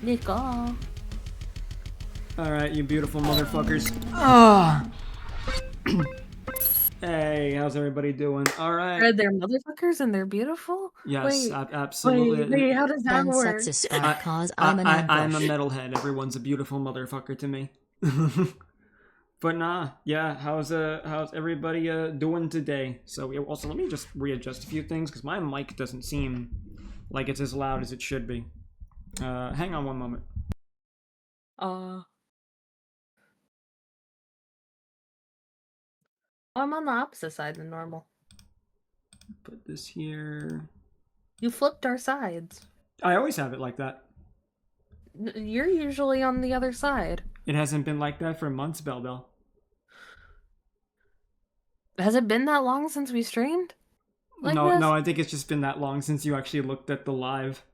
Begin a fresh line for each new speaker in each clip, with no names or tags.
Nicole.
Alright, you beautiful motherfuckers. Ah. Hey, how's everybody doing? Alright.
They're motherfuckers and they're beautiful?
Yes,
Wait,
absolutely.
how does that
I'm
work?
sexist
I,
because I'm an
I'm a
ambush.
metalhead. Everyone's a beautiful motherfucker to me. But nah, yeah, how's everybody doing today? So also let me just readjust a few things because my mic doesn't seem like it's as loud as it should be. Hang on one moment.
I'm on the opposite side than normal.
Put this here.
You flipped our sides.
I always have it like that.
You're usually on the other side.
It hasn't been like that for months, Bell.
Has it been that long since we streamed?
No, I think it's just been that long since you actually looked at the live.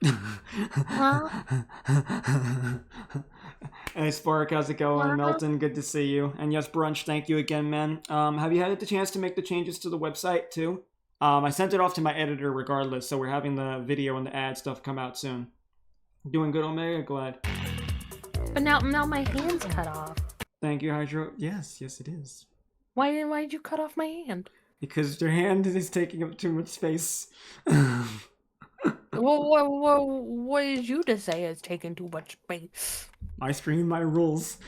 Huh?
Hey Spark, how's it going? Melton, good to see you. And yes, Brunch, thank you again, man. Have you had the chance to make the changes to the website too? I sent it off to my editor regardless, so we're having the video and the ad stuff come out soon. Doing good, Omega? Glad.
But now my hand's cut off.
Thank you, Hydro. Yes, it is.
Why did you cut off my hand?
Because your hand is taking up too much space.
What did you to say is taking too much space?
My stream, my rules.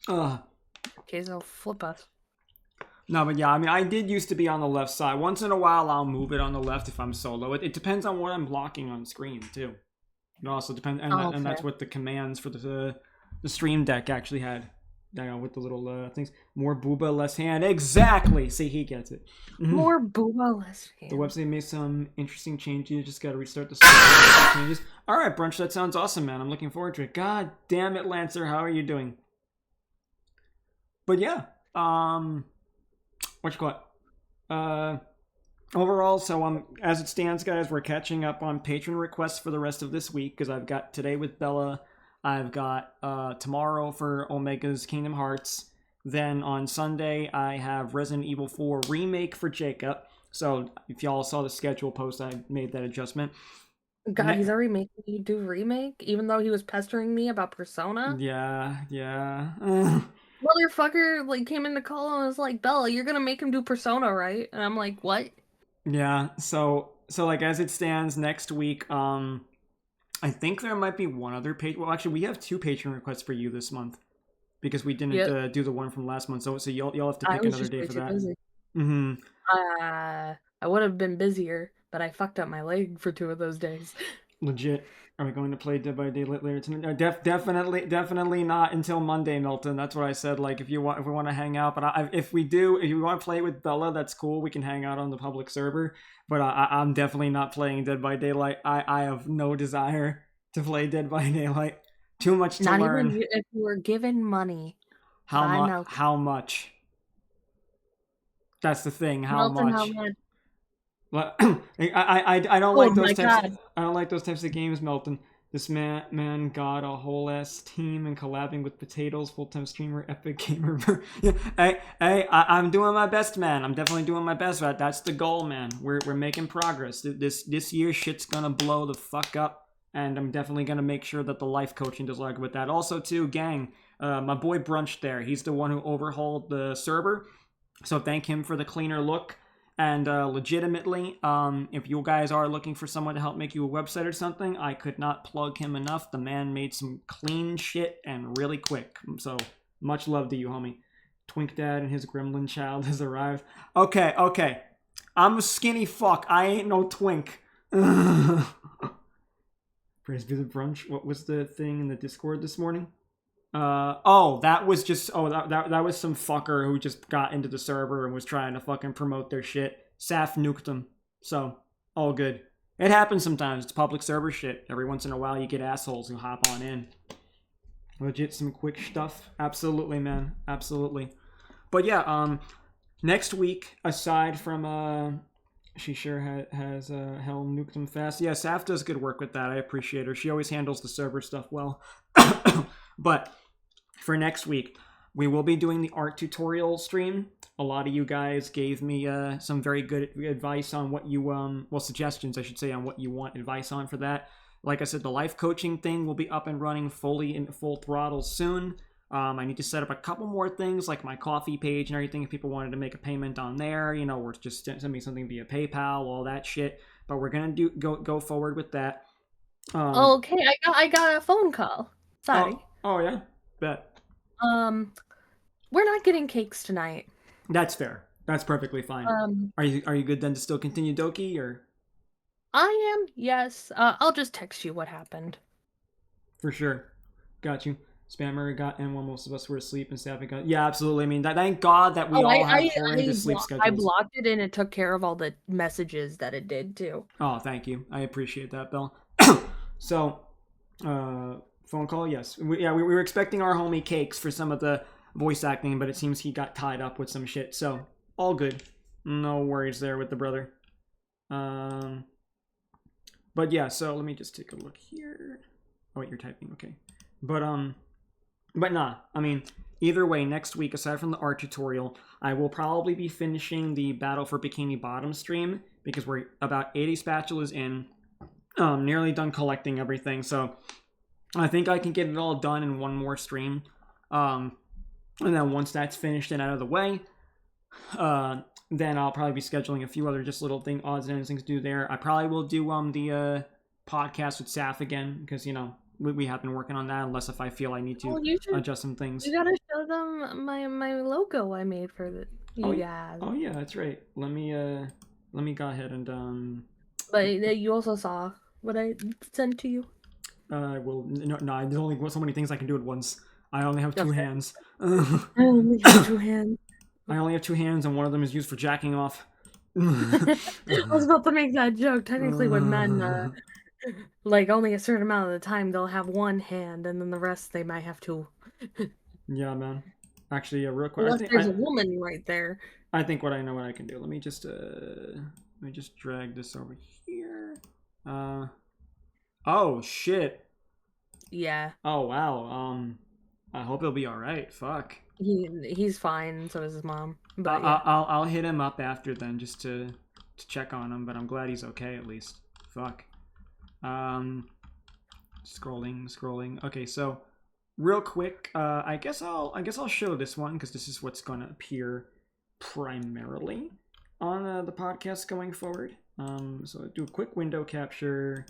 Okay, so flip us.
No, but yeah, I mean, I did used to be on the left side. Once in a while, I'll move it on the left if I'm solo. It depends on what I'm blocking on screen, too. It also depends, and that's what the commands for the Stream Deck actually had. With the little things. More booba, less hand. Exactly! See, he gets it.
More booba, less hand.
The website made some interesting changes. You just gotta restart the site. Changes. Alright, Brunch, that sounds awesome, man. I'm looking forward to it. God damn it, Lancer, how are you doing? But yeah, what you call it? Overall, so as it stands, guys, we're catching up on patron requests for the rest of this week because I've got today with Bella. I've got tomorrow for Omega's Kingdom Hearts. Then on Sunday, I have Resident Evil 4 Remake for Jacob. So if y'all saw the schedule post, I made that adjustment.
God, he's already making you do Remake, even though he was pestering me about Persona?
Yeah.
Motherfucker, came in the call and was like, Bella, you're gonna make him do Persona, right? And I'm like, what?
Yeah, so as it stands, next week, I think there might be one other page. Well, actually, we have 2 patron requests for you this month because we didn't do the one from last month. So you'll have to pick another day for that.
Busy. I would have been busier, but I fucked up my leg for 2 of those days.
Legit. Are we going to play Dead by Daylight later tonight? Definitely not until Monday, Milton. That's what I said. If we want to hang out, but if you want to play with Bella, that's cool. We can hang out on the public server. But I'm definitely not playing Dead by Daylight. I have no desire to play Dead by Daylight. Too much to learn.
Not even if you were given money.
How much? That's the thing. How much? I don't like those types. I don't like those types of games, Melton. This man got a whole ass team and collabing with Potatoes, full-time streamer, epic gamer. I'm doing my best, man. I'm definitely doing my best. That's the goal, man. We're making progress. This year, shit's gonna blow the fuck up, and I'm definitely gonna make sure that the life coaching does like with that. Also, too, gang, my boy Brunch there. He's the one who overhauled the server, so thank him for the cleaner look. And legitimately, if you guys are looking for someone to help make you a website or something, I could not plug him enough. The man made some clean shit and really quick. So, much love to you, homie. Twink Dad and his gremlin child has arrived. Okay. I'm a skinny fuck. I ain't no twink. Praise be the Brunch. What was the thing in the Discord this morning? That was some fucker who just got into the server and was trying to fucking promote their shit. Saf nuked him. So, all good. It happens sometimes. It's public server shit. Every once in a while you get assholes who hop on in. Legit some quick stuff. Absolutely, man. Absolutely. But yeah, next week, aside from, she sure has hell nuked him fast. Yeah, Saf does good work with that. I appreciate her. She always handles the server stuff well. But for next week, we will be doing the art tutorial stream. A lot of you guys gave me some very good advice on what you suggestions I should say on what you want advice on for that. Like I said, the life coaching thing will be up and running fully in full throttle soon. I need to set up a couple more things like my coffee page and everything if people wanted to make a payment on there, or just send me something via PayPal, all that shit. But we're gonna go forward with that.
Okay, I got a phone call. Sorry.
Oh yeah, bet.
We're not getting cakes tonight.
That's fair. That's perfectly fine. Are you good then to still continue Doki or?
I am, yes. I'll just text you what happened.
For sure. Got you. Spammer got in while most of us were asleep and staffing got. Yeah, absolutely. I mean, thank God that we all have horrendous sleep schedules.
I blocked it and it took care of all the messages that it did too.
Oh, thank you. I appreciate that, Bill. So, phone call, yes. We were expecting our homie Cakes for some of the voice acting, but it seems he got tied up with some shit. So, all good. No worries there with the brother. But yeah, so let me just take a look here. Oh, wait, you're typing. Okay. But nah. I mean, either way, next week, aside from the art tutorial, I will probably be finishing the Battle for Bikini Bottom stream because we're about 80 spatulas in. Nearly done collecting everything, so I think I can get it all done in one more stream. And then once that's finished and out of the way, then I'll probably be scheduling a few other just little odds and ends things to do there. I probably will do the podcast with Saf again because we have been working on that. Unless if I feel I need to adjust some things.
You gotta show them my logo I made for the guys.
Oh yeah, that's right. Let me go ahead and
But you also saw what I sent to you.
Well, no, there's only so many things I can do at once. I only have two hands.
I only have 2 hands.
I only have 2 hands, and one of them is used for jacking off.
I was about to make that joke. Technically, when men, like only a certain amount of the time, they'll have 1 hand, and then the rest they might have 2.
Yeah, man. Actually, real quick.
Unless there's a woman right there.
I think what I can do. Let me just drag this over here. Oh shit.
Yeah.
Oh wow. I hope he'll be all right. Fuck.
He's fine, and so is his mom. But
yeah. I'll hit him up after then just to check on him. But I'm glad he's okay at least. Fuck. Scrolling. Okay, so real quick, I guess I'll show this one because this is what's gonna appear primarily on the podcast going forward. So do a quick window capture.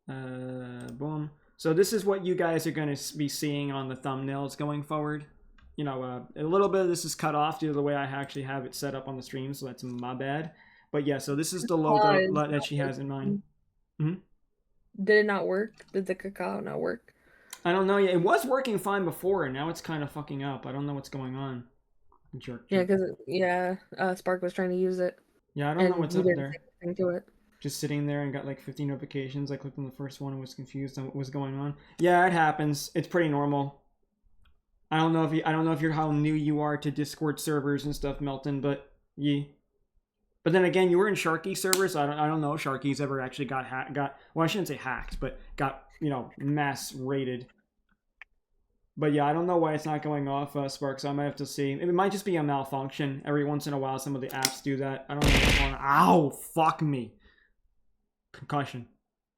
Boom. So this is what you guys are going to be seeing on the thumbnails going forward. A little bit of this is cut off due to the way I actually have it set up on the stream, so that's my bad. But yeah, so this is the logo that she has in mind.
Did it not work? Did the cacao not work?
I don't know. Yeah, it was working fine before, and now it's kind of fucking up. I don't know what's going on. Jerk.
Yeah, because Spark was trying to use it.
Yeah, I don't know what's up there.
To it.
Just sitting there and got like 15 notifications. I clicked on the first one and was confused on what was going on. Yeah, it happens. It's pretty normal. I don't know if you're how new you are to Discord servers and stuff, Melton, but yeah. But then again, you were in Sharky servers. So I don't know if Sharky's ever actually got well, I shouldn't say hacked, but got mass raided. But yeah, I don't know why it's not going off, Spark, so I might have to see. It might just be a malfunction. Every once in a while, some of the apps do that. I don't know what's going on. Ow! Fuck me. Concussion.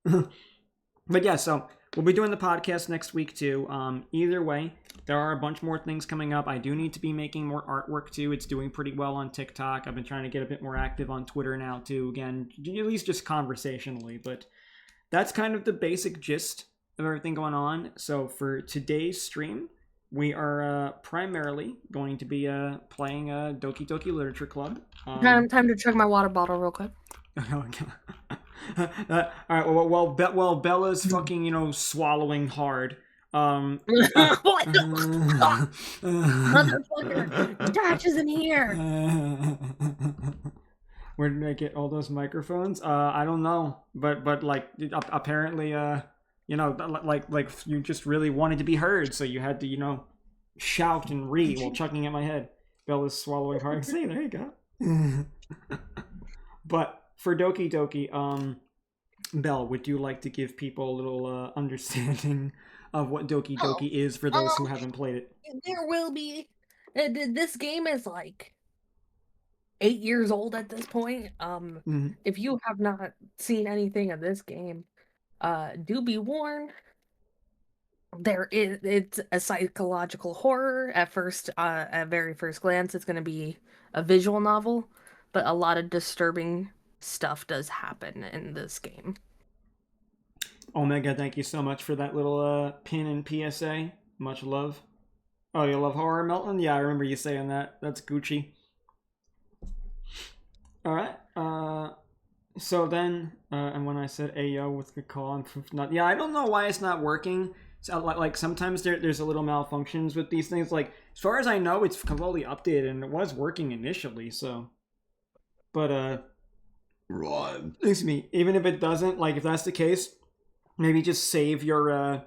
But yeah, so we'll be doing the podcast next week too. Either way, there are a bunch more things coming up. I do need to be making more artwork too. It's doing pretty well on TikTok. I've been trying to get a bit more active on Twitter now too. Again, at least just conversationally. But that's kind of the basic gist of everything going on. So for today's stream, we are primarily going to be playing Doki Doki Literature Club.
Time to chug my water bottle real quick.
All right. Well, Bella's fucking swallowing hard.
What the motherfucker? Josh isn't here.
Where did I get all those microphones? I don't know, but like apparently like you just really wanted to be heard, so you had to shout and read while chugging at my head. Bella's swallowing hard. See, there you go. But for Doki Doki, Belle, would you like to give people a little understanding of what Doki Doki is for those who haven't played it?
There will be. This game is like 8 years old at this point.
Mm-hmm.
If you have not seen anything of this game, do be warned. It's a psychological horror at first. At very first glance, it's going to be a visual novel, but a lot of disturbing stuff does happen in this game.
Omega, thank you so much for that little pin and PSA. Much love. Oh, you love horror, Melton? Yeah, I remember you saying that. That's Gucci. All right. So then, and when I said "Ayo" with the call, I'm not. Yeah, I don't know why it's not working. So, like sometimes there's a little malfunctions with these things. Like as far as I know, it's completely updated and it was working initially. So, but excuse me. Even if it doesn't, like if that's the case, maybe just save your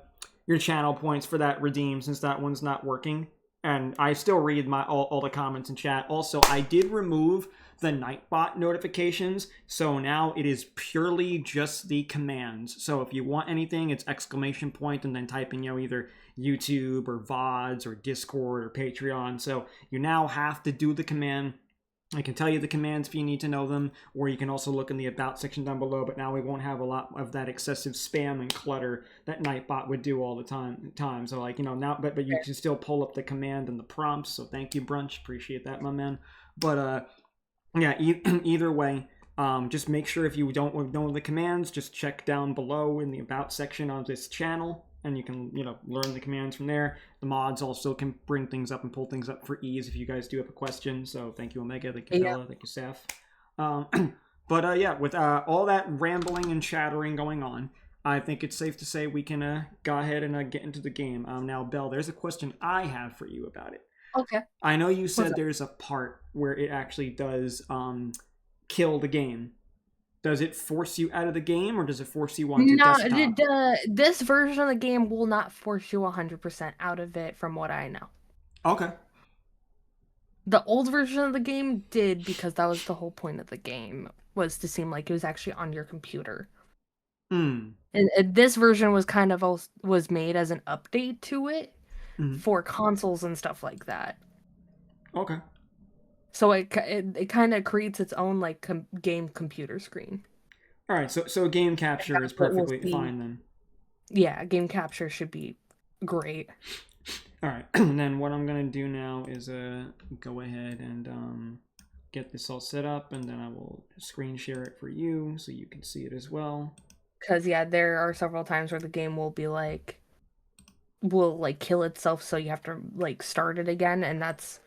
channel points for that redeem since that one's not working. And I still read my all the comments in chat. Also, I did remove the Nightbot notifications, so now it is purely just the commands. So if you want anything, it's exclamation point and then typing, either YouTube or VODs or Discord or Patreon. So you now have to do the command. I can tell you the commands if you need to know them, or you can also look in the About section down below, but now we won't have a lot of that excessive spam and clutter that Nightbot would do all the time. So, like, now, but you can still pull up the command and the prompts, so thank you, Brunch. Appreciate that, my man. But, yeah, either way, just make sure if you don't know the commands, just check down below in the About section on this channel, and you can, learn the commands from there. The mods also can bring things up and pull things up for ease if you guys do have a question. So thank you, Omega. Thank you, Bella. Thank you, Saf. But yeah, with all that rambling and chattering going on, I think it's safe to say we can go ahead and get into the game. Now, Belle, there's a question I have for you about it.
Okay.
I know you said there's a part where it actually does kill the game. Does it force you out of the game, or does it force you onto desktop?
No, this version of the game will not force you 100% out of it, from what I know.
Okay.
The old version of the game did, because that was the whole point of the game, was to seem like it was actually on your computer. And this version was kind of was made as an update to it for consoles and stuff like that.
Okay.
So it kind of creates its own like game computer screen.
All right, so game capture is perfectly fine then.
Yeah, game capture should be great.
All right, and then what I'm gonna do now is go ahead and get this all set up, and then I will screen share it for you so you can see it as well.
Because yeah, there are several times where the game will be will kill itself, so you have to start it again, and that's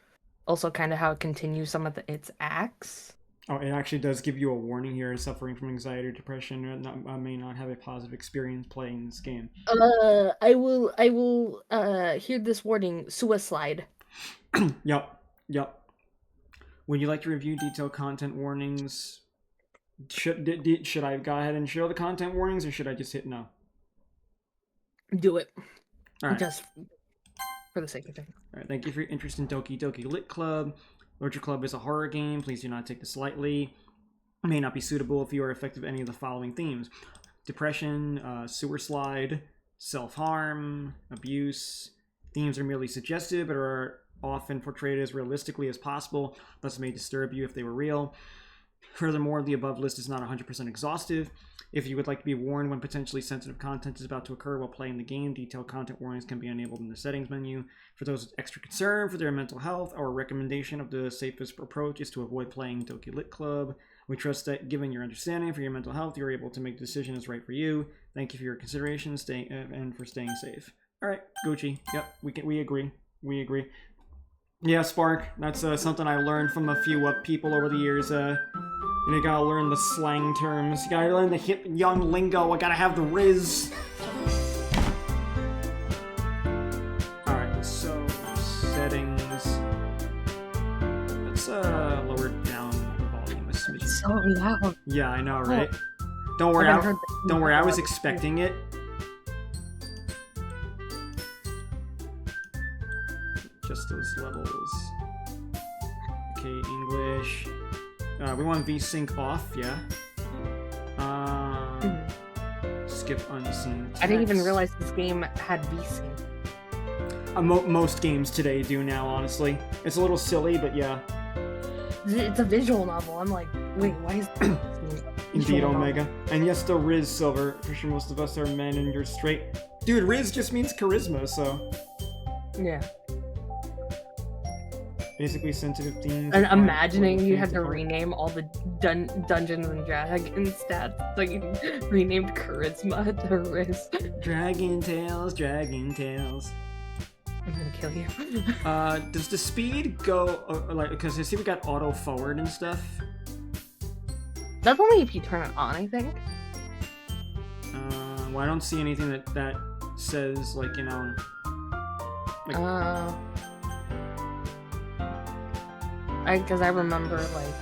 also kind of how it continues some of its acts.
Oh, it actually does give you a warning here: suffering from anxiety or depression, or may not have a positive experience playing this game.
I will hear this warning: suicide.
Yup. Would you like to review detailed content warnings? Should I go ahead and show the content warnings, or should I just hit no?
Do it.
All right.
Just for the sake of it.
All right, thank you for your interest in Doki Doki Lit Club. Literature Club is a horror game. Please do not take this lightly. It may not be suitable if you are affected by any of the following themes: depression, sewer slide, self-harm, abuse. Themes are merely suggestive, but are often portrayed as realistically as possible, thus may disturb you if they were real. Furthermore, the above list is not 100% exhaustive. If you would like to be warned when potentially sensitive content is about to occur while playing the game, detailed content warnings can be enabled in the settings menu. For those with extra concern for their mental health, our recommendation of the safest approach is to avoid playing Doki Lit Club. We trust that given your understanding for your mental health, you're able to make the decision that's right for you. Thank you for your consideration and for staying safe. All right, Gucci. Yep, we agree. We agree. Yeah, Spark. That's something I learned from a few people over the years. You gotta learn the slang terms. You gotta learn the hip young lingo. I gotta have the riz. Alright, so settings. Let's lower down the volume a smidge.
It's so loud.
Yeah, I know, right? Don't worry, I was expecting it. Just those levels. Okay, English. We want VSync off, yeah. Skip unseen text.
I didn't even realize this game had VSync.
Most games today do now, honestly. It's a little silly, but yeah.
it's a visual novel. I'm like, wait, why is
Indeed, Omega. Novel? And yes, the Riz Silver. For sure most of us are men and you're straight. Dude, Riz just means charisma, so...
Yeah.
Basically sensitive themes.
And imagining you had to rename all the Dungeons and Dragons stats. Like, renamed Charisma to Riz.
Dragon Tales, Dragon Tales.
I'm gonna kill you.
Does the speed go, like, because I see we got auto forward and stuff.
That's only if you turn it on, I think.
Well, I don't see anything that says, like, you know... Like,
because I remember, like,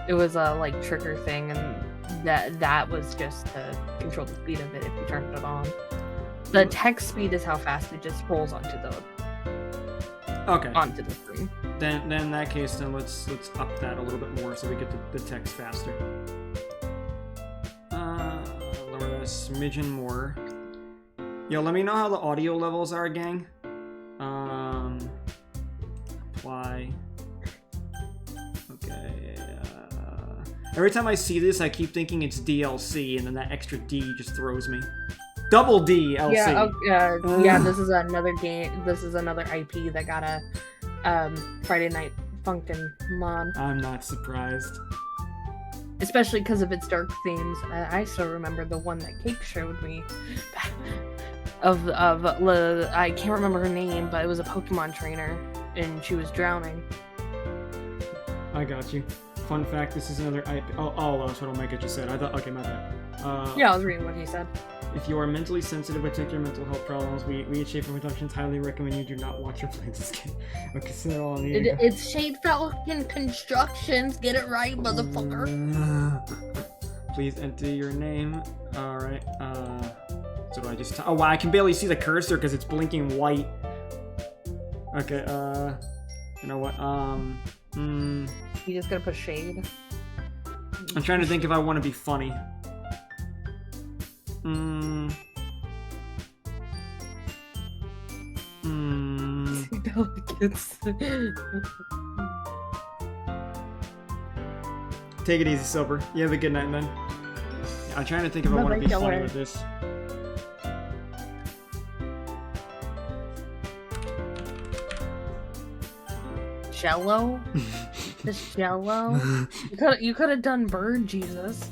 it was a, like, trigger thing, and that was just to control the speed of it if you turned it on. The text speed is how fast it just rolls onto the screen.
Then in that case, then let's up that a little bit more so we get the text faster. Lower that a smidgen more. Yo, let me know how the audio levels are, gang. Apply. Okay. Every time I see this, I keep thinking it's DLC, and then that extra D just throws me. Double DLC.
Yeah. This is another game. This is another IP that got a Friday Night Funkin' mod.
I'm not surprised.
Especially because of its dark themes. I still remember the one that Cake showed me. I can't remember her name, but it was a Pokemon trainer, and she was drowning.
I got you. Fun fact: this is another IP. Oh, that's what Omega just said. I thought. Okay, my bad.
Yeah, I was reading what he said.
If you are mentally sensitive or take your mental health problems, we at Shade Falcon Productions highly recommend you do not watch or play this game. Okay, so they're all on the
It's Shade Falcon Constructions. Get it right, motherfucker.
Please enter your name. All right. So do I just? Oh wow, I can barely see the cursor because it's blinking white. Okay. You know what?
You just gotta put shade.
I'm trying to think if I want to be funny. Take it easy, Silver. You have a good night, man. Yeah, I'm trying to think if I want to be funny with this.
Jello? This Jello? You could have done Bird Jesus.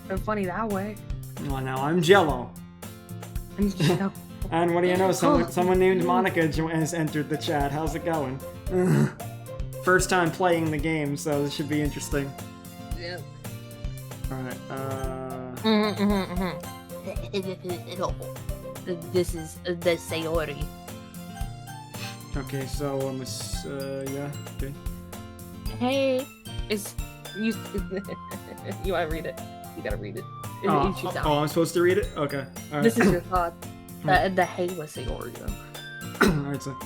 Been funny that way.
Well, now I'm Jello.
I'm Jello.
And what do you know? Someone named Monica has entered the chat. How's it going? First time playing the game, so this should be interesting.
Yeah.
Alright,
This is the Sayori.
Okay, so yeah, okay.
Hey, you wanna read it? You gotta read it.
I'm supposed to read it? Okay. Right.
This is your thought. The hey was Sayori though.
Alright, so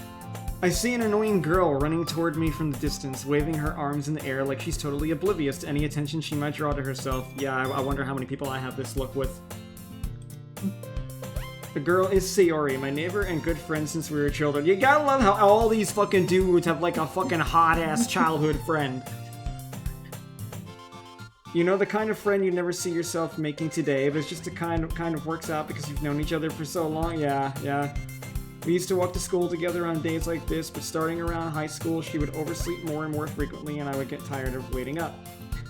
I see an annoying girl running toward me from the distance, waving her arms in the air like she's totally oblivious to any attention she might draw to herself. Yeah, I wonder how many people I have this look with. The girl is Sayori, my neighbor and good friend since we were children. You gotta love how all these fucking dudes have like a fucking hot-ass childhood friend. You know, the kind of friend you never see yourself making today, but it's just the kind of works out because you've known each other for so long. Yeah. We used to walk to school together on days like this, but starting around high school, she would oversleep more and more frequently, and I would get tired of waiting up.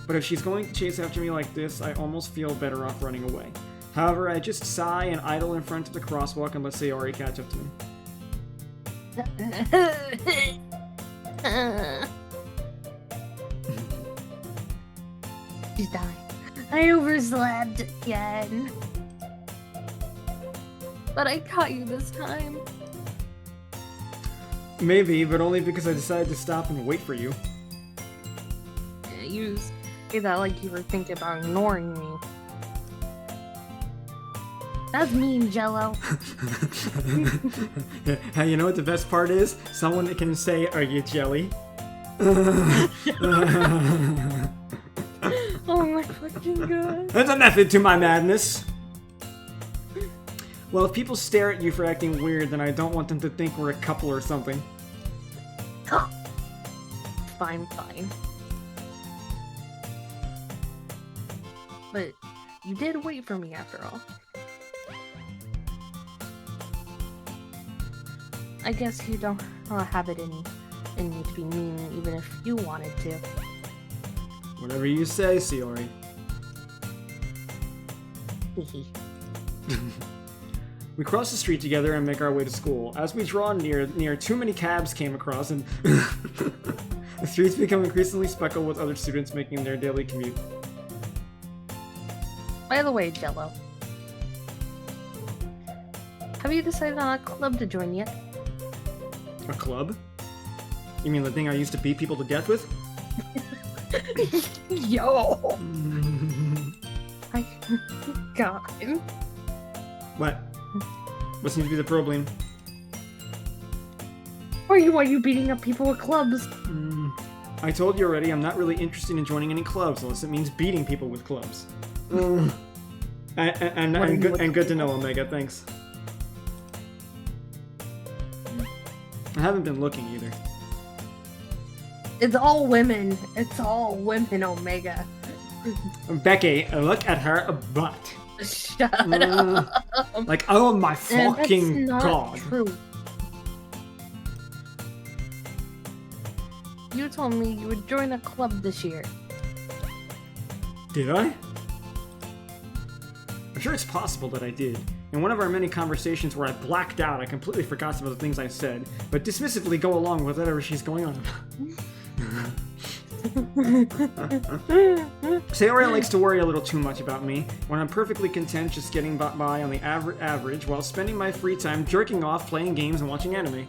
But if she's going to chase after me like this, I almost feel better off running away. However, I just sigh and idle in front of the crosswalk and let Sayori catch up to me.
She's dying. I overslept again. But I caught you this time.
Maybe, but only because I decided to stop and wait for you.
Yeah, you say that like you were thinking about ignoring me. That's mean, Jello.
Hey, you know what the best part is? Someone that can say, "Are you jelly?"
Oh my fucking god.
There's a method to my madness. Well, if people stare at you for acting weird, then I don't want them to think we're a couple or something.
fine. But you did wait for me after all. I guess you don't have it in you to be mean, even if you wanted to.
Whatever you say, Sayori. We cross the street together and make our way to school. As we draw near, too many cabs came across, and the streets become increasingly speckled with other students making their daily commute.
By the way, Jello, have you decided on a club to join yet?
A club? You mean the thing I used to beat people to death with?
Yo! God.
What? What seems to be the problem?
Why are you beating up people with clubs?
I told you already, I'm not really interested in joining any clubs unless it means beating people with clubs. And good to know, Omega, thanks. I haven't been looking either.
It's all women. It's all women, Omega.
Becky, look at her butt.
Shut up.
Like, oh my fucking
that's not
god.
True. You told me you would join a club this year.
Did I? I'm sure it's possible that I did. In one of our many conversations where I blacked out, I completely forgot some of the things I said, but dismissively go along with whatever she's going on about. Sayori likes to worry a little too much about me, when I'm perfectly content just getting by on the average while spending my free time jerking off, playing games, and watching anime.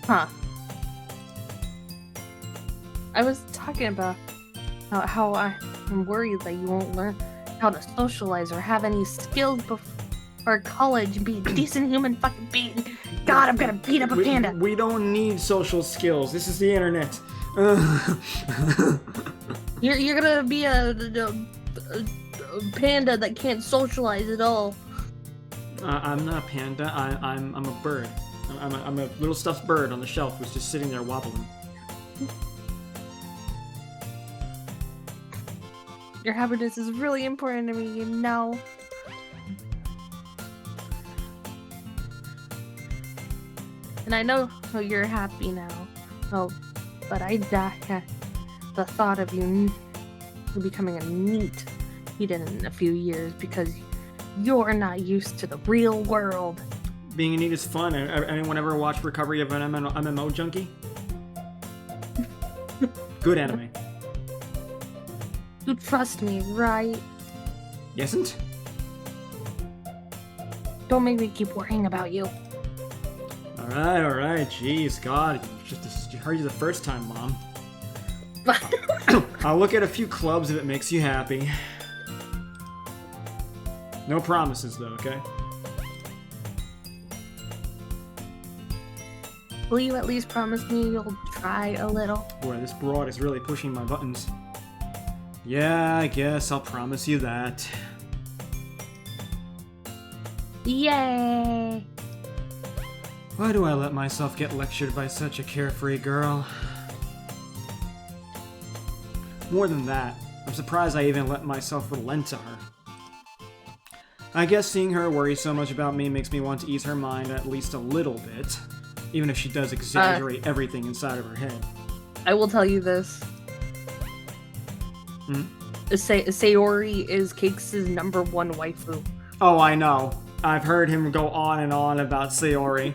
Huh. I was talking about how I'm worried that you won't learn how to socialize or have any skills before college and be a decent human fucking being. God, I'm gonna beat up a panda.
We don't need social skills. This is the internet.
You're gonna be a panda that can't socialize at all.
I'm not a panda. I'm a bird. I'm a little stuffed bird on the shelf who's just sitting there wobbling.
Your happiness is really important to me, you know. And I know you're happy now. Oh, but I die at the thought of you becoming a NEET in a few years because you're not used to the real world.
Being a NEET is fun. Anyone ever watch Recovery of an MMO Junkie? Good anime.
You trust me, right?
Yesn't?
Don't make me keep worrying about you.
Alright. Jeez, God. Just heard you the first time, Mom. I'll look at a few clubs if it makes you happy. No promises, though, okay?
Will you at least promise me you'll try a little?
Boy, this broad is really pushing my buttons. Yeah, I guess I'll promise you that.
Yay!
Why do I let myself get lectured by such a carefree girl? More than that, I'm surprised I even let myself relent to her. I guess seeing her worry so much about me makes me want to ease her mind at least a little bit, even if she does exaggerate everything inside of her head.
I will tell you this. Sayori is Cakes' #1 waifu.
Oh, I know. I've heard him go on and on about Sayori.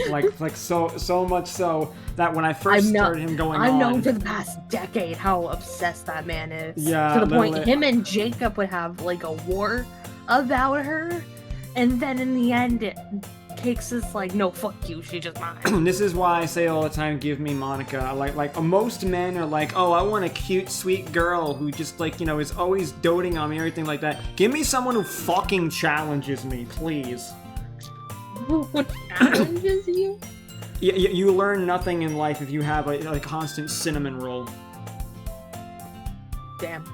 like so much so that when I first started him going on...
I've known for the past decade how obsessed that man is.
Yeah,
to the point him and Jacob would have like a war about her, and then in the end, Cakes is like, no, fuck you, she's just mine.
This is why I say all the time, give me Monica. Like most men are like, oh, I want a cute, sweet girl who just like, you know, is always doting on me, everything like that. Give me someone who fucking challenges me, please.
Who challenges you?
You learn nothing in life if you have a constant cinnamon roll.
Damn.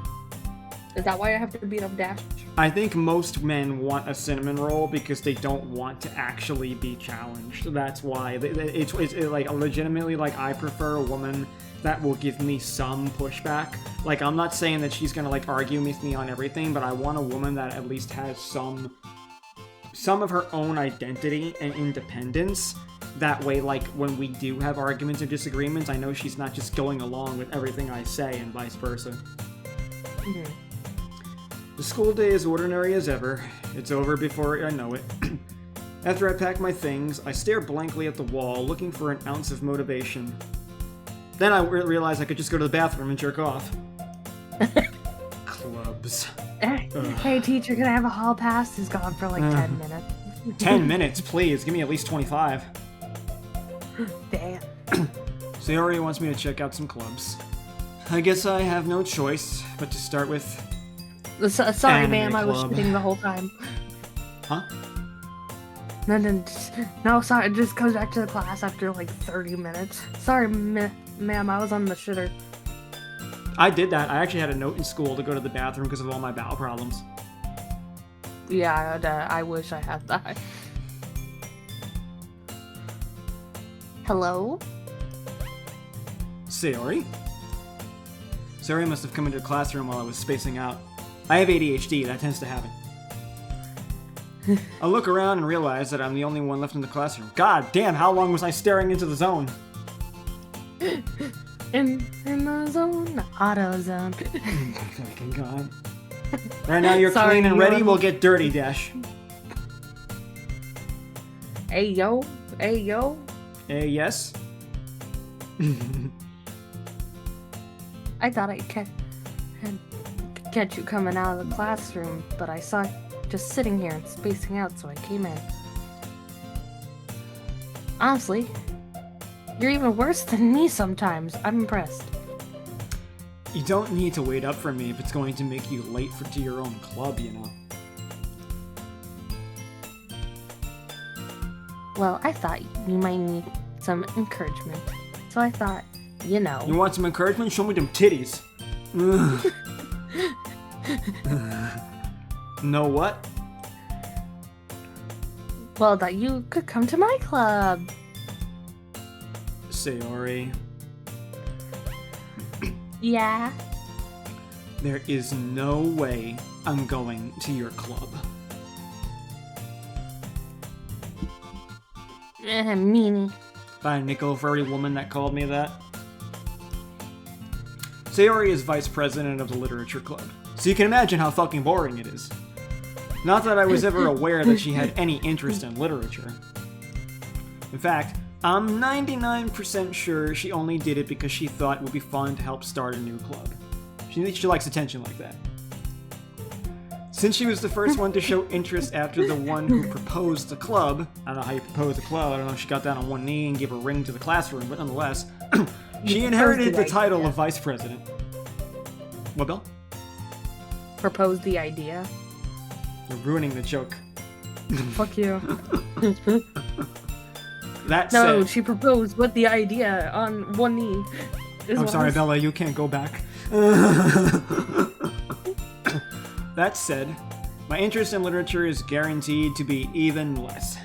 Is that why I have to beat up Dash?
I think most men want a cinnamon roll because they don't want to actually be challenged. That's why. It's like, legitimately, like, I prefer a woman that will give me some pushback. Like, I'm not saying that she's gonna, like, argue with me on everything, but I want a woman that at least has some of her own identity and independence. That way, like, when we do have arguments or disagreements, I know she's not just going along with everything I say and vice versa.
Mm-hmm.
The school day is ordinary as ever. It's over before I know it. After I pack my things, I stare blankly at the wall, looking for an ounce of motivation. Then I realize I could just go to the bathroom and jerk off. Clubs.
Hey, teacher, can I have a hall pass? He's gone for like 10 minutes.
10 minutes, please. Give me at least 25.
Damn.
Sayori wants me to check out some clubs. I guess I have no choice but to start with...
Sorry, ma'am, I was shitting the whole time.
Huh?
No, sorry, it just comes back to the class after like 30 minutes. Sorry, ma'am, I was on the shitter.
I did that. I actually had a note in school to go to the bathroom because of all my bowel problems.
Yeah, I wish I had that. Hello?
Sayori? Sayori must have come into the classroom while I was spacing out. I have ADHD, that tends to happen. I look around and realize that I'm the only one left in the classroom. God damn, how long was I staring into the zone?
In the zone, auto zone.
Fucking God. Right now you're clean and ready, we'll get dirty, Dash.
Hey yo, hey yo.
Hey, yes?
I thought I'd catch you coming out of the classroom, but I saw you just sitting here and spacing out, so I came in. Honestly, you're even worse than me sometimes. I'm impressed.
You don't need to wait up for me if it's going to make you late to your own club, you know.
Well, I thought you might need some encouragement, so I thought, you know.
You want some encouragement? Show me them titties. Know what?
Well, that you could come to my club.
Sayori.
Yeah?
There is no way I'm going to your club.
Meanie.
Buy a nickel for every woman that called me that. Sayori is vice president of the literature club, so you can imagine how fucking boring it is. Not that I was ever aware that she had any interest in literature. In fact, I'm 99% sure she only did it because she thought it would be fun to help start a new club. She likes attention like that. Since she was the first one to show interest after the one who proposed the club, I don't know how you propose a club, I don't know if she got down on one knee and gave a ring to the classroom, but nonetheless, she inherited the title of vice president. What, Bill?
Proposed the idea.
You're ruining the joke.
Fuck you.
That
no,
said,
she proposed with the idea on one knee.
I'm sorry, Bella, you can't go back. That said, my interest in literature is guaranteed to be even less.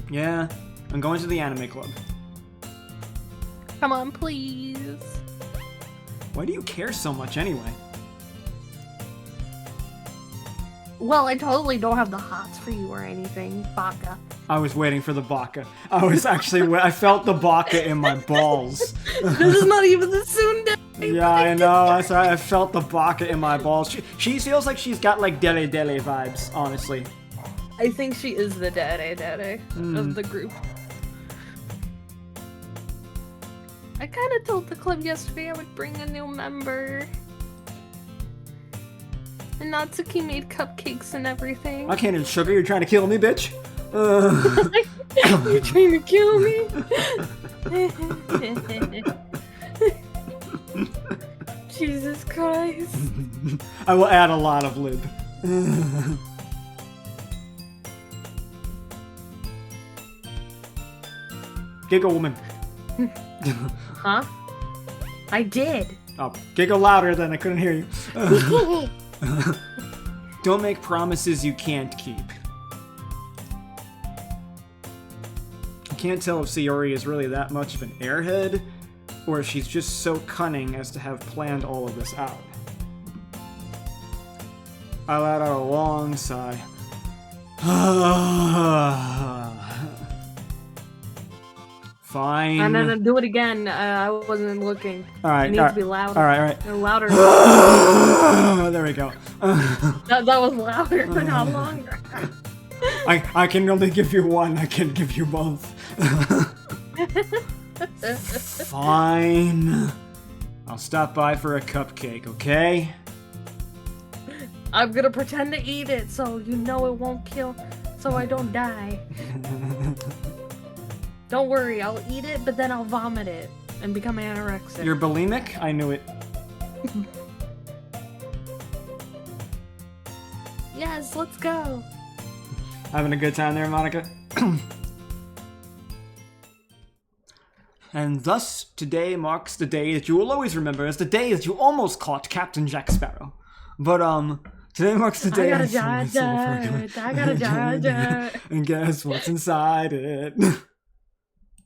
Yeah, I'm going to the anime club.
Come on, please.
Why do you care so much anyway?
Well, I totally don't have the hots for you or anything, Baka.
I was waiting for the baka. I felt the baka in my balls.
This is not even the tsundere.
Yeah, I know. I felt the baka in my balls. She feels like she's got like dele dele vibes, honestly.
I think she is the dere of the group. I kind of told the club yesterday I would bring a new member. And Natsuki made cupcakes and everything.
I can't eat sugar. You're trying to kill me, bitch.
You're trying to kill me? Jesus Christ.
I will add a lot of lib. Giggle woman.
Huh? I did.
Oh, giggle louder then, I couldn't hear you. Don't make promises you can't keep. I can't tell if Sayori is really that much of an airhead, or if she's just so cunning as to have planned all of this out. I let out a long sigh. Fine.
No, do it again. I wasn't looking.
Alright,
it needs to be louder.
Alright.
Louder.
There we go.
That was louder, but not longer.
I can only give you one. I can't give you both. Fine. I'll stop by for a cupcake, okay?
I'm gonna pretend to eat it so you know it won't kill, so I don't die. Don't worry, I'll eat it, but then I'll vomit it and become anorexic.
You're bulimic? I knew it.
Yes, let's go.
Having a good time there, Monica? And thus, today marks the day that you will always remember as the day that you almost caught Captain Jack Sparrow. But, today marks the day
I gotta judge it.
And guess what's inside it?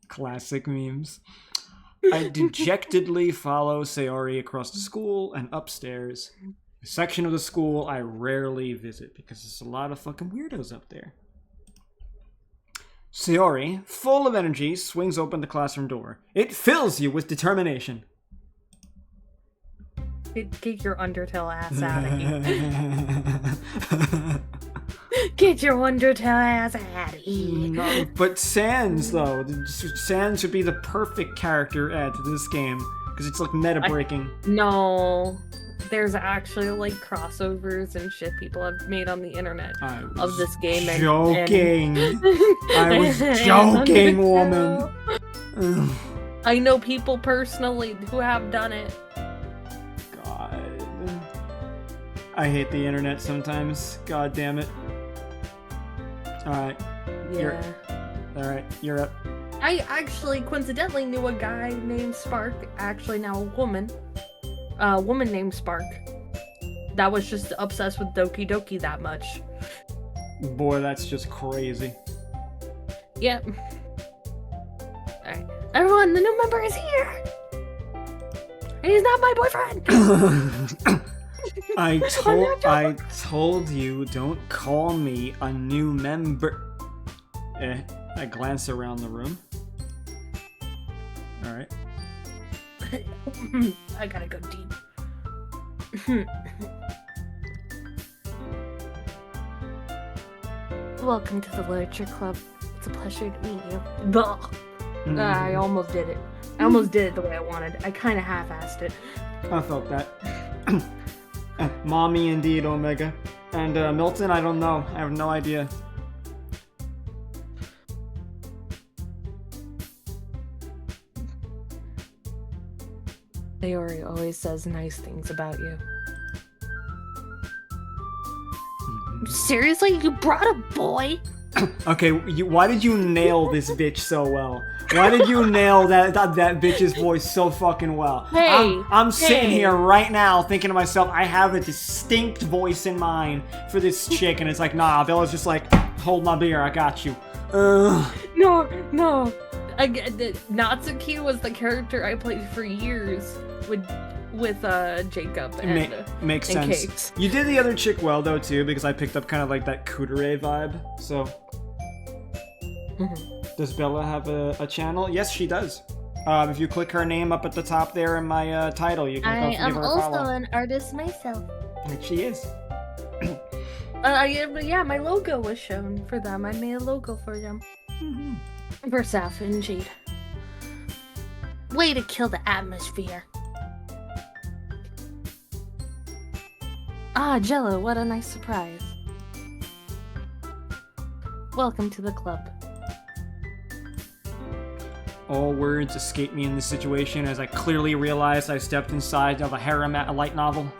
Classic memes. I dejectedly follow Sayori across the school and upstairs. A section of the school I rarely visit because there's a lot of fucking weirdos up there. Sayori, full of energy, swings open the classroom door. It fills you with determination.
Get your Undertale ass out of here. Get your Undertale ass out of here.
No, but Sans, though. Sans would be the perfect character add to this game. Because it's like meta breaking.
No. There's actually like crossovers and shit people have made on the internet of this game.
Joking. I was joking, woman.
I know people personally who have done it.
God. I hate the internet sometimes. God damn it. Alright.
Yeah.
Alright, you're up.
I actually coincidentally knew a guy named Spark, actually now a woman named Spark, that was just obsessed with Doki Doki that much.
Boy, that's just crazy.
Yep. Alright. Everyone, the new member is here! And he's not my boyfriend!
I told you, don't call me a new member. I glance around the room. Alright.
I gotta go deep. Welcome to the Literature Club. It's a pleasure to meet you. I almost did it. I almost did it the way I wanted. I kind of half-assed it.
I felt that. Mommy indeed, Omega. And Milton, I don't know. I have no idea.
Sayori always says nice things about you. Seriously? You brought a boy?
Okay, why did you nail this bitch so well? Why did you nail that bitch's voice so fucking well?
Hey,
I'm sitting here right now thinking to myself, I have a distinct voice in mind for this chick, and it's like, nah, Bella's just like, hold my beer, I got you.
No. Natsuki was the character I played for years with Jacob and
makes
and
sense.
Cakes.
You did the other chick well though too, because I picked up kind of like that Kudere vibe. So, Does Bella have a channel? Yes, she does. If you click her name up at the top there in my title, you can give her a follow.
I am also an artist myself.
And she is.
Yeah, my logo was shown for them. I made a logo for them. For Saf and Jade. Way to kill the atmosphere. Ah, Jello, what a nice surprise. Welcome to the club.
All words escape me in this situation as I clearly realize I stepped inside of a harem light novel.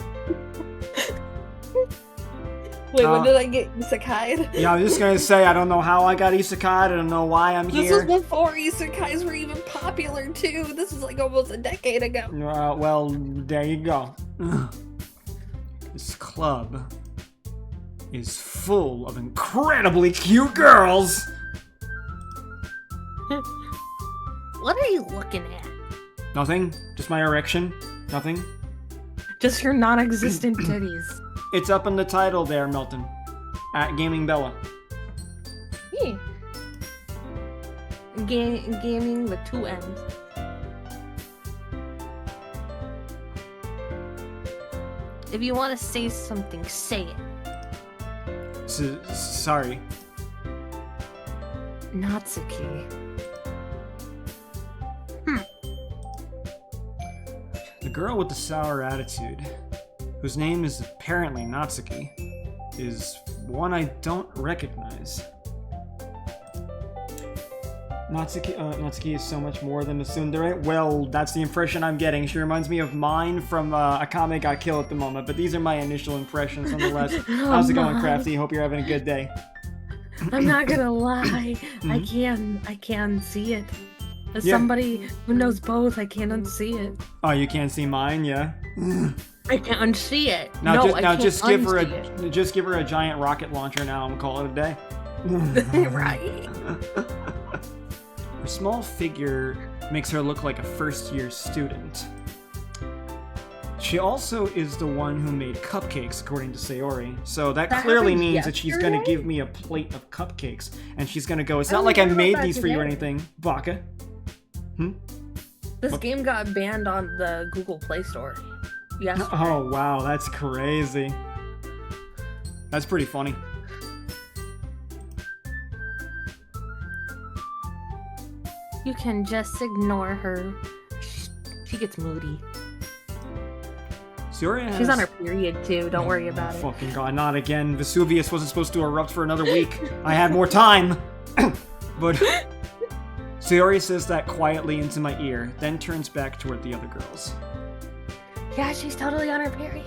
Wait, when did I get isekai'd?
Yeah, I was just gonna say, I don't know how I got isekai'd, I don't know why I'm here.
This was before isekais were even popular, too. This is like almost a decade ago.
Well, there you go. This club is full of incredibly cute girls!
What are you looking at?
Nothing. Just my erection. Nothing.
Just your non-existent titties.
It's up in the title there, Milton. At Gaming Bella.
Yeah. Gaming with 2 M's. If you want to say something, say it.
Sorry.
Natsuki.
The girl with the sour attitude, whose name is apparently Natsuki, is one I don't recognize. Natsuki is so much more than a tsundere. Well, that's the impression I'm getting. She reminds me of mine from Akame Got Kill at the moment, but these are my initial impressions nonetheless. How's it going, Crafty? Hope you're having a good day.
I'm not gonna lie. I can see it. As somebody who knows both, I can't unsee it.
Oh, you can't see mine, yeah?
I can't unsee it.
Just give her a giant rocket launcher now and we'll call it a day.
Right.
Her small figure makes her look like a first-year student. She also is the one who made cupcakes, according to Sayori. So that clearly means that she's gonna give me a plate of cupcakes, and she's gonna go, it's not like I made these for you or anything, Baka.
This game got banned on the Google Play Store. Yesterday.
Oh wow, that's crazy. That's pretty funny.
You can just ignore her. She gets moody. She's on her period too, don't worry about it.
Fucking god, not again. Vesuvius wasn't supposed to erupt for another week. I had more time! But Sayori says that quietly into my ear, then turns back toward the other girls.
Yeah, she's totally on her period.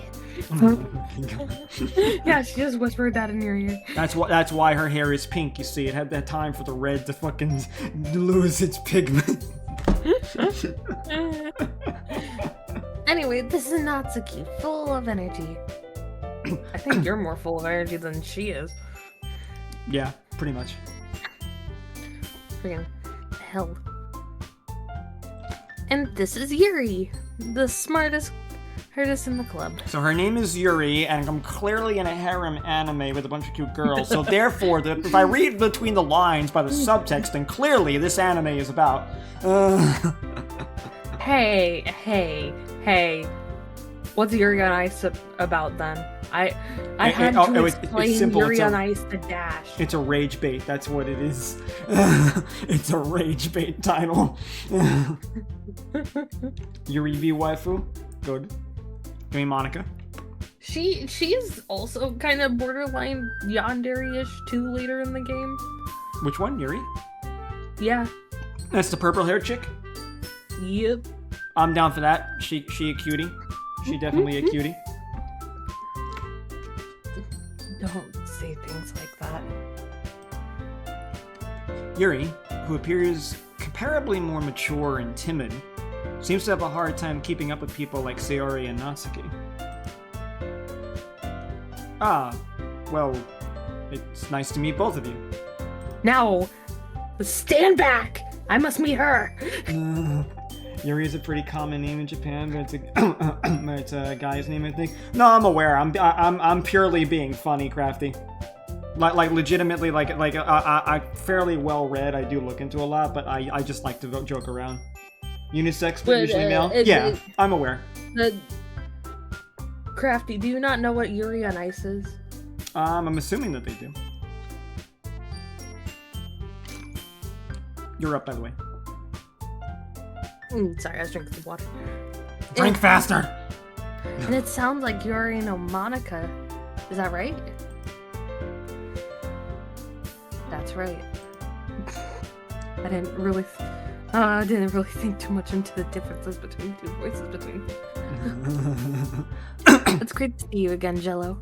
Yeah, she just whispered that in your ear.
That's why her hair is pink, you see. It had that time for the red to fucking lose its pigment.
Anyway, this is Natsuki, full of energy. I think you're more full of energy than she is.
Yeah, pretty much.
Freaking hell. And this is Yuri, the smartest artist in the club.
So her name is Yuri, and I'm clearly in a harem anime with a bunch of cute girls. So therefore, if I read between the lines by the subtext, then clearly this anime is about...
Hey. What's Yuri on Ice about then? I had to explain Yuri on Ice to Dash.
It's a rage bait, that's what it is. It's a rage bait title. Yuri v waifu? Good. Give me Monica.
She's also kind of borderline Yandere-ish too later in the game.
Which one, Yuri?
Yeah.
That's the purple hair chick?
Yep.
I'm down for that. She a cutie. She definitely a cutie.
Don't say things like that.
Yuri, who appears comparably more mature and timid, seems to have a hard time keeping up with people like Sayori and Natsuki. Ah, well, it's nice to meet both of you.
Now, stand back! I must meet her!
Yuri is a pretty common name in Japan, but it's a guy's name, I think. No, I'm aware. I'm purely being funny, Crafty. Like legitimately, I fairly well read. I do look into a lot, but I just like to joke around. Unisex, but usually male. Yeah, I'm aware.
Crafty, do you not know what Yuri on Ice is?
I'm assuming that they do. You're up, by the way.
Sorry, I was drinking some water.
Drink faster!
And it sounds like Yuri no Monica. Is that right? That's right. I didn't really think too much into the differences between two voices between them. It's great to see you again, Jello.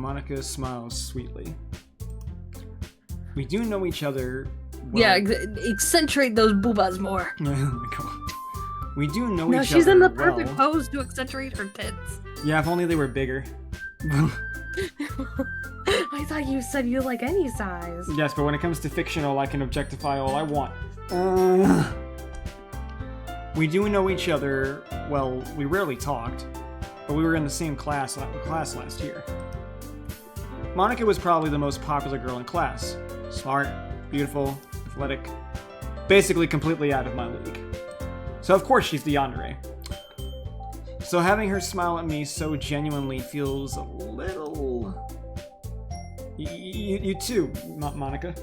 Monica smiles sweetly. We do know each other well.
Yeah, accentuate those boobas more.
Oh my god. We do know each other.
No, she's in the perfect pose to accentuate her tits.
Yeah, if only they were bigger.
I thought you said you like any size.
Yes, but when it comes to fictional, I can objectify all I want. We do know each other, well, we rarely talked, but we were in the same class last year. Monica was probably the most popular girl in class. Smart, beautiful, athletic, basically completely out of my league. So of course she's the Yandere. So having her smile at me so genuinely feels a little... You too, Monica.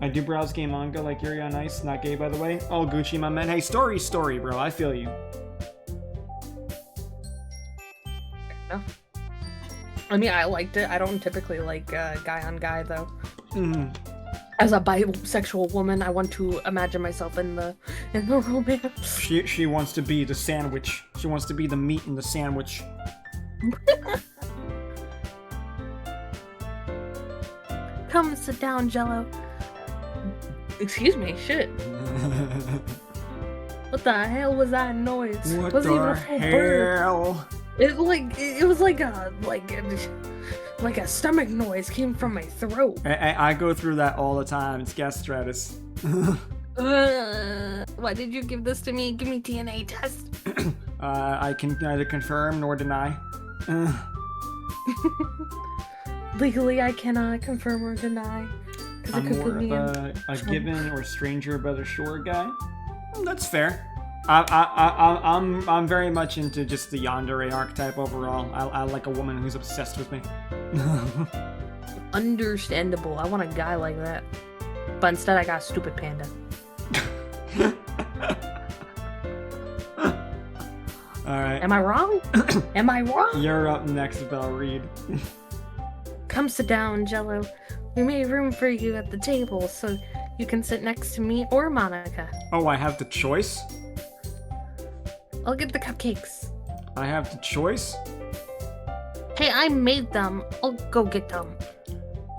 I do browse gay manga like Yuri on Ice, not gay by the way. Oh, Gucci, my man. Hey, story, bro. I feel you.
I mean, I liked it. I don't typically like guy on guy though.
Mm-hmm.
As a bisexual woman, I want to imagine myself in the romance.
She wants to be the sandwich. She wants to be the meat in the sandwich.
Come sit down, Jello. Excuse me, shit. What the hell was that noise?
What the hell?
It was like a stomach noise came from my throat.
I go through that all the time. It's gastritis.
Why did you give this to me? Give me DNA test.
I can neither confirm nor deny.
Legally, I cannot confirm or deny.
I'm more of a given or stranger but a sure guy. Well, that's fair. I'm very much into just the Yandere archetype overall. I like a woman who's obsessed with me.
Understandable. I want a guy like that. But instead I got a stupid panda.
Alright.
Am I wrong? Am I wrong?
You're up next, Belle Reed.
Come sit down, Jello. We made room for you at the table so you can sit next to me or Monica.
Oh, I have the choice?
I'll get the cupcakes.
I have the choice?
Hey, I made them. I'll go get them.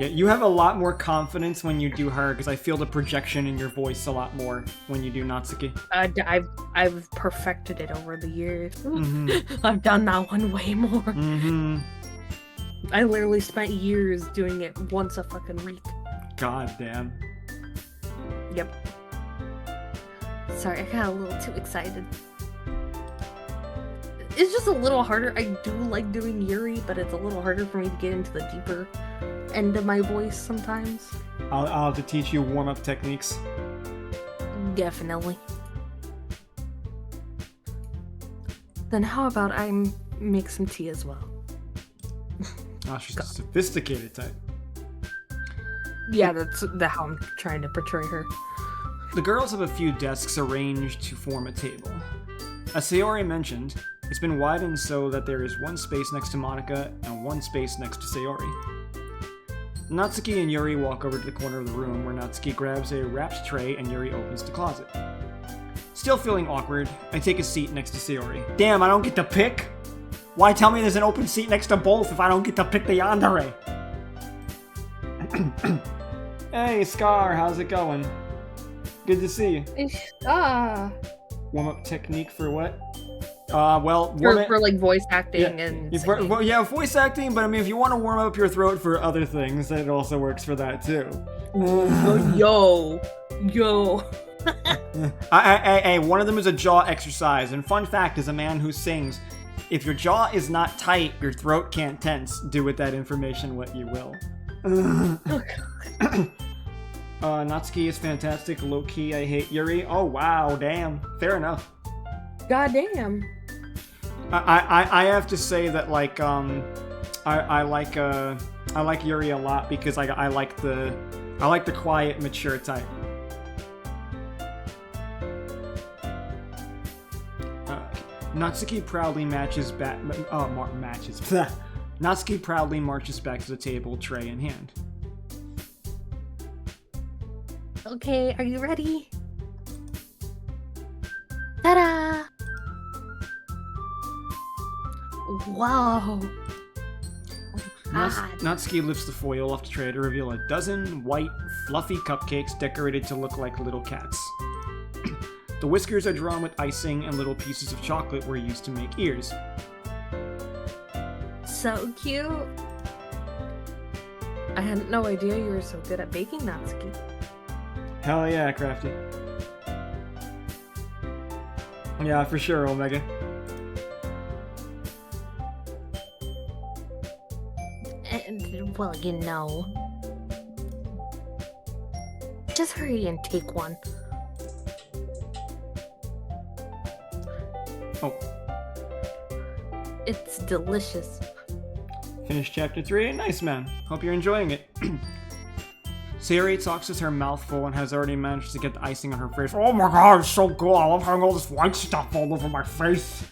Yeah, you have a lot more confidence when you do her, because I feel the projection in your voice a lot more when you do Natsuki.
I've perfected it over the years.
Mm-hmm.
I've done that one way more.
Mm-hmm.
I literally spent years doing it once a fucking week.
God damn.
Yep. Sorry, I got a little too excited. It's just a little harder. I do like doing Yuri, but it's a little harder for me to get into the deeper end of my voice sometimes.
I'll have to teach you warm-up techniques.
Definitely. Then how about I make some tea as well?
Oh, she's a sophisticated type.
Yeah, that's how I'm trying to portray her.
The girls have a few desks arranged to form a table. As Sayori mentioned, it's been widened so that there is one space next to Monica and one space next to Sayori. Natsuki and Yuri walk over to the corner of the room where Natsuki grabs a wrapped tray and Yuri opens the closet. Still feeling awkward, I take a seat next to Sayori. Damn, I don't get to pick? Why tell me there's an open seat next to both if I don't get to pick the Yandere? Hey, Scar, how's it going? Good to see you. Warm-up technique for what? Well,
for like voice acting and
yeah, voice acting. But I mean, if you want to warm up your throat for other things, it also works for that too.
Yo.
Hey, one of them is a jaw exercise. And fun fact, as a man who sings, if your jaw is not tight, your throat can't tense. Do with that information what you will. Natsuki is fantastic. Low key, I hate Yuri. Oh wow, damn. Fair enough.
Goddamn.
I have to say that like I like Yuri a lot because I like the quiet, mature type. Natsuki proudly Natsuki proudly marches back to the table, tray in hand.
Okay, are you ready? Ta-da!
Natsuki lifts the foil off the tray to reveal a dozen white, fluffy cupcakes decorated to look like little cats. The whiskers are drawn with icing and little pieces of chocolate were used to make ears.
So cute. I had no idea you were so good at baking, Natsuki.
Hell yeah, Crafty. Yeah, for sure, Omega.
Well, you know. Just hurry and take one.
Oh.
It's delicious.
Finished chapter 3. Nice, man. Hope you're enjoying it. Sayori talks with her mouth full and has already managed to get the icing on her face. Oh my god, it's so cool. I love having all this white stuff all over my face.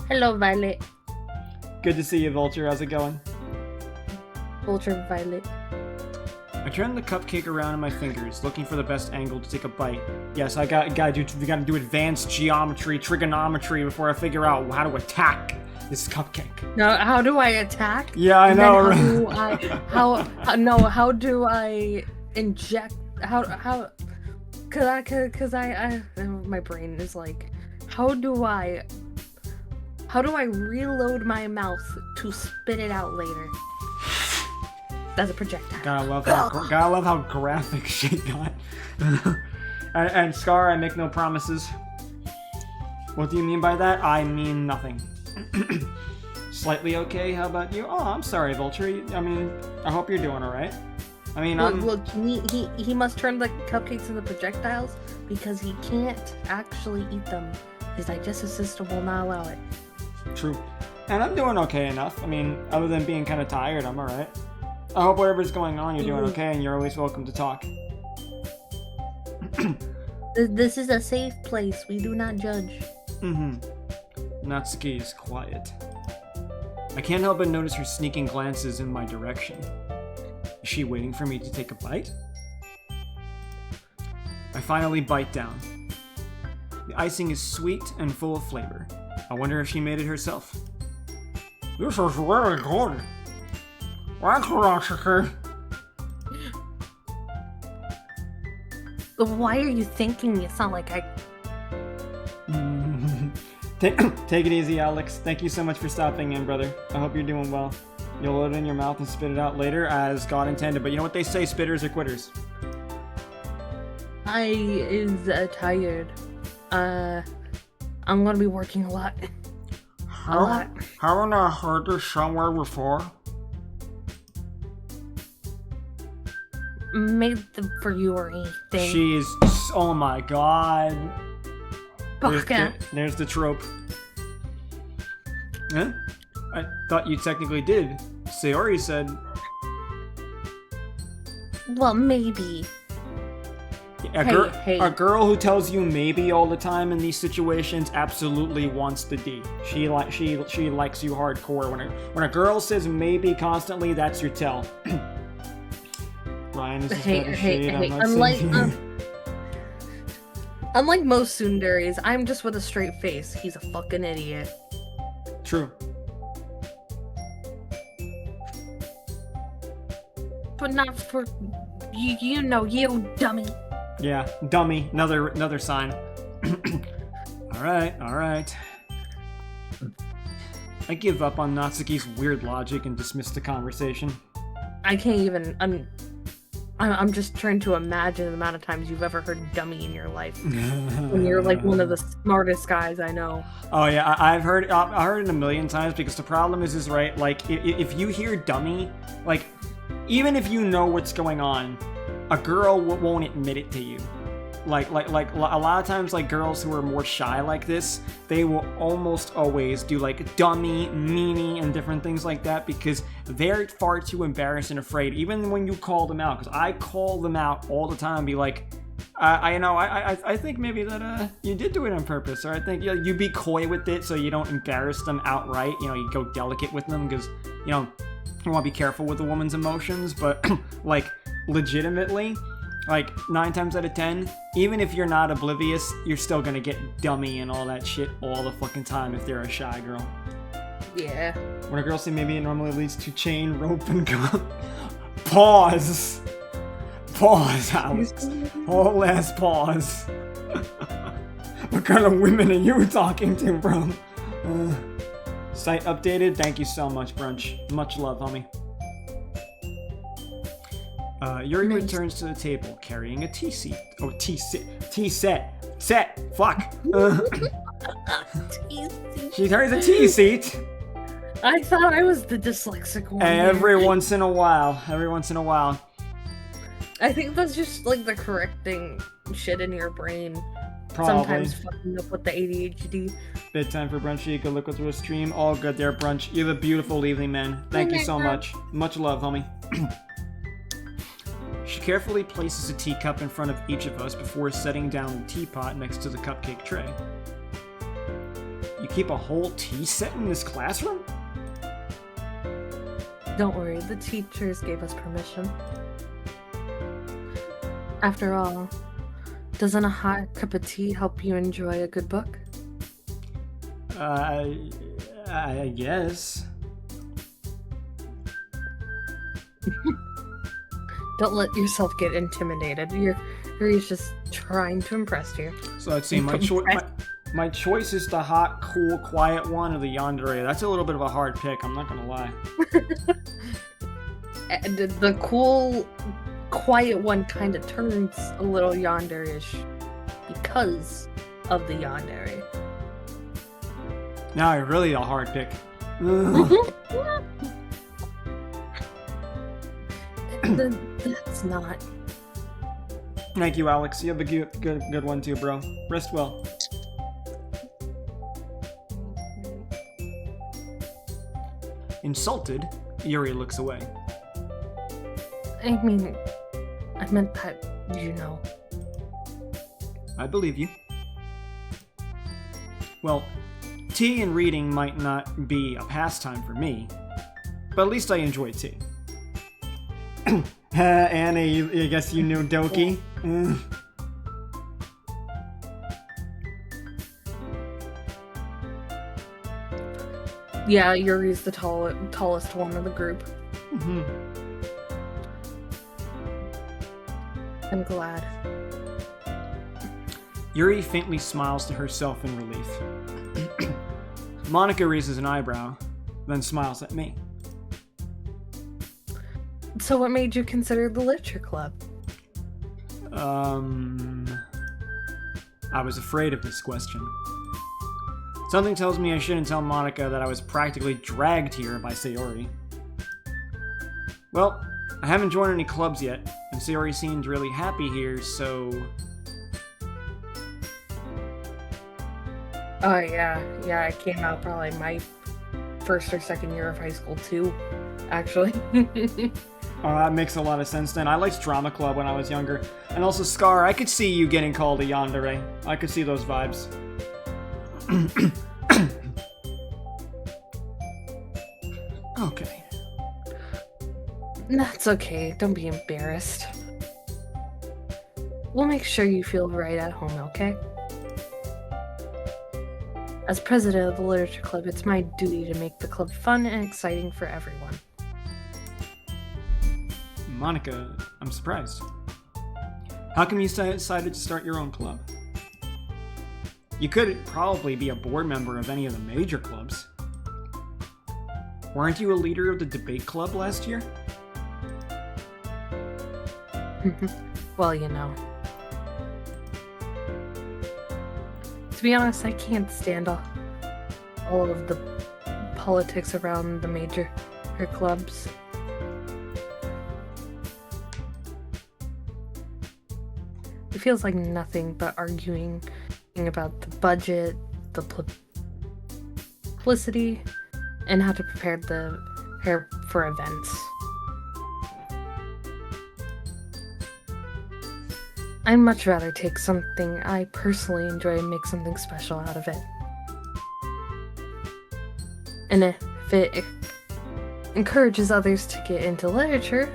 Hello, Violet.
Good to see you, Vulture. How's it going?
Vulture Violet.
I turn the cupcake around in my fingers, looking for the best angle to take a bite. Yes, we gotta do advanced geometry, trigonometry before I figure out how to attack this cupcake.
No, how do I attack?
Yeah, I know.
How do I inject? Cause my brain is like, how do I reload my mouth to spit it out later? That's a projectile.
Gotta love how graphic shit got. and Scar, I make no promises. What do you mean by that? I mean nothing. Slightly okay, how about you? Oh, I'm sorry, Vulture. I mean, I hope you're doing alright. I mean,
he must turn the cupcakes into projectiles because he can't actually eat them. His digestive system will not allow it.
True. And I'm doing okay enough. I mean, other than being kind of tired, I'm alright. I hope whatever's going on, you're doing okay, and you're always welcome to talk.
This is a safe place. We do not judge.
Natsuki is quiet. I can't help but notice her sneaking glances in my direction. Is she waiting for me to take a bite? I finally bite down. The icing is sweet and full of flavor. I wonder if she made it herself. This is really good.
Why are you thinking you sound like I...
Take it easy, Alex. Thank you so much for stopping in, brother. I hope you're doing well. You'll load it in your mouth and spit it out later as God intended. But you know what they say, spitters are quitters.
I is tired. I'm gonna be working a lot.
Haven't I heard this somewhere before?
Made them for you or anything.
She's... Oh my god. There's the trope. Huh? I thought you technically did. Sayori said...
Well, maybe.
A girl who tells you maybe all the time in these situations absolutely wants the D. She likes you hardcore. When a girl says maybe constantly, that's your tell. Ryan is better shade.
Unlike most tsunderes, I'm just with a straight face. He's a fucking idiot.
True.
But not for you know, you dummy.
Yeah, dummy. Another sign. All right. I give up on Natsuki's weird logic and dismiss the conversation.
I can't even. I'm just trying to imagine the amount of times you've ever heard dummy in your life. When you're like one of the smartest guys I know.
Oh yeah, I've heard it a million times because the problem is right, like if you hear dummy, like even if you know what's going on, a girl won't admit it to you. Like a lot of times, like girls who are more shy like this, they will almost always do like dummy, meanie, and different things like that because they're far too embarrassed and afraid. Even when you call them out, because I call them out all the time, be like, I think maybe that you did do it on purpose, or I think you be coy with it so you don't embarrass them outright. You know, you go delicate with them because you want to be careful with a woman's emotions, but like legitimately. Like, 9 times out of 10, even if you're not oblivious, you're still gonna get dummy and all that shit all the fucking time if they're a shy girl.
Yeah.
When a girl say maybe it normally leads to chain, rope, and gun. Pause. Pause, Alex. Whole ass pause. What kind of women are you talking to, bro? Site updated. Thank you so much, Brunch. Much love, homie. Yuri returns to the table carrying a tea seat. Oh, tea set. Set. Fuck. She carries a tea seat.
I thought I was the dyslexic one.
Every once in a while.
I think that's just like the correcting shit in your brain.
Probably.
Sometimes fucking up with the ADHD.
Bedtime for Brunch. You can look through a stream. All good there, Brunch. You have a beautiful evening, man. Thank you so much. Much love, homie. She carefully places a teacup in front of each of us before setting down the teapot next to the cupcake tray. You keep a whole tea set in this classroom?
Don't worry, the teachers gave us permission. After all, doesn't a hot cup of tea help you enjoy a good book?
I guess.
Don't let yourself get intimidated. Yuri's just trying to impress you.
So let's see, my choice is the hot, cool, quiet one or the Yandere. That's a little bit of a hard pick, I'm not gonna lie.
And the cool, quiet one kind of turns a little Yandere-ish because of the Yandere.
Now really a hard pick.
That's not.
Thank you, Alex. You have a good one too, bro. Rest well. Insulted, Yuri looks away.
I mean, I meant that, you know.
I believe you. Well, tea and reading might not be a pastime for me, but at least I enjoy tea. Anna, I guess you knew Doki.
Yeah, Yuri's the tallest one of the group.
Mm-hmm.
I'm glad.
Yuri faintly smiles to herself in relief. Monica raises an eyebrow, then smiles at me.
So what made you consider the literature club?
I was afraid of this question. Something tells me I shouldn't tell Monica that I was practically dragged here by Sayori. Well, I haven't joined any clubs yet, and Sayori seemed really happy here, so...
Oh, yeah, I came out probably my first or second year of high school, too, actually.
Oh, that makes a lot of sense then. I liked drama club when I was younger. And also, Scar, I could see you getting called a yandere. I could see those vibes. Okay.
That's okay. Don't be embarrassed. We'll make sure you feel right at home, okay? As president of the Literature Club, it's my duty to make the club fun and exciting for everyone.
Monica, I'm surprised. How come you decided to start your own club? You could probably be a board member of any of the major clubs. Weren't you a leader of the debate club last year?
Well, you know. To be honest, I can't stand all of the politics around the major clubs. It feels like nothing but arguing about the budget, the publicity, and how to prepare for events. I'd much rather take something I personally enjoy and make something special out of it. And if it encourages others to get into literature,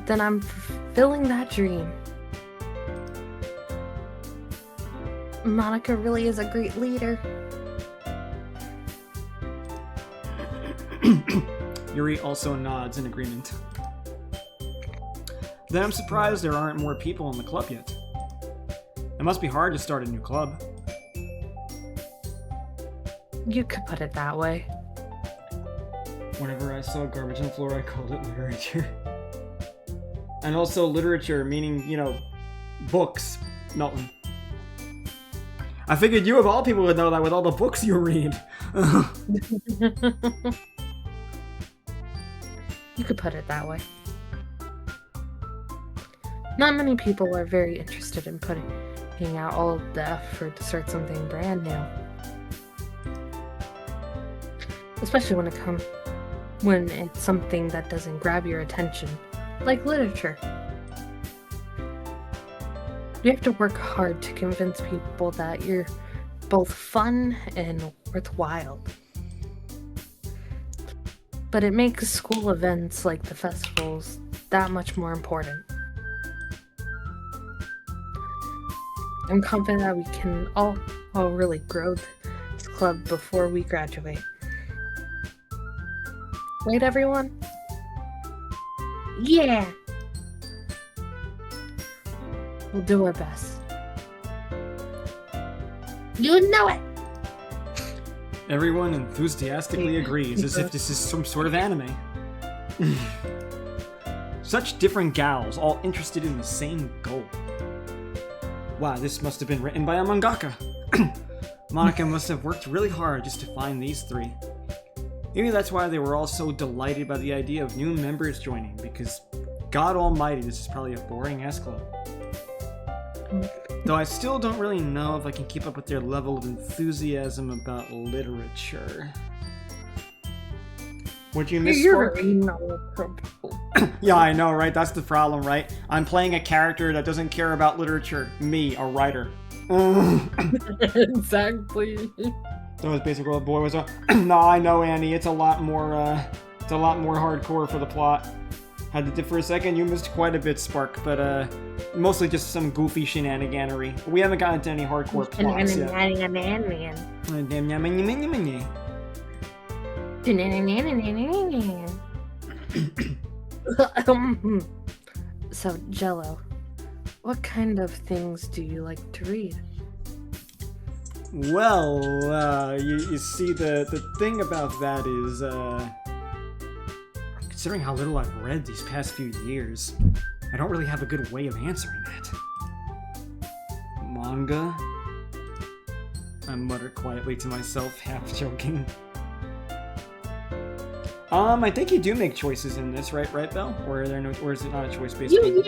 then I'm fulfilling that dream. Monica really is a great leader.
Yuri also nods in agreement. Then I'm surprised there aren't more people in the club yet. It must be hard to start a new club.
You could put it that way.
Whenever I saw garbage on the floor, I called it literature. And also literature, meaning, you know, books, Milton. I figured you of all people would know that with all the books you read.
You could put it that way. Not many people are very interested in putting out all the effort to start something brand new. Especially when it's something that doesn't grab your attention, like literature. You have to work hard to convince people that you're both fun and worthwhile. But it makes school events like the festivals that much more important. I'm confident that we can all really grow this club before we graduate. Right, everyone? Yeah! We'll do our best. You know it!
Everyone enthusiastically agrees, as if this is some sort of anime. Such different gals, all interested in the same goal. Wow, this must have been written by a mangaka. Monica must have worked really hard just to find these three. Maybe that's why they were all so delighted by the idea of new members joining, because God almighty, this is probably a boring-ass club. Though I still don't really know if I can keep up with their level of enthusiasm about literature. Would you miss Spark? Yeah, I know, right? That's the problem, right? I'm playing a character that doesn't care about literature. Me, a writer.
Exactly.
That was basically what the boy was. No, I know, Annie. It's a lot more hardcore for the plot. Had to dip for a second. You missed quite a bit, Spark, but mostly just some goofy shenaniganery. We haven't gotten into any hardcore plots yet.
So, Jello, what kind of things do you like to read?
Well, you see, the thing about that is, considering how little I've read these past few years, I don't really have a good way of answering that. Manga? I mutter quietly to myself, half joking. I think you do make choices in this, right, Belle? Or is it not a choice-based game?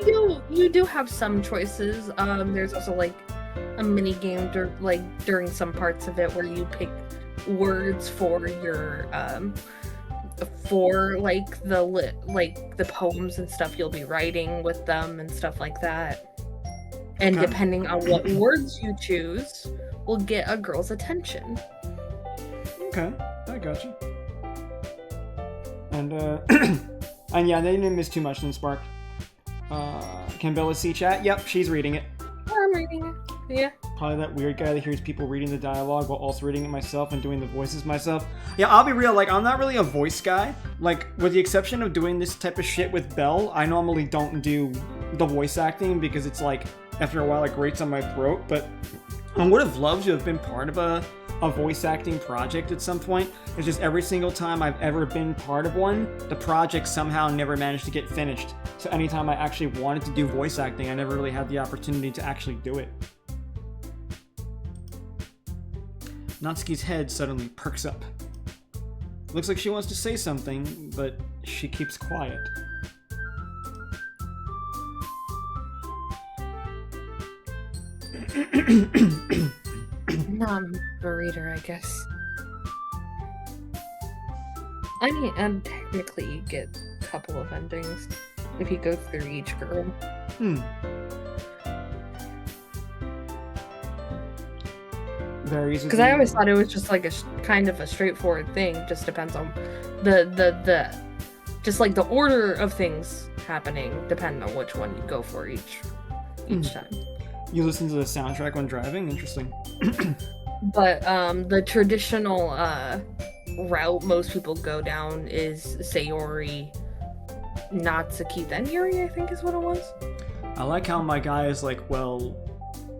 You do have some choices. There's also like a mini game during some parts of it where you pick words for your the poems and stuff you'll be writing with them and stuff like that. And okay. Depending on what words you choose will get a girl's attention.
Okay, I got you. And and yeah, they didn't miss too much in Spark. Can Bella see chat? Yep, she's reading it.
I'm reading it. Yeah.
Probably that weird guy that hears people reading the dialogue while also reading it myself and doing the voices myself. Yeah, I'll be real, like, I'm not really a voice guy. Like, with the exception of doing this type of shit with Belle, I normally don't do the voice acting because it's like, after a while it grates on my throat, but I would have loved to have been part of a voice acting project at some point. It's just every single time I've ever been part of one, the project somehow never managed to get finished. So anytime I actually wanted to do voice acting, I never really had the opportunity to actually do it. Natsuki's head suddenly perks up. Looks like she wants to say something, but she keeps quiet.
Not a reader, I guess. I mean, and technically you get a couple of endings if you go through each girl.
Very easy.
Because I always thought it was just like a kind of a straightforward thing. Just depends on the just like the order of things happening, depending on which one you go for each time.
You listen to the soundtrack when driving? Interesting.
But the traditional route most people go down is Sayori, Natsuki, then Yuri, I think is what it was.
I like how my guy is like, well,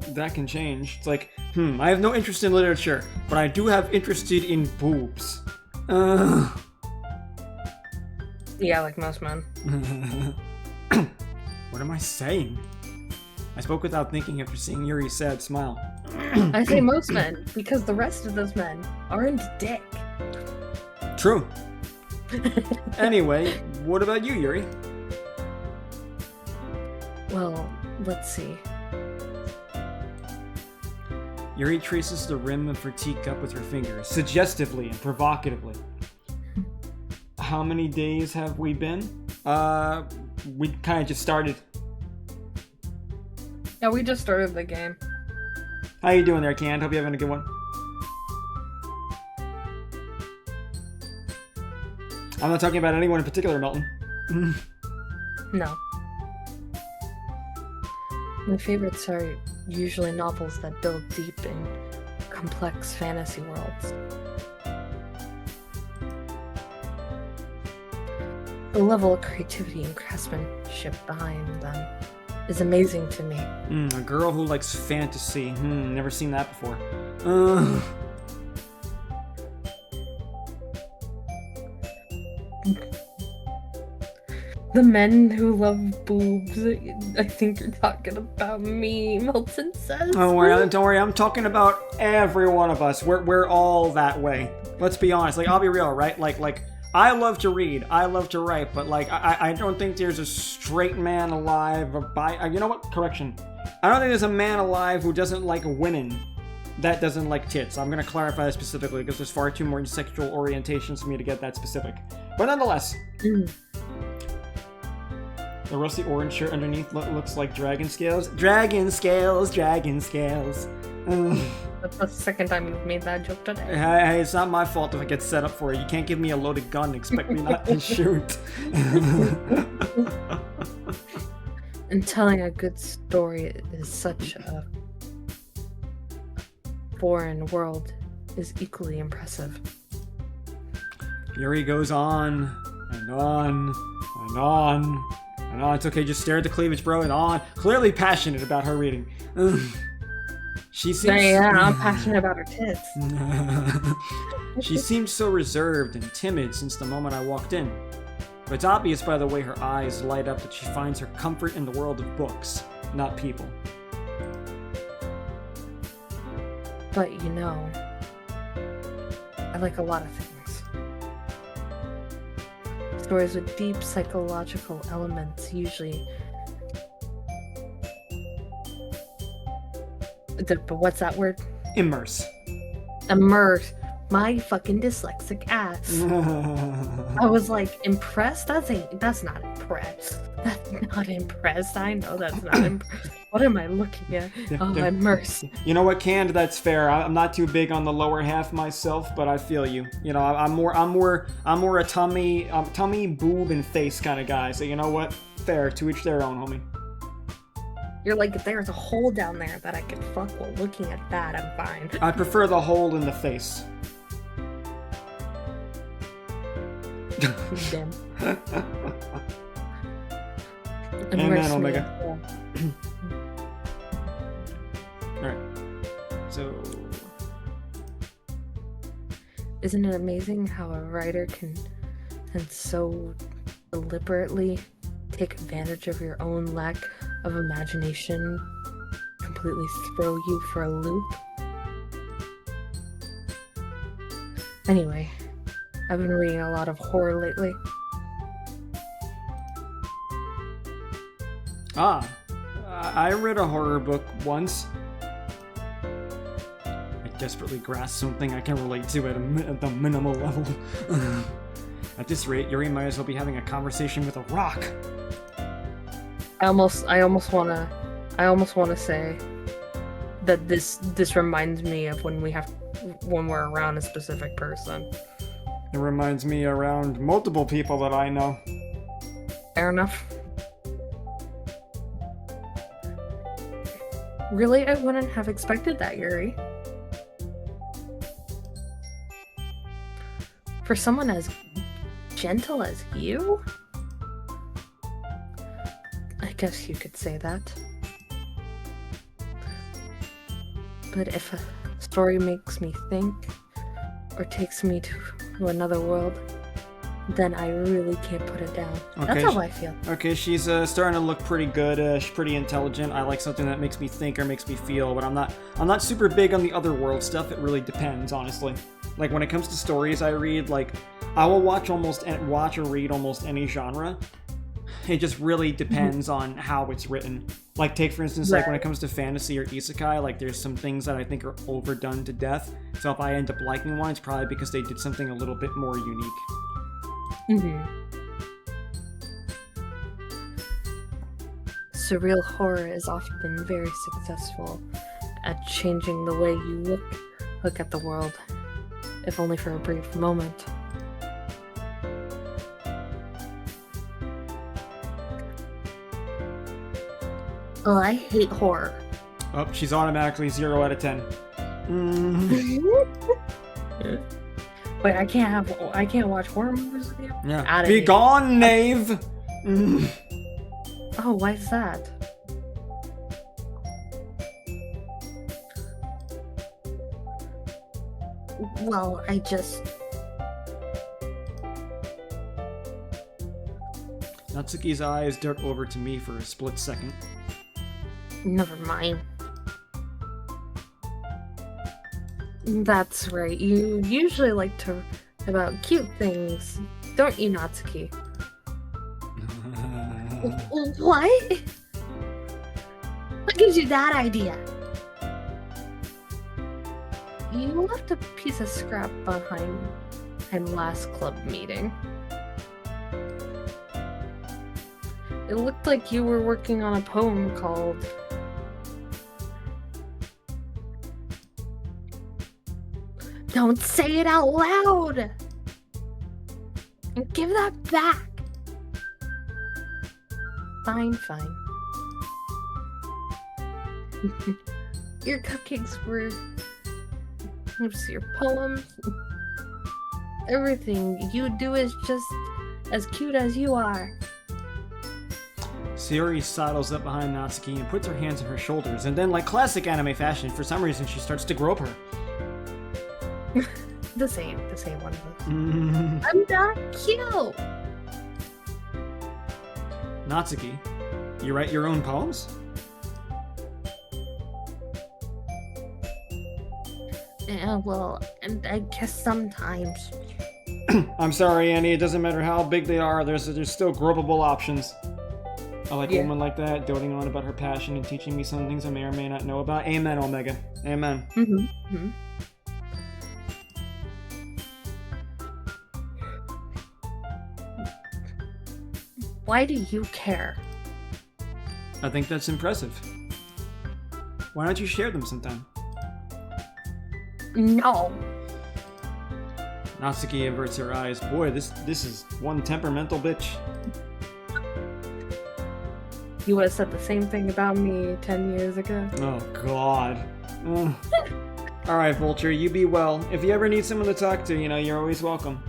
that can change. It's like, I have no interest in literature, but I do have interest in boobs.
Yeah, like most men.
What am I saying? I spoke without thinking after seeing Yuri's sad smile.
I say most men, because the rest of those men aren't dick.
True. Anyway, what about you, Yuri?
Well, let's see.
Yuri traces the rim of her teacup with her fingers, suggestively and provocatively. How many days have we been? We kind of just started.
Yeah, we just started the game.
How you doing there, Canned? Hope you're having a good one. I'm not talking about anyone in particular, Milton.
No. My favorites are usually novels that build deep and complex fantasy worlds. The level of creativity and craftsmanship behind them is amazing to me.
A girl who likes fantasy. Never seen that before.
The men who love boobs, I think you're talking about me, Milton says.
Don't worry, I'm talking about every one of us. We're all that way. Let's be honest, like, I'll be real, right? Like, I love to read, I love to write, but like, I don't think there's a straight man alive, you know what? Correction. I don't think there's a man alive who doesn't like women that doesn't like tits. I'm gonna clarify that specifically because there's far too more sexual orientations for me to get that specific. But nonetheless. The rusty orange shirt underneath looks like dragon scales. Dragon scales, dragon scales.
That's the second time you've made that joke today.
Hey, it's not my fault if I get set up for it. You can't give me a loaded gun and expect me not to shoot.
And telling a good story is such a foreign world is equally impressive.
Yuri goes on and on and on. And on. It's okay, just stare at the cleavage, bro, and on. Clearly passionate about her reading. She seems...
Yeah, I'm passionate about her tits.
She seemed so reserved and timid since the moment I walked in. But it's obvious by the way her eyes light up that she finds her comfort in the world of books, not people.
But you know, I like a lot of things. Stories with deep psychological elements usually... But what's that word?
Immerse.
Immerse. My fucking dyslexic ass. I was like, impressed? That's not impressed. That's not impressed. I know that's not impressed. What am I looking at? Immerse.
You know what, Canned? That's fair. I'm not too big on the lower half myself, but I feel you. You know, I'm more a tummy, boob, and face kind of guy. So you know what? Fair. To each their own, homie.
You're like, if there's a hole down there that I can fuck while looking at that, I'm fine.
I prefer the hole in the face.
Damn.
Amen, Omega. Alright. So...
Isn't it amazing how a writer can so deliberately take advantage of your own lack of imagination, completely throw you for a loop? Anyway, I've been reading a lot of horror lately.
I read a horror book once. I desperately grasp something I can relate to at the minimal level. At this rate, Yuri might as well be having a conversation with a rock.
I almost wanna say that this reminds me of when we're around a specific person.
It reminds me around multiple people that I know.
Fair enough. Really, I wouldn't have expected that, Yuri. For someone as gentle as you? I guess you could say that. But if a story makes me think, or takes me to another world, then I really can't put it down. Okay, that's how I feel.
Okay, she's starting to look pretty good. She's pretty intelligent. I like something that makes me think or makes me feel, but I'm not super big on the other world stuff. It really depends, honestly. Like when it comes to stories I read, like I will watch or read almost any genre. It just really depends on how it's written. Like, take for instance, like when it comes to fantasy or isekai, like there's some things that I think are overdone to death. So if I end up liking one, it's probably because they did something a little bit more unique.
Surreal horror is often very successful at changing the way you look at the world, if only for a brief moment. Oh, I hate horror.
Oh, she's automatically 0 out of 10.
Wait, I can't watch horror movies with you?
Yeah. Be gone, knave!
Oh, why is that? Well, I just...
Natsuki's eyes dart over to me for a split second.
Never mind. That's right. You usually like to write about cute things, don't you, Natsuki? What? What gives you that idea? You left a piece of scrap behind last club meeting. It looked like you were working on a poem called... Don't say it out loud! And give that back! Fine. Your cupcakes were... your poems. Everything you do is just as cute as you are.
Sayori sidles up behind Natsuki and puts her hands on her shoulders, and then, like classic anime fashion, for some reason she starts to grope her.
the same one of us. I'm not cute!
Natsuki, you write your own poems?
Yeah, well, and I guess sometimes.
I'm sorry, Annie, it doesn't matter how big they are, there's still gropeable options. I like a woman like that, doting on about her passion and teaching me some things I may or may not know about. Amen, Omega. Amen.
Why do you care?
I think that's impressive. Why don't you share them sometime?
No.
Natsuki averts her eyes. Boy, this is one temperamental bitch.
You would have said the same thing about me 10 years ago.
Oh, God. Alright, Vulture, you be well. If you ever need someone to talk to, you're always welcome.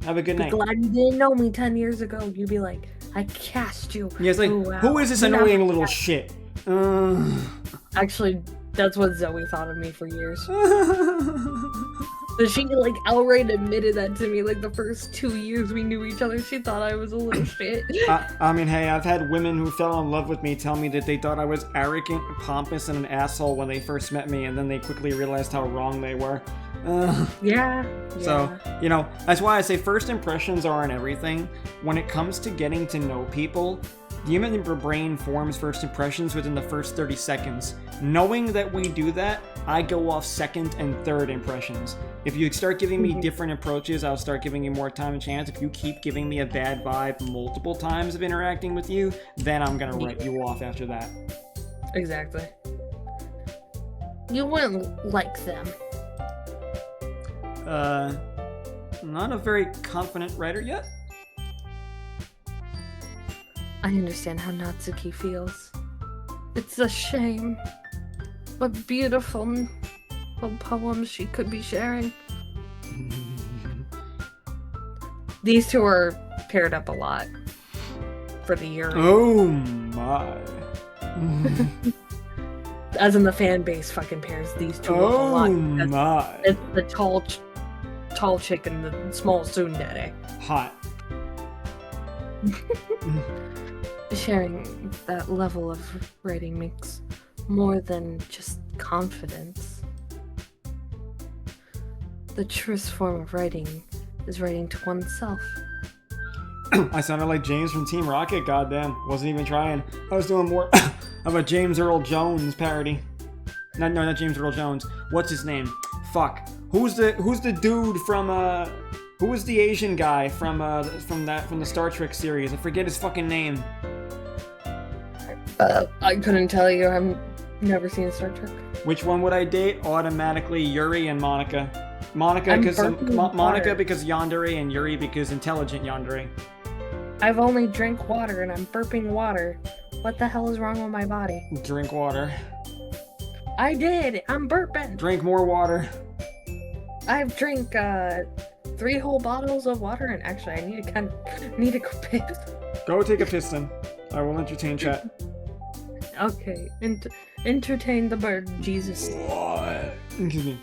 Have a good night.
Glad you didn't know me 10 years ago. You'd be like, I cast you.
Yeah, it's like, who is this annoying little shit?
Actually, that's what Zoe thought of me for years. But she, outright admitted that to me, the first 2 years we knew each other. She thought I was a little shit.
I mean, hey, I've had women who fell in love with me tell me that they thought I was arrogant, pompous, and an asshole when they first met me, and then they quickly realized how wrong they were.
Yeah.
So, that's why I say first impressions aren't everything. When it comes to getting to know people, the human brain forms first impressions within the first 30 seconds. Knowing that we do that, I go off second and third impressions. If you start giving me different approaches, I'll start giving you more time and chance. If you keep giving me a bad vibe multiple times of interacting with you, then I'm gonna write you off after that.
Exactly. You wouldn't like them.
Not a very confident writer yet.
I understand how Natsuki feels. It's a shame. What beautiful poems she could be sharing. These two are paired up a lot for the year.
Oh my.
As in the fan base fucking pairs these two up a lot. My. It's the tall chick and the small tsundere.
Hot.
Sharing that level of writing makes more than just confidence. The truest form of writing is writing to oneself.
I sounded like James from Team Rocket, goddamn. Wasn't even trying. I was doing more of a James Earl Jones parody. No, not James Earl Jones. What's his name? Fuck. Who's the dude from who was the Asian guy from the Star Trek series? I forget his fucking name.
I couldn't tell you. I've never seen Star Trek.
Which one would I date? Automatically Yuri and Monica. Monica because Yandere, and Yuri because intelligent Yandere.
I've only drank water and I'm burping water. What the hell is wrong with my body?
Drink water.
I did. I'm burping.
Drink more water.
I've drank 3 whole bottles of water, and actually I need to go piss.
Go take a piss then. I will entertain chat.
Okay. Entertain the bird, Jesus.
What? Excuse me.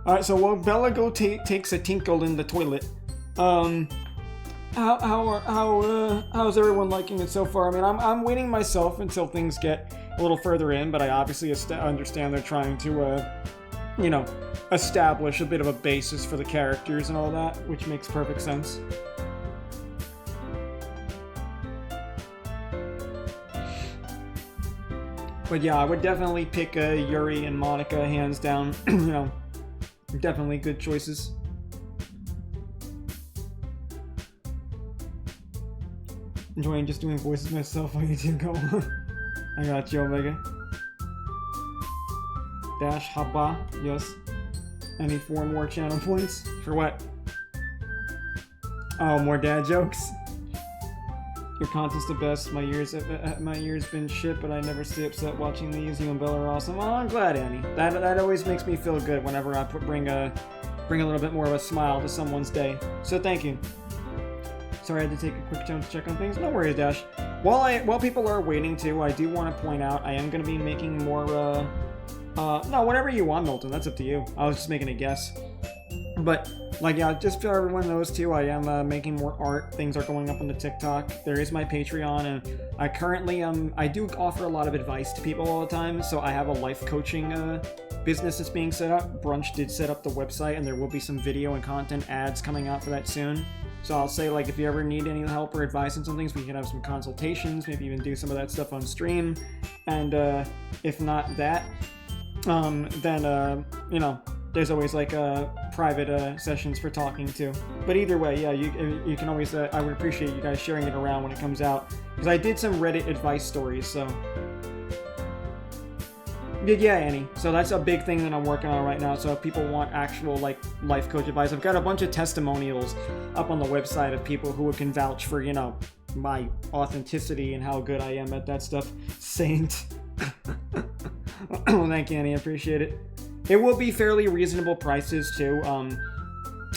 Alright, so while Bella takes a tinkle in the toilet, how's everyone liking it so far? I mean, I'm waiting myself until things get a little further in, but I obviously understand they're trying to, establish a bit of a basis for the characters and all that, which makes perfect sense. But yeah, I would definitely pick Yuri and Monica, hands down. Definitely good choices. Enjoying just doing voices myself while you two go on. I got you, Omega. Dash Haba, yes. I need 4 more channel points. For what? Oh, more dad jokes? Your content's the best. My year's been shit, but I never stay upset watching these. You and Bella are awesome. Oh, I'm glad, Annie. That always makes me feel good whenever I bring a little bit more of a smile to someone's day. So thank you. Sorry, I had to take a quick time to check on things. No worries, Dash. While people are waiting too, I do want to point out I am going to be making more. No, whatever you want, Milton. That's up to you. I was just making a guess. But, just so everyone knows, too, I am making more art. Things are going up on the TikTok. There is my Patreon, and I currently, I do offer a lot of advice to people all the time, so I have a life coaching business that's being set up. Brunch did set up the website, and there will be some video and content ads coming out for that soon. So I'll say, if you ever need any help or advice on some things, we can have some consultations, maybe even do some of that stuff on stream. And if not that, then there's always private sessions for talking too. But either way, yeah, you can always. I would appreciate you guys sharing it around when it comes out, because I did some Reddit advice stories. So yeah, Annie. So that's a big thing that I'm working on right now. So if people want actual life coach advice, I've got a bunch of testimonials up on the website of people who can vouch for my authenticity and how good I am at that stuff. Saint. Thank you, Annie. I appreciate it. It will be fairly reasonable prices too.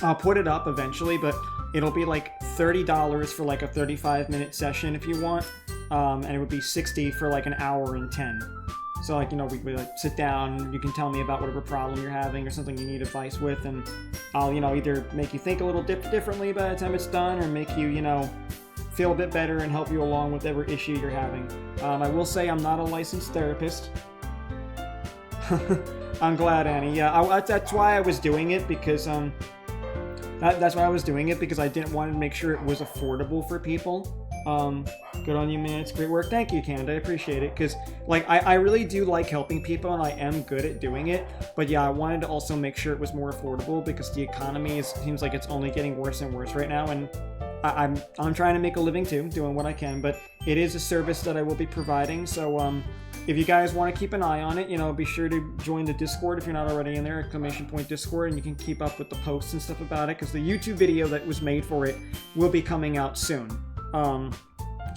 I'll put it up eventually, but it'll be $30 for a 35-minute session if you want, and it would be $60 for an hour and 10. So we sit down. You can tell me about whatever problem you're having or something you need advice with, and I'll either make you think a little differently by the time it's done, or make you feel a bit better and help you along with whatever issue you're having. I will say I'm not a licensed therapist. I'm glad, Annie. Yeah, that's why I was doing it, because that's why I was doing it, because I didn't want to make sure it was affordable for people. Good on you, man. It's great work. Thank you, Canada. I appreciate it, because I really do like helping people, and I am good at doing it. But yeah, I wanted to also make sure it was more affordable, because the economy seems like it's only getting worse and worse right now, and I'm trying to make a living too, doing what I can. But it is a service that I will be providing, so if you guys want to keep an eye on it, be sure to join the Discord if you're not already in there, !Discord, and you can keep up with the posts and stuff about it, because the YouTube video that was made for it will be coming out soon.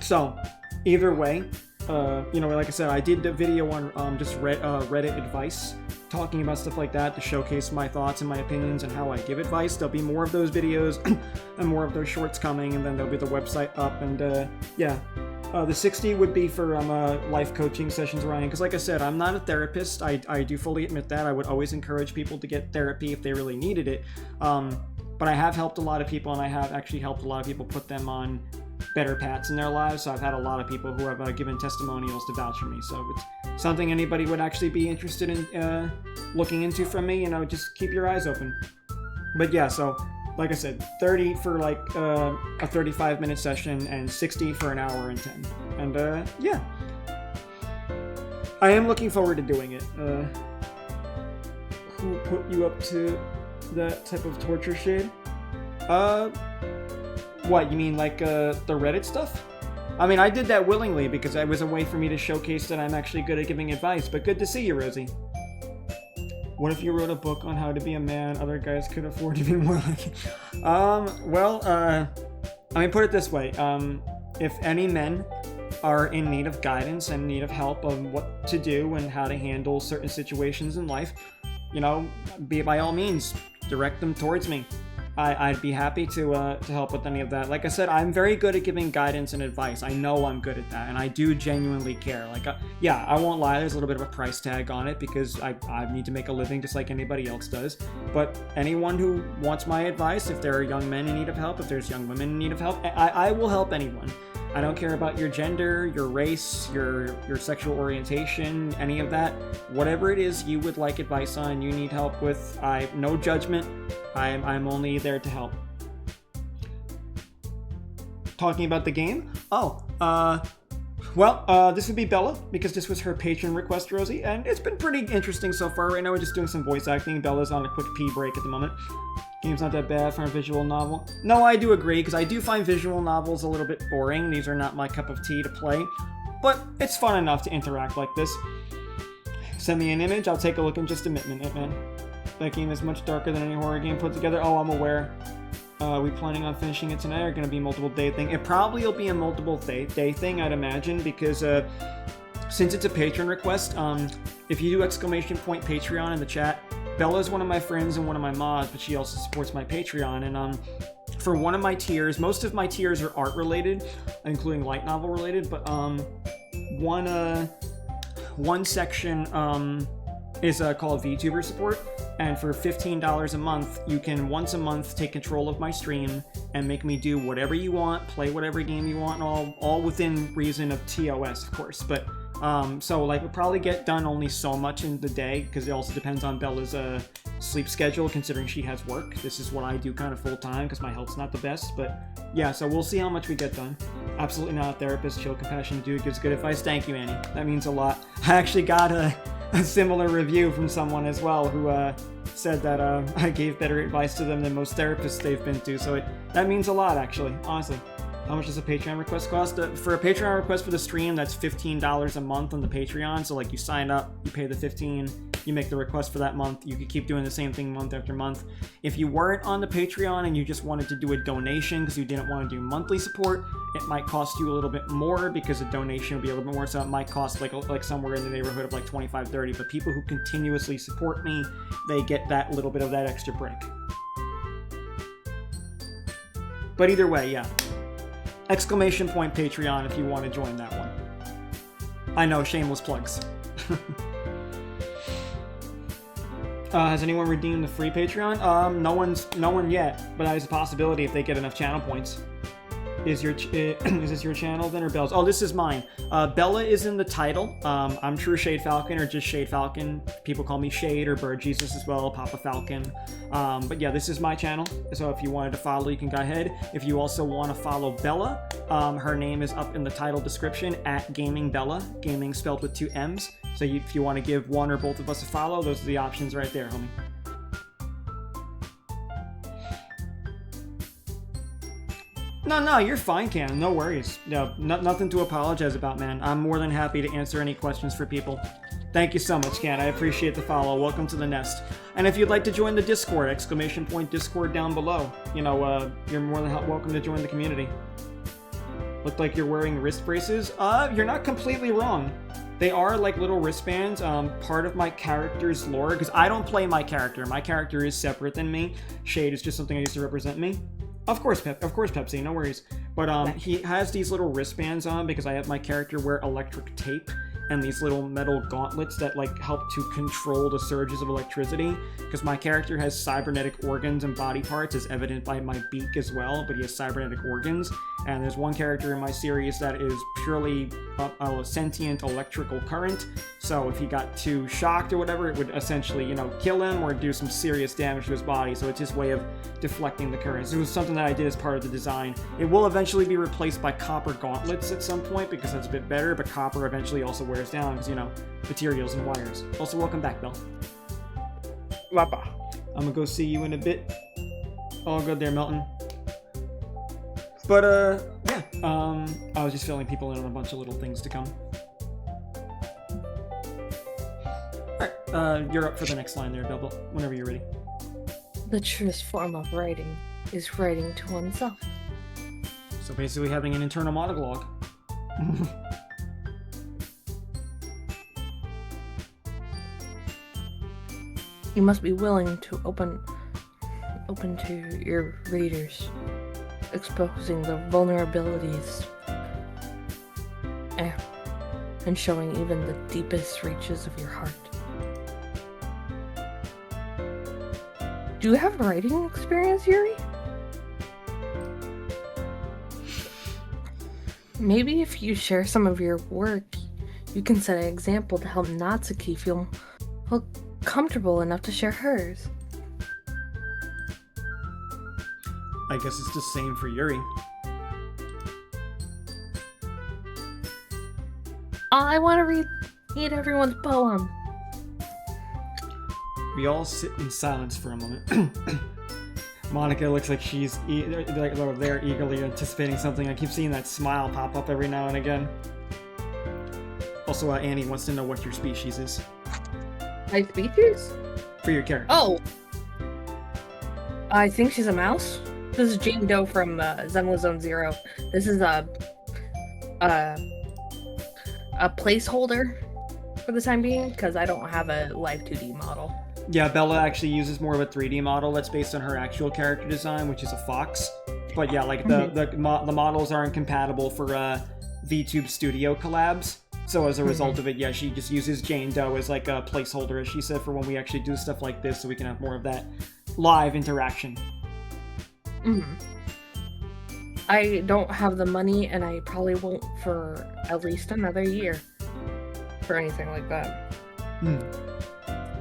So either way, like I said, I did a video on just Reddit advice, talking about stuff like that to showcase my thoughts and my opinions and how I give advice. There'll be more of those videos and more of those shorts coming, and then there'll be the website up, and the 60 would be for life coaching sessions, Ryan, because like I said, I'm not a therapist. I do fully admit that. I would always encourage people to get therapy if they really needed it, but I have helped a lot of people, and I have actually helped a lot of people put them on better paths in their lives. So I've had a lot of people who have given testimonials to vouch for me. So if it's something anybody would actually be interested in looking into from me, just keep your eyes open. But yeah, so like I said, 30 for like a 35-minute session and 60 for an hour and 10. And yeah, I am looking forward to doing it. Who put you up to that type of torture shade? What, you mean like the Reddit stuff? I mean, I did that willingly because it was a way for me to showcase that I'm actually good at giving advice, but good to see you, Rosie. What if you wrote a book on how to be a man other guys could afford to be more like you? Put it this way. If any men are in need of guidance and need of help on what to do and how to handle certain situations in life, by all means, direct them towards me. I'd be happy to help with any of that. Like I said, I'm very good at giving guidance and advice. I know I'm good at that, and I do genuinely care. I won't lie, there's a little bit of a price tag on it because I need to make a living just like anybody else does. But anyone who wants my advice, if there are young men in need of help, if there's young women in need of help, I will help anyone. I don't care about your gender, your race, your sexual orientation, any of that. Whatever it is you would like advice on, you need help with, no judgment. I'm only there to help. Talking about the game? This would be Bella, because this was her patron request, Rosie, and it's been pretty interesting so far. Right now we're just doing some voice acting. Bella's on a quick pee break at the moment. Game's not that bad for a visual novel. No, I do agree, because I do find visual novels a little bit boring. These are not my cup of tea to play, but it's fun enough to interact like this. Send me an image, I'll take a look in just a minute, man. That game is much darker than any horror game put together. Oh, I'm aware. Are we planning on finishing it tonight, or going to be a multiple day thing? It probably will be a multiple day thing, I'd imagine, because since it's a patron request, if you do !Patreon in the chat, Bella's one of my friends and one of my mods, but she also supports my Patreon, and for one of my tiers, most of my tiers are art related, including light novel related, but one section is called VTuber support, and for $15 a month, you can once a month take control of my stream and make me do whatever you want, play whatever game you want, all within reason of TOS, of course. But we'll probably get done only so much in the day, because it also depends on Bella's sleep schedule, considering she has work. This is what I do kind of full time because my health's not the best, but yeah, so we'll see how much we get done. Absolutely not a therapist, chill, compassionate dude, gives good advice. Thank you, Annie. That means a lot. I actually got a similar review from someone as well who said that I gave better advice to them than most therapists they've been to, so that means a lot, actually, honestly. How much does a Patreon request cost? For a Patreon request for the stream, that's $15 a month on the Patreon. So you sign up, you pay the $15, you make the request for that month. You could keep doing the same thing month after month. If you weren't on the Patreon and you just wanted to do a donation because you didn't want to do monthly support, it might cost you a little bit more, because a donation would be a little bit more. So it might cost like somewhere in the neighborhood of $25, $30. But people who continuously support me, they get that little bit of that extra break. But either way, yeah. !Patreon if you want to join that one. I know, shameless plugs. Has anyone redeemed the free Patreon? No one yet, but that is a possibility if they get enough channel points. Is this your channel then, or Bella's? Oh, this is mine. Bella is in the title. I'm True Shade Falcon, or just Shade Falcon. People call me Shade or Bird Jesus as well, Papa Falcon. But yeah, this is my channel. So if you wanted to follow, you can go ahead. If you also want to follow Bella, her name is up in the title description, @GamingBella. Gaming spelled with 2 M's. So if you want to give one or both of us a follow, those are the options right there, homie. No, you're fine, Cam. No worries. No, nothing to apologize about, man. I'm more than happy to answer any questions for people. Thank you so much, Can. I appreciate the follow. Welcome to the nest. And if you'd like to join the Discord, !Discord down below. You're more than welcome to join the community. look like you're wearing wrist braces. You're not completely wrong. They are like little wristbands, part of my character's lore, because I don't play my character. My character is separate than me. Shade is just something I used to represent me. Of course, Pepsi, no worries. But he has these little wristbands on because I have my character wear electric tape and these little metal gauntlets that like help to control the surges of electricity, because my character has cybernetic organs and body parts, as evident by my beak as well, but he has cybernetic organs. And there's one character in my series that is purely a sentient electrical current, so if he got too shocked or whatever, it would essentially, you know, kill him or do some serious damage to his body, so it's his way of deflecting the currents. It was something that I did as part of the design. It will eventually be replaced by copper gauntlets at some point, because that's a bit better, but copper eventually also wears down, because, you know, materials and wires. Also, welcome back, Belle.
Papa.
I'm gonna go see you in a bit. All good there, Melton. But, yeah, I was just filling people in on a bunch of little things to come. Alright, you're up for the next line there, Belle, whenever you're ready.
The truest form of writing is writing to oneself.
So basically having an internal monologue.
You must be willing to open to your readers, exposing the vulnerabilities and showing even the deepest reaches of your heart. Do you have writing experience, Yuri? Maybe if you share some of your work, you can set an example to help Natsuki feel comfortable enough to share hers.
I guess it's the same for Yuri.
I want to read everyone's poem.
We all sit in silence for a moment. Monica looks like she's there eagerly anticipating something. I keep seeing that smile pop up every now and again. Also, Annie wants to know what your species is.
My species?
For your character.
Oh! I think she's a mouse. This is Jane Doe from Zenless Zone Zero. This is a placeholder for the time being, because I don't have a live 2D model.
Yeah, Bella actually uses more of a 3D model that's based on her actual character design, which is a fox. But yeah, like the models aren't compatible for VTube Studio collabs. So as a result of it, yeah, she just uses Jane Doe as like a placeholder, as she said, for when we actually do stuff like this, so we can have more of that live interaction.
I don't have the money, and I probably won't for at least another year for anything like that.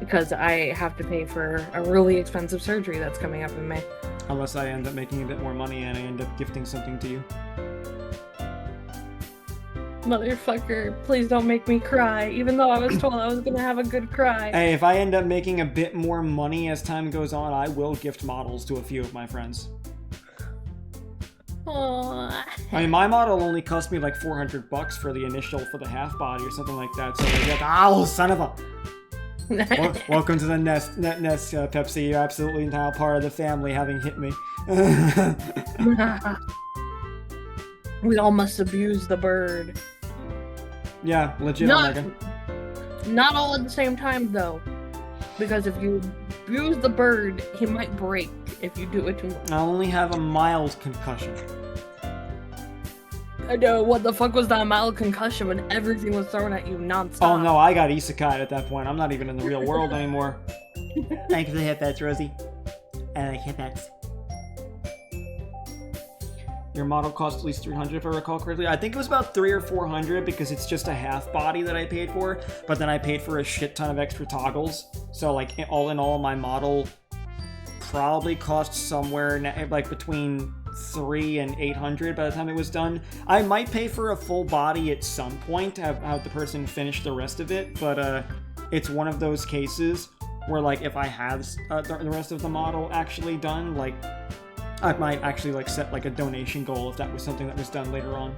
Because I have to pay for a really expensive surgery that's coming up in May.
Unless I end up making a bit more money and I end up gifting something to you.
Motherfucker, please don't make me cry, even though I was told I was gonna have a good cry.
Hey, if I end up making a bit more money as time goes on, I will gift models to a few of my friends.
Aww.
I mean, my model only cost me like $400 for the initial, for the half body or something like that, so I get, oh, son of a... Welcome to the nest, Pepsi. You're absolutely now part of the family, having hit me.
We all must abuse the bird.
Yeah, legit.
Not all at the same time, though. Because if you abuse the bird, he might break if you do it too much.
I only have a mild concussion.
I know, what the fuck was that mild concussion when everything was thrown at you nonstop?
Oh no, I got isekai at that point. I'm not even in the real world anymore. Thank you for the hit bats, Rosie. I like hit bats. Your model cost at least $300 if I recall correctly. I think it was about $300 or $400 because it's just a half body that I paid for, but then I paid for a shit ton of extra toggles. So like all in all, my model probably cost somewhere like between $300 and $800 by the time it was done. I might pay for a full body at some point to have the person finish the rest of it, but it's one of those cases where like if I have the rest of the model actually done, like I might actually like set like a donation goal if that was something that was done later on.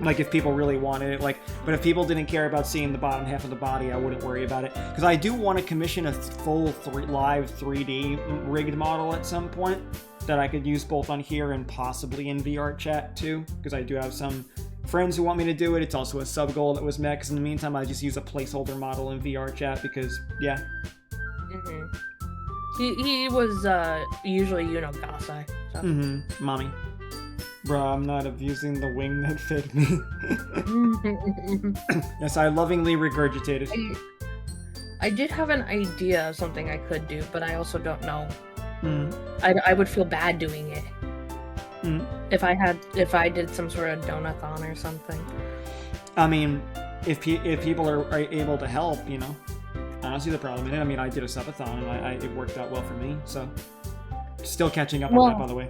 Like if people really wanted it, like But if people didn't care about seeing the bottom half of the body, I wouldn't worry about it. Because I do want to commission a full live 3D rigged model at some point that I could use both on here and possibly in VR chat too. Because I do have some friends who want me to do it. It's also a sub goal that was met. Because in the meantime, I just use a placeholder model in VR chat because, yeah.
He was usually Gasai. So.
Mommy. Bruh, I'm not abusing the wing that fed me. Yes, I lovingly regurgitated.
I did have an idea of something I could do, but I also don't know. I would feel bad doing it. If I did some sort of donathon or something.
I mean, if people are able to help, I don't see the problem in it. I mean, I did a subathon and it worked out well for me, so still catching up on that, by the way.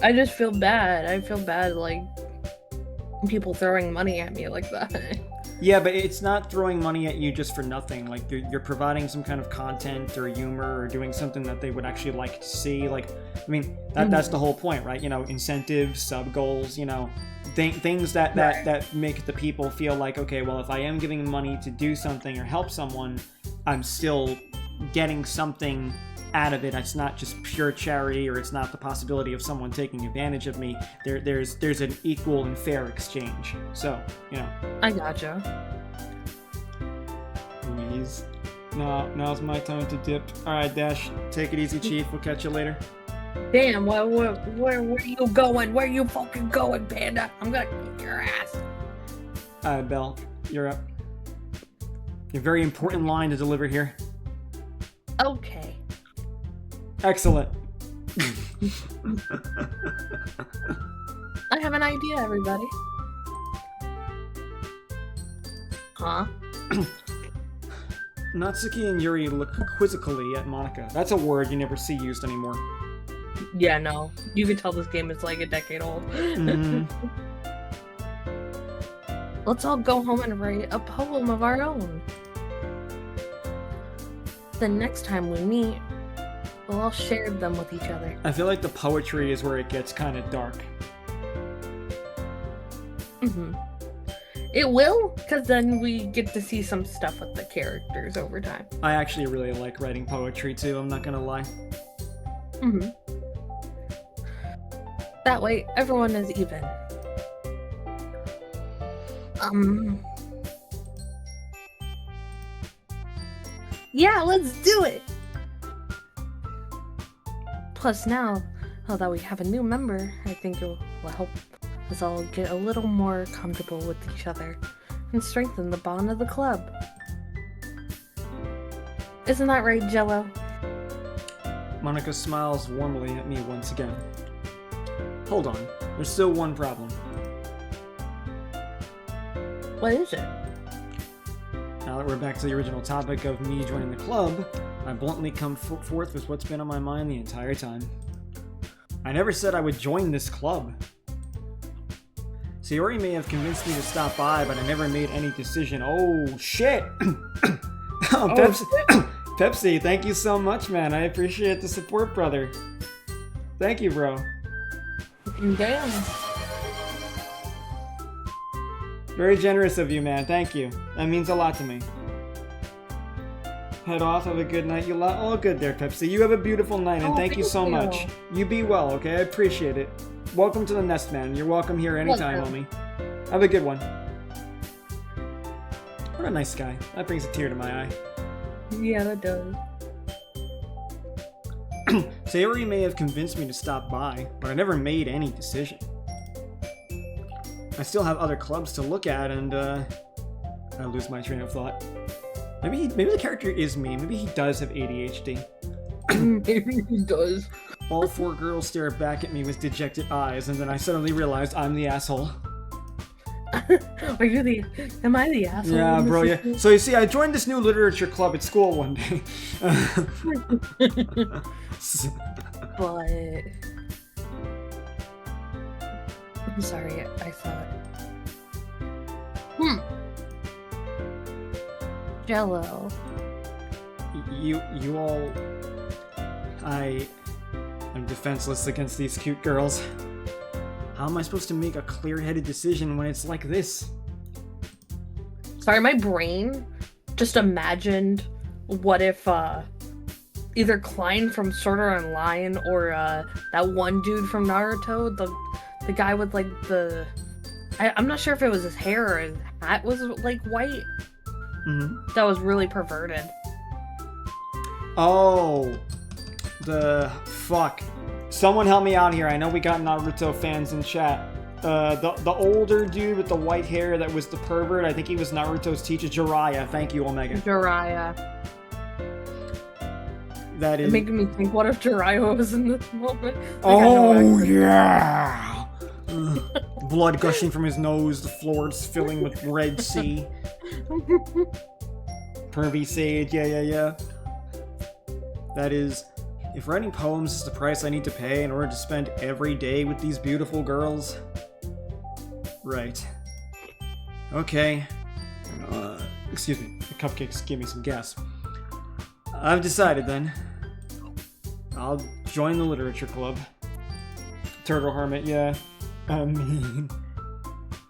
I just feel bad. I feel bad, like, people throwing money at me like that.
Yeah, but it's not throwing money at you just for nothing. Like, you're providing some kind of content or humor or doing something that they would actually like to see. Like, I mean, that's the whole point, right? Incentives, sub-goals, things that make the people feel like, okay, well, if I am giving money to do something or help someone, I'm still getting something out of it. It's not just pure charity, or it's not the possibility of someone taking advantage of me. There's an equal and fair exchange. So,
I gotcha.
Please. Now's my time to dip. Alright, Dash, take it easy, Chief. We'll catch you later.
Damn, where are you going? Where are you fucking going, Panda? I'm gonna kick your ass.
Alright, Belle, you're up. A very important line to deliver here.
Okay.
Excellent.
I have an idea, everybody. Huh?
Natsuki and Yuri look quizzically at Monica. That's a word you never see used anymore.
Yeah, no. You can tell this game is like a decade old. Let's all go home and write a poem of our own. The next time we meet, we'll all share them with each other.
I feel like the poetry is where it gets kind of dark.
It will, because then we get to see some stuff with the characters over time.
I actually really like writing poetry too, I'm not gonna lie.
That way, everyone is even. Yeah, let's do it! Plus now that we have a new member, I think it will help us all get a little more comfortable with each other and strengthen the bond of the club. Isn't that right, Jello?
Monica smiles warmly at me once again. Hold on, there's still one problem.
What is it?
Now that we're back to the original topic of me joining the club, I bluntly come forth with what's been on my mind the entire time. I never said I would join this club. Sayori may have convinced me to stop by, but I never made any decision. Oh, shit! Pepsi, thank you so much, man. I appreciate the support, brother. Thank you, bro.
Damn.
Very generous of you, man. Thank you. That means a lot to me. Head off. Have a good night. You all good there, Pepsi. You have a beautiful night, and thank you so much. You be well, okay? I appreciate it. Welcome to the nest, man. You're welcome here anytime, homie. Have a good one. What a nice guy. That brings a tear to my eye.
Yeah, that does.
Sayori may have convinced me to stop by, but I never made any decision. I still have other clubs to look at, and I lose my train of thought. Maybe the character is me. Maybe he does have ADHD.
Maybe he does.
All four girls stare back at me with dejected eyes, and then I suddenly realized I'm the asshole.
Am I the asshole?
Yeah, bro, yeah. So you see, I joined this new literature club at school one day.
But... I'm sorry, I thought... Jello.
You all... I'm defenseless against these cute girls. How am I supposed to make a clear-headed decision when it's like this?
Sorry, my brain just imagined what if either Klein from Sword Art Online or that one dude from Naruto, the guy with like the I'm not sure if it was his hair or his hat was like white. That was really perverted.
Oh, the fuck. Someone help me out here. I know we got Naruto fans in chat. The older dude with the white hair that was the pervert, I think he was Naruto's teacher, Jiraiya. Thank you, Omega.
Jiraiya.
That is...
It's making me think, what if Jiraiya was in this moment? Like,
oh, yeah! Blood gushing from his nose, the floors filling with red sea. Pervy sage, yeah. That is... If writing poems is the price I need to pay in order to spend every day with these beautiful girls... Right. Okay. Excuse me. The cupcakes give me some gas. I've decided then. I'll join the literature club. Turtle Hermit, yeah. I mean...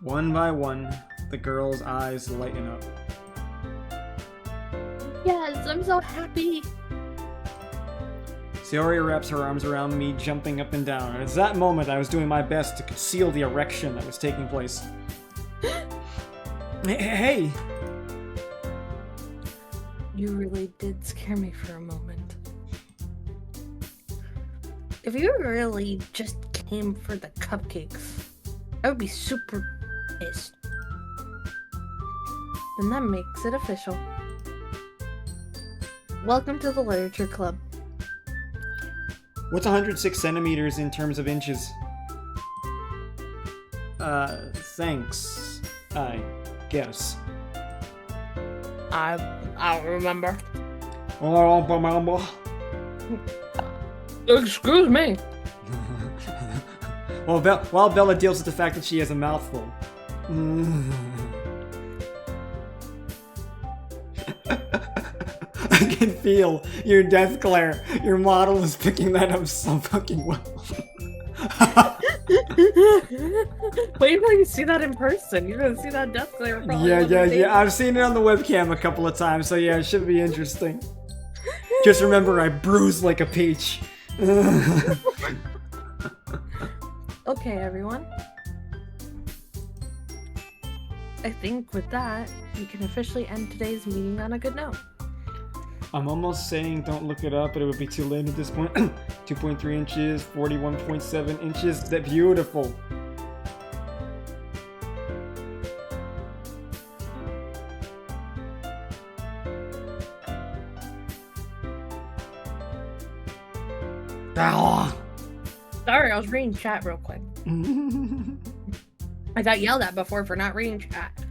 One by one, the girls' eyes lighten up.
Yes, I'm so happy!
Saori wraps her arms around me, jumping up and down. And at that moment, I was doing my best to conceal the erection that was taking place. Hey!
You really did scare me for a moment. If you really just came for the cupcakes, I would be super pissed. And that makes it official. Welcome to the Literature Club.
What's 106 centimeters in terms of inches? Thanks. I guess.
I don't remember. Excuse me.
While Bella deals with the fact that she has a mouthful. I can feel your death glare. Your model is picking that up so fucking well.
Wait until you see that in person. You're gonna see that death glare.
Yeah. I've seen it on the webcam a couple of times, so yeah, it should be interesting. Just remember, I bruise like a peach.
Okay, everyone. I think with that, we can officially end today's meeting on a good note.
I'm almost saying don't look it up, but it would be too late at this point. 2.3 inches, 41.7 inches. That beautiful.
Sorry, I was reading chat real quick. I got yelled at before for not reading chat.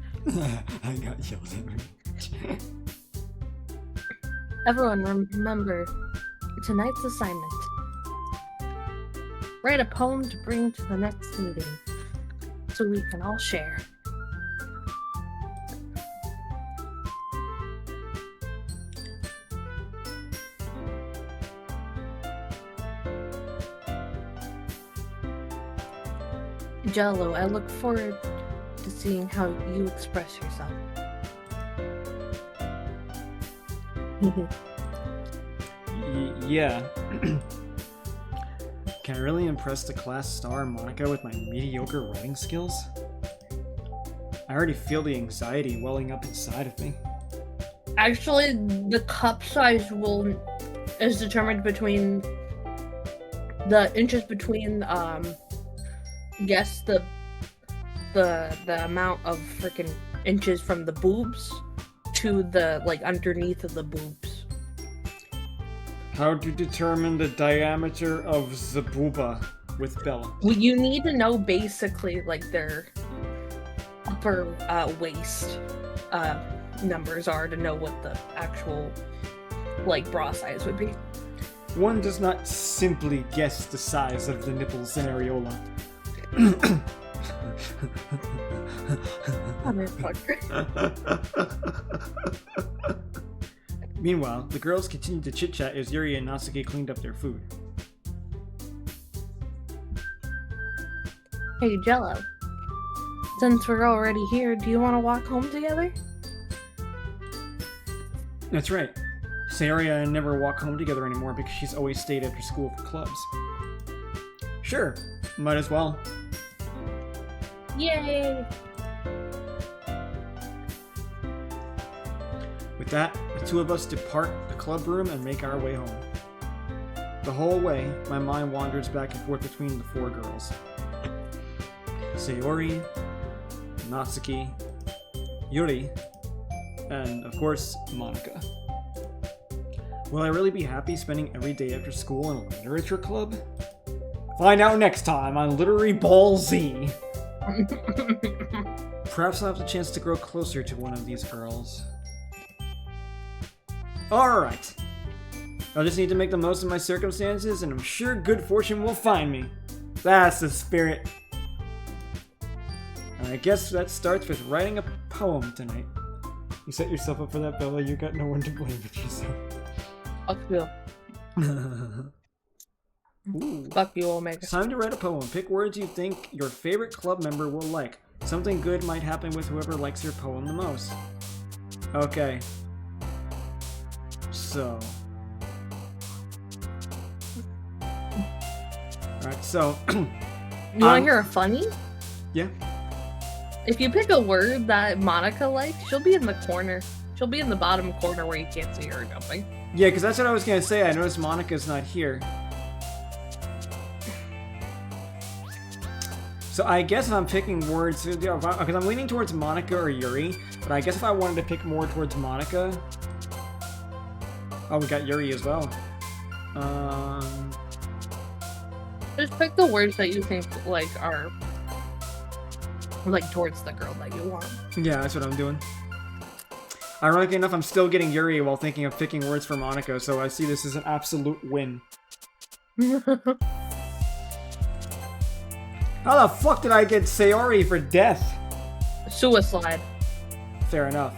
I got yelled at.
Everyone remember tonight's assignment. Write a poem to bring to the next meeting so we can all share. Jello, I look forward to seeing how you express yourself.
Yeah. Can I really impress the class star Monica with my mediocre writing skills? I already feel the anxiety welling up inside of me.
Actually, the cup size is determined between the inches between the amount of freaking inches from the boobs to the like underneath of the boobs.
How to determine the diameter of the booba with Bella?
Well, you need to know basically like their upper waist numbers are to know what the actual like bra size would be.
One does not simply guess the size of the nipples in areola. Meanwhile, the girls continued to chit-chat as Yuri and Natsuki cleaned up their food.
Hey, Jello. Since we're already here, do you want to walk home together?
That's right. Sayori and I never walk home together anymore because she's always stayed after school for clubs. Sure, might as well.
Yay!
With that, the two of us depart the club room and make our way home. The whole way, my mind wanders back and forth between the four girls. Sayori, Natsuki, Yuri, and, of course, Monika. Will I really be happy spending every day after school in a literature club? Find out next time on Literary Ball Z! Perhaps I'll have the chance to grow closer to one of these girls. Alright. I'll just need to make the most of my circumstances, and I'm sure good fortune will find me. That's the spirit. And I guess that starts with writing a poem tonight. You set yourself up for that, Bella. You got no one to blame but yourself.
Fuck you.
Ooh.
Fuck you, Omega.
It's time to write a poem. Pick words you think your favorite club member will like. Something good might happen with whoever likes your poem the most. Okay. So. Alright, so.
You wanna hear a funny?
Yeah.
If you pick a word that Monika likes, she'll be in the corner. She'll be in the bottom corner where you can't see her jumping.
Yeah, because that's what I was gonna say. I noticed Monika's not here. So I guess if I'm picking words, because I'm leaning towards Monika or Yuri, but I guess if I wanted to pick more towards Monika... Oh, we got Yuri as well.
Just pick the words that you think, like, are... like, towards the girl that you want.
Yeah, that's what I'm doing. Ironically enough, I'm still getting Yuri while thinking of picking words for Monika, so I see this as an absolute win. How the fuck did I get Sayori for death?
Suicide.
Fair enough.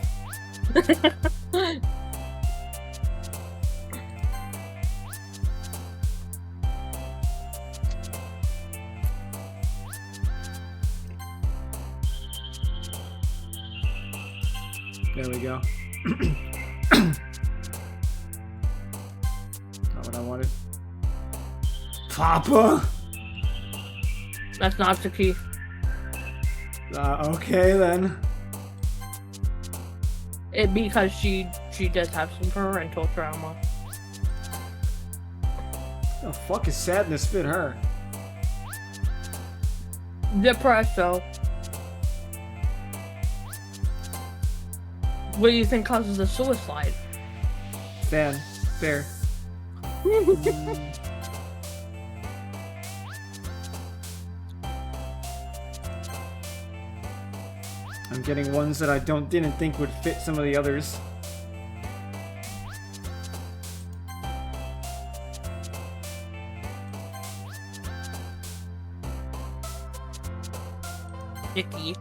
There we go. Not what I wanted. Papa!
That's not the key.
Okay then.
Because she does have some parental trauma.
The fuck is sadness fit her?
Depresso. What do you think causes a suicide?
Fair. I'm getting ones that I didn't think would fit some of the others.
Icky.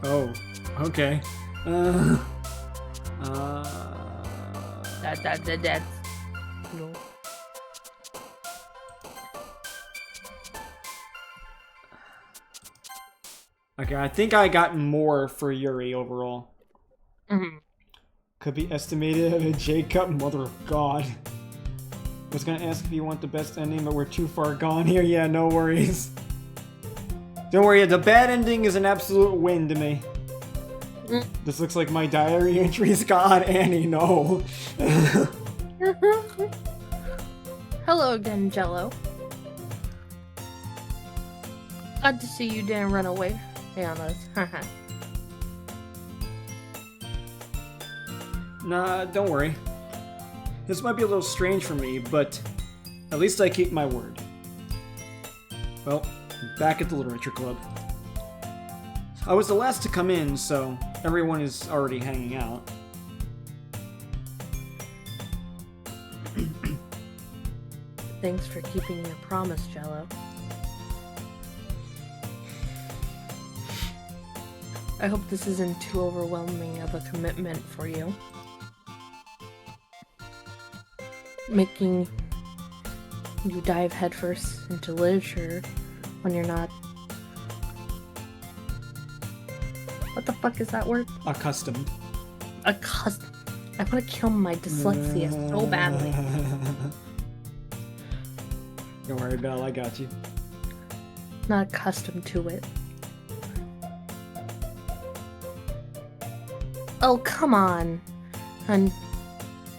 Oh, okay.
That's no.
Okay, I think I got more for Yuri overall.
Mm-hmm.
Could be estimated at a J-Cup, mother of God. I was gonna ask if you want the best ending, but we're too far gone here. Yeah, no worries. Don't worry, the bad ending is an absolute win to me. This looks like my diary entries. God, Annie, no.
Hello again, Jello. Glad to see you didn't run away. Yeah, that's
Nah, don't worry. This might be a little strange for me, but at least I keep my word. Well, I'm back at the literature club. I was the last to come in, so everyone is already hanging out.
Thanks for keeping your promise, Jello. I hope this isn't too overwhelming of a commitment for you. you dive headfirst into literature when you're not... What the fuck is that word?
Accustomed.
Accustomed. I want to kill my dyslexia so badly.
Don't worry, Belle, I got you.
Not accustomed to it. Oh, come on. And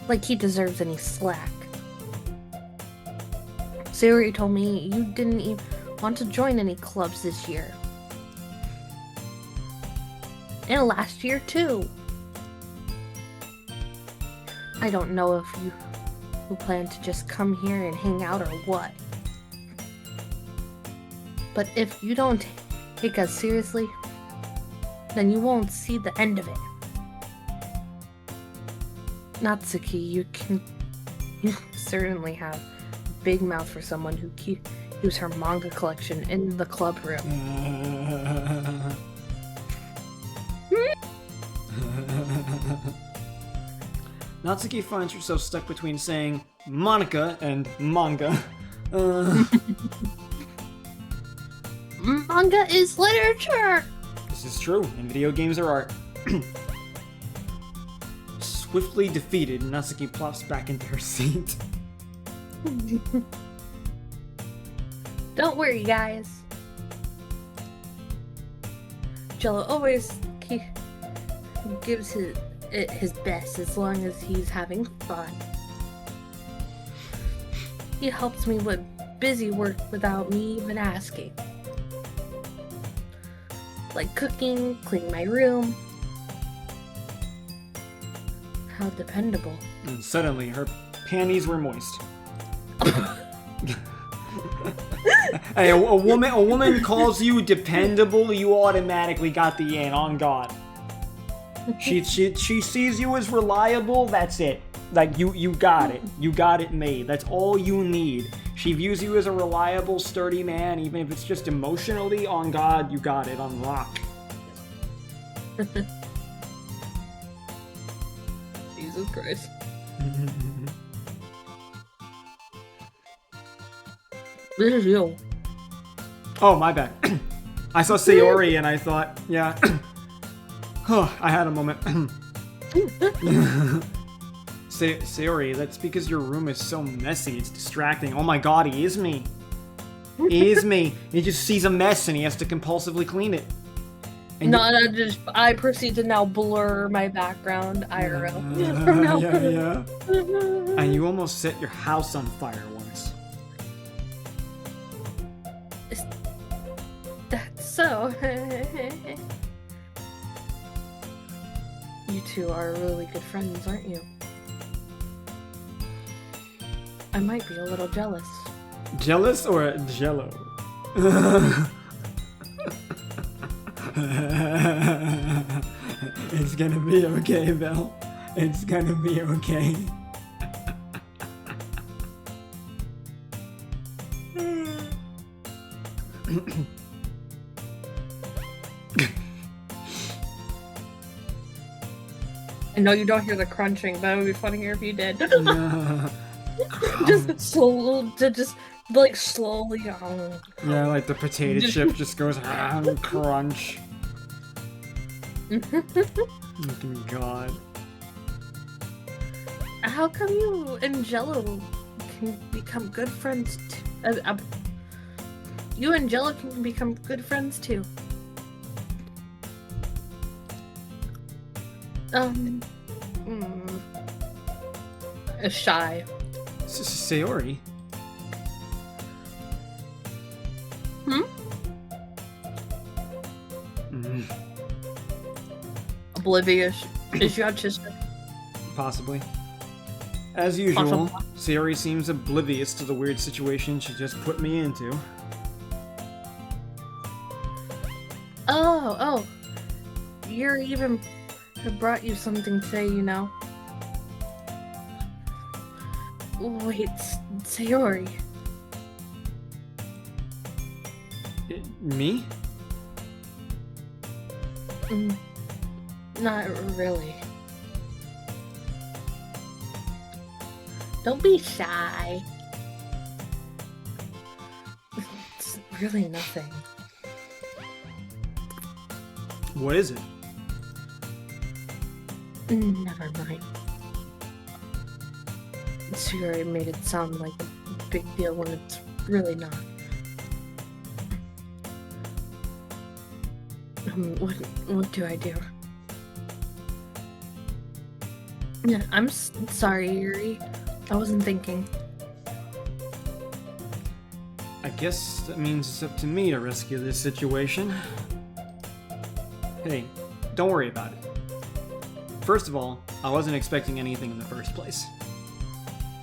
like he deserves any slack. Sayori told me you didn't even want to join any clubs this year. And last year too. I don't know if you plan to just come here and hang out or what. But if you don't take us seriously, then you won't see the end of it. Natsuki, you certainly have a big mouth for someone who keeps her manga collection in the club room.
Natsuki finds herself stuck between saying Monica and manga.
Manga is literature!
This is true, and video games are art. Swiftly defeated, Natsuki plops back into her seat.
Don't worry, guys. Jello always gives his best as long as he's having fun. He helps me with busy work without me even asking. Like cooking, cleaning my room. How dependable.
And suddenly, her panties were moist. Hey, a woman calls you dependable, you automatically got the in, on God. She sees you as reliable, that's it. Like, you got it. You got it made. That's all you need. She views you as a reliable, sturdy man, even if it's just emotionally, on God, you got it, on rock.
Jesus Christ. This is you.
Oh, my bad. I saw Sayori and I thought, yeah. I had a moment. Sayori, that's because your room is so messy. It's distracting. Oh my God, he is me. He is me. He just sees a mess and he has to compulsively clean it. And
I proceed to now blur my background IRL. From now
yeah. And you almost set your house on fire once.
That's so. You two are really good friends, aren't you? I might be a little jealous.
Jealous or jello? It's gonna be okay, Belle. It's gonna be okay.
I know you don't hear the crunching, but it would be funnier if you did. Just slowly.
Yeah, like the potato chip just goes crunch. Oh God.
How come you and Jello can become good friends? You and Jello can become good friends too. Shy.
Sayori?
Oblivious. Is your sister?
Possibly. As usual, Sayori seems oblivious to the weird situation she just put me into.
Oh. You're even brought you something today, you know. Wait, Sayori.
Me?
Not really. Don't be shy. really nothing.
What is it?
Never mind. Siri made it sound like a big deal when it's really not. What do I do? Yeah, I'm sorry, Yuri. I wasn't thinking.
I guess that means it's up to me to rescue this situation. Hey, don't worry about it. First of all, I wasn't expecting anything in the first place.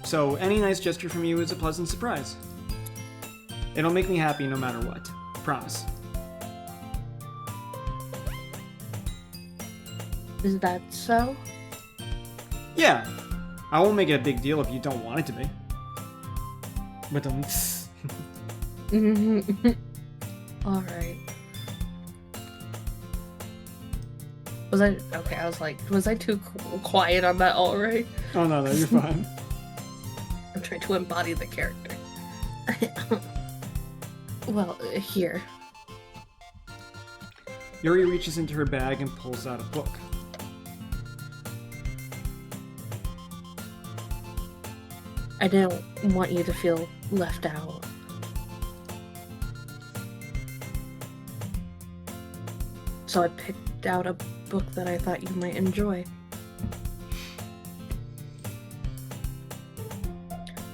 So any nice gesture from you is a pleasant surprise. It'll make me happy no matter what. Promise.
Is that so?
Yeah. I won't make it a big deal if you don't want it to be. But
Alright. Okay, I was like, was I too quiet on that alright?
Oh no, you're fine.
I'm trying to embody the character. Well, here.
Yuri reaches into her bag and pulls out a book.
I didn't want you to feel left out. So I picked out a book that I thought you might enjoy.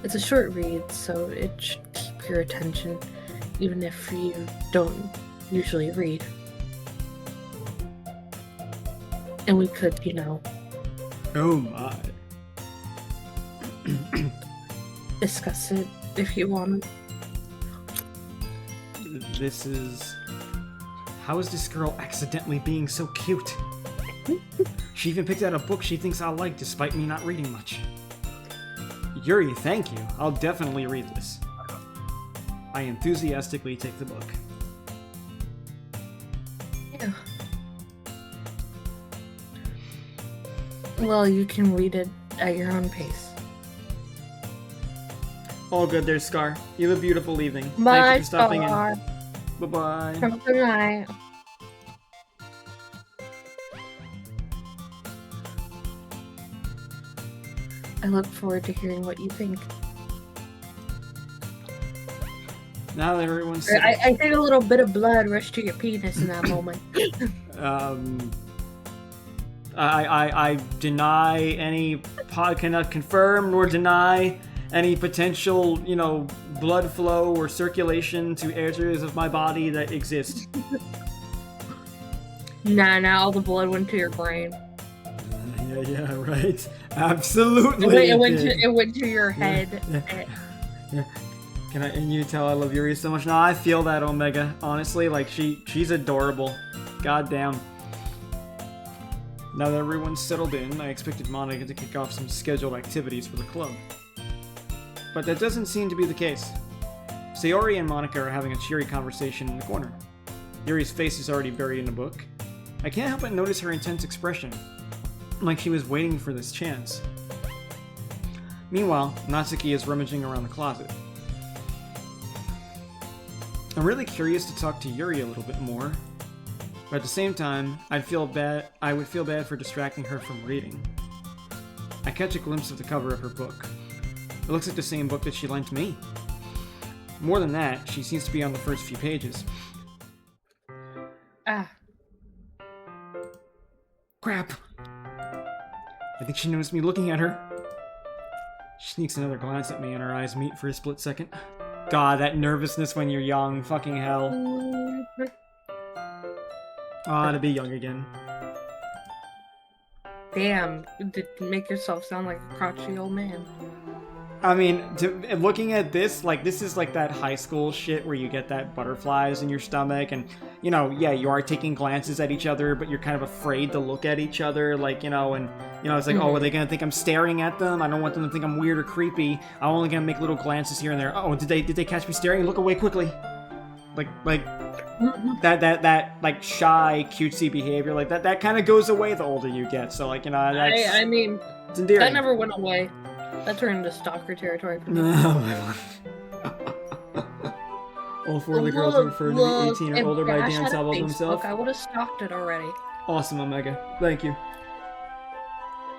It's a short read, so it should keep your attention, even if you don't usually read. And we could,
Oh my.
discuss it if you want.
This is... How is this girl accidentally being so cute? She even picked out a book she thinks I'll like despite me not reading much. Yuri, thank you. I'll definitely read this. I enthusiastically take the book.
Yeah. Well, you can read it at your own pace.
All good there, Scar. You have a beautiful evening.
Bye,
Thank you for stopping
Scar.
in. Bye-bye.
Have a good night. I look forward to hearing what you think.
Now that everyone's...
I think a little bit of blood rushed to your penis in that moment.
I deny any... cannot confirm nor deny any potential, blood flow or circulation to areas of my body that exist.
Nah, all the blood went to your brain.
Yeah, right. Absolutely.
It went to your head.
Yeah. And you tell I love Yuri so much? No, I feel that, Omega. Honestly, like she's adorable. Goddamn. Now that everyone's settled in, I expected Monica to kick off some scheduled activities for the club. But that doesn't seem to be the case. Sayori and Monica are having a cheery conversation in the corner. Yuri's face is already buried in a book. I can't help but notice her intense expression, like she was waiting for this chance. Meanwhile, Natsuki is rummaging around the closet. I'm really curious to talk to Yuri a little bit more, but at the same time, I would feel bad for distracting her from reading. I catch a glimpse of the cover of her book. It looks like the same book that she lent me. More than that, she seems to be on the first few pages.
Ah.
Crap. I think she noticed me looking at her. She sneaks another glance at me and our eyes meet for a split second. God, that nervousness when you're young. Fucking hell. To be young again.
Damn, did make yourself sound like a crotchety old man.
I mean, looking at this, this is like that high school shit where you get that butterflies in your stomach and, yeah, you are taking glances at each other, but you're kind of afraid to look at each other, it's like, oh, are they gonna think I'm staring at them? I don't want them to think I'm weird or creepy. I'm only gonna make little glances here and there. Oh, did they catch me staring? Look away quickly. That shy, cutesy behavior, that kind of goes away the older you get, so, that's...
I mean,
it's endearing.
That never went away. That turned into stalker territory for me.
All four of the girls referred to the 18 or older by Dan Salvo himself.
I would have stalked it already.
Awesome, Omega. Thank you.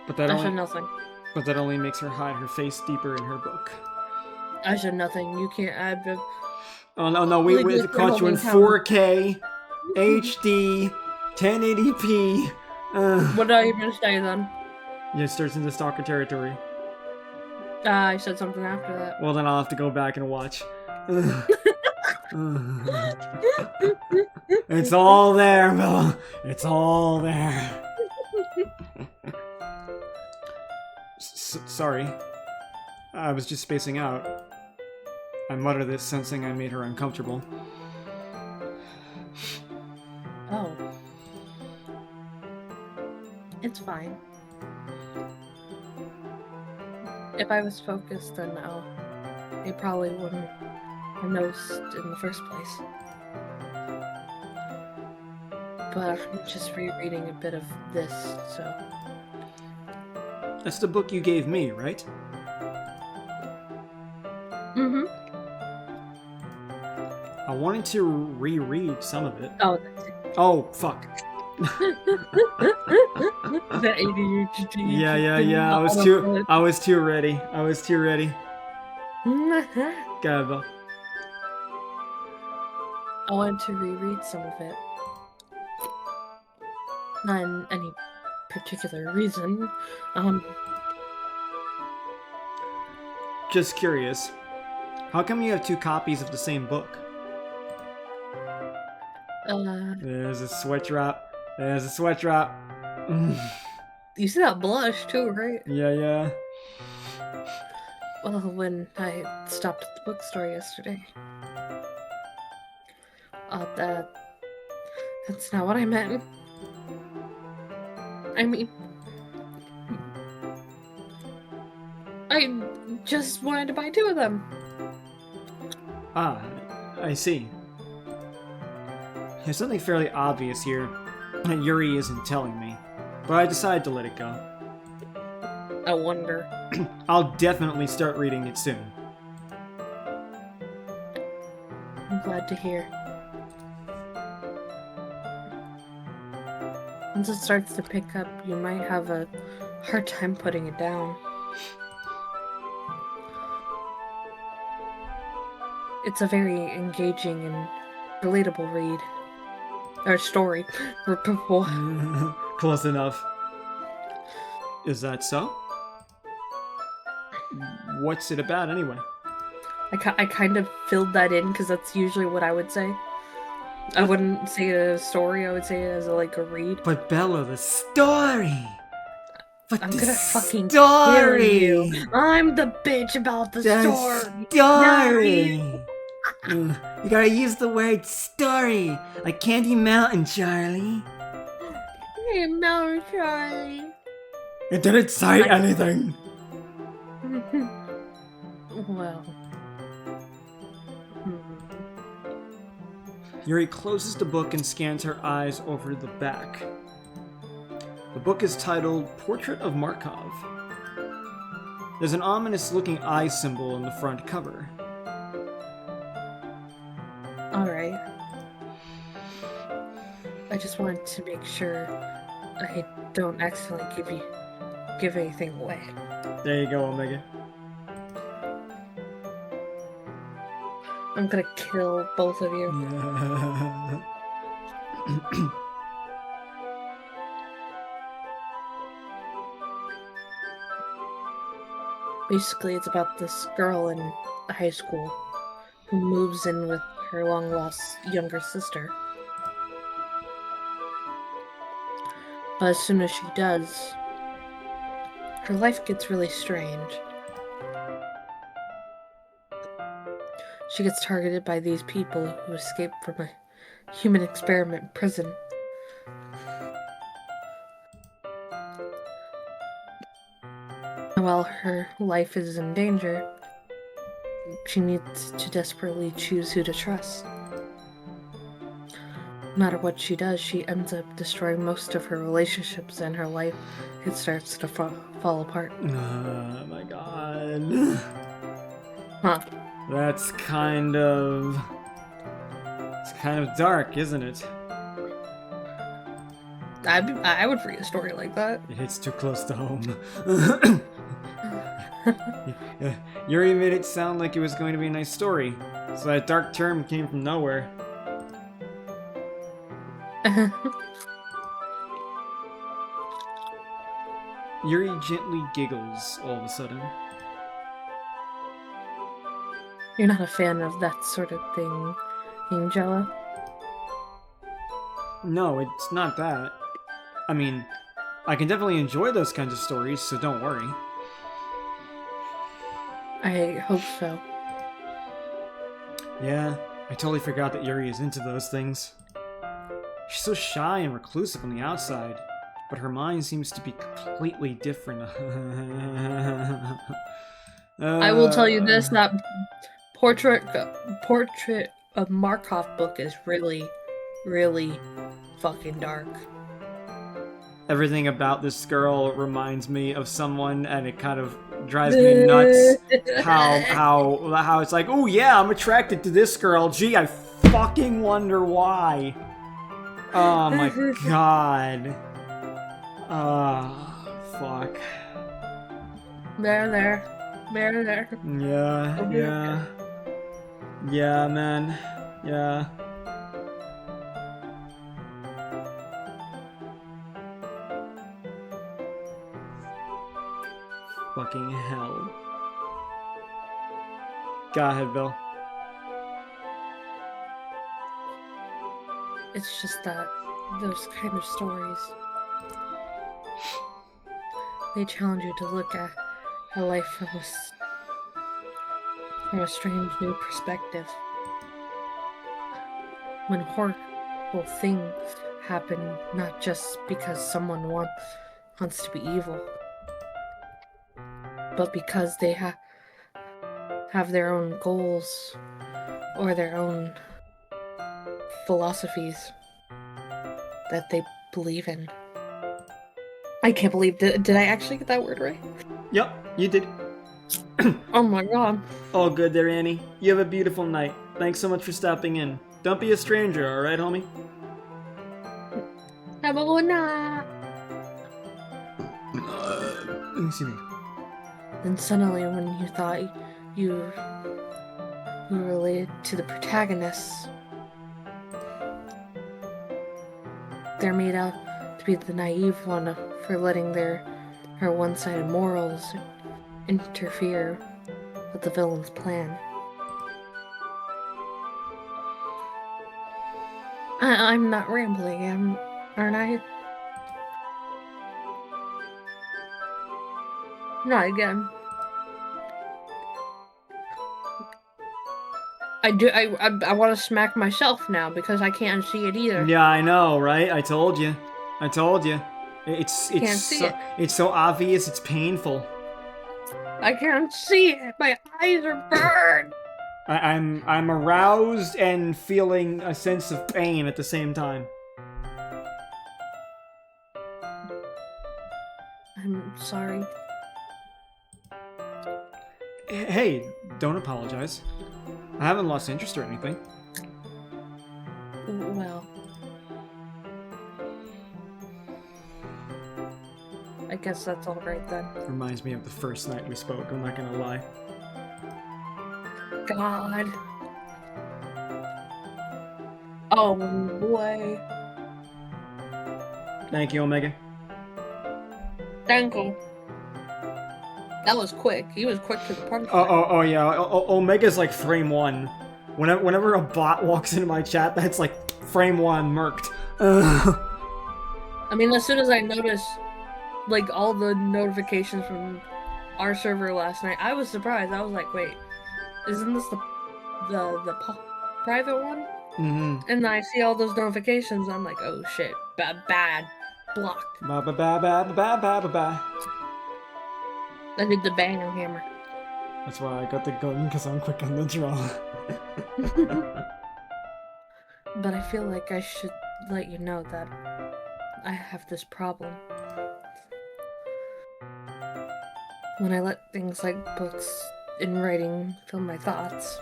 But that
I said nothing.
But that only makes her hide her face deeper in her book.
I said nothing. You can't.
Oh no! We caught you in 4K, HD, 1080p.
What did I even say then?
You starts into stalker territory.
I said something after that.
Well, then I'll have to go back and watch. It's all there, Bella. It's all there. Sorry. I was just spacing out. I mutter this, sensing I made her uncomfortable.
Oh. It's fine. If I was focused, then no. They probably wouldn't have noticed in the first place. But I'm just rereading a bit of this, so...
That's the book you gave me, right?
Mm-hmm.
I wanted to reread some of it.
Oh, that's it.
Oh, fuck.
The ADHD.
Yeah. I was too ready. Gava.
I wanted to reread some of it. Not any particular reason.
Just curious. How come you have 2 copies of the same book? There's a sweat drop.
You see that blush too, right?
Yeah.
Well, when I stopped at the bookstore yesterday. That's not what I meant. I mean... I just wanted to buy 2 of them.
Ah, I see. There's something fairly obvious here that Yuri isn't telling me, but I decided to let it go.
I wonder.
I'll definitely start reading it soon.
I'm glad to hear. Once it starts to pick up, you might have a hard time putting it down. It's a very engaging and relatable read. Or story. For people.
Close enough. Is that so? What's it about, anyway?
I kind of filled that in, because that's usually what I would say. I wouldn't say it as a story, I would say it as a read.
But Bella, the story! But
I'm gonna fucking
kill
you. I'm the bitch about the story!
Story! You gotta use the word story, like Candy Mountain, Charlie.
Candy Mountain, Charlie.
It didn't say anything.
Well.
Yuri closes the book and scans her eyes over the back. The book is titled Portrait of Markov. There's an ominous-looking eye symbol in the front cover.
Alright. I just wanted to make sure I don't accidentally give anything away.
There you go, Omega.
I'm gonna kill both of you. Basically, it's about this girl in high school who moves in with her long-lost younger sister. But as soon as she does, her life gets really strange. She gets targeted by these people who escaped from a human experiment prison. While her life is in danger, she needs to desperately choose who to trust. No matter what she does, she ends up destroying most of her relationships, and her life, it starts to fall apart.
Oh my god.
Huh.
That's kind of kind of dark, isn't it?
I would read a story like that.
It hits too close to home. Yuri made it sound like it was going to be a nice story, so that dark term came from nowhere. Yuri gently giggles all of a sudden.
You're not a fan of that sort of thing, Angela?
No, it's not that. I mean, I can definitely enjoy those kinds of stories, so don't worry.
I hope so.
Yeah, I totally forgot that Yuri is into those things. She's so shy and reclusive on the outside, but her mind seems to be completely different.
I will tell you this, that Portrait of Markov book is really, really fucking dark.
Everything about this girl reminds me of someone, and it kind of drives me nuts. how it's like, oh yeah, I'm attracted to this girl. Gee, I fucking wonder why. Oh my god. Fuck.
There.
Yeah. Yeah, man. Yeah. Fucking hell. Go ahead, Bill.
It's just that those kind of stories, they challenge you to look at life from a strange new perspective. When horrible things happen, not just because someone wants to be evil, but because they have their own goals or their own philosophies that they believe in. I can't believe, did I actually get that word right?
Yep, you did.
Oh my god.
All good there, Annie. You have a beautiful night. Thanks so much for stopping in. Don't be a stranger, alright, homie?
Have a good night.
Excuse me.
Then suddenly, when you thought you related to the protagonists, they're made out to be the naive one for letting her one-sided morals interfere with the villain's plan. I'm not rambling, aren't I? Not again. I want to smack myself now because I can't see it either.
Yeah, I know, right? I told you. It's so obvious, it's painful.
I can't see it. My eyes are burned.
I'm aroused and feeling a sense of pain at the same time.
I'm sorry.
Hey, don't apologize. I haven't lost interest or anything.
Well, I guess that's all right then.
Reminds me of the first night we spoke, I'm not gonna lie.
God. Oh boy.
Thank you, Omega.
Thank you. That was quick. He was quick to the punch.
Oh yeah. Omega's like frame 1. Whenever a bot walks into my chat, that's like frame 1 murked.
I mean, as soon as I noticed, like, all the notifications from our server last night, I was surprised. I was like, wait, isn't this the private one?
Mm-hmm.
And then I see all those notifications. I'm like, oh shit, bad, blocked.
Ba-ba-ba-ba-ba-ba-ba-ba.
I need the bang hammer.
That's why I got the gun, because I'm quick on the draw.
But I feel like I should let you know that I have this problem. When I let things like books and writing fill my thoughts,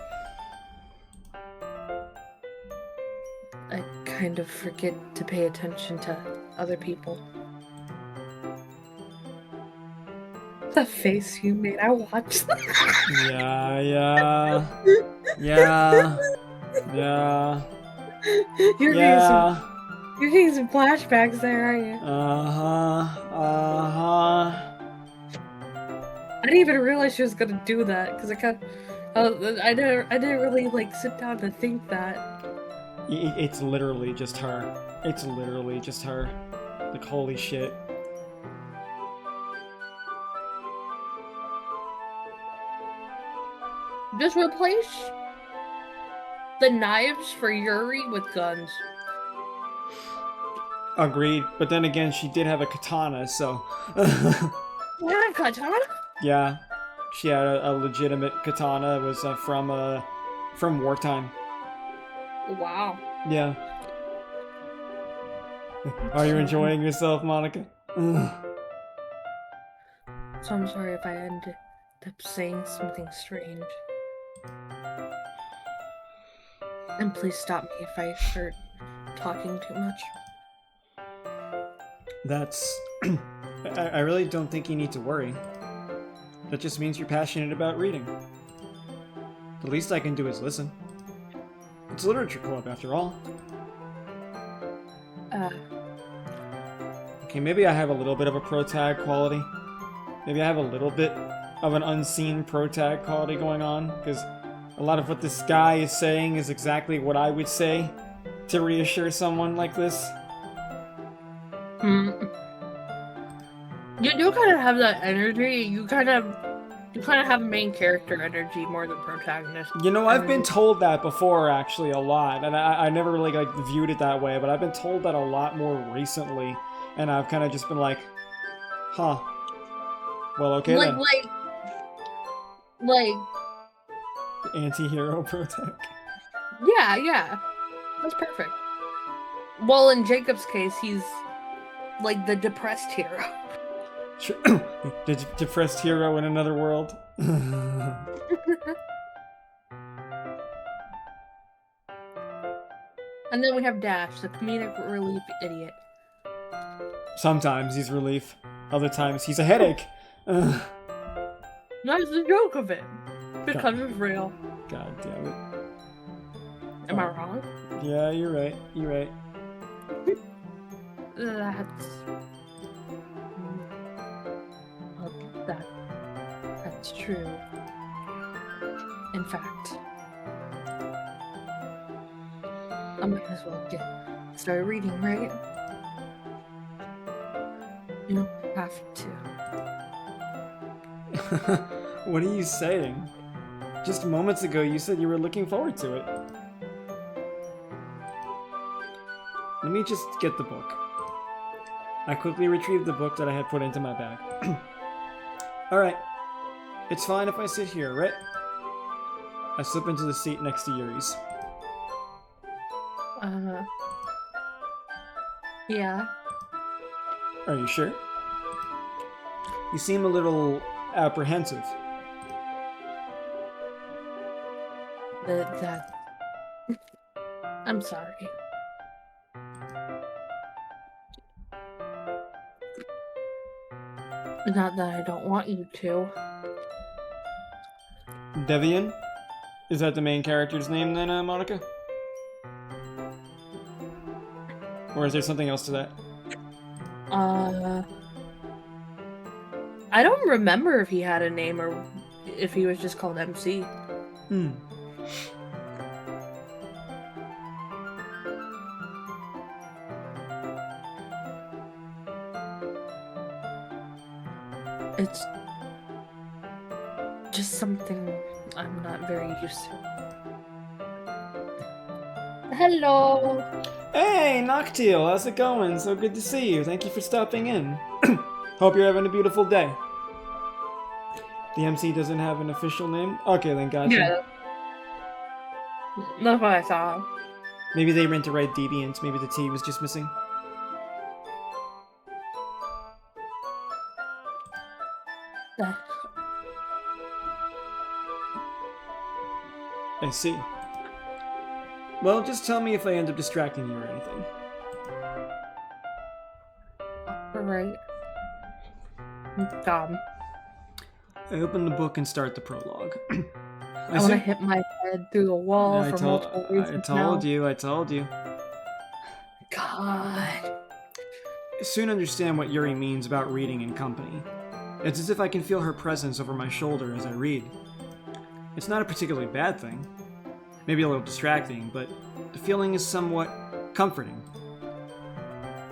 kind of forget to pay attention to other people. The face you made, I watched that.
Yeah.
You're getting some flashbacks there, aren't you? I didn't even realize she was gonna do that because I didn't really like sit down to think that.
It's literally just her. It's literally just her. Like, holy shit.
Just replace the knives for Yuri with guns.
Agreed, but then again, she did have a katana, so.
Yeah, katana?
Yeah, she had a legitimate katana. It was from wartime.
Wow.
Yeah. Are you enjoying yourself, Monica?
So I'm sorry if I ended up saying something strange. And please stop me if I start talking too much.
That's... I really don't think you need to worry. That just means you're passionate about reading. The least I can do is listen. It's a literature club, after all. Okay, maybe I have a little bit of a pro-tag quality. Maybe I have a little bit of an unseen pro-tag quality going on, because a lot of what this guy is saying is exactly what I would say to reassure someone like this.
You do kind of have that energy. You kind of have main character energy more than protagonist.
You know, I've been told that before, actually, a lot, and I never really viewed it that way, but I've been told that a lot more recently, and I've kind of just been like, huh. Well, okay then.
Like
anti-hero protag.
Yeah. That's perfect. Well, in Jacob's case, he's like the depressed hero.
Sure. The depressed hero in another world.
And then we have Dash, the comedic relief idiot.
Sometimes he's relief. Other times he's a headache.
That's the joke of it. Because it's real.
God damn it.
Am I wrong?
Yeah, you're right. You're right.
That's true. In fact, I might as well get started reading, right? You don't have to.
What are you saying? Just moments ago you said you were looking forward to it. Let me just get the book. I quickly retrieved the book that I had put into my bag. Alright. It's fine if I sit here, right? I slip into the seat next to Yuri's.
Yeah.
Are you sure? You seem a little apprehensive.
I'm sorry. Not that I don't want you to.
Devian? Is that the main character's name then, Monica? Or is there something else to that?
I don't remember if he had a name or if he was just called MC. It's just something I'm not very used to. Hello!
Hey, Noctil, how's it going? So good to see you. Thank you for stopping in. Hope you're having a beautiful day. The MC doesn't have an official name? Okay, then gotcha.
Yeah. That's what I thought.
Maybe they meant to write Deviant. Maybe the T was just missing. I see. Well, just tell me if I end up distracting you or anything.
Alright. God.
I open the book and start the prologue.
I want to hit my head through the wall for multiple reasons.
I told you.
God.
I soon understand what Yuri means about reading in company. It's as if I can feel her presence over my shoulder as I read. It's not a particularly bad thing. Maybe a little distracting, but the feeling is somewhat comforting.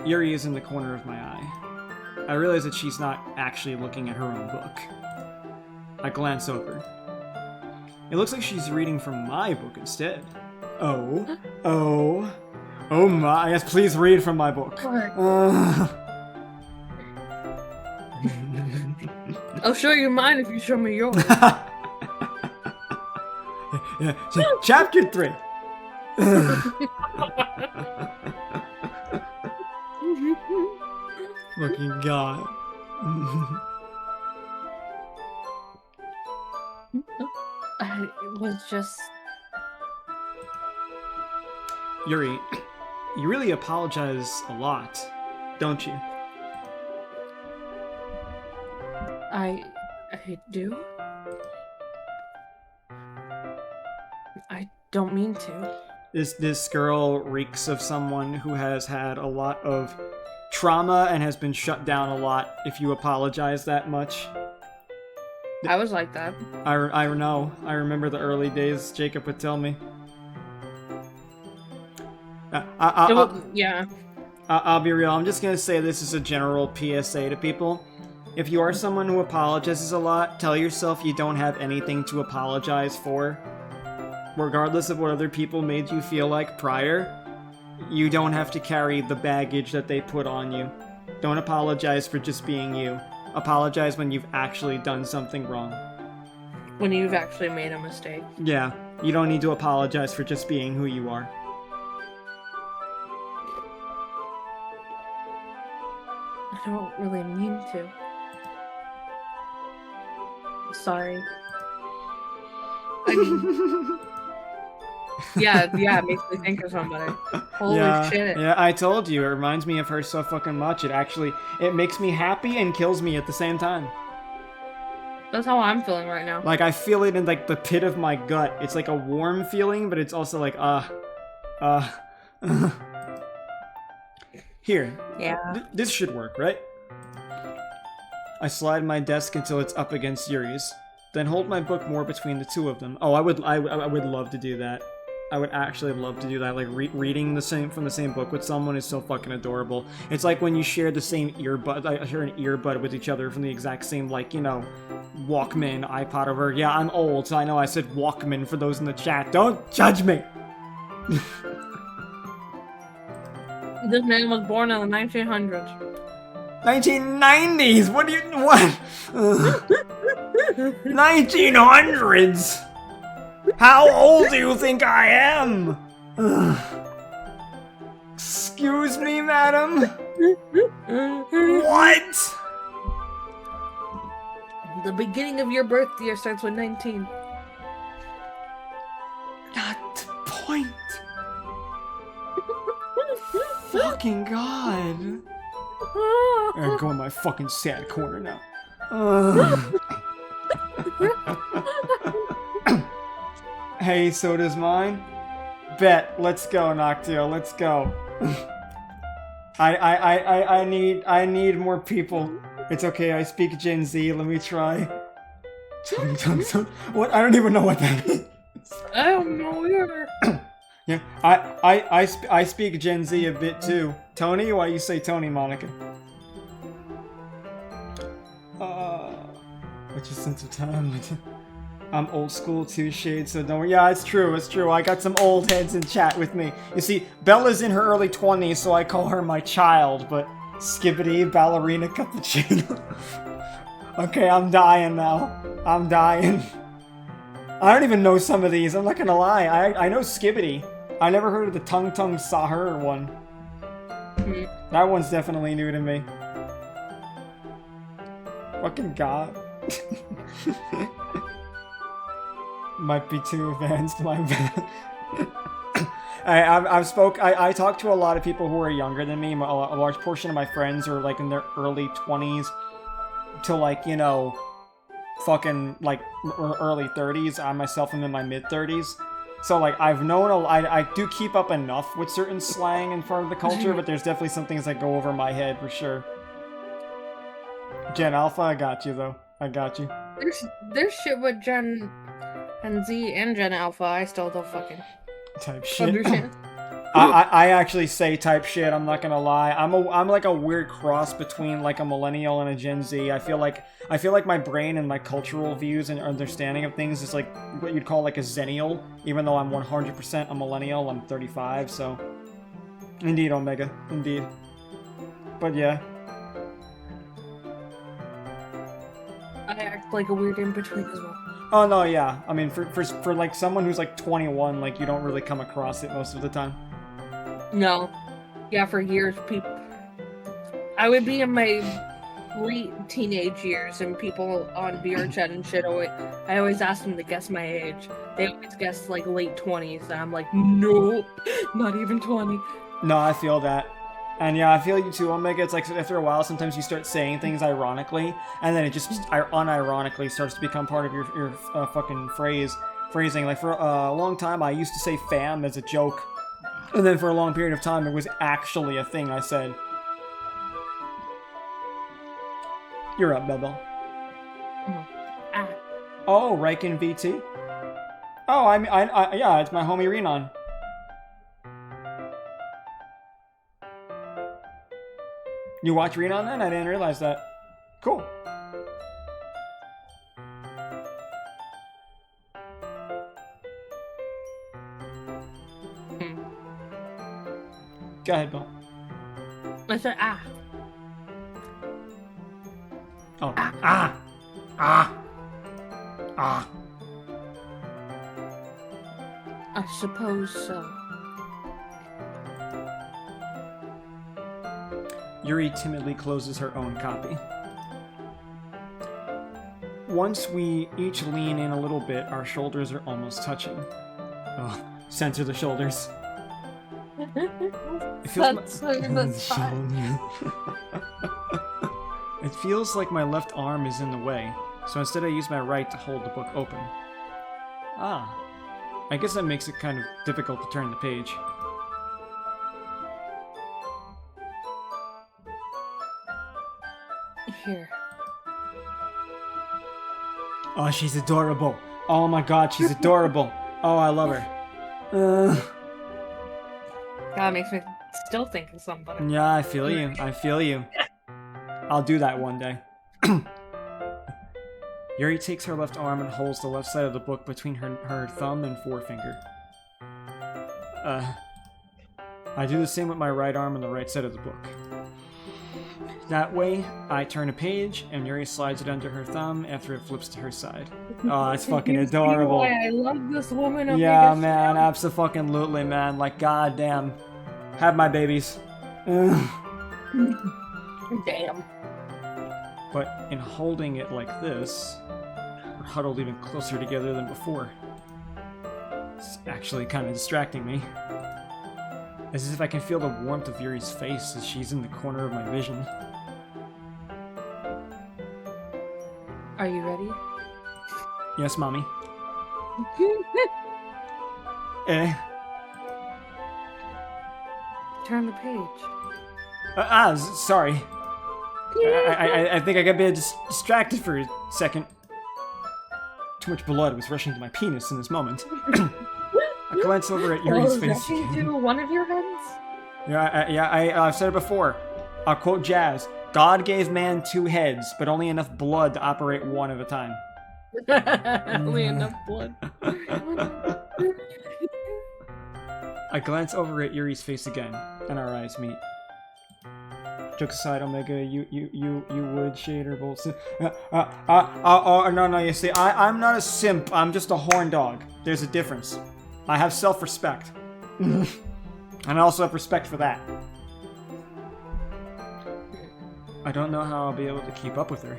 Yuri is in the corner of my eye. I realize that she's not actually looking at her own book. I glance over. It looks like she's reading from my book instead. Oh my, yes, please read from my book.
I'll show you mine if you show me yours.
Yeah, chapter 3. Fucking God.
I was just...
Yuri, you really apologize a lot, don't you?
I do? I don't mean to.
This girl reeks of someone who has had a lot of trauma and has been shut down a lot if you apologize that much.
I was like that.
I know. I remember the early days, Jacob would tell me.
Yeah.
I'll be real. I'm just going to say this is a general PSA to people. If you are someone who apologizes a lot, tell yourself you don't have anything to apologize for. Regardless of what other people made you feel like prior, you don't have to carry the baggage that they put on you. Don't apologize for just being you. Apologize when you've actually done something wrong.
When you've actually made a mistake.
Yeah, you don't need to apologize for just being who you are.
I don't really mean to. Sorry. I mean... yeah, it makes me think of somebody. Holy shit.
Yeah, I told you, it reminds me of her so fucking much. It makes me happy and kills me at the same time.
That's how I'm feeling right now.
Like, I feel it in, like, the pit of my gut. It's like a warm feeling, but it's also like, Here.
Yeah.
This should work, right? I slide my desk until it's up against Yuri's, then hold my book more between the two of them. Oh, I would love to do that. I would actually love to do that. Like reading from the same book with someone is so fucking adorable. It's like when you share the same earbud. I share an earbud with each other from the exact same, like, you know, Walkman, iPod over. Yeah, I'm old, so I know I said Walkman for those in the chat. Don't judge me.
This man was born in the 1900s.
1990s. What? 1900s. How old do you think I am? Excuse me, madam? What?
The beginning of your birth year starts with 19.
Not the point. Fucking God. I'm going my fucking sad corner now. Hey, so does mine? Bet. Let's go, Noctio. Let's go. I need more people. It's okay, I speak Gen Z. Let me try. What? I don't even know what that means.
I don't know either.
Yeah, I speak Gen Z a bit too. Tony? Why you say Tony, Monica? What's your sense of time? I'm old school too, Shade, so don't worry. Yeah, it's true, it's true. I got some old heads in chat with me. You see, Bella's in her early 20s, so I call her my child, but Skibbity, Ballerina, Cappuccino. Okay, I'm dying now. I'm dying. I don't even know some of these, I'm not gonna lie. I know Skibbity. I never heard of the Tung Tung Sahur one. That one's definitely new to me. Fucking God. Might be too advanced, my bad. I talked to a lot of people who are younger than me. A large portion of my friends are like in their early 20s to like, you know, fucking like early 30s. I myself am in my mid 30s. So like I've known I do keep up enough with certain slang and part of the culture, but there's definitely some things that go over my head for sure. Gen Alpha, I got you though. I got you.
There's shit with Gen Z and Gen Alpha I still don't fucking
type shit.
understand.
I actually say type shit, I'm not gonna lie. I'm like a weird cross between like a millennial and a Gen Z. I feel like my brain and my cultural views and understanding of things is like what you'd call like a zennial, even though I'm 100% a millennial. I'm 35, so indeed, Omega, indeed. But yeah.
I act like a weird in between as well.
Oh no, yeah. I mean, for like someone who's like 21, like you don't really come across it most of the time.
No. Yeah, for years, people... I would be in my late teenage years, and people on VRChat and shit, I always ask them to guess my age. They always guess, like, late 20s, and I'm like, no, not even 20.
No, I feel that. And yeah, I feel you too, Omega. It's like after a while, sometimes you start saying things ironically, and then it just unironically starts to become part of your fucking phrasing. Like for a long time, I used to say fam as a joke. And then for a long period of time, it was actually a thing I said. You're up, Bebel. Oh, Riken VT? Oh, yeah, it's my homie Renan. You watch Renan then? I didn't realize that. Cool. Go ahead, Bill.
I said, ah.
Oh. Ah. Ah. Ah.
I suppose so.
Yuri timidly closes her own copy. Once we each lean in a little bit, our shoulders are almost touching. Oh, censor the shoulders. It feels like my left arm is in the way, so instead I use my right to hold the book open. Ah, I guess that makes it kind of difficult to turn the page.
Here.
Oh, she's adorable. Oh my god, she's adorable. Oh, I love her.
God, makes me still think of somebody.
Yeah, I feel you. I feel you. I'll do that one day. Yuri takes her left arm and holds the left side of the book between her thumb and forefinger. I do the same with my right arm and the right side of the book. That way, I turn a page, and Yuri slides it under her thumb after it flips to her side. Oh, it's fucking adorable.
Why I love this woman.
Yeah, man, abso-fucking-lutely, man. Like, goddamn. Have my babies.
Damn.
But in holding it like this, we're huddled even closer together than before. It's actually kind of distracting me. As if I can feel the warmth of Yuri's face as she's in the corner of my vision.
Are you ready?
Yes, Mommy.
Turn the page.
Sorry. I think I got a bit distracted for a second. Too much blood was rushing to my penis in this moment. I glance over at Yuri's face.
To one of your heads?
I've said it before. I'll quote Jazz. God gave man 2 heads, but only enough blood to operate one at a time.
Only enough blood.
I glance over at Yuri's face again, and our eyes meet. Jokes aside, Omega, you would shader bolts. No, you see, I'm not a simp, I'm just a horn dog. There's a difference. I have self-respect. And I also have respect for that. I don't know how I'll be able to keep up with her.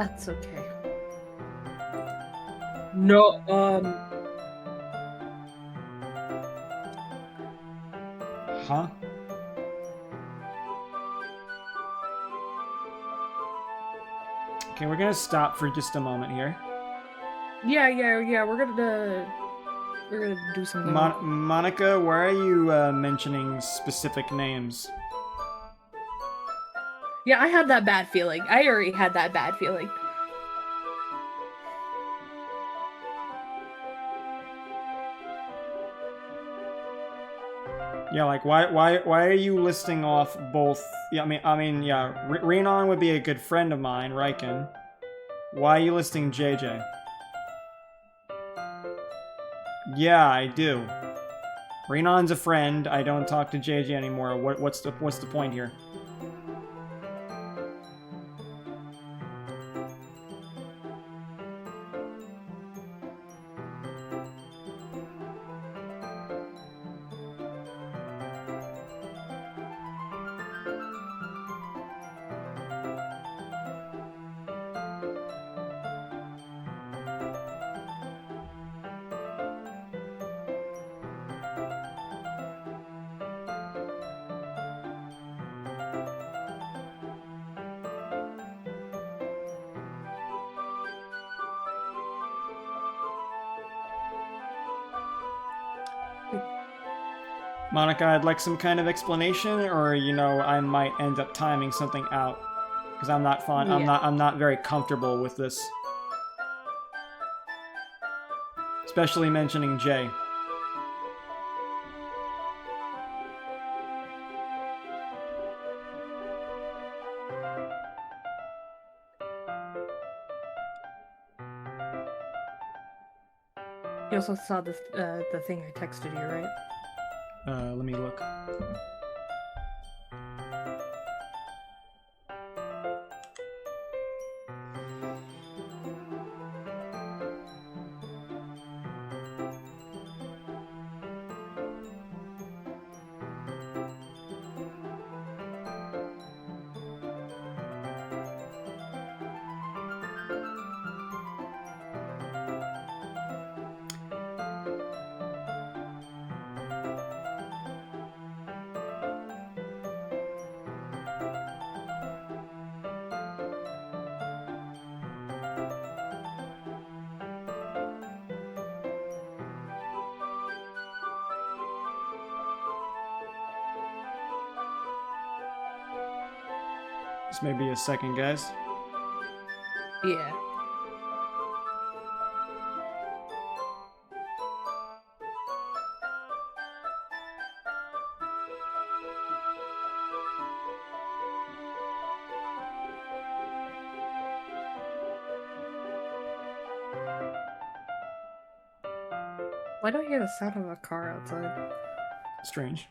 That's okay. No,
Huh? Okay, we're gonna stop for just a moment here.
Yeah. We're gonna do something.
Monica, why are you mentioning specific names?
Yeah, I had that bad feeling. I already had that bad feeling.
Yeah, like why are you listing off both? Yeah, yeah. Renan would be a good friend of mine, Riken. Why are you listing JJ? Yeah, I do. Renan's a friend. I don't talk to JJ anymore. What's the point here? Monica, I'd like some kind of explanation, or I might end up timing something out because I'm not fun.
Yeah.
I'm not very comfortable with this, especially mentioning Jay.
You also saw this the thing I texted you, right?
Let me look. Just maybe a second, guys.
Yeah. Why do I hear the sound of a car outside?
Strange.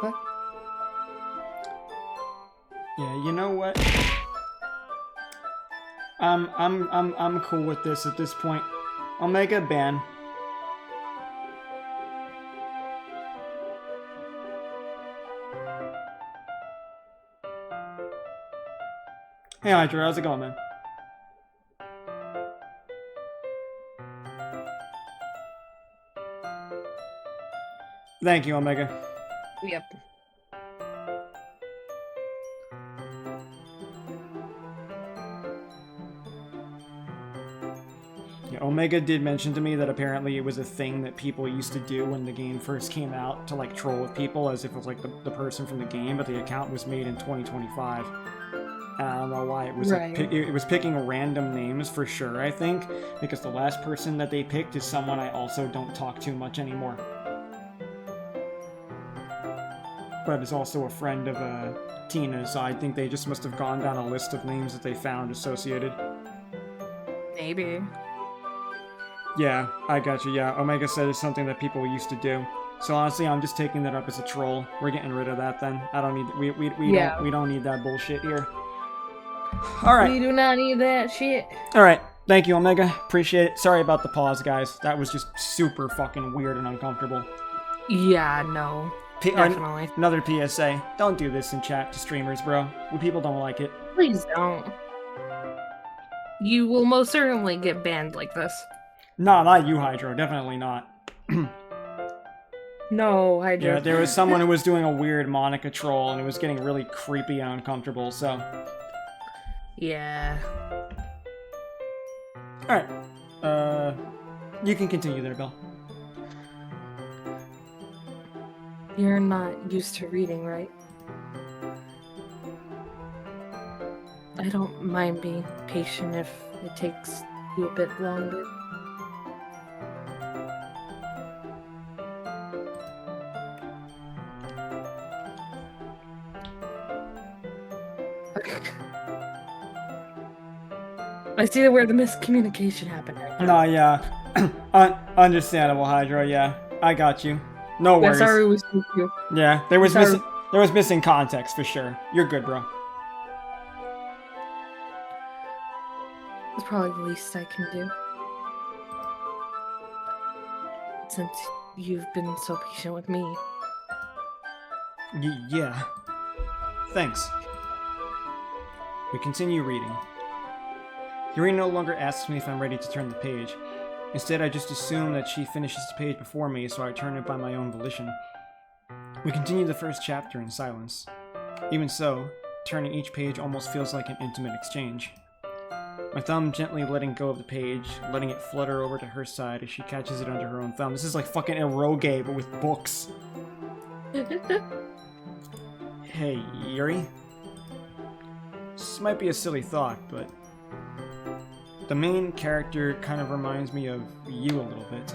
What?
Yeah, you know what? I'm cool with this at this point. Omega ban. Hey Hydra, how's it going, man? Thank you, Omega.
Yep.
Yeah, Omega did mention to me that apparently it was a thing that people used to do when the game first came out to like troll with people as if it was like the person from the game, but the account was made in 2025. I don't know why it was
Right.
like, it was picking random names for sure, I think, because the last person that they picked is someone I also don't talk to much anymore. But is also a friend of Tina, so I think they just must have gone down a list of names that they found associated.
Maybe.
Yeah, I got you. Yeah, Omega said it's something that people used to do. So honestly, I'm just taking that up as a troll. We're getting rid of that then. I don't need we don't need that bullshit here. All right.
We do not need that shit.
All right. Thank you, Omega. Appreciate it. Sorry about the pause, guys. That was just super fucking weird and uncomfortable.
Yeah, no. Definitely.
Another PSA. Don't do this in chat to streamers, bro. People don't like it.
Please don't. You will most certainly get banned like this.
No, not you, Hydro. Definitely not.
No, Hydro.
Yeah, there was someone who was doing a weird Monica troll, and it was getting really creepy and uncomfortable, so...
Yeah.
Alright. You can continue there, Bill.
You're not used to reading, right? I don't mind being patient if it takes you a bit longer. I see where the miscommunication happened.
No, yeah. Understandable, Hydro, yeah. I got you. No worries.
Yeah, sorry we spooked you.
Yeah, there was missing context for sure. You're good, bro.
It's probably the least I can do. Since you've been so patient with me.
Yeah. Thanks. We continue reading. Yuri no longer asks me if I'm ready to turn the page. Instead, I just assume that she finishes the page before me, so I turn it by my own volition. We continue the first chapter in silence. Even so, turning each page almost feels like an intimate exchange. My thumb gently letting go of the page, letting it flutter over to her side as she catches it under her own thumb. This is like fucking eroge, but with books. Hey, Yuri? This might be a silly thought, but... the main character kind of reminds me of you a little bit.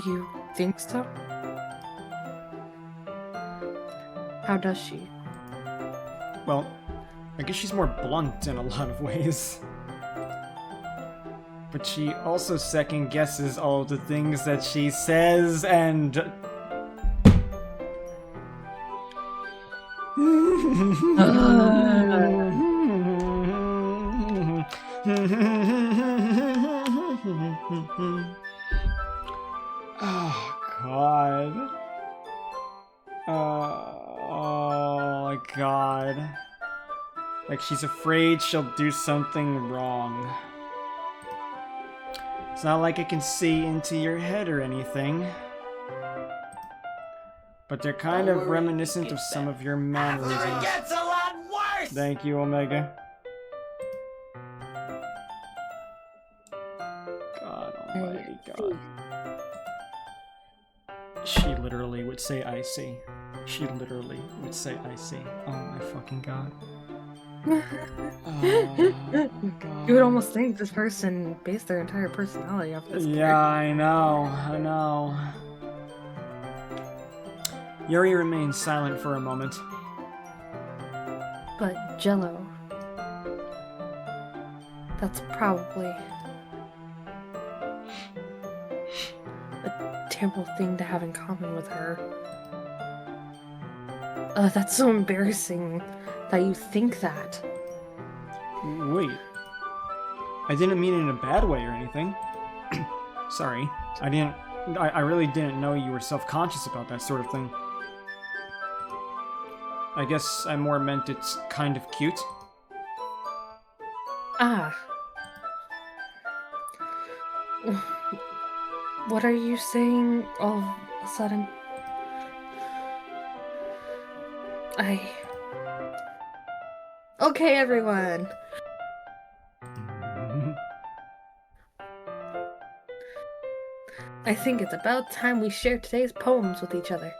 You think so? How does she?
Well, I guess she's more blunt in a lot of ways. But she also second guesses all of the things that she says and... Oh, God. Oh, my God. Like, she's afraid she'll do something wrong. It's not like I can see into your head or anything. But they're kind of reminiscent of some of your mannerisms.
It gets a lot worse!
Thank you, Omega. God almighty God. She literally would say I see. She literally would say I see. Oh my fucking God. Oh my God.
You would almost think this person based their entire personality off this
Yeah, I know. Yuri remains silent for a moment.
But Jello... that's probably... a terrible thing to have in common with her. That's so embarrassing that you think that.
Wait. I didn't mean it in a bad way or anything. Sorry. I really didn't know you were self-conscious about that sort of thing. I guess I more meant it's kind of cute.
Ah. What are you saying all of a sudden? Okay, everyone. I think it's about time we share today's poems with each other.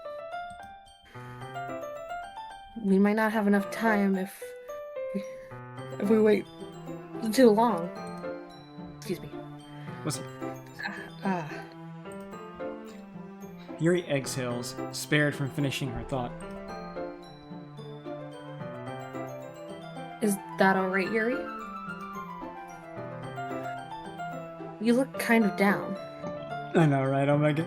We might not have enough time if we wait too long. Excuse me.
Listen.
Ah.
Yuri exhales, spared from finishing her thought.
Is that alright, Yuri? You look kind of down.
I know, right, Omega?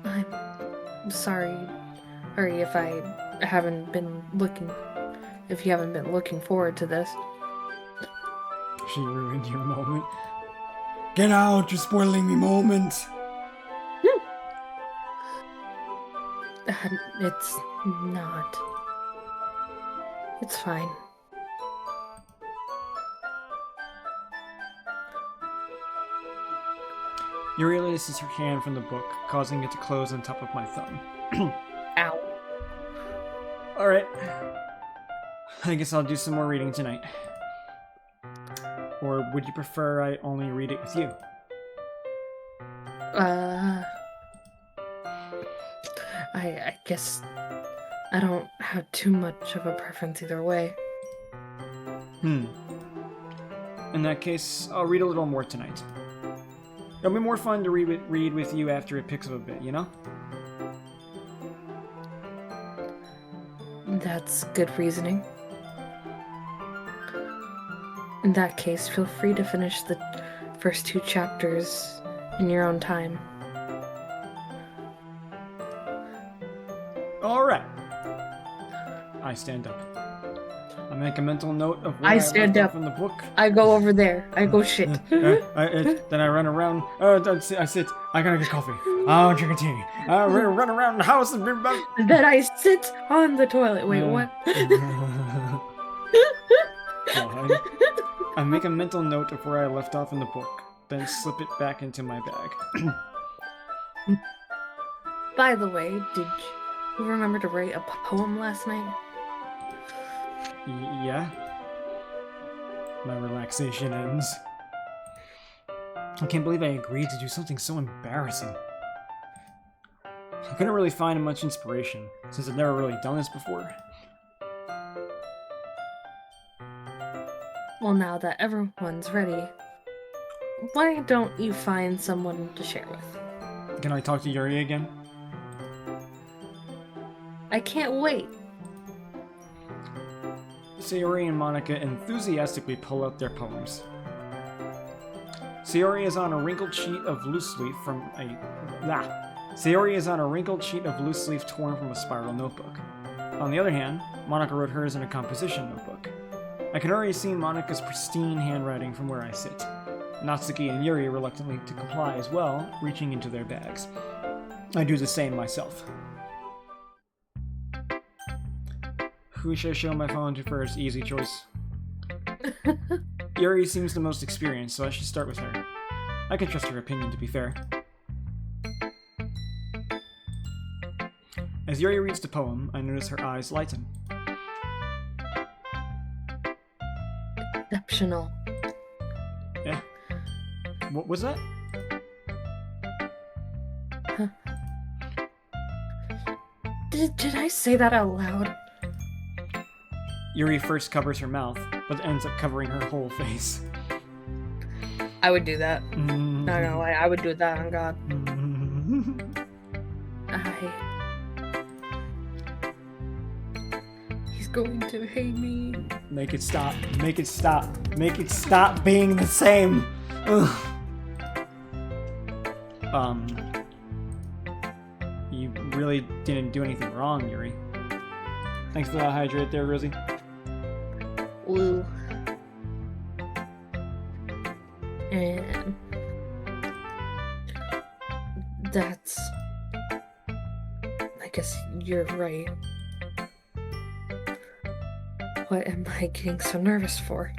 I'm sorry, Yuri, if you haven't been looking forward to this.
She ruined your moment. Get out, you're spoiling me moment.
It's not. It's fine.
Yuri releases her hand from the book, causing it to close on top of my thumb.
Ow.
Alright. I guess I'll do some more reading tonight. Or would you prefer I only read it with you?
I guess I don't have too much of a preference either way.
In that case, I'll read a little more tonight. It'll be more fun to read with you after it picks up a bit, you know?
That's good reasoning. In that case, feel free to finish the first 2 chapters in your own time.
Alright. I stand up. I make a mental note of where
I stand
left
up
off in the book.
I go over there. I go shit.
Then I run around. I sit. I gotta get coffee. I'll drink a tea. I run around the house and bring back.
Then I sit on the toilet. Wait, what?
God. I make a mental note of where I left off in the book, then slip it back into my bag.
By the way, did you remember to write a poem last night?
Yeah? My relaxation ends. I can't believe I agreed to do something so embarrassing. I couldn't really find much inspiration, since I've never really done this before.
Well, now that everyone's ready, why don't you find someone to share with?
Can I talk to Yuri again?
I can't wait.
Sayori and Monica enthusiastically pull out their poems. Sayori is on a wrinkled sheet of loose leaf Sayori is on a wrinkled sheet of loose leaf torn from a spiral notebook. On the other hand, Monica wrote hers in a composition notebook. I can already see Monica's pristine handwriting from where I sit. Natsuki and Yuri reluctantly to comply as well, reaching into their bags. I do the same myself. Who should I show my phone to first? Easy choice. Yuri seems the most experienced, so I should start with her. I can trust her opinion, to be fair. As Yuri reads the poem, I notice her eyes lighten.
Exceptional.
Yeah. What was that?
Huh. Did I say that out loud?
Yuri first covers her mouth, but ends up covering her whole face.
I would do that. Not gonna lie, I would do that on God. He's going to hate me.
Make it stop. Make it stop. Make it stop being the same. Ugh. You really didn't do anything wrong, Yuri. Thanks for that hydrate there, Rosie.
Woo. And that's... I guess you're right. What am I getting so nervous for?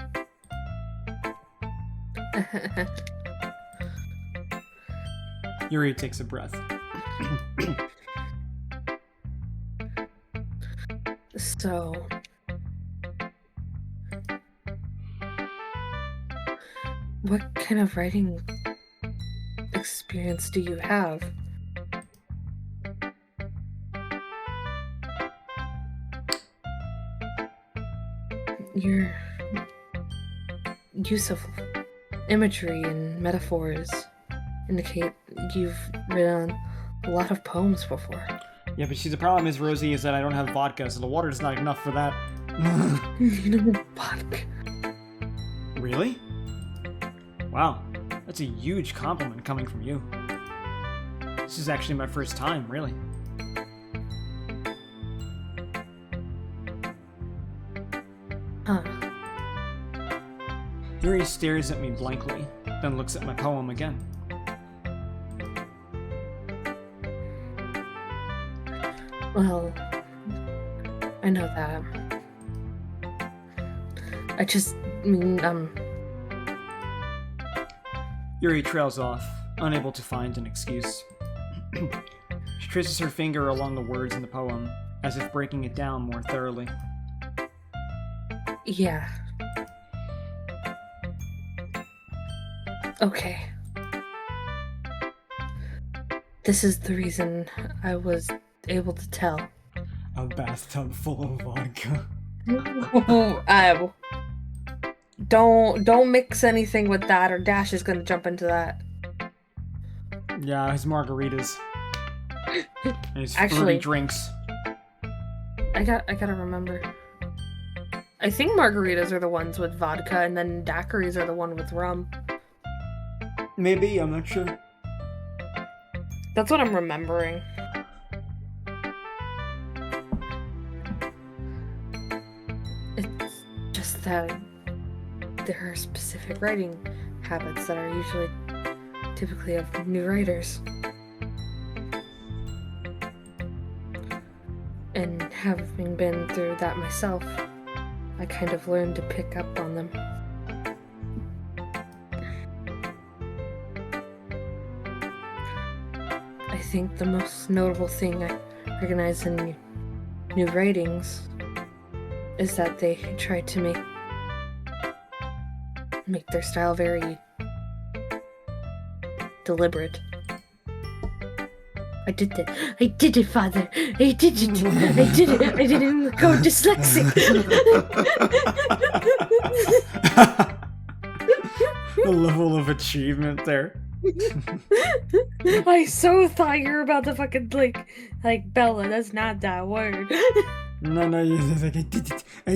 Yuri takes a breath.
So... What kind of writing experience do you have? Your use of imagery and metaphors indicate you've written a lot of poems before.
Yeah, but see, the problem is, Rosie, is that I don't have vodka, so the water's not enough for that.
No vodka.
Really? Wow, that's a huge compliment coming from you. This is actually my first time, really.
Huh.
Yuri stares at me blankly, then looks at my poem again.
Well, I know that. I just mean,
Yuri trails off, unable to find an excuse. She traces her finger along the words in the poem, as if breaking it down more thoroughly.
yeah. Okay. This is the reason I was able to tell.
A bathtub full of vodka.
Don't mix anything with that, or Dash is gonna jump into that.
Yeah, his margaritas. And his
Actually,
fruity drinks.
I gotta remember. I think margaritas are the ones with vodka, and then daiquiris are the one with rum.
Maybe, I'm not sure.
That's what I'm remembering. It's just that there are specific writing habits that are usually typically of new writers. And having been through that myself, I kind of learned to pick up on them. I think the most notable thing I recognize in new writings is that they try to make their style very deliberate. I did it, Father. I did it. I didn't go dyslexic.
The level of achievement there.
I so thought you were about to fucking like Bella. That's not that word.
No, you're like, I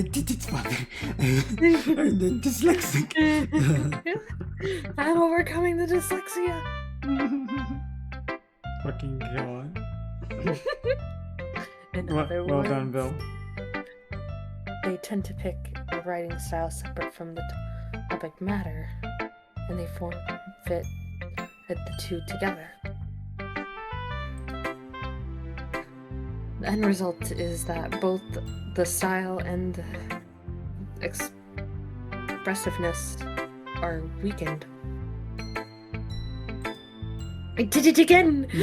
did it, Father. I'm dyslexic.
I'm overcoming the dyslexia.
Fucking god.
Well
done, Bill.
They tend to pick a writing style separate from the topic matter, and they fit the two together. The end result is that both the style and the expressiveness are weakened. I did it again! I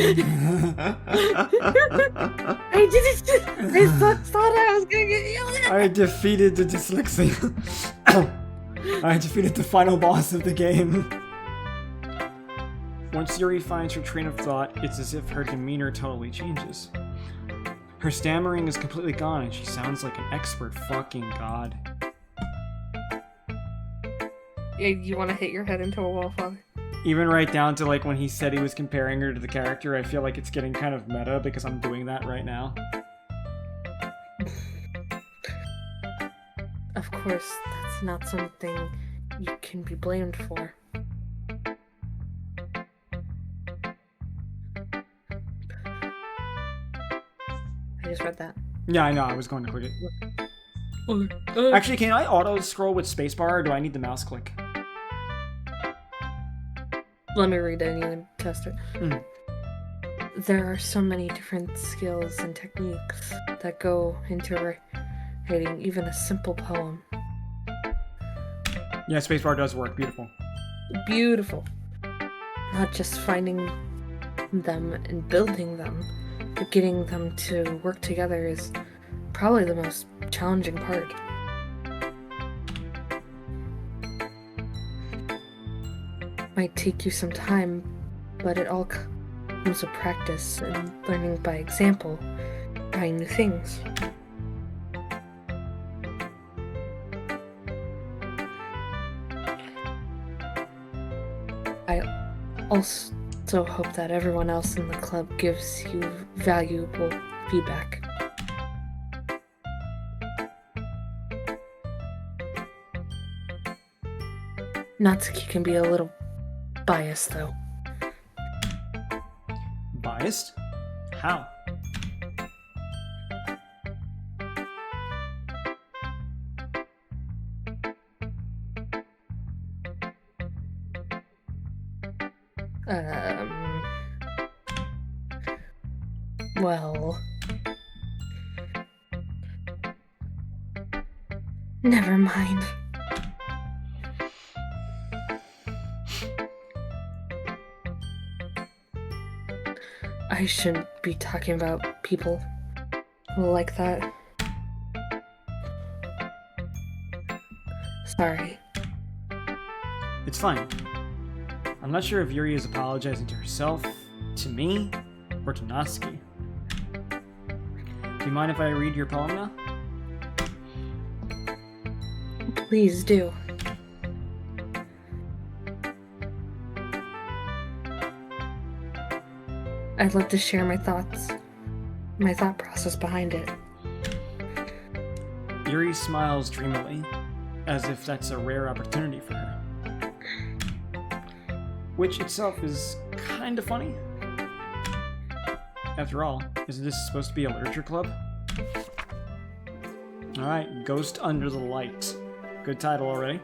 did it! I thought I was gonna get yelled at!
I defeated the dyslexia. I defeated the final boss of the game. Once Yuri finds her train of thought, it's as if her demeanor totally changes. Her stammering is completely gone and she sounds like an expert fucking god.
Yeah, you want to hit your head into a wall, Father?
Even right down to like when he said he was comparing her to the character, I feel like it's getting kind of meta because I'm doing that right now.
Of course, that's not something you can be blamed for. I just read that.
Yeah, I know, I was going to click it.
Okay.
Actually, can I auto-scroll with spacebar or do I need the mouse click?
Let me read it and you can test it. There are so many different skills and techniques that go into writing even a simple poem.
Yeah, spacebar does work. Beautiful.
Beautiful. Not just finding them and building them, but getting them to work together is probably the most challenging part. might take you some time, but it all comes with practice and learning by example, trying new things. I also hope that everyone else in the club gives you valuable feedback. Natsuki can be a little biased, though.
Biased? How?
Well... Never mind. I shouldn't be talking about people like that. Sorry.
It's fine. I'm not sure if Yuri is apologizing to herself, to me, or to Natsuki. Do you mind if I read your poem now?
Please do. I'd love to share my thoughts, my thought process behind it.
Yuri smiles dreamily, as if that's a rare opportunity for her. Which itself is kind of funny. After all, isn't this supposed to be a literature club? Alright, Ghost Under the Light. Good title already.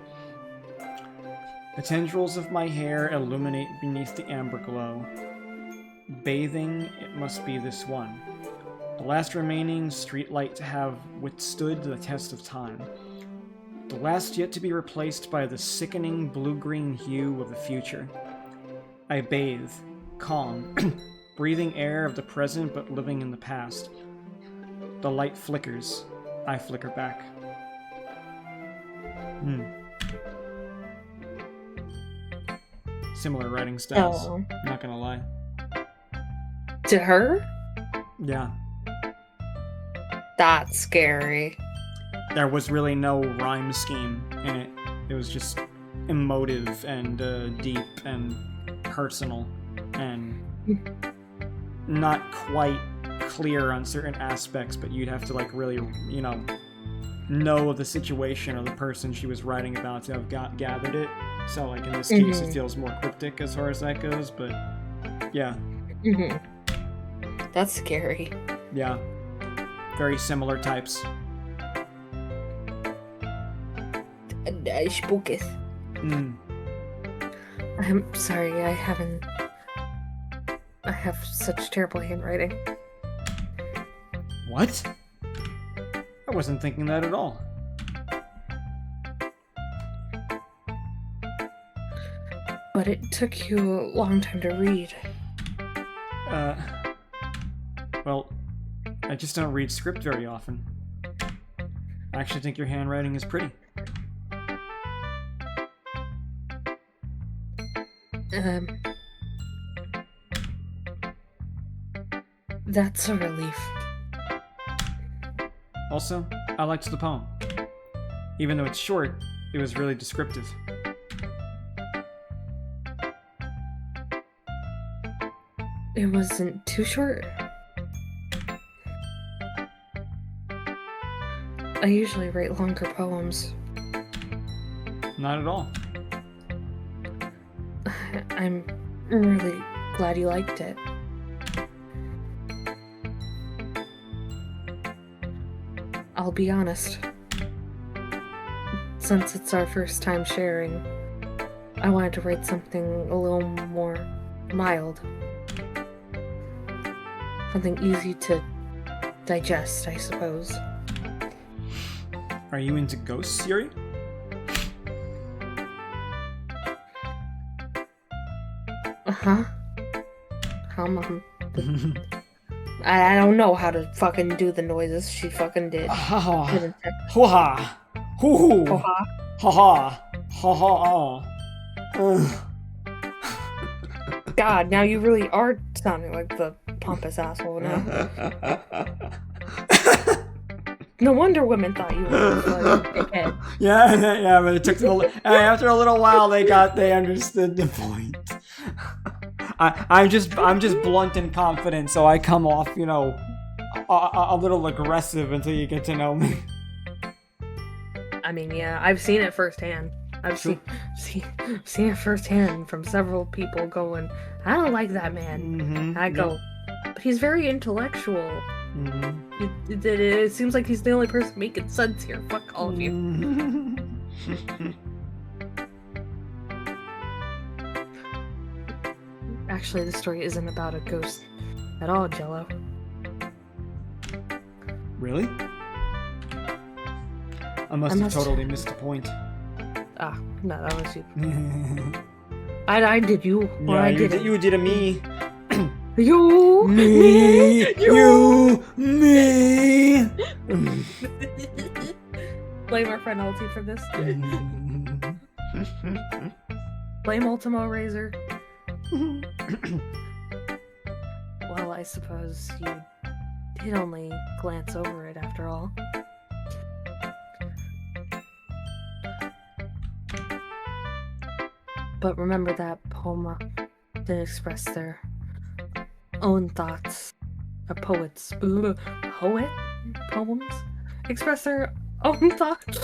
The tendrils of my hair illuminate beneath the amber glow. Bathing, it must be this one. The last remaining streetlight to have withstood the test of time. The last yet to be replaced by the sickening blue-green hue of the future. I bathe, calm, breathing air of the present but living in the past. The light flickers. I flicker back. Similar writing styles.
Oh.
Not gonna lie.
To her?
Yeah.
That's scary.
There was really no rhyme scheme in it. It was just emotive and deep and personal and not quite clear on certain aspects, but you'd have to like really, know the situation or the person she was writing about to have gathered it. So like in this case, it feels more cryptic as far as that goes, but yeah.
That's scary.
Yeah. Very similar types.
Spooky. I'm sorry, I have such terrible handwriting.
What? I wasn't thinking that at all.
But it took you a long time to read.
Well, I just don't read script very often. I actually think your handwriting is pretty.
That's a relief.
Also, I liked the poem. Even though it's short, it was really descriptive.
It wasn't too short. I usually write longer poems.
Not at all.
I'm really glad you liked it. I'll be honest. Since it's our first time sharing, I wanted to write something a little more mild. Something easy to digest, I suppose.
Are you into ghosts, Yuri?
Uh-huh. I don't know how to fucking do the noises she fucking did.
Ha-ha. Ho-ha. Hoo-hoo.
Ha-ha.
Ha-ha. Ha-ha.
God, now you really are sounding like the pompous asshole now. No wonder women thought you were like a dickhead.
Yeah, but it took them after a little while they understood the point. I'm just blunt and confident, so I come off, you know, a little aggressive until you get to know me.
I mean, yeah, I've seen it firsthand. I've seen it firsthand from several people going, I don't like that man.
Mm-hmm.
I go, but he's very intellectual.
Mm-hmm.
It seems like he's the only person making sense here. Fuck all of you. Actually, the story isn't about a ghost at all, Jello.
Really? I must have totally missed the point.
Ah, no, that was you. I did you. Or
Yeah,
I did
you did a me.
You.
Me. You. Me.
Blame our friend Ulti for this. Blame Ultimo Razor. Well, I suppose you did only glance over it after all. But remember that poem did express their own thoughts. Poets. Poems? Express their own thoughts.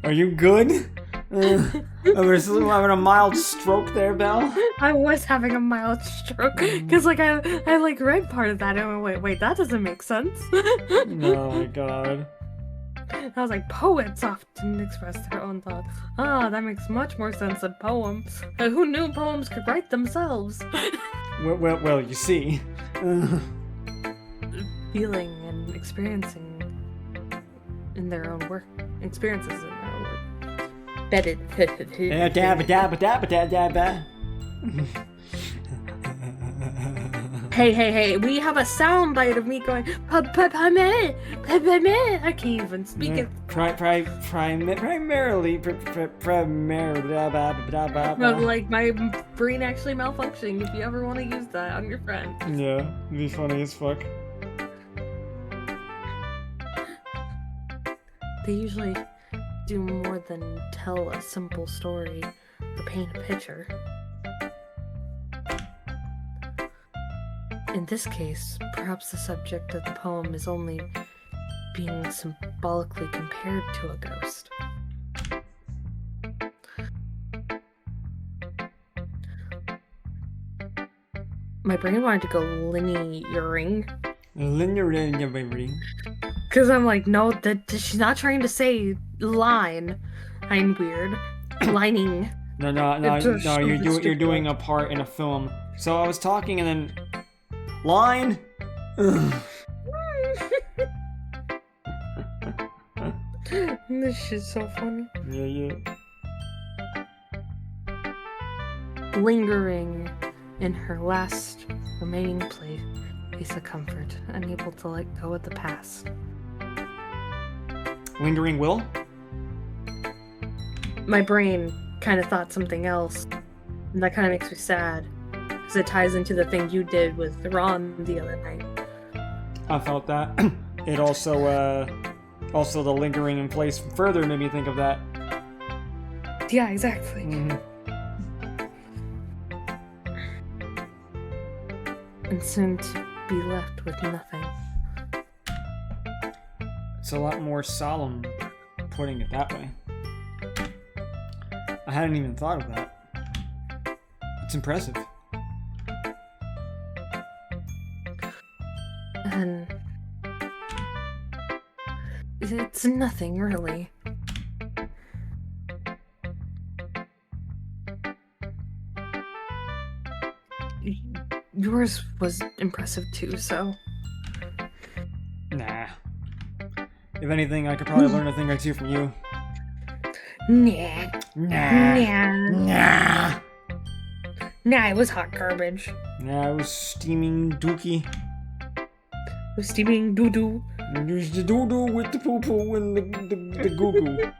Are you good? We're still having a mild stroke there, Belle?
I was having a mild stroke. Because, like, I like, read part of that and I went, wait, that doesn't make sense.
Oh my god.
I was like, poets often express their own thoughts. Ah, that makes much more sense than poems. Who knew poems could write themselves?
Well, you see.
Feeling and experiencing in their own work. Experiences in their own work. Bedded.
Dabba.
Hey, we have a soundbite of me going, I can't even speak it.
Primarily.
No, like, my brain actually malfunctioning if you ever want to use that on your friend.
Yeah, it'd be funny as fuck.
They usually do more than tell a simple story or paint a picture. In this case, perhaps the subject of the poem is only being symbolically compared to a ghost. My brain wanted to go linearing. Because I'm like, no, she's not trying to say line. I'm weird. Lining.
No, you're doing a part in a film. So I was talking and then... Line?
This shit's so funny.
Yeah.
Lingering in her last remaining place of comfort, unable to let go of the past.
Lingering will?
My brain kind of thought something else, and that kind of makes me sad. Because it ties into the thing you did with Ron the other night.
I felt that. It also the lingering in place further made me think of that.
Yeah, exactly.
Mm-hmm.
And soon to be left with nothing.
It's a lot more solemn, putting it that way. I hadn't even thought of that. It's impressive.
And it's nothing, really. Yours was impressive too, so...
Nah. If anything, I could probably learn a thing or two from you.
Nah.
Nah,
it was hot garbage.
Nah, it was steaming Doki.
It was steaming doo-doo.
Use the doo-doo with the poo-poo and the goo-goo.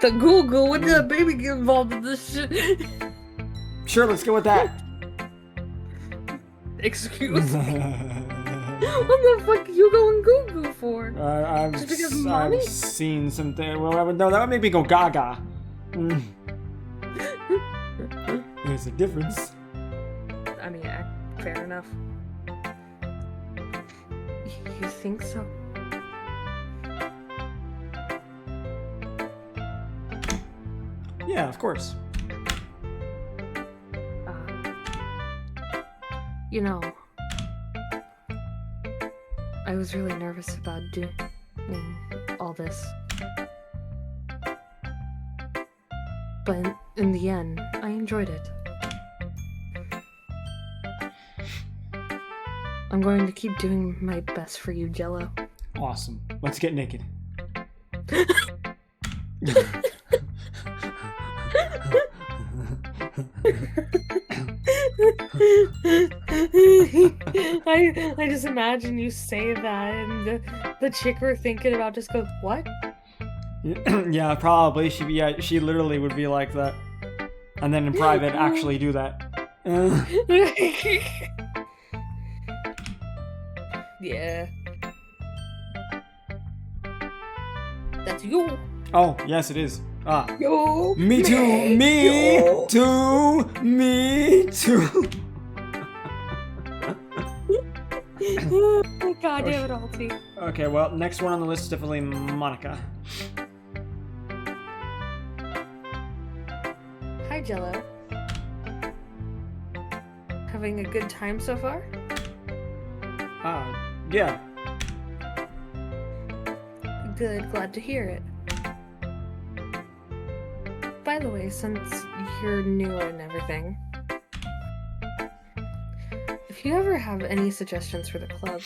The goo-goo, when did the baby get involved in this shit?
Sure, let's go with that.
Excuse me. What the fuck are you going goo-goo for? Just because of mommy?
I've seen something. Well, no, that would make me go gaga. There's a difference.
I mean, fair enough. You think so?
Yeah, of course.
You know, I was really nervous about doing all this. But in the end, I enjoyed it. I'm going to keep doing my best for you, Jello.
Awesome. Let's get naked.
I just imagine you say that and the chick we're thinking about just goes, what?
Yeah, probably. She literally would be like that. And then in private actually do that.
Yeah. That's you.
Oh, yes it is. Ah.
Yo.
Me too. Me too. Me too.
Oh my god, damn it, Alti.
Okay, well, next one on the list is definitely Monica.
Hi, Jello. Having a good time so far?
Yeah.
Good, glad to hear it. By the way, since you're new and everything, if you ever have any suggestions for the club,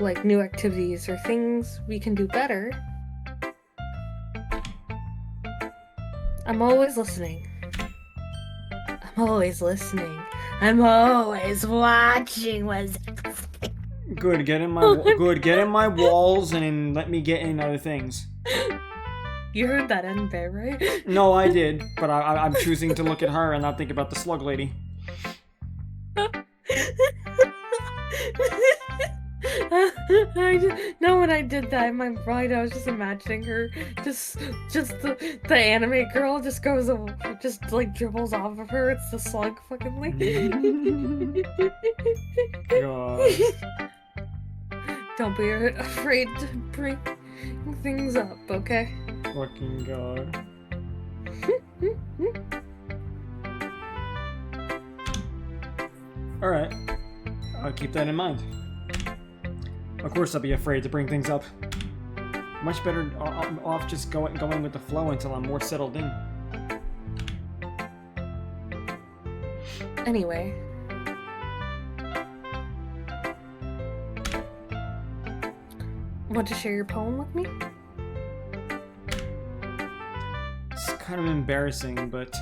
like new activities or things we can do better, I'm always listening. I'm always listening. I'm always watching what's...
Good, get in my walls and let me get in other things.
You heard that end there, right?
No, I did, but I'm choosing to look at her and not think about the slug lady.
No, when I did that in my mind, I was just imagining her, just the anime girl just goes, just like dribbles off of her. It's the slug fucking lady.
God.
Don't be afraid to bring things up, okay?
Fucking God. Alright. I'll keep that in mind. Of course I'll be afraid to bring things up. Much better off just going with the flow until I'm more settled in.
Anyway. Want to share your poem with me?
It's kind of embarrassing, but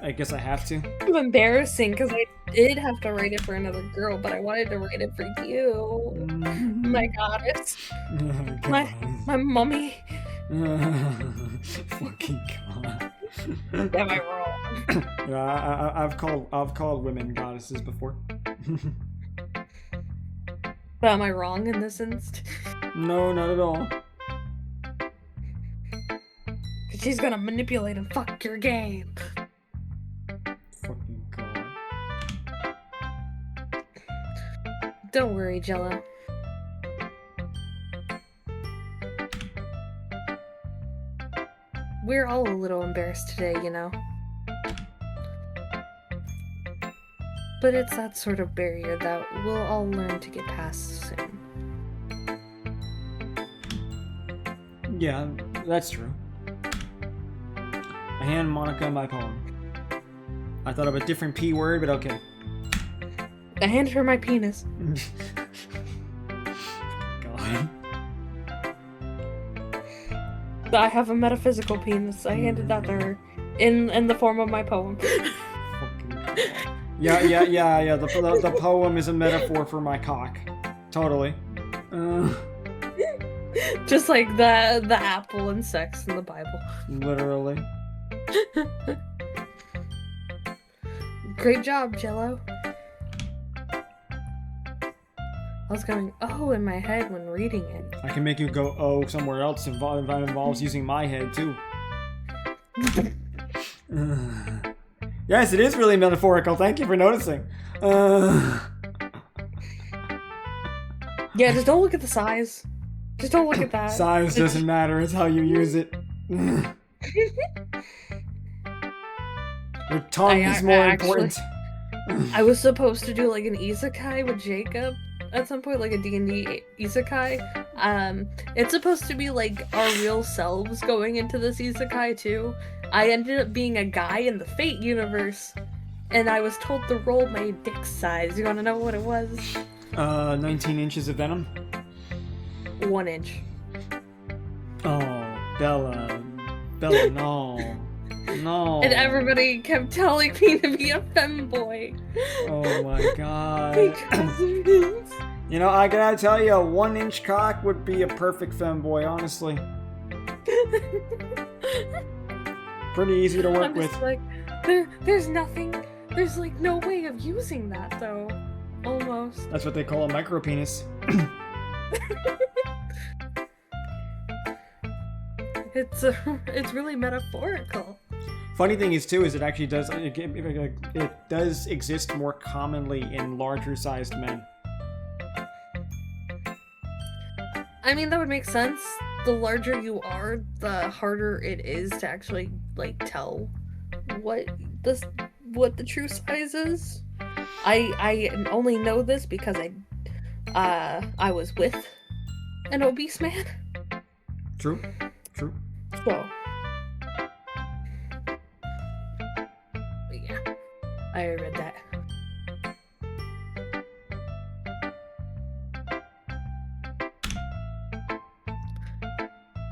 I guess I have to.
It's embarrassing because I did have to write it for another girl, but I wanted to write it for you. My goddess.
Oh,
my mummy.
Fucking God.
Am I wrong?
Yeah, I've called women goddesses before.
But am I wrong in this instance?
No, not at all.
She's gonna manipulate and fuck your game.
Fucking God.
Don't worry, Jello. We're all a little embarrassed today, you know? But it's that sort of barrier that we'll all learn to get past soon.
Yeah, that's true. I hand Monica my poem. I thought of a different P word, but okay.
I handed her my penis.
God.
I have a metaphysical penis. I handed that to her in the form of my poem.
Fucking God. Yeah. The poem is a metaphor for my cock. Totally.
Just like the apple and sex in the Bible.
Literally.
Great job, Jello. I was going, oh, in my head when reading it.
I can make you go, oh, somewhere else if that involves using my head, too. Yes, it is really metaphorical. Thank you for noticing.
Yeah, just don't look at the size. Just don't look at that.
Size doesn't matter. It's how you use it. Your tongue is more important.
I was supposed to do like an isekai with Jacob at some point, like a D&D isekai. It's supposed to be like our real selves going into this isekai too. I ended up being a guy in the Fate universe, and I was told to roll my dick size. You want to know what it was?
19 inches of venom?
1 inch.
Oh, Bella. Bella, no. No.
And everybody kept telling me to be a femboy.
Oh my god.
Because of this.
You know, I gotta tell you, a 1 inch cock would be a perfect femboy, honestly. Pretty easy to work
I'm just
with.
like, there's nothing, there's like no way of using that though. Almost.
That's what they call a micro penis.
It's really metaphorical.
Funny thing is too, is it actually does it does exist more commonly in larger sized men.
I mean, that would make sense. The larger you are, the harder it is to actually like tell what the true size is. I only know this because I was with an obese man.
True.
So, yeah, I read that.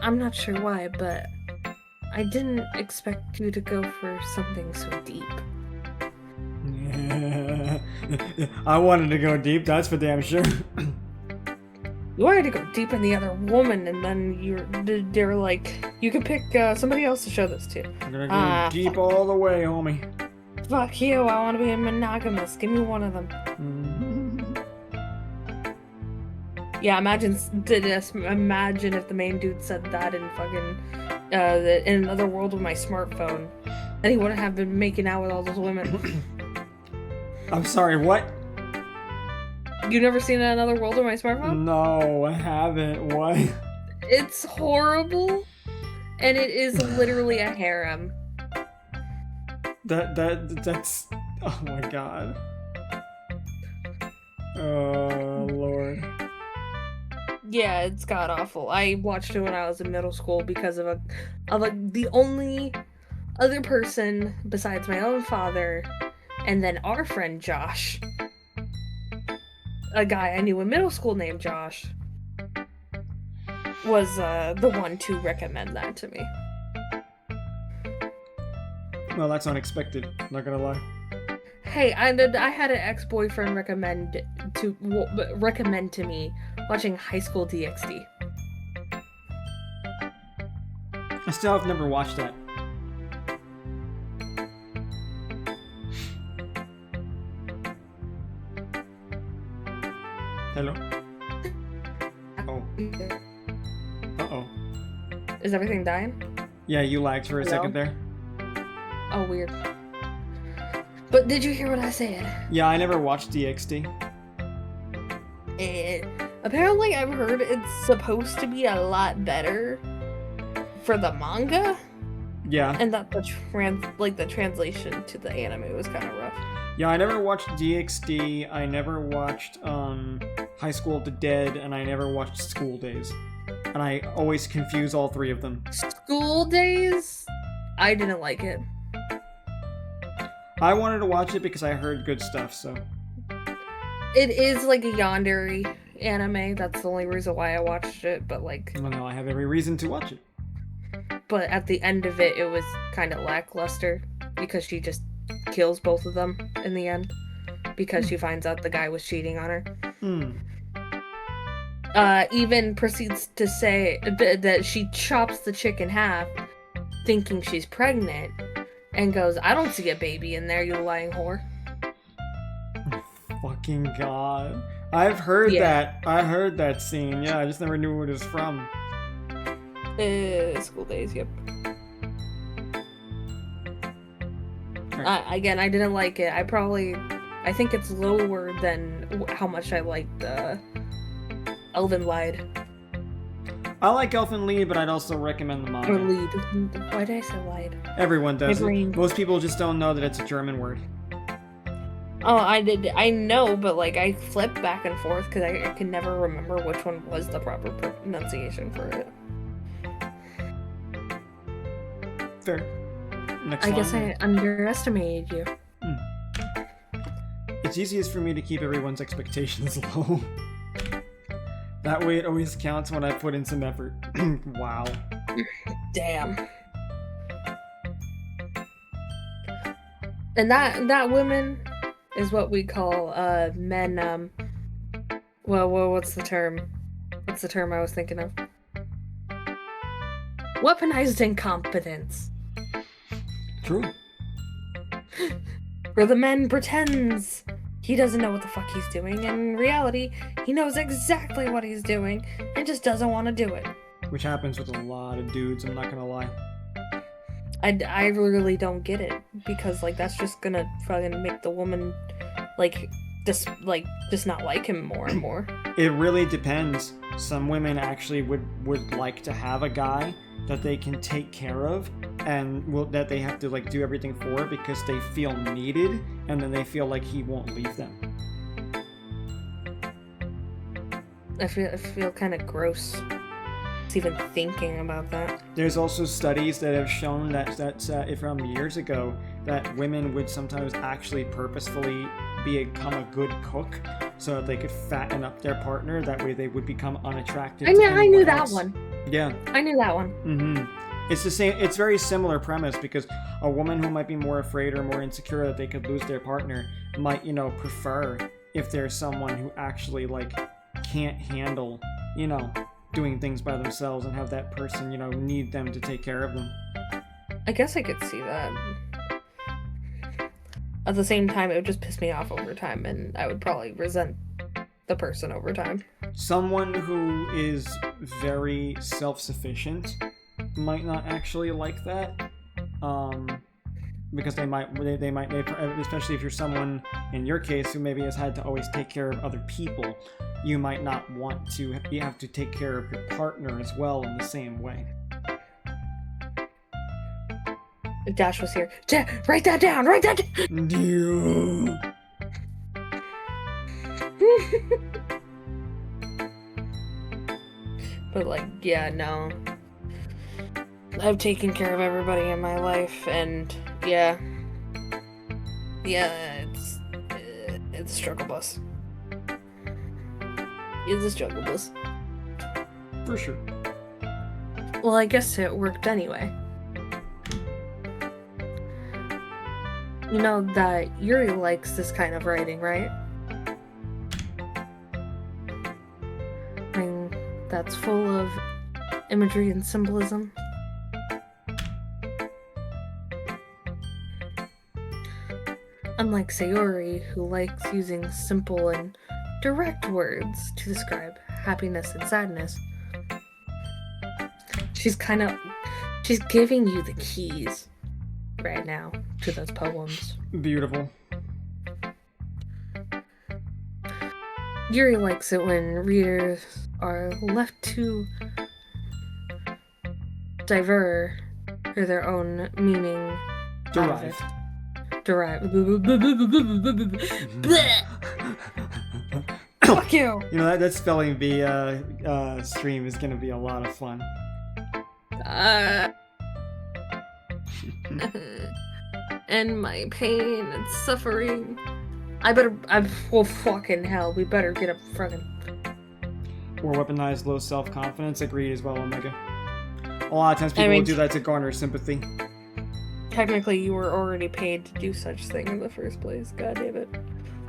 I'm not sure why, but I didn't expect you to go for something so deep.
I wanted to go deep, that's for damn sure.
You wanted to go deep in the other woman, and then they're like, you can pick somebody else to show this to.
I'm gonna go deep all the way, homie.
Fuck you, I want to be a monogamous. Give me one of them. Yeah, imagine if the main dude said that in fucking in another world with my smartphone, and he wouldn't have been making out with all those women.
I'm sorry, what?
You never seen Another World with my smartphone?
No, I haven't. What?
It's horrible, and it is literally a harem.
That's. Oh my god. Oh lord.
Yeah, it's god awful. I watched it when I was in middle school because of the only other person besides my own father, and then our friend Josh. A guy I knew in middle school named Josh was the one to recommend that to me.
Well, that's unexpected, not gonna lie.
Hey, I had an ex-boyfriend recommend to me watching High School DxD.
I still have never watched that. Hello? Oh. Uh-oh.
Is everything dying?
Yeah, you lagged for a second there.
Oh, weird. But did you hear what I said?
Yeah, I never watched DxD.
Apparently I've heard it's supposed to be a lot better for the manga.
Yeah.
And that the translation to the anime was kind of rough.
Yeah, I never watched DxD, I never watched High School of the Dead, and I never watched School Days. And I always confuse all three of them.
School Days? I didn't like it.
I wanted to watch it because I heard good stuff, so...
It is like a yandere anime, that's the only reason why I watched it, but like...
Well, now I have every reason to watch it.
But at the end of it, it was kind of lackluster, because she just kills both of them in the end, because she finds out the guy was cheating on her. Even proceeds to say that she chops the chick in half, thinking she's pregnant, and goes, I don't see a baby in there, you lying whore.
fucking god. I've heard that. I heard that scene. Yeah, I just never knew what it was from.
School Days, yep. Again, I didn't like it. I think it's lower than how much I liked Elven Lied.
I like Elfen Lied, but I'd also recommend the manga.
Or Lied. Why did I say Lied?
Everyone does it. Most people just don't know that it's a German word.
Oh, I know, but like I flip back and forth because I can never remember which one was the proper pronunciation for it.
Fair. Next
I guess I underestimated you.
It's easiest for me to keep everyone's expectations low. That way it always counts when I put in some effort. Wow.
Damn. And that woman is what we call men, well, what's the term? What's the term I was thinking of? Weaponized incompetence.
True.
Where the man pretends he doesn't know what the fuck he's doing, and in reality, he knows exactly what he's doing, and just doesn't want to do it.
Which happens with a lot of dudes, I'm not gonna lie.
I really don't get it, because, like, that's just gonna fucking make the woman, just not like him more and more.
It really depends. Some women actually would like to have a guy that they can take care of, and that they have to, like, do everything for because they feel needed, and then they feel like he won't leave them.
I feel kind of gross even thinking about that.
There's also studies that have shown that from years ago that women would sometimes actually purposefully become a good cook so that they could fatten up their partner. That way they would become unattractive.
I knew that one.
Yeah.
I knew that one.
Mm-hmm. It's the same. It's very similar premise because a woman who might be more afraid or more insecure that they could lose their partner might, prefer if there's someone who actually, like, can't handle, doing things by themselves and have that person, need them to take care of them.
I guess I could see that. At the same time, it would just piss me off over time, and I would probably resent the person over time.
Someone who is very self-sufficient might not actually like that, because they might, especially if you're someone, in your case, who maybe has had to always take care of other people, you might not want to have to take care of your partner as well in the same way.
If Dash was here, write that down! Write that
down!
But, like, yeah, no. I've taken care of everybody in my life, and yeah, it's a struggle bus. It's a struggle bus.
For sure.
Well, I guess it worked anyway. You know that Yuri likes this kind of writing, right? I mean, that's full of imagery and symbolism. Unlike Sayori, who likes using simple and direct words to describe happiness and sadness, she's giving you the keys right now to those poems.
Beautiful.
Yuri likes it when readers are left to diverge or their own meaning. Derive. Fuck you!
That spelling bee stream is gonna be a lot of fun.
And my pain and suffering. Well, fucking hell, we better get up fucking.
Or weaponized low self-confidence. Agreed as well, Omega. A lot of times people will do that to garner sympathy.
Technically, you were already paid to do such thing in the first place. God damn it.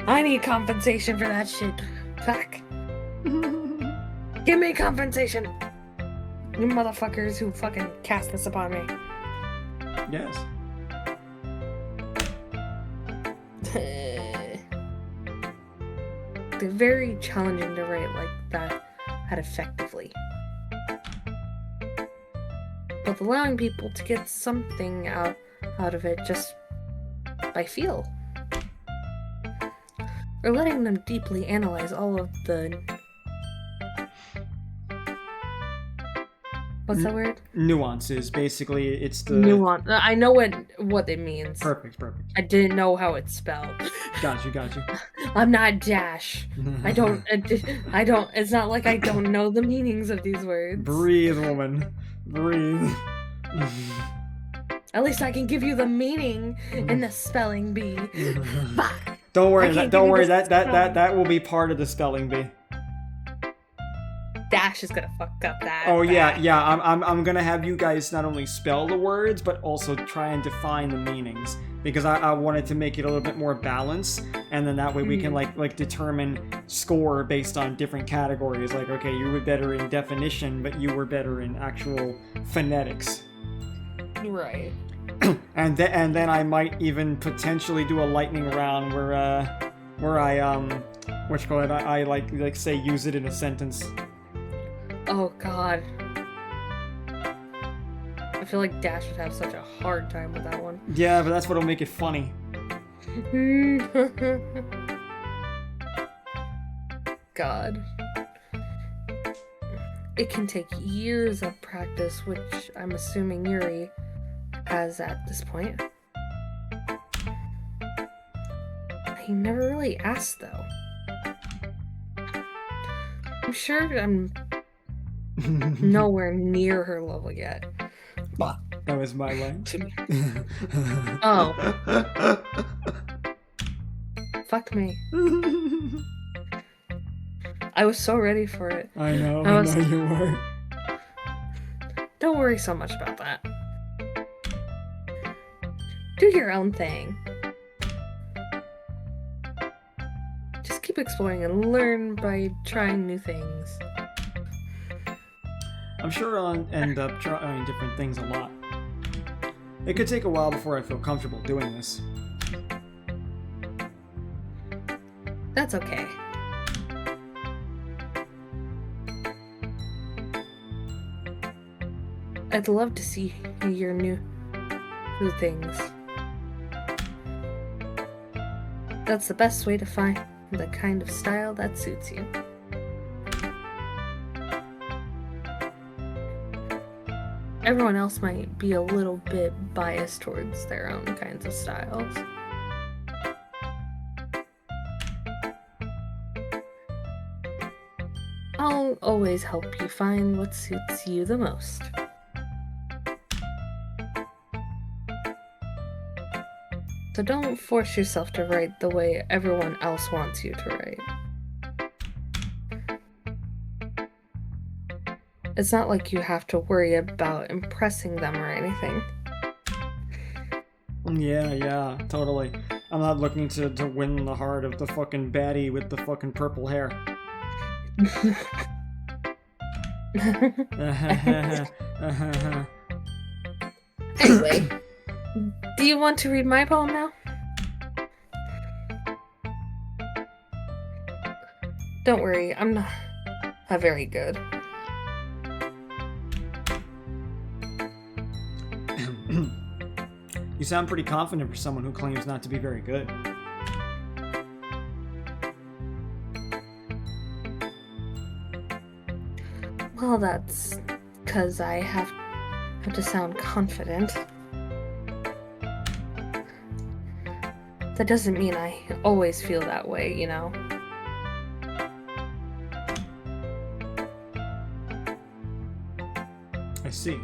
I need compensation for that shit. Fuck. Give me compensation. You motherfuckers who fucking cast this upon me.
Yes.
very challenging to write like that effectively. But allowing people to get something out of it just by feel. Or letting them deeply analyze all of the... What's that word?
Nuances. Basically, it's the...
Nuance. I know what it means.
Perfect.
I didn't know how it's spelled.
Got you.
I'm not Dash. I don't, it's not like I don't know the meanings of these words.
Breathe, woman. Breathe.
At least I can give you the meaning in the spelling bee. Fuck.
Don't worry, that will be part of the spelling bee.
Dash is gonna fuck up that.
Oh yeah. I'm gonna have you guys not only spell the words, but also try and define the meanings, because I wanted to make it a little bit more balanced, and then that way we can like determine score based on different categories. Like, okay, you were better in definition, but you were better in actual phonetics.
Right.
And then I might even potentially do a lightning round where I I like say use it in a sentence.
Oh god. I feel like Dash would have such a hard time with that one.
Yeah, but that's what'll make it funny.
God. It can take years of practice, which I'm assuming Yuri has at this point. I never really asked, though. I'm sure I'm nowhere near her level yet.
That was my line.
Oh. Fuck me. I was so ready for it.
I know you were.
Don't worry so much about that. Do your own thing. Just keep exploring and learn by trying new things.
I'm sure I'll end up trying different things a lot. It could take a while before I feel comfortable doing this.
That's okay. I'd love to see your new things. That's the best way to find the kind of style that suits you. Everyone else might be a little bit biased towards their own kinds of styles. I'll always help you find what suits you the most. So don't force yourself to write the way everyone else wants you to write. It's not like you have to worry about impressing them or anything.
Yeah, totally. I'm not looking to win the heart of the fucking baddie with the fucking purple hair.
Anyway, do you want to read my poem now? Don't worry, I'm not very good.
You sound pretty confident for someone who claims not to be very good.
Well, that's because I have to sound confident. That doesn't mean I always feel that way, you know?
I see.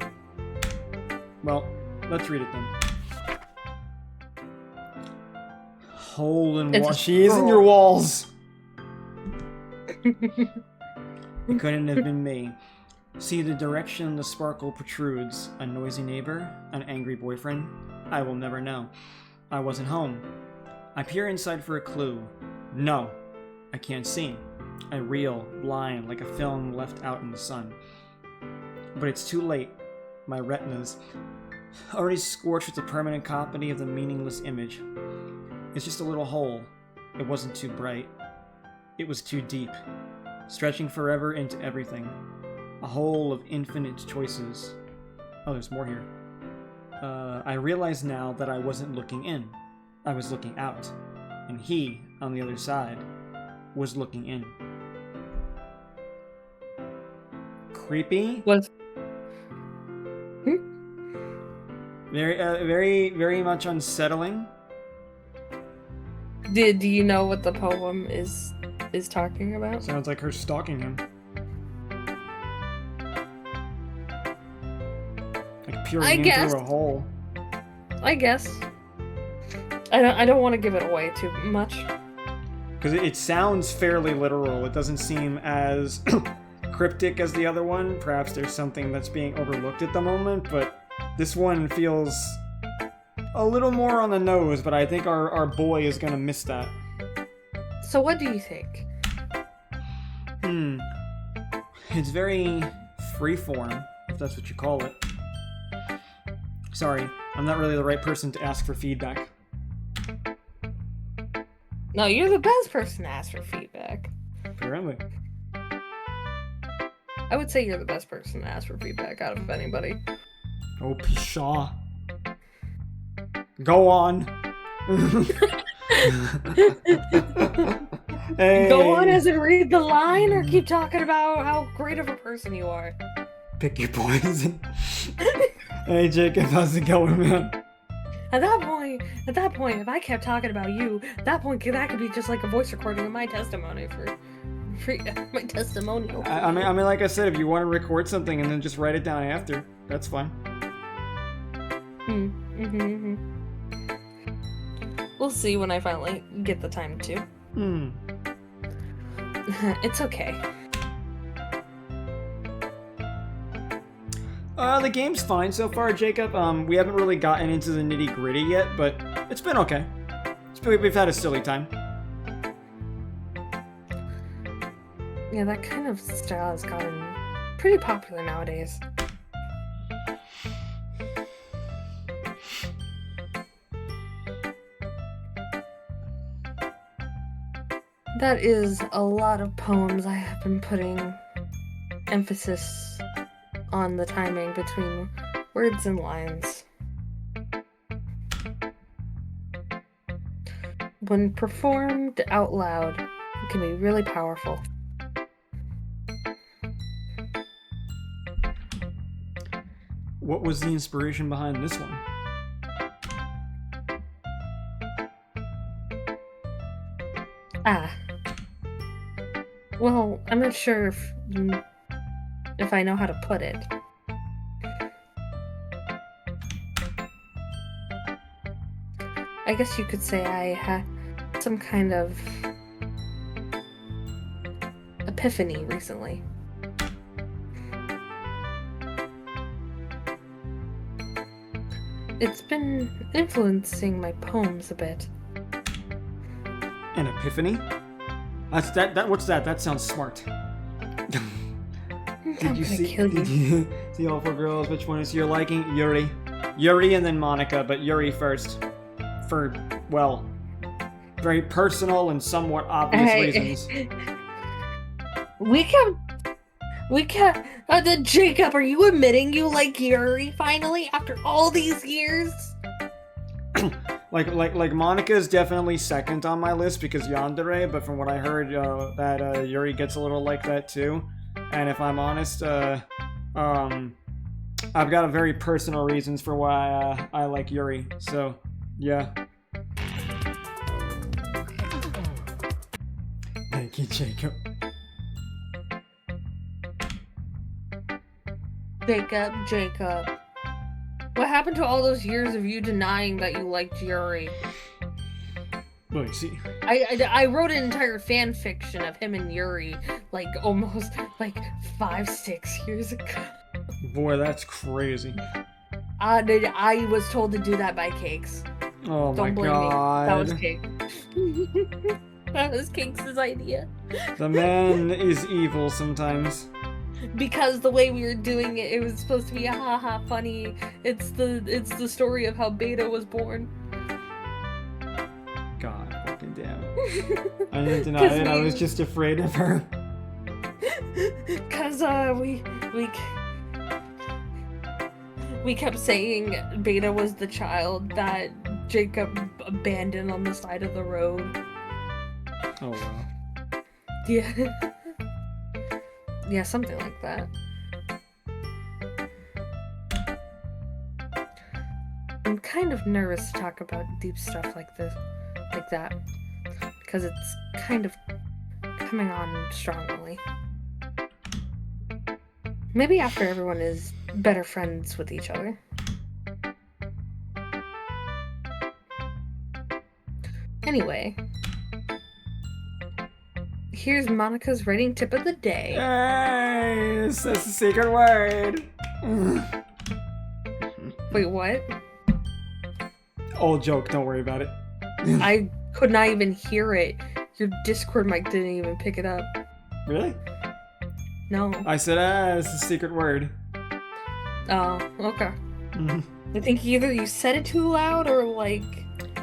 Well, let's read it then. Hole in wall. She is in your walls! It couldn't have been me. See the direction the sparkle protrudes. A noisy neighbor? An angry boyfriend? I will never know. I wasn't home. I peer inside for a clue. No, I can't see. I reel, blind, like a film left out in the sun. But it's too late. My retinas, already scorched with a permanent copy of the meaningless image. It's just a little hole. It wasn't too bright. It was too deep, stretching forever into everything. A hole of infinite choices. Oh, there's more here. I realized now that I wasn't looking in. I was looking out. And he, on the other side, was looking in. Creepy?
Was...
Very much unsettling.
Do you know what the poem is talking about?
Sounds like her stalking him. Like peering in through a hole.
I guess. I don't want to give it away too much.
Because it sounds fairly literal. It doesn't seem as cryptic as the other one. Perhaps there's something that's being overlooked at the moment, but this one feels a little more on the nose, but I think our boy is gonna miss that.
So what do you think?
It's very freeform, if that's what you call it. Sorry, I'm not really the right person to ask for feedback.
No, you're the best person to ask for feedback.
Apparently.
I would say you're the best person to ask for feedback out of anybody.
Oh, pshaw. Go on. Hey.
Go on as in read the line, or keep talking about how great of a person you are.
Pick your poison. Hey, Jacob, how's it going, man?
At that point, if I kept talking about you, that could be just like a voice recording of my testimony for my testimonial.
I mean, like I said, if you want to record something and then just write it down after, that's fine.
We'll see when I finally get the time to. It's okay.
The game's fine so far, Jacob. We haven't really gotten into the nitty-gritty yet, but it's been okay. We've had a silly time.
Yeah, that kind of style has gotten pretty popular nowadays. That is a lot of poems I have been putting emphasis on the timing between words and lines. When performed out loud, it can be really powerful.
What was the inspiration behind this one?
Well, I'm not sure if I know how to put it. I guess you could say I had some kind of epiphany recently. It's been influencing my poems a bit.
An epiphany? What's that? That sounds smart. Did you see all four girls? Which one is your liking? Yuri, and then Monica, but Yuri first. For, well, very personal and somewhat obvious reasons.
We kept. Jacob, are you admitting you like Yuri finally after all these years?
like Monica is definitely second on my list because Yandere, but from what I heard, that Yuri gets a little like that too. And if I'm honest, I've got a very personal reasons for why I like Yuri. So, yeah. Thank you, Jacob.
Jacob. What happened to all those years of you denying that you liked Yuri?
Well, you see.
I wrote an entire fan fiction of him and Yuri, like, almost, 5-6 years ago.
Boy, that's crazy.
I was told to do that by Cakes.
Oh
Don't
my
blame
god.
me. That was Cakes. That was Cakes' idea.
The man is evil sometimes.
Because the way we were doing it, it was supposed to be haha funny. It's the story of how Beta was born.
God fucking damn. I didn't deny it. I was just afraid of her.
Cause we kept saying Beta was the child that Jacob abandoned on the side of the road.
Oh wow.
Yeah. Yeah, something like that. I'm kind of nervous to talk about deep stuff like that, because it's kind of coming on strongly. Maybe after everyone is better friends with each other. Anyway, here's Monica's writing tip of the day.
Hey, that's a secret word.
Wait, what?
Old joke, don't worry about it.
I could not even hear it. Your Discord mic didn't even pick it up.
Really?
No.
I said, it's a secret word.
Oh, okay. I think either you said it too loud or like...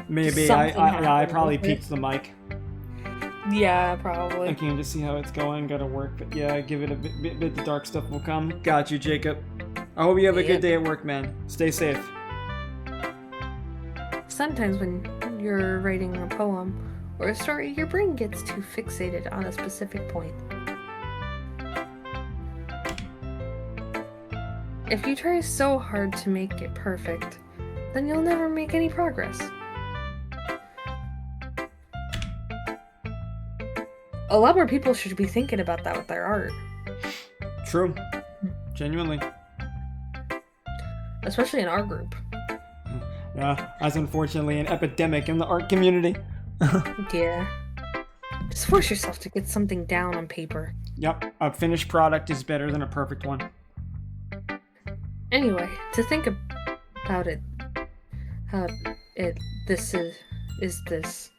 Maybe. I probably peaked the mic.
Yeah, probably.
I came to see how it's going, gotta work, but yeah, give it a bit the dark stuff will come. Got you, Jacob. I hope you have a good day at work, man. Stay safe.
Sometimes when you're writing a poem or a story, your brain gets too fixated on a specific point. If you try so hard to make it perfect, then you'll never make any progress. A lot more people should be thinking about that with their art.
True. Genuinely.
Especially in our group.
Yeah, that's unfortunately an epidemic in the art community.
Yeah. Just force yourself to get something down on paper.
Yep, a finished product is better than a perfect one.
Anyway, to think about it, how this is this.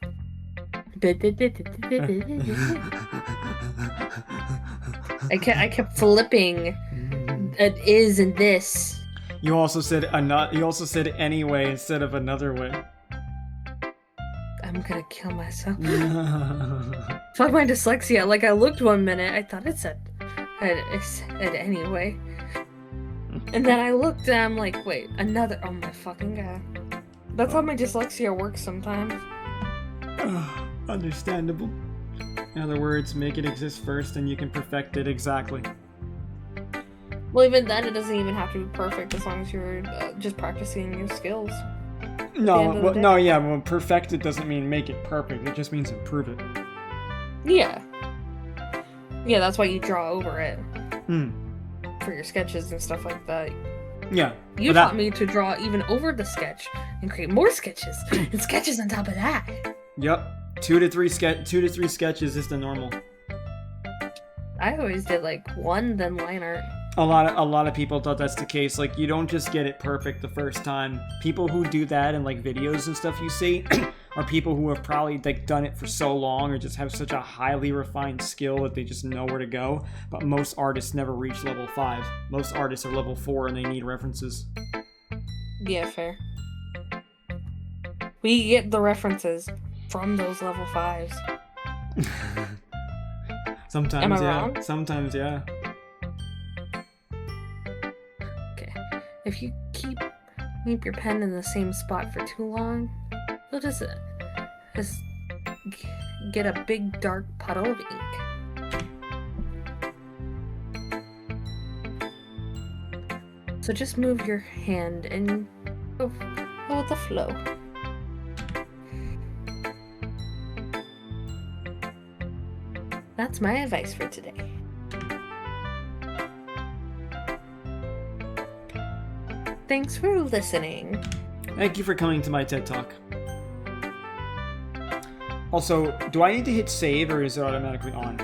I kept flipping it is and this.
You also said anyway instead of another way.
I'm gonna kill myself. Fuck my dyslexia. Like I looked 1 minute, I thought it said anyway. And then I looked and I'm like, wait, another. Oh my fucking god. That's how my dyslexia works sometimes.
Understandable. In other words, make it exist first and you can perfect it exactly.
Well, even then, it doesn't even have to be perfect as long as you're just practicing your skills.
Well, perfect it doesn't mean make it perfect. It just means improve it.
Yeah. Yeah, that's why you draw over it.
Hmm.
For your sketches and stuff like that.
Yeah.
You taught me to draw even over the sketch and create more sketches and sketches on top of that.
Yep. 2 to 3 sketches is the normal.
I always did like 1, then line art.
A lot of people thought that's the case. Like, you don't just get it perfect the first time. People who do that in like videos and stuff you see are people who have probably like done it for so long or just have such a highly refined skill that they just know where to go. But most artists never reach level 5. Most artists are level 4 and they need references.
Yeah, fair. We get the references from those level 5s.
Sometimes,
am I
yeah.
wrong?
Sometimes, yeah.
Okay. If you keep your pen in the same spot for too long, you'll just get a big dark puddle of ink. So just move your hand and go with the flow. That's my advice for today. Thanks for listening.
Thank you for coming to my TED Talk. Also, do I need to hit save or is it automatically on?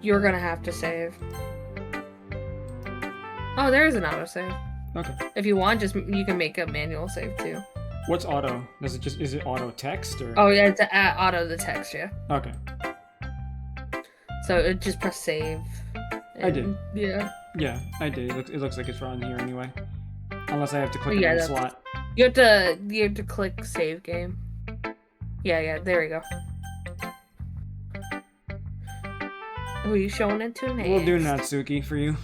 You're gonna have to save. Oh, there is an autosave.
Okay.
If you want, you can make a manual save too.
What's auto? Is it auto text or?
Oh yeah, it's auto the text, yeah.
Okay.
So it just press save.
I did.
Yeah.
Yeah, I did. It looks like it's on here anyway. Unless I have to click another slot.
You have to click save game. Yeah, there we go. Who are you showing it to next?
We'll do Natsuki for you.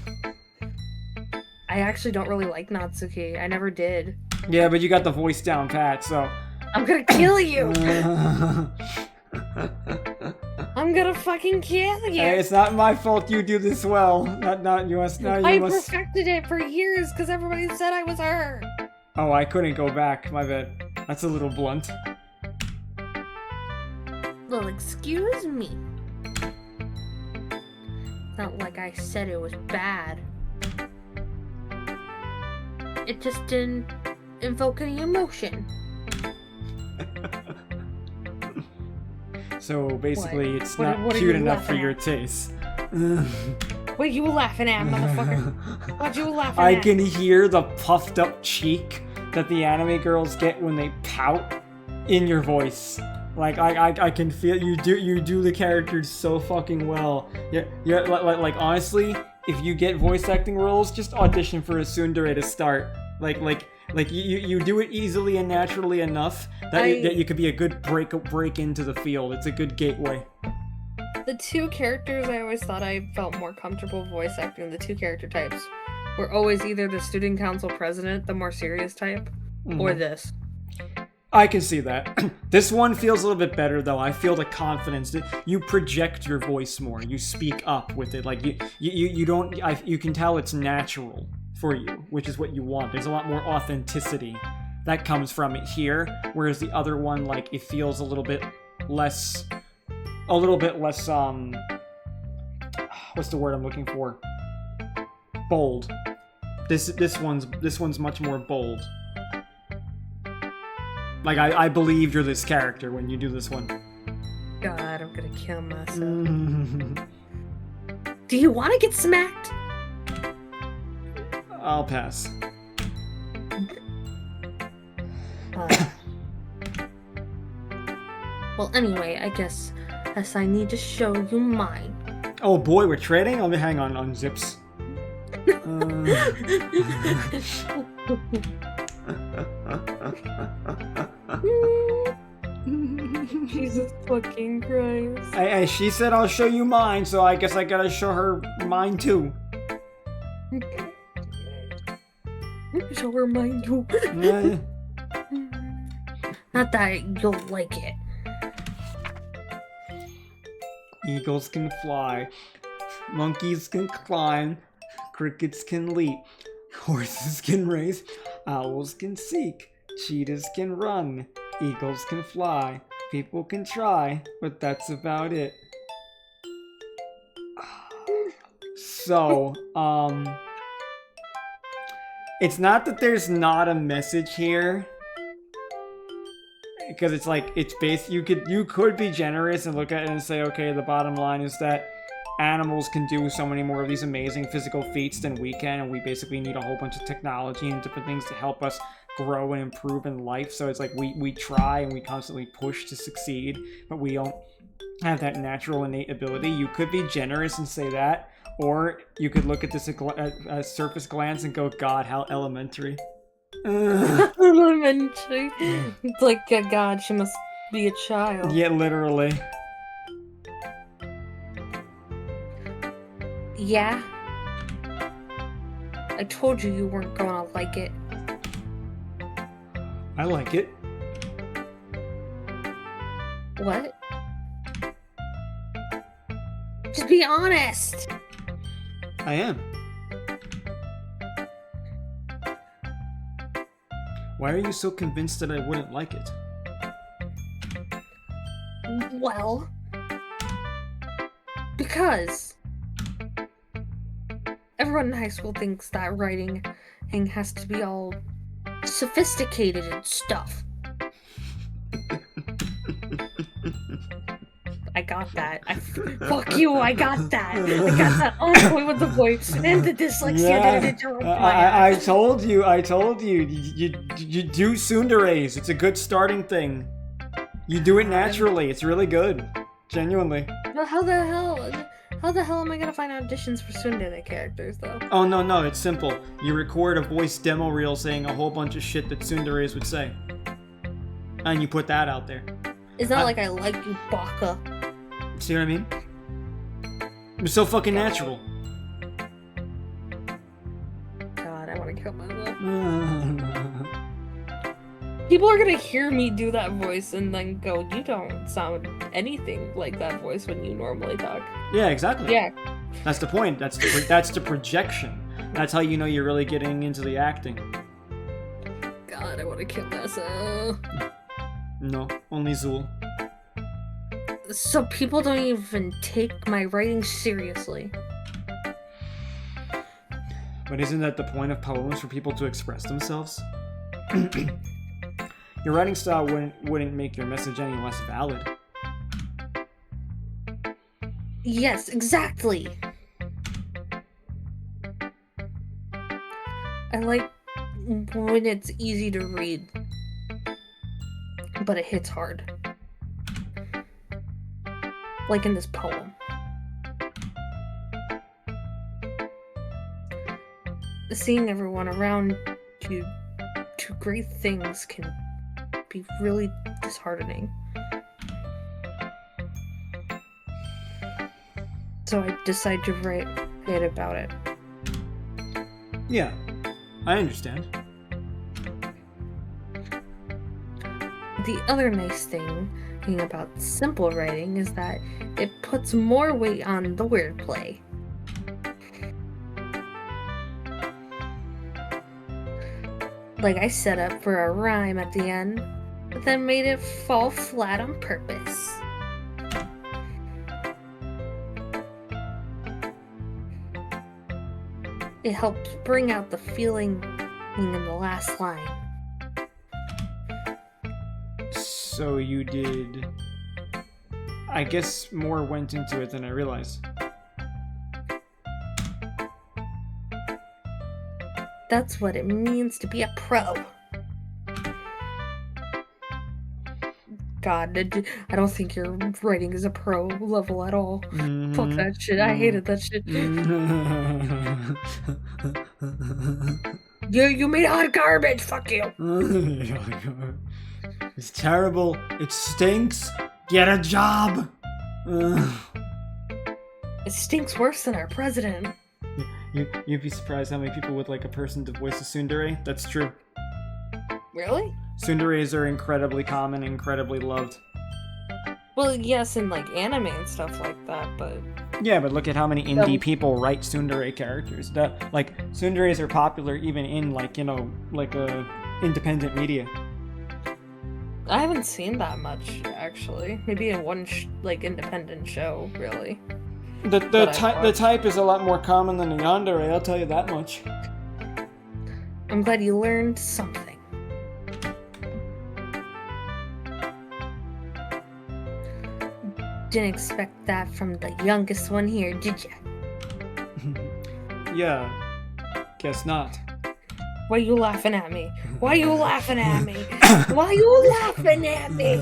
I actually don't really like Natsuki. I never did.
Yeah, but you got the voice down pat, so...
I'm gonna kill you! I'm gonna fucking kill you!
Hey, it's not my fault you do this well. Not you must...
I perfected it for years because everybody said I was her!
Oh, I couldn't go back. My bad. That's a little blunt.
Well, excuse me. It's not like I said it was bad. It just didn't invoke any emotion.
So basically, it's not cute enough for your taste.
What are you laughing at, motherfucker? What you laughing at?
I can hear the puffed up cheek that the anime girls get when they pout in your voice. Like I can feel you do the characters so fucking well. Yeah, like honestly, if you get voice acting roles, just audition for a tsundere to start. Like you do it easily and naturally enough that you could be a good break into the field. It's a good gateway.
The two characters I always thought I felt more comfortable voice acting, the two character types, were always either the student council president, the more serious type, or this.
I can see that. This one feels a little bit better though. I feel the confidence that you project your voice more. You speak up with it. Like you don't. You can tell it's natural for you, which is what you want. There's a lot more authenticity that comes from it here, whereas the other one, like, it feels a little bit less. What's the word I'm looking for? Bold. This one's much more bold. Like, I believe you're this character when you do this one.
God, I'm gonna kill myself. Do you want to get smacked?
I'll pass.
Well, anyway, I guess I need to show you mine.
Oh boy, we're trading? Let me hang on zips.
Jesus fucking Christ.
Hey, she said I'll show you mine, so I guess I gotta show her mine too.
Show her mine too. Not that you'll like it.
Eagles can fly, monkeys can climb, crickets can leap, horses can race, owls can seek, cheetahs can run, eagles can fly, people can try, but that's about it. So, it's not that there's not a message here, because it's like, it's based, you could be generous and look at it and say, okay, the bottom line is that animals can do so many more of these amazing physical feats than we can, and we basically need a whole bunch of technology and different things to help us grow and improve in life. So it's like we try and we constantly push to succeed, but we don't have that natural innate ability. You could be generous and say that, or you could look at this at surface glance and go, God, how elementary.
Elementary. It's like, God, she must be a child.
Yeah, literally.
Yeah. I told you weren't gonna like it.
I like it.
What? Just be honest.
I am. Why are you so convinced that I wouldn't like it?
Well, because everyone in high school thinks that writing has to be all sophisticated and stuff. I got that. Fuck you, I got that. I got that on point with the voice and the dyslexia that it interrupted my
I told you. You do tsunderes. It's a good starting thing. You do it naturally. It's really good. Genuinely.
Well, how the hell am I gonna find auditions for tsundere characters, though?
Oh, no, it's simple. You record a voice demo reel saying a whole bunch of shit that tsunderes would say. And you put that out there.
It's not like I like you, Baka.
See what I mean? It's so fucking natural.
God, I want to kill myself. People are gonna hear me do that voice and then go, "You don't sound anything like that voice when you normally talk."
Yeah, exactly.
Yeah.
That's the point. That's the projection. That's how you know you're really getting into the acting.
God, I want to kill myself.
No, only Zool.
So people don't even take my writing seriously.
But isn't that the point of poems, for people to express themselves? Your writing style wouldn't make your message any less valid.
Yes, exactly. I like when it's easy to read, but it hits hard. Like in this poem. Seeing everyone around you do great things can be really disheartening. So I decided to write about it.
Yeah, I understand.
The other nice thing about simple writing is that it puts more weight on the wordplay. Like I set up for a rhyme at the end, but then made it fall flat on purpose. It helps bring out the feeling in the last line.
So you did... I guess more went into it than I realized.
That's what it means to be a pro. God, I don't think your writing is a pro level at all. Mm-hmm. Fuck that shit. I hated that shit. You made hot garbage. Fuck you.
It's terrible. It stinks. Get a job.
It stinks worse than our president.
You'd be surprised how many people would like a person to voice a tsundere. That's true.
Really?
Tsunderes are incredibly common, incredibly loved.
Well, yes, in like anime and stuff like that, but...
Yeah, but look at how many indie people write tsundere characters. Like, tsunderes are popular even in, like, you know, like, independent media.
I haven't seen that much, actually. Maybe in one, like, independent show, really.
The type is a lot more common than the Yandere, I'll tell you that much.
I'm glad you learned something. Didn't expect that from the youngest one here, did ya?
Yeah, guess not.
Why are you laughing at me? Why are you laughing at me? Why are you laughing at me?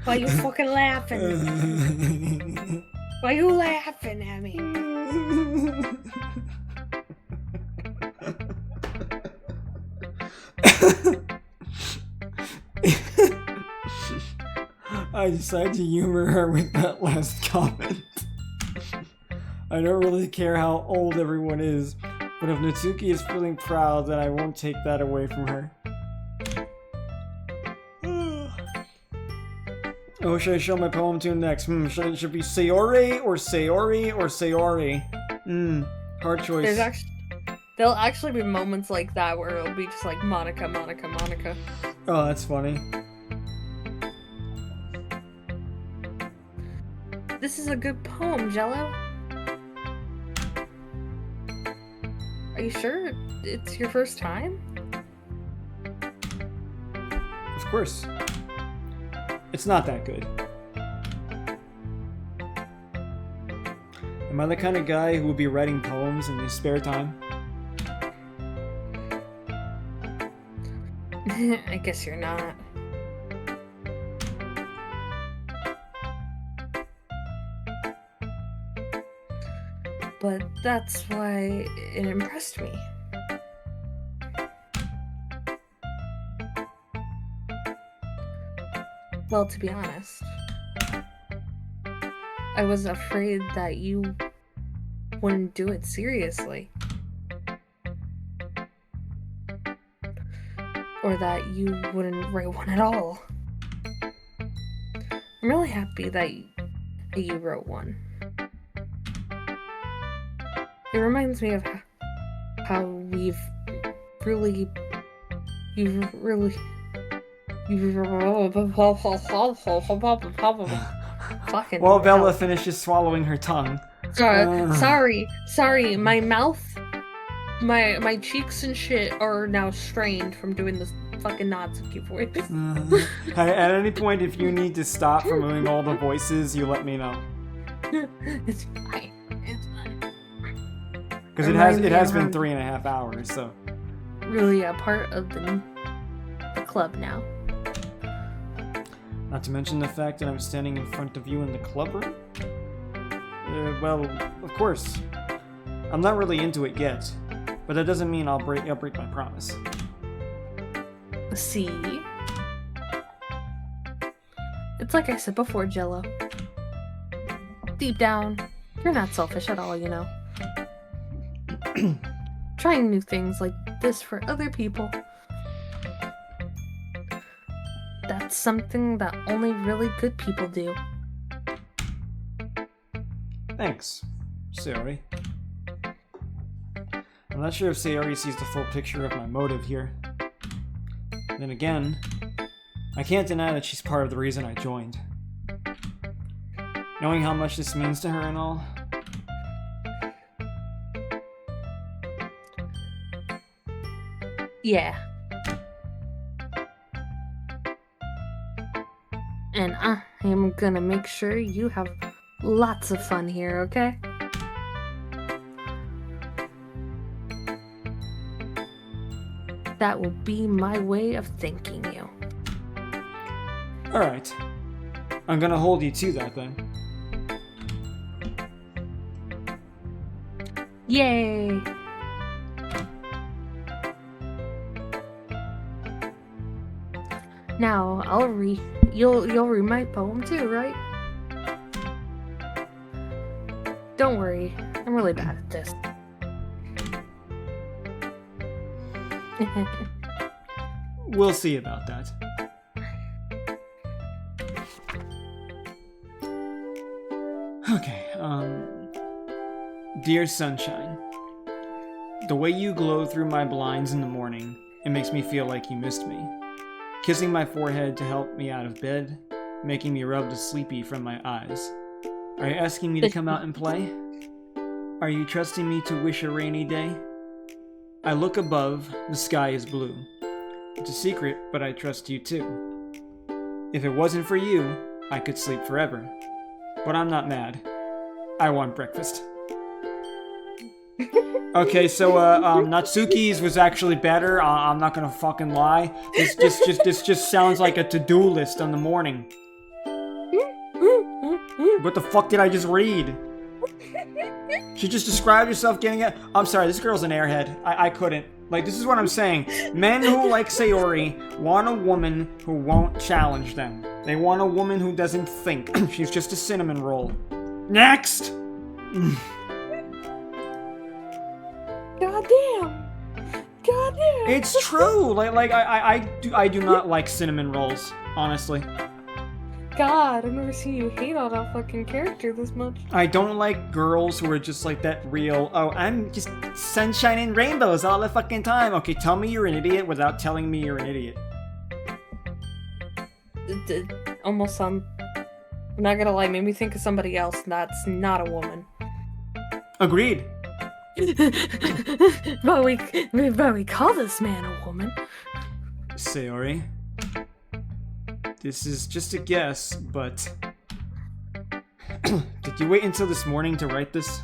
Why are you fucking laughing? Why are you laughing at me?
I decided to humor her with that last comment. I don't really care how old everyone is, but if Natsuki is feeling proud, then I won't take that away from her. Oh, should I show my poem to next? Should it be Sayori or Sayori or Sayori? Hard choice.
There'll actually be moments like that where it'll be just like Monica, Monica, Monica.
Oh, that's funny.
This is a good poem, Jello. Are you sure it's your first time?
Of course. It's not that good. Am I the kind of guy who will be writing poems in his spare time?
I guess you're not. But that's why it impressed me. Well, to be honest, I was afraid that you wouldn't do it seriously. Or that you wouldn't write one at all. I'm really happy that you wrote one. It reminds me of how you've really fucking
While Bella finishes swallowing her tongue.
Sorry, my mouth, my cheeks and shit are now strained from doing this fucking Natsuki voice.
At any point, if you need to stop from doing all the voices, you let me know.
It's fine.
Because it has been 3.5 hours, so.
Really a part of the club now.
Not to mention the fact that I'm standing in front of you in the club room? Well, of course. I'm not really into it yet, but that doesn't mean I'll break my promise.
See? It's like I said before, Jello. Deep down, you're not selfish at all, you know. Trying new things like this for other people. That's something that only really good people do.
Thanks, Sayori. I'm not sure if Sayori sees the full picture of my motive here. Then again, I can't deny that she's part of the reason I joined. Knowing how much this means to her and all.
Yeah. And I am gonna make sure you have lots of fun here, okay? That will be my way of thanking you.
Alright. I'm gonna hold you to that then.
Yay! Now, you'll read my poem too, right? Don't worry, I'm really bad at this.
We'll see about that. Okay, Dear Sunshine, the way you glow through my blinds in the morning, it makes me feel like you missed me. Kissing my forehead to help me out of bed, making me rub the sleepy from my eyes. Are you asking me to come out and play? Are you trusting me to wish a rainy day? I look above, the sky is blue. It's a secret, but I trust you too. If it wasn't for you, I could sleep forever. But I'm not mad. I want breakfast. Okay, so Natsuki's was actually better. I'm not gonna fucking lie. This just sounds like a to-do list on the morning. What the fuck did I just read? She just described herself getting it. I'm sorry, this girl's an airhead. I couldn't. Like, this is what I'm saying. Men who like Sayori want a woman who won't challenge them. They want a woman who doesn't think. She's just a cinnamon roll. Next!
Goddamn!
It's true! I do not like cinnamon rolls, honestly.
God, I've never seen you hate on a fucking character this much.
I don't like girls who are just like that real, oh, I'm just sunshine and rainbows all the fucking time. Okay, tell me you're an idiot without telling me you're an idiot.
Almost I'm not gonna lie, made me think of somebody else that's not a woman.
Agreed.
but we call this man a woman.
Sayori, this is just a guess, but did you wait until this morning to write this?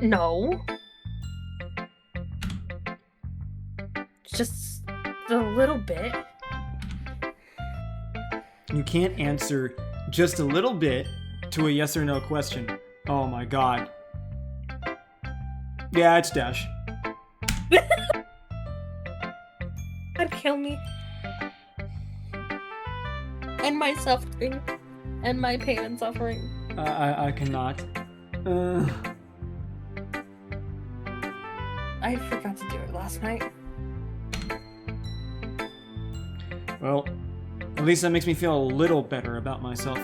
No. Just a little bit.
You can't answer just a little bit to a yes or no question. Oh my god. Yeah, it's Dash.
That'd kill me. and my suffering. And my pain and suffering.
I cannot.
I forgot to do it last night.
Well, at least that makes me feel a little better about myself.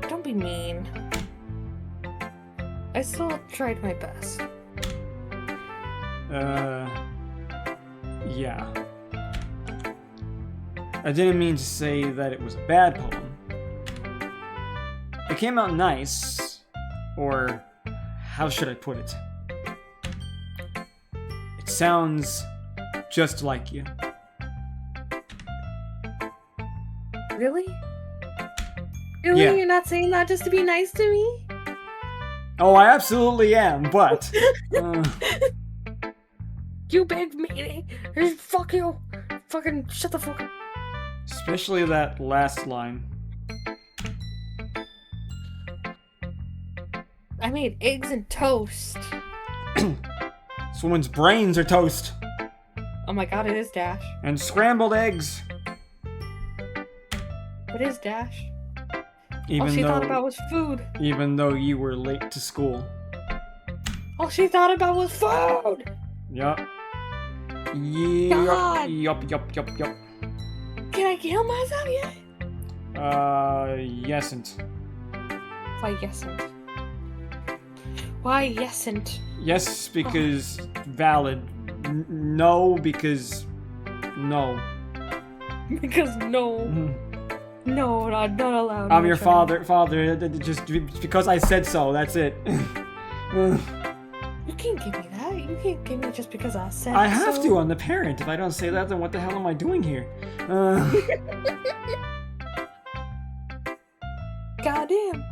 Don't be mean. I still tried my best.
Yeah. I didn't mean to say that it was a bad poem. It came out nice, or how should I put it? It sounds just like you.
Really? Really?
Yeah.
You're not saying that just to be nice to me?
Oh, I absolutely am, but...
You big meanie! Fuck you! Fucking shut the fuck up.
Especially that last line.
I made eggs and toast.
This woman's brains are toast.
Oh my god, it is Dash.
And scrambled eggs.
What is Dash?
Even
All she
though,
thought about was food.
Even though you were late to school.
All she thought about was food!
Yup.
God.
Yup.
Can I kill myself yet?
Yesn't.
Why yesn't? Why yesn't?
Yes, because valid. No, because no.
Because no. No, not allowed.
I'm
no
your
child.
father, just because I said so, that's it.
You can't give me that. You can't give me just because I said
I have
so.
to, I'm the parent. If I don't say that, then what the hell am I doing here?
Goddamn.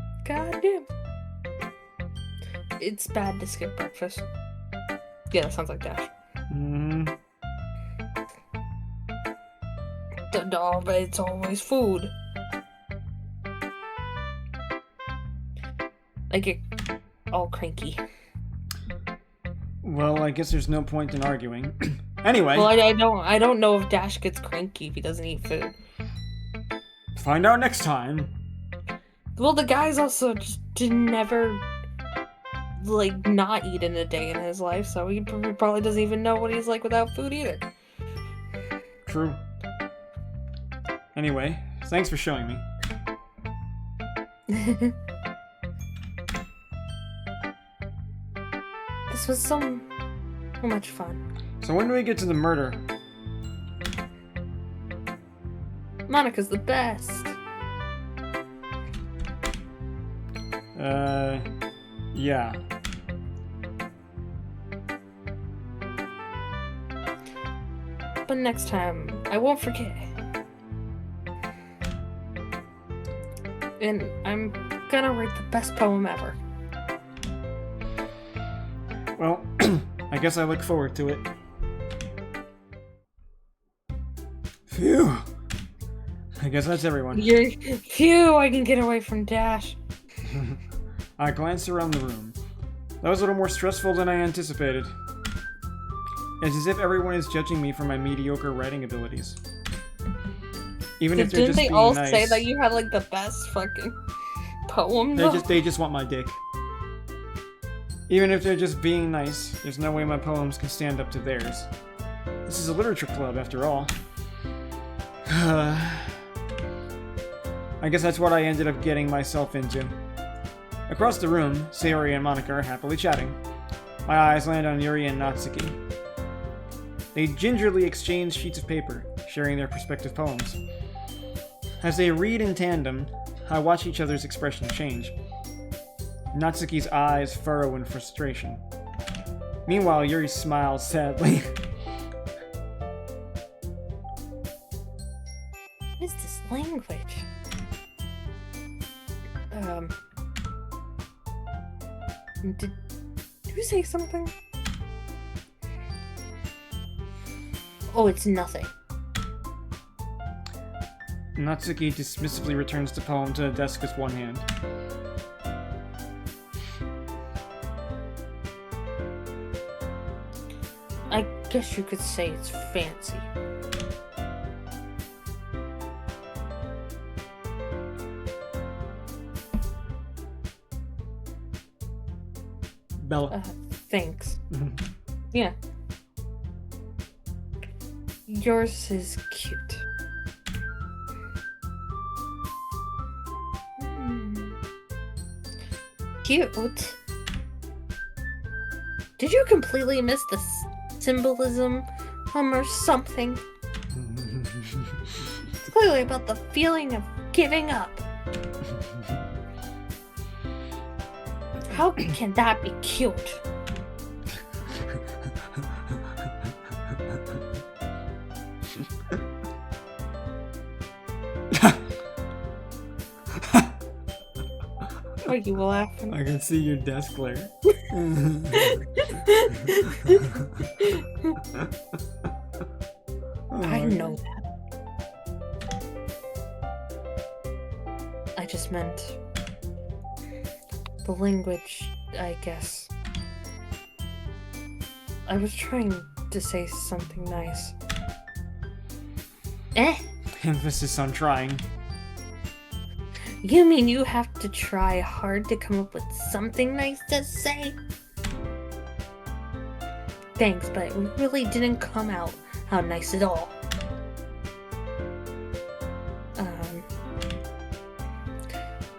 It's bad to skip breakfast. Yeah, that sounds like Dash. But it's always food. I get all cranky.
Well, I guess there's no point in arguing. Anyway.
Well, I don't know if Dash gets cranky if he doesn't eat food.
Find out next time.
Well, the guy's also just never, like, not eaten a day in his life, so he probably doesn't even know what he's like without food either.
True. Anyway, thanks for showing me.
This was so much fun.
So when do we get to the murder?
Monica's the best.
Yeah.
But next time, I won't forget. And I'm gonna write the best poem ever.
Well, I guess I look forward to it. Phew. I guess that's everyone.
Phew, I can get away from Dash.
I glanced around the room. That was a little more stressful than I anticipated. It's as if everyone is judging me for my mediocre writing abilities. Even if they're just being nice.
Didn't they all say that you had like the best fucking poem?
They just want my dick. Even if they're just being nice, there's no way my poems can stand up to theirs. This is a literature club, after all. I guess that's what I ended up getting myself into. Across the room, Sayori and Monica are happily chatting. My eyes land on Yuri and Natsuki. They gingerly exchange sheets of paper, sharing their respective poems. As they read in tandem, I watch each other's expressions change. Natsuki's eyes furrow in frustration. Meanwhile, Yuri smiles sadly.
What is this language? Did you say something? Oh, it's nothing.
Natsuki dismissively returns the poem to the desk with one hand.
I guess you could say it's fancy.
Bella.
Thanks. Yeah. Yours is cute. Cute? Did you completely miss the symbolism or something? It's clearly about the feeling of giving up. How can that be cute? Are you laughing?
I can see your desk glare.
I know that. I just meant the language, I guess. I was trying to say something nice.
Emphasis on trying.
You mean you have to try hard to come up with something nice to say? Thanks, but it really didn't come out how nice at all.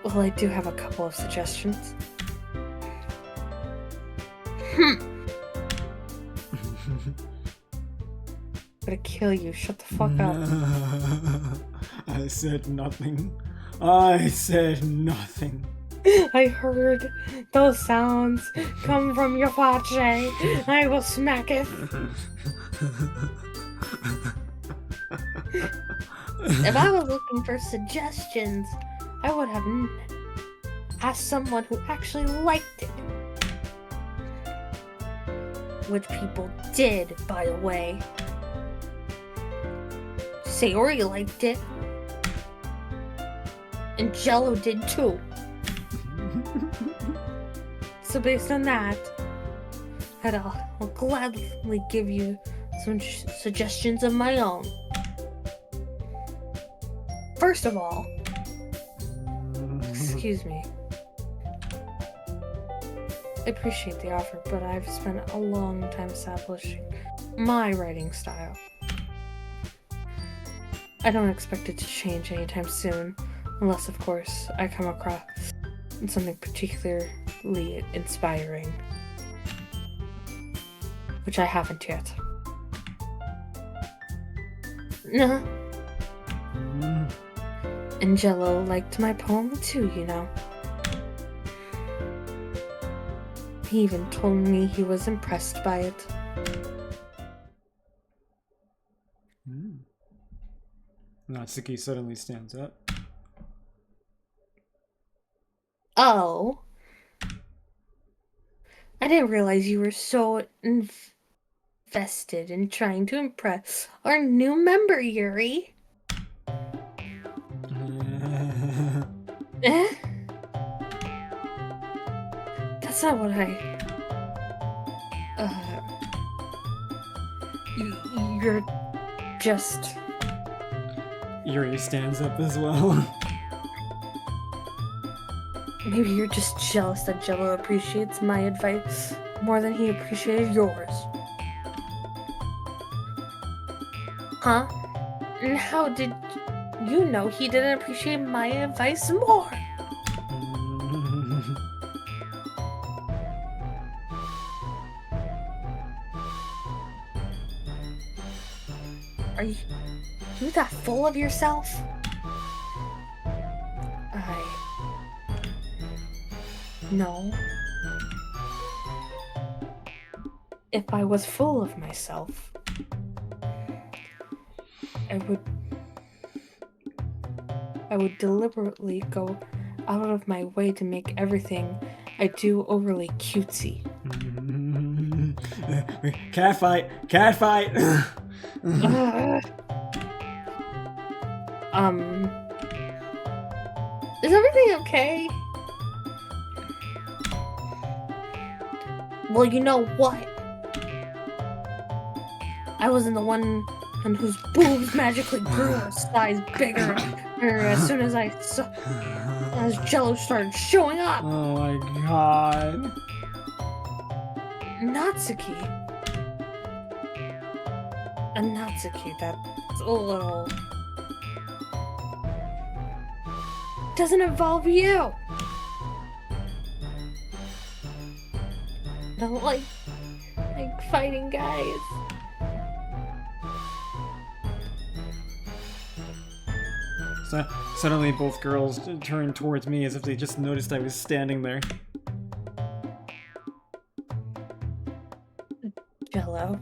Well, I do have a couple of suggestions. Gonna kill you. Shut the fuck up.
I said nothing. I said nothing.
I heard those sounds come from your pache. I will smack it. If I was looking for suggestions, I would have asked someone who actually liked it. Which people did, by the way. Sayori liked it. And Jello did too. So based on that, I'll gladly give you some suggestions of my own. First of all, excuse me. I appreciate the offer, but I've spent a long time establishing my writing style. I don't expect it to change anytime soon, unless, of course, I come across something particularly inspiring. Which I haven't yet. Nah. And Jello liked my poem too, you know. He even told me he was impressed by it.
Natsuki suddenly stands up.
Oh. I didn't realize you were so invested in trying to impress our new member, Yuri. That's not what you're just...
Yuri stands up as well.
Maybe you're just jealous that Jello appreciates my advice more than he appreciated yours. Huh? And how did you know he didn't appreciate my advice more? Are you that full of yourself? No. If I was full of myself, I would deliberately go out of my way to make everything I do overly cutesy.
Cat fight! Cat fight!
Is everything okay? Well, you know what? I wasn't the one whose boobs magically grew a size bigger as soon as as Jello started showing up.
Oh my god.
Natsuki. A Natsuki, that's a little... Doesn't involve you! I don't like fighting guys.
So suddenly both girls turned towards me as if they just noticed I was standing there.
Jello.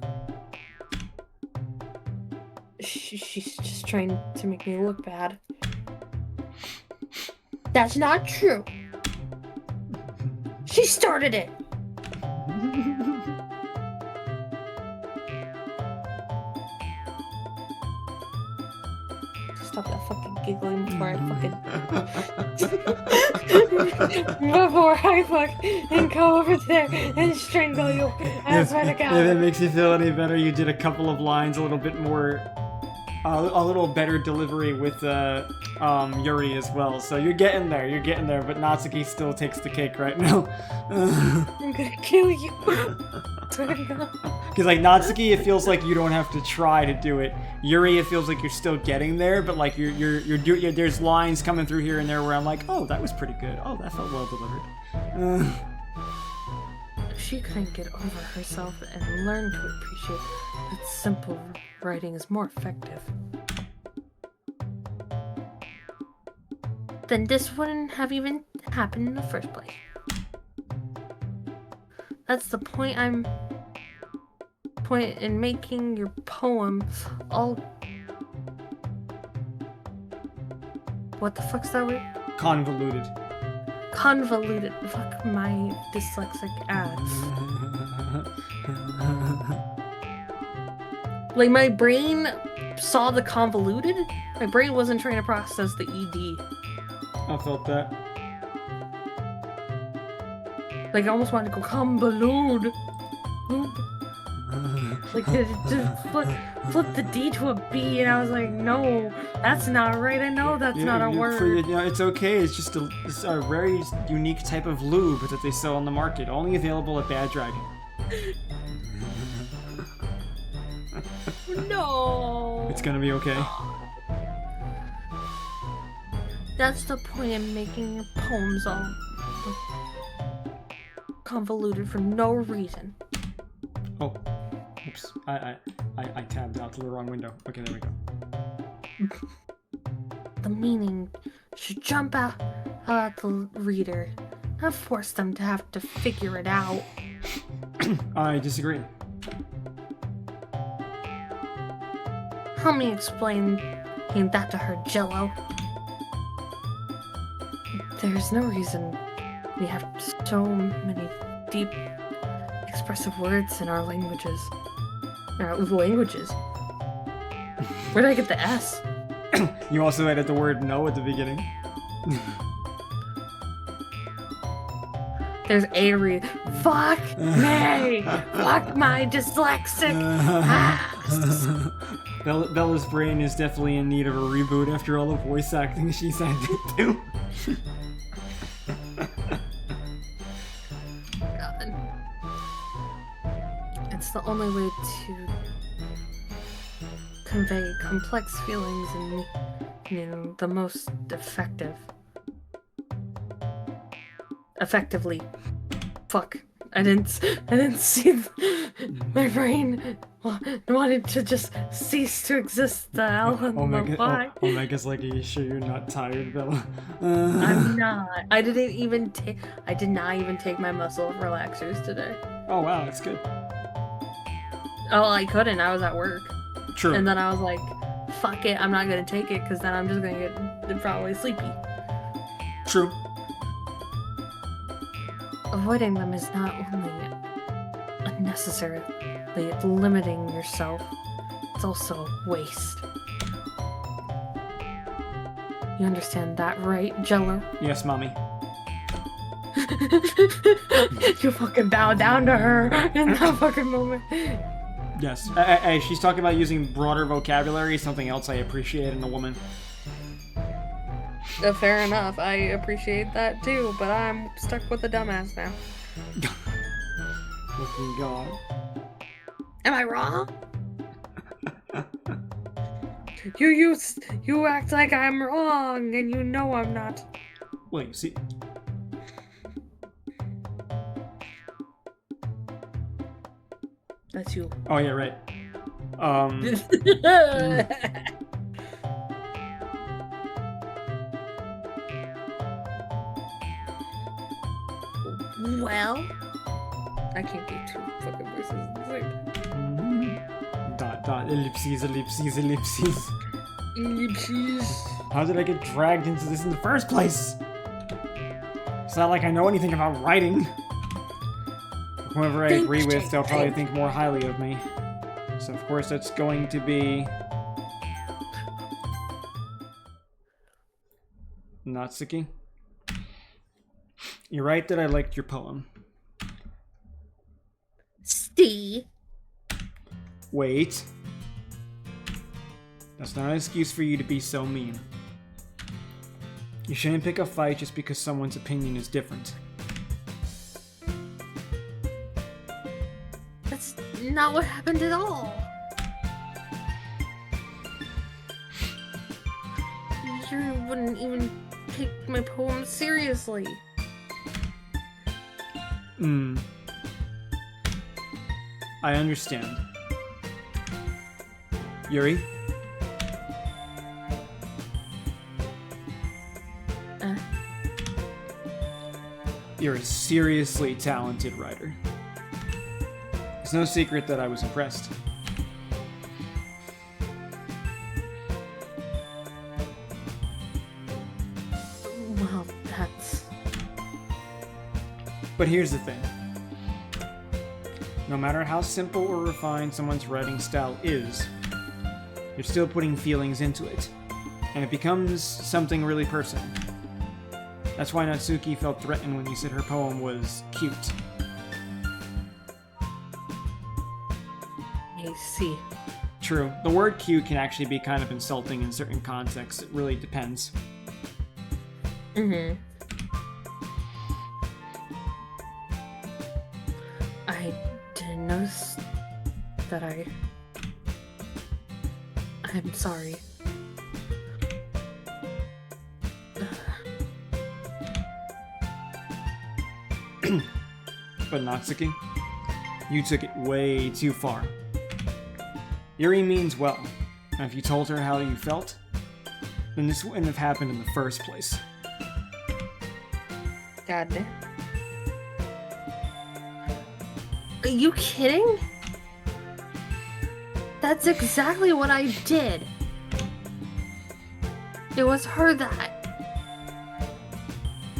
She's just trying to make me look bad. That's not true. She started it. Stop that fucking giggling before I fucking go over there and strangle you. I swear to God.
If it makes you feel any better, you did a couple of lines a little bit more, a little better delivery with Yuri as well. So you're getting there, but Natsuki still takes the cake right now.
I'm gonna kill you. Swear to God.
Because like Natsuki, it feels like you don't have to try to do it. Yuri, it feels like you're still getting there, but like you're there's lines coming through here and there where I'm like, oh, that was pretty good. Oh, that felt well delivered.
If she couldn't get over herself and learn to appreciate that simple writing is more effective, then this wouldn't have even happened in the first place. That's the point in making your poem all... What the fuck's that word?
Convoluted.
Convoluted. Fuck my dyslexic ass. Like, my brain saw the convoluted? My brain wasn't trying to process the ED.
I felt that.
Like, I almost wanted to go convoluted. Like, just flip the D to a B, and I was like, no, that's not right. I know that's not a word.
It's okay. It's just a very unique type of lube that they sell on the market, only available at Bad Dragon.
No.
It's gonna be okay.
That's the point in making your poems all convoluted for no reason.
Oh. Oops, I tabbed out to the wrong window. Okay, there we go.
The meaning should jump out at the reader, not force them to have to figure it out.
I disagree.
Help me explain that to her, Jello. There's no reason we have so many deep, expressive words in our languages. Where did I get the S?
You also added the word no at the beginning.
There's a reason. Fuck me! Fuck my dyslexic ass!
Bella's brain is definitely in need of a reboot after all the voice acting she's had to do.
God. It's the only way to convey complex feelings in the most effectively. Fuck. I didn't see my brain wanted to just cease to exist. The L and the Y.
Omega's like, are you sure you're not tired, Bella?
I'm not. I did not even take my muscle relaxers today.
Oh wow, that's good.
Oh, I couldn't. I was at work.
True.
And then I was like, fuck it, I'm not gonna take it because then I'm just gonna get probably sleepy.
True.
Avoiding them is not only unnecessarily limiting yourself, it's also waste. You understand that, right, Jello?
Yes, mommy.
You fucking bow down to her in that fucking moment.
Yes. She's talking about using broader vocabulary, something else I appreciate in a woman.
Fair enough. I appreciate that too, but I'm stuck with a dumbass now.
Looking god.
Am I wrong? You act like I'm wrong, and you know I'm not.
Well, you see.
That's you.
Oh yeah, right.
Well, I can't do two fucking voices at the same time.
Dot, ellipses, ellipses, ellipses.
Ellipses.
How did I get dragged into this in the first place? It's not like I know anything about writing. Whoever I agree with, they'll probably think more highly of me. So of course that's going to be... Natsuki. You're right that I liked your poem.
Steve.
Wait. That's not an excuse for you to be so mean. You shouldn't pick a fight just because someone's opinion is different.
That's not what happened at all. You wouldn't even take my poem seriously.
I understand. Yuri? You're a seriously talented writer. It's no secret that I was impressed.
Well, that's...
But here's the thing. No matter how simple or refined someone's writing style is, you're still putting feelings into it, and it becomes something really personal. That's why Natsuki felt threatened when you said her poem was cute.
I see.
True. The word cute can actually be kind of insulting in certain contexts. It really depends.
Mm-hmm. I didn't notice that I'm sorry.
But Natsuki, you took it way too far. Yuri means well, and if you told her how you felt, then this wouldn't have happened in the first place.
God. Are you kidding? That's exactly what I did. It was her that...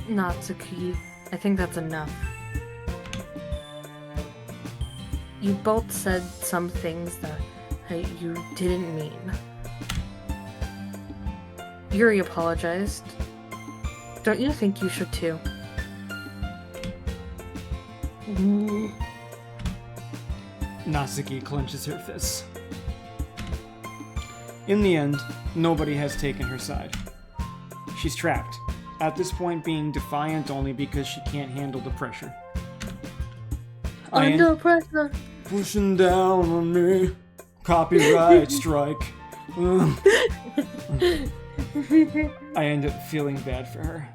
Natsuki, I think that's enough. You both said some things that you didn't mean. Yuri apologized. Don't you think you should too?
Natsuki clenches her fists. In the end, nobody has taken her side. She's trapped, at this point being defiant only because she can't handle the pressure.
Under pressure.
Pushing down on me. Copyright strike. I end up feeling bad for her.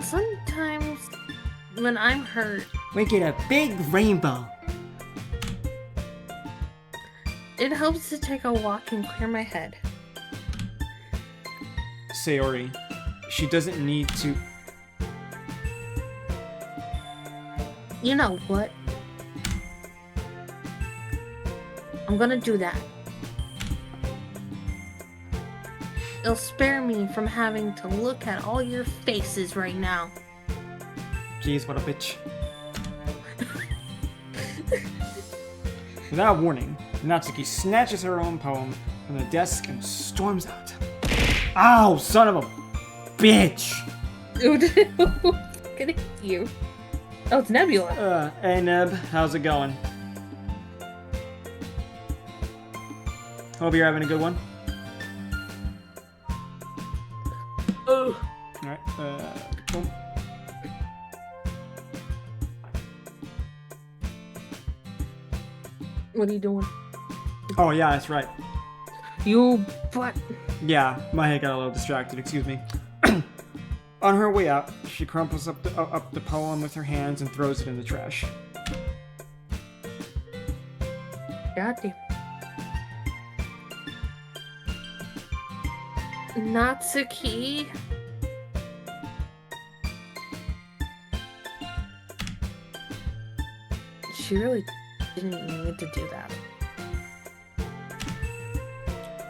Sometimes when I'm hurt,
we get a big rainbow.
It helps to take a walk and clear my head.
Sayori, she doesn't need to...
You know what? I'm gonna do that. It'll spare me from having to look at all your faces right now.
Jeez, what a bitch. Without warning, Natsuki snatches her own poem from the desk and storms out. Ow, son of a bitch!
Look at you. Oh, it's Nebula.
Hey Neb, how's it going? Hope you're having a good one.
What are you doing?
Oh, yeah, that's right.
You butt.
Yeah, my head got a little distracted, excuse me. On her way out, she crumples up the poem with her hands and throws it in the trash.
Goddamn. Natsuki? She really didn't need to do that.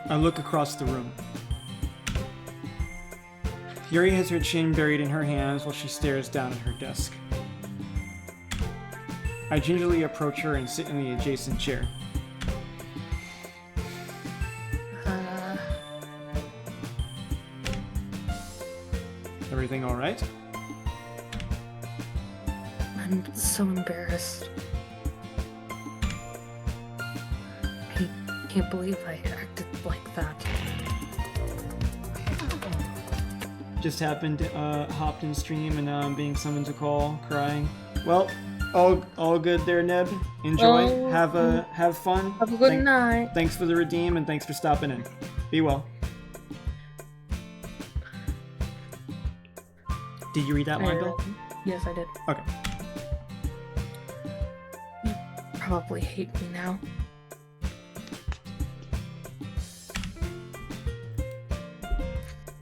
I look across the room. Yuri has her chin buried in her hands while she stares down at her desk. I gingerly approach her and sit in the adjacent chair. Everything all right?
I'm so embarrassed. I can't believe I acted like that.
Just happened, hopped in stream and now I'm being summoned to call, crying. Well, all good there, Neb. Enjoy.
Oh,
have fun.
Have a good night.
Thanks for the redeem and thanks for stopping in. Be well. Did you read that line, Bill?
Yes, I did.
Okay.
You probably hate me now.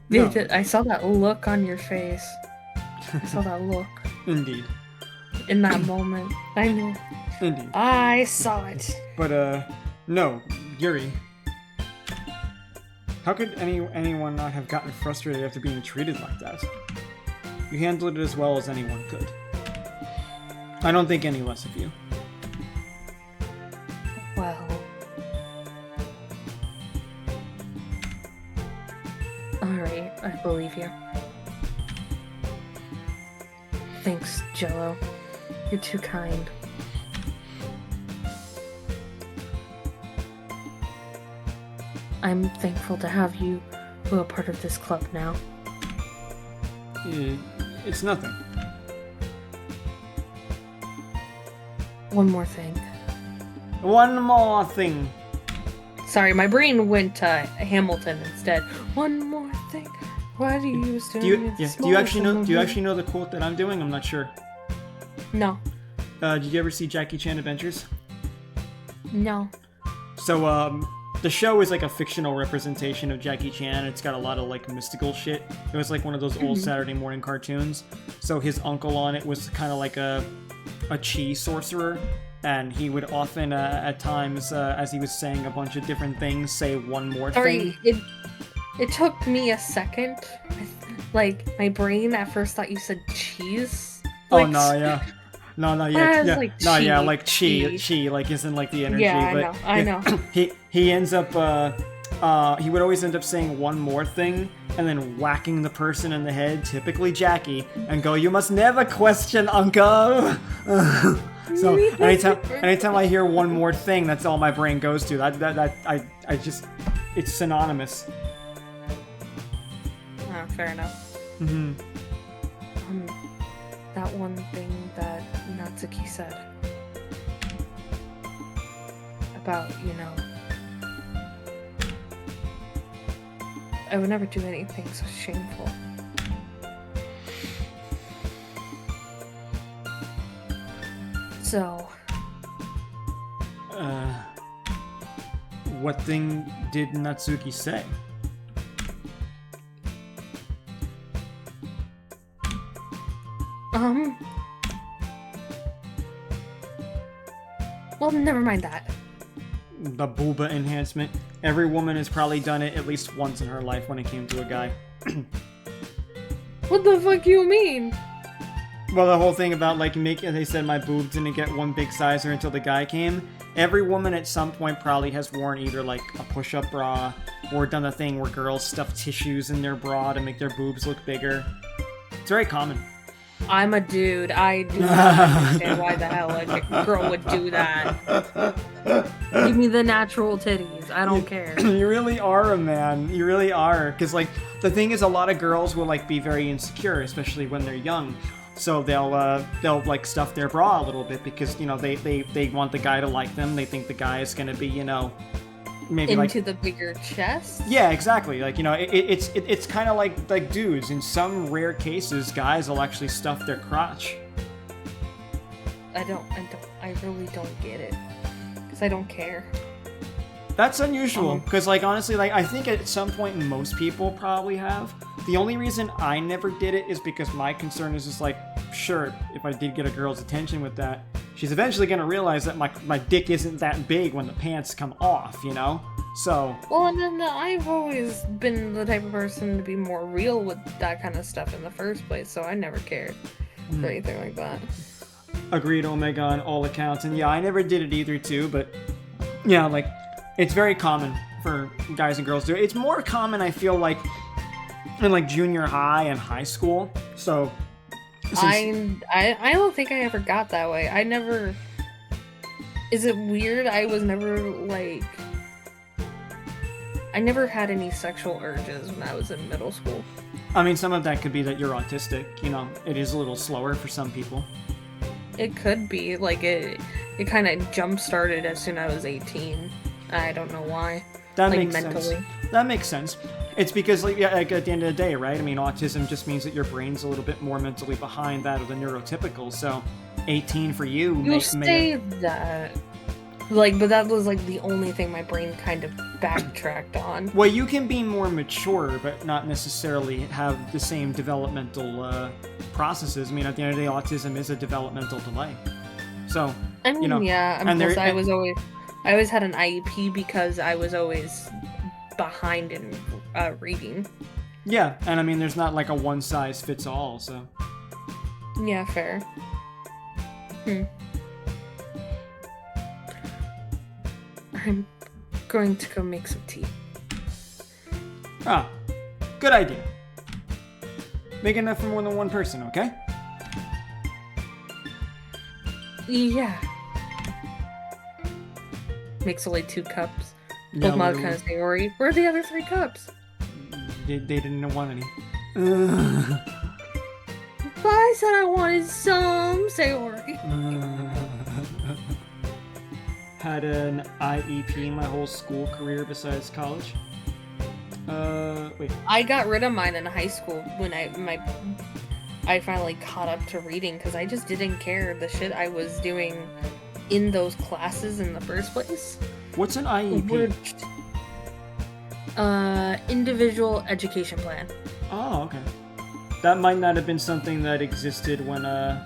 No.
I saw that look on your face. I saw that look.
Indeed.
In that moment. I knew.
Indeed.
I saw it.
But, no, Yuri. How could anyone not have gotten frustrated after being treated like that? You handled it as well as anyone could. I don't think any less of you.
Well... Alright, I believe you. Thanks, Jello. You're too kind. I'm thankful to have you who are part of this club now.
It's nothing.
One more thing.
One more thing.
Sorry, my brain went to Hamilton instead. One more thing. What are you doing?
Do you actually know the quote that I'm doing? I'm not sure.
No.
Did you ever see Jackie Chan Adventures?
No.
So, the show is like a fictional representation of Jackie Chan. It's got a lot of like mystical shit. It was like one of those old Saturday morning cartoons. So his uncle on it was kind of like a chi sorcerer, and he would often, at times, as he was saying a bunch of different things, say one more thing.
It took me a second. Like, my brain at first thought you said cheese.
Like, oh no, yeah. No, yeah,
like
chi, like isn't like the energy.
Yeah,
but
I know.
he ends up, he would always end up saying one more thing, and then whacking the person in the head, typically Jackie, and go, "You must never question, uncle." So anytime I hear one more thing, that's all my brain goes to. I just, it's synonymous.
Oh, fair enough.
Mm-hmm.
That one thing that Natsuki said about, I would never do anything so shameful. So...
What thing did Natsuki say?
Well, never mind that.
The booba enhancement. Every woman has probably done it at least once in her life when it came to a guy.
What the fuck you mean?
Well, the whole thing about, like, they said my boobs didn't get one big sizer until the guy came. Every woman at some point probably has worn either, like, a push-up bra or done the thing where girls stuff tissues in their bra to make their boobs look bigger. It's very common.
I'm a dude. I do not understand why the hell a girl would do that. Give me the natural titties. I don't care.
You really are a man. You really are. Because, like, the thing is, a lot of girls will, like, be very insecure, especially when they're young. So they'll like stuff their bra a little bit because they want the guy to like them. They think the guy is gonna be maybe
into the bigger chest.
Yeah, exactly. Like it's kind of like dudes. In some rare cases, guys will actually stuff their crotch.
I really don't get it because I don't care.
That's unusual because honestly, I think at some point most people probably have. The only reason I never did it is because my concern is just sure, if I did get a girl's attention with that, she's eventually gonna realize that my dick isn't that big when the pants come off, So.
Well, and then I've always been the type of person to be more real with that kind of stuff in the first place, so I never cared for anything like that.
Agreed, Omega, on all accounts, and yeah, I never did it either too, but yeah, it's very common for guys and girls to do it. It's more common, I feel like, in junior high and high school. So
I don't think I ever got that way. I never. Is it weird? I was never I never had any sexual urges when I was in middle school.
I mean, some of that could be that you're autistic. It is a little slower for some people.
It could be it kind of jump started as soon as I was 18. I don't know why.
That makes mentally. Sense. That makes sense. It's because, at the end of the day, right? I mean, autism just means that your brain's a little bit more mentally behind that of the neurotypical. So, 18 for you.
You say that. But that was, the only thing my brain kind of backtracked on.
Well, you can be more mature, but not necessarily have the same developmental processes. I mean, at the end of the day, autism is a developmental delay. So,
I mean, yeah. And plus, I always had an IEP because I was always behind in reading.
Yeah, and I mean, there's not a one-size-fits-all, so.
Yeah, fair. I'm going to go make some tea.
Ah, good idea. Make enough for more than one person, okay?
Yeah. Makes only 2 cups. Both Mother and Sayori. Where are the other 3 cups?
They didn't want any.
But I said I wanted some Sayori.
Had an IEP my whole school career besides college. Wait.
I got rid of mine in high school when I finally caught up to reading because I just didn't care the shit I was doing in those classes in the first place.
What's an IEP?
Individual education plan.
Oh, okay. That might not have been something that existed when I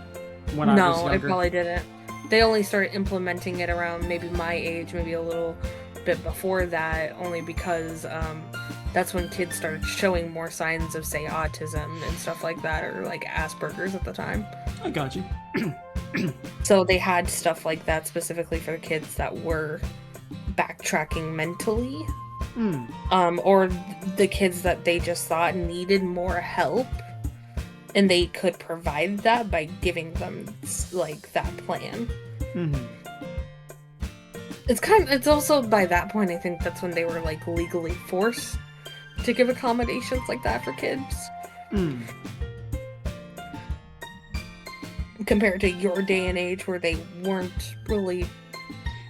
was younger.
No, it probably didn't. They only started implementing it around maybe my age, maybe a little bit before that, only because that's when kids started showing more signs of, say, autism and stuff like that, or Asperger's at the time.
I got you.
So they had stuff like that specifically for the kids that were backtracking mentally. Or the kids that they just thought needed more help, and they could provide that by giving them that plan. It's also by that point I think that's when they were legally forced to give accommodations like that for kids. Compared to your day and age where they weren't really.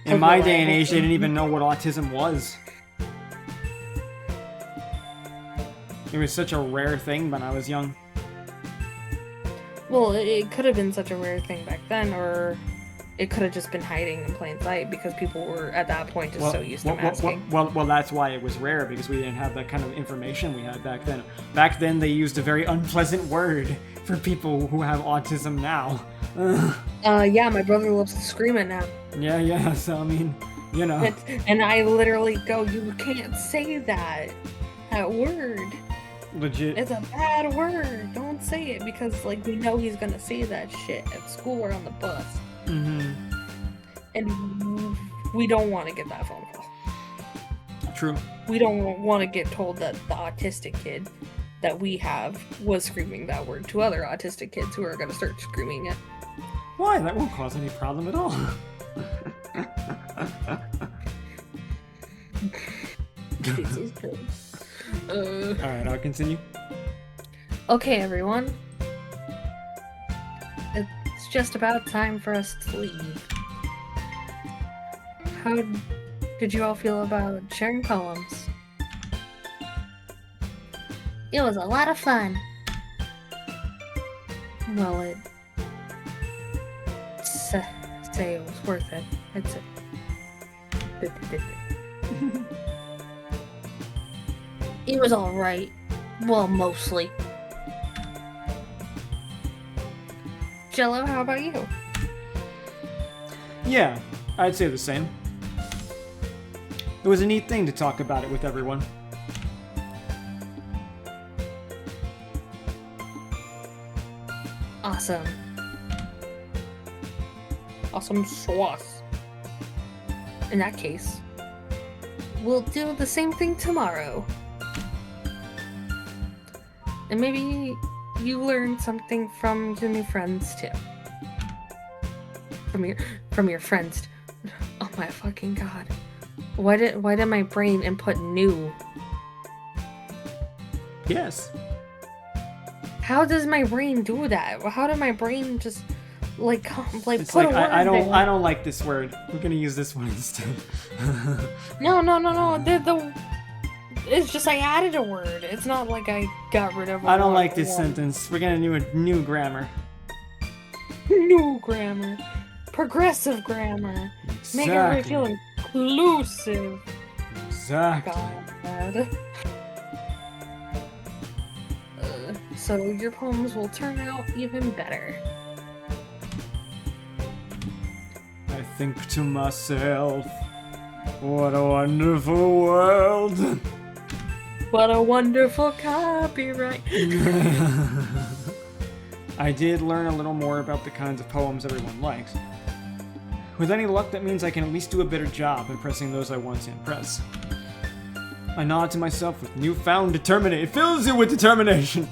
In my day and age, they didn't even know what autism was. It was such a rare thing when I was young.
Well, it could have been such a rare thing back then, or it could have just been hiding in plain sight because people were, at that point, just so used to masking.
Well, that's why it was rare, because we didn't have that kind of information we had back then. Back then, they used a very unpleasant word for people who have autism now.
Yeah, my brother loves to scream it now.
Yeah, so, I mean,
And I literally go, you can't say that word.
Legit.
It's a bad word. Don't say it because, we know he's gonna say that shit at school or on the bus. And we don't want to get that phone call.
True.
We don't want to get told that the autistic kid that we have was screaming that word to other autistic kids who are gonna start screaming it.
Why? That won't cause any problem at all.
Jesus Christ.
Alright, I'll continue.
Okay, everyone. it's just about time for us to leave. How did you all feel about sharing poems?
It was a lot of fun.
Well, say it was worth it. It's a 50-50.
It was alright. Well, mostly.
Jello, how about you?
Yeah, I'd say the same. It was a neat thing to talk about it with everyone.
Awesome. Awesome sauce. In that case, we'll do the same thing tomorrow. And maybe you learned something from your new friends too. From your friends. Oh my fucking god. Why did my brain input new?
Yes.
How does my brain do that? How did my brain just like
It's
put
like
a word
I
there?
don't like this word. We're gonna use this one instead.
No. It's just I added a word. It's not like I got rid of.
I don't like this sentence. We're gonna do a new grammar.
New grammar, progressive grammar. Make everybody feel inclusive.
Exactly.
God. So your poems will turn out even better.
I think to myself, what a wonderful world.
What a wonderful copyright.
I did learn a little more about the kinds of poems everyone likes. With any luck, that means I can at least do a better job impressing those I want to impress. I nod to myself with newfound determination. It fills you with determination.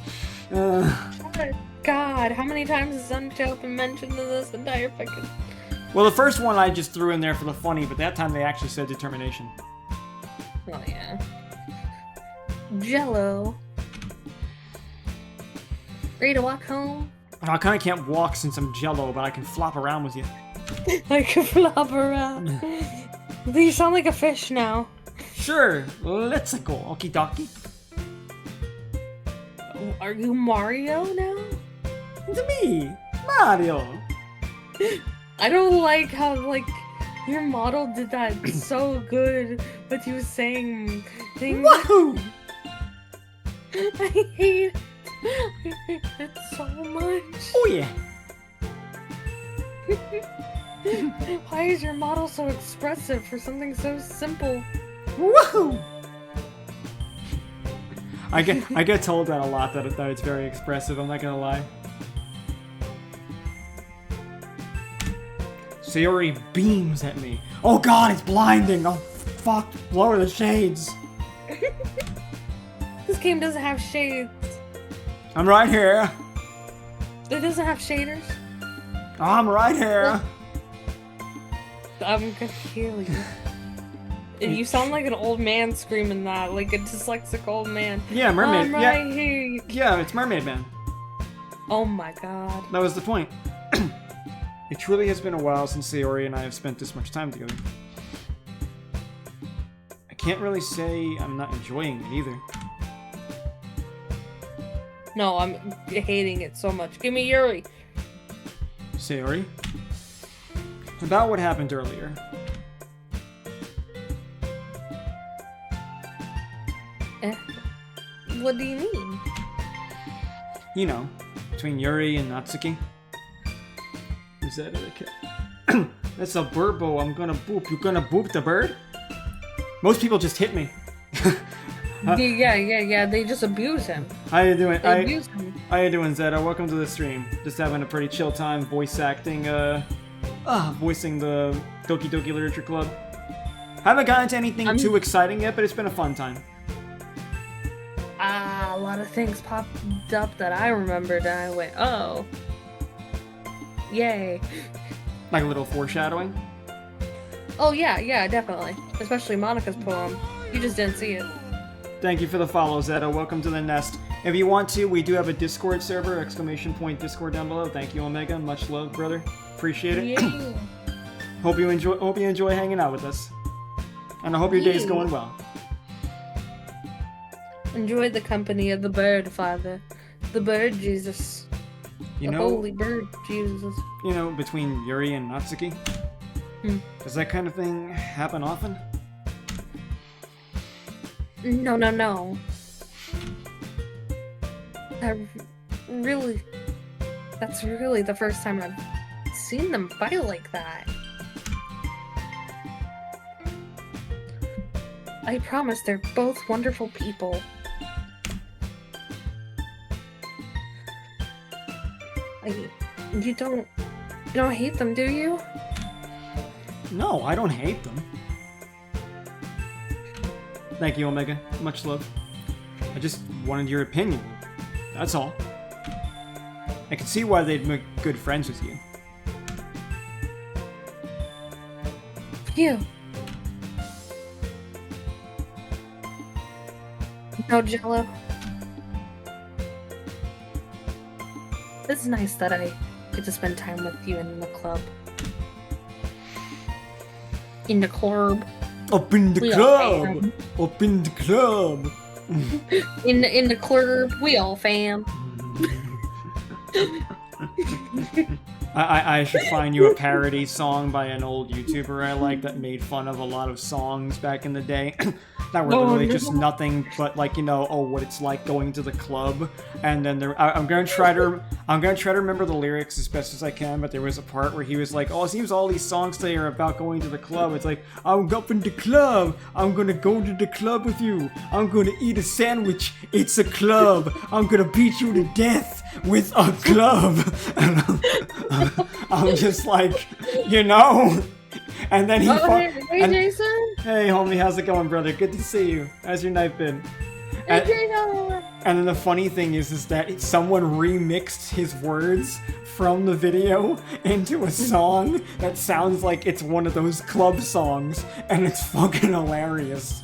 God, how many times has Unjoe been mentioned in this entire fucking...
Well, the first one I just threw in there for the funny, but that time they actually said determination.
Oh, yeah. Jello. Ready to walk home?
I kind of can't walk since I'm Jello, but I can flop around with you.
I can flop around. You sound like a fish now.
Sure, let's go. Okie dokie.
Are you Mario now?
It's me, Mario.
I don't like how, like, your model did that so good with you saying things.
Woohoo!
I hate it so much.
Oh yeah.
Why is your model so expressive for something so simple?
Woohoo! I get told that a lot, that it's very expressive, I'm not gonna lie. Sayori beams at me. Oh god, it's blinding! Oh fuck, lower the shades.
This game doesn't have shades.
I'm right here.
It doesn't have shaders.
I'm right here.
I'm gonna kill you. And you sound like an old man screaming that, like a dyslexic old man.
Yeah, mermaid.
I'm right here.
Yeah, it's Mermaid Man.
Oh my god.
That was the point. It truly has been a while since Sayori and I have spent this much time together. I can't really say I'm not enjoying it either.
No, I'm hating it so much. Give me Yuri.
Sayori? About what happened earlier.
What do you mean?
You know, between Yuri and Natsuki. Is that okay? That's a burbo. I'm gonna boop. You gonna boop the bird? Most people just hit me.
Yeah. They just abuse him.
How you doing?
They abuse him.
How you doing, Zeta? Welcome to the stream. Just having a pretty chill time voice acting, voicing the Doki Doki Literature Club. Haven't gotten into anything too exciting yet, but it's been a fun time.
A lot of things popped up that I remembered, and I went, oh. Yay.
Like a little foreshadowing?
Oh, yeah, definitely. Especially Monica's poem. You just didn't see it.
Thank you for the follow, Zeta. Welcome to the nest. If you want to, we do have a Discord server, !Discord down below. Thank you, Omega. Much love, brother. Appreciate it.
Yeah.
Hope you enjoy hanging out with us. And I hope your day's going well.
Enjoy the company of the bird, Father. The bird Jesus.
You
the
know,
holy bird Jesus.
You know, between Yuri and Natsuki? Does that kind of thing happen often?
No. That's really the first time I've seen them fight like that. I promise they're both wonderful people. You don't hate them, do you?
No, I don't hate them. Thank you, Omega. Much love. I just wanted your opinion. That's all. I can see why they'd make good friends with you.
Phew. No, Jello. It's nice that I get to spend time with you in the club. In the club.
Up in the club! Up in the club!
in the club, we all fam.
I should find you a parody song by an old YouTuber I like that made fun of a lot of songs back in the day that were literally just nothing but like, you know, what it's like going to the club. And then I'm gonna try to remember the lyrics as best as I can, but there was a part where he was like, oh, it seems all these songs today are about going to the club. It's like, I'm up in the club, I'm gonna go to the club with you, I'm gonna eat a sandwich, it's a club, I'm gonna beat you to death with a club. And I'm just like, you know? And then he
hey, Jason?
Hey, homie, how's it going, brother? Good to see you. How's your night been? And then the funny thing is that someone remixed his words from the video into a song that sounds like it's one of those club songs, and it's fucking hilarious.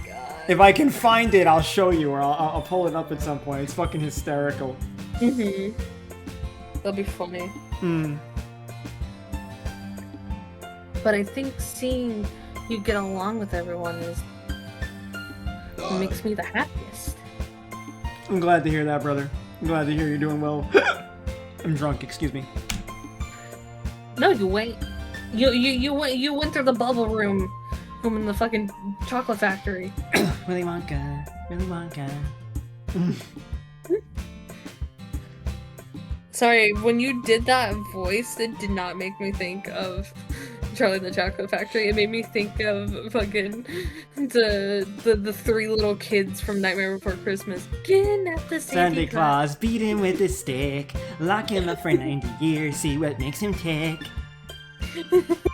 God. If I can find it, I'll show you, or I'll pull it up at some point. It's fucking hysterical.
That'll be funny. But I think seeing you get along with everyone is what makes me the happiest.
I'm glad to hear that, brother. I'm glad to hear you're doing well. I'm drunk, excuse me.
No, you wait. You went through the bubble room in the fucking chocolate factory.
Willy Wonka, Willy Wonka.
Sorry, when you did that voice, it did not make me think of Charlie and the Chocolate Factory. It made me think of fucking the three little kids from Nightmare Before Christmas. Getting at the
Santa Claus, beat him with a stick, lock him up for 90 years, see what makes him tick.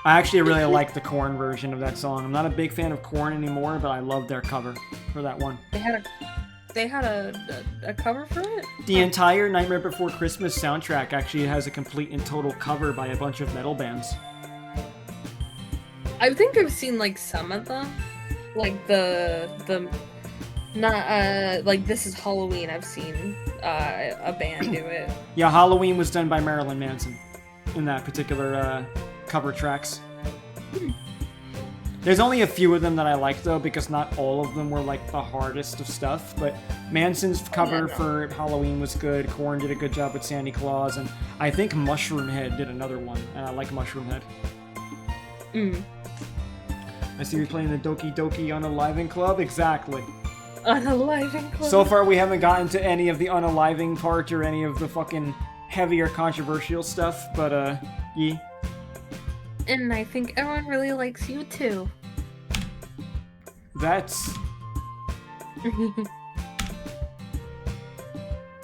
I actually really like the Korn version of that song. I'm not a big fan of Korn anymore, but I love their cover for that one.
They had a cover for it?
The entire Nightmare Before Christmas soundtrack actually has a complete and total cover by a bunch of metal bands.
I think I've seen like some of them, like not like This Is Halloween. I've seen a band do it.
Yeah, Halloween was done by Marilyn Manson in that particular cover tracks. There's only a few of them that I like though, because not all of them were like the hardest of stuff. But Manson's cover for Halloween was good. Korn did a good job with Santa Claus, and I think Mushroomhead did another one, and I like Mushroomhead. I see you're playing the Doki Unaliving Club. Exactly.
Unaliving Club?
So far we haven't gotten to any of the unaliving part or any of the fucking heavier controversial stuff, but yeah.
And I think everyone really likes you too.
That's...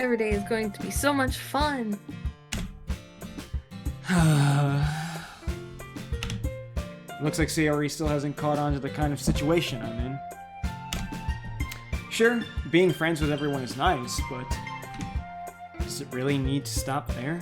Every day is going to be so much fun.
Looks like CRE still hasn't caught on to the kind of situation I'm in. Sure, being friends with everyone is nice, but does it really need to stop there?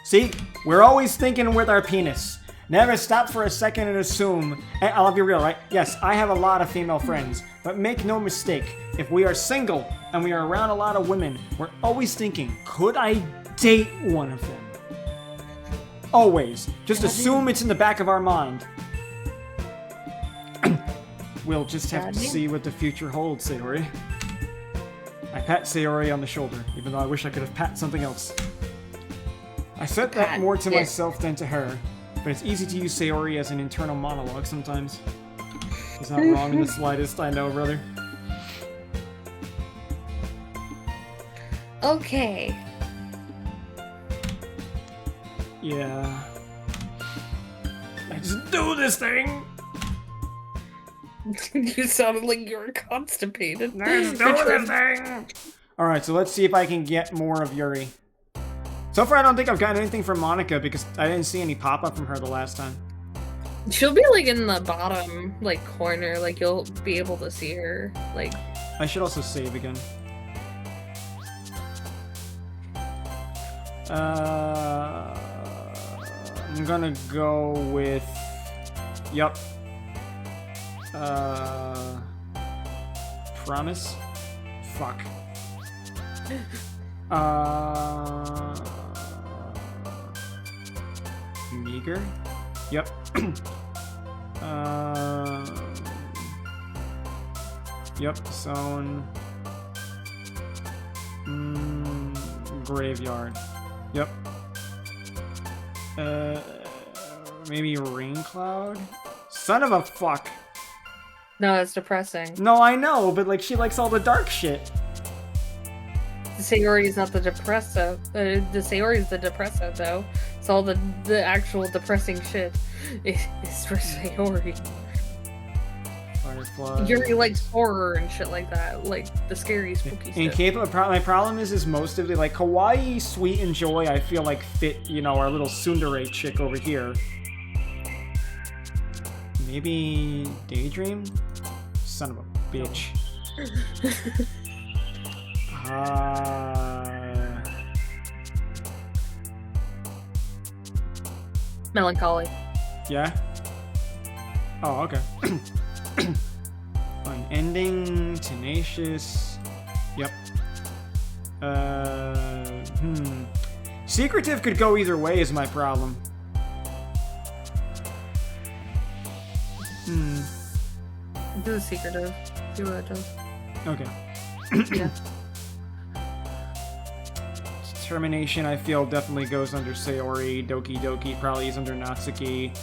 See, we're always thinking with our penis. Never stop for a second and assume. And I'll be real, right? Yes, I have a lot of female friends, but make no mistake, if we are single and we are around a lot of women, we're always thinking, could I date one of them? Always. Just assume it's in the back of our mind. We'll just have to see what the future holds, Sayori. I pat Sayori on the shoulder, even though I wish I could have pat something else. I said that more to myself than to her, but it's easy to use Sayori as an internal monologue sometimes. It's not wrong in the slightest, I know, brother.
Okay.
Yeah. Let's do this thing!
You sounded like you were constipated.
Let's do this thing! Alright, so let's see if I can get more of Yuri. So far, I don't think I've gotten anything from Monica because I didn't see any pop-up from her the last time.
She'll be like in the bottom, like, corner, like you'll be able to see her, like...
I should also save again. I'm gonna go with... Yup. Promise? Fuck. Meager? Yep. Yep, Zone. Graveyard. Yep. Maybe Rain Cloud? Son of a fuck!
No, that's depressing.
No, I know, but like she likes all the dark shit.
Sayori is not the depressive. The Sayori is the depressive, though. It's all the actual depressing shit is for Sayori.
Firefly.
Yuri likes horror and shit like that, like the scary, spooky stuff.
My problem is most of the like Kawaii, Sweet, and Joy. I feel like fit, you know, our little tsundere chick over here. Maybe Daydream? Son of a bitch.
Melancholy.
Yeah? Oh, okay. Unending, Tenacious. Yep. Secretive could go either way is my problem.
Do the secretive. See what it does.
Okay.
Yeah.
Determination, I feel, definitely goes under Sayori. Doki probably is under Natsuki.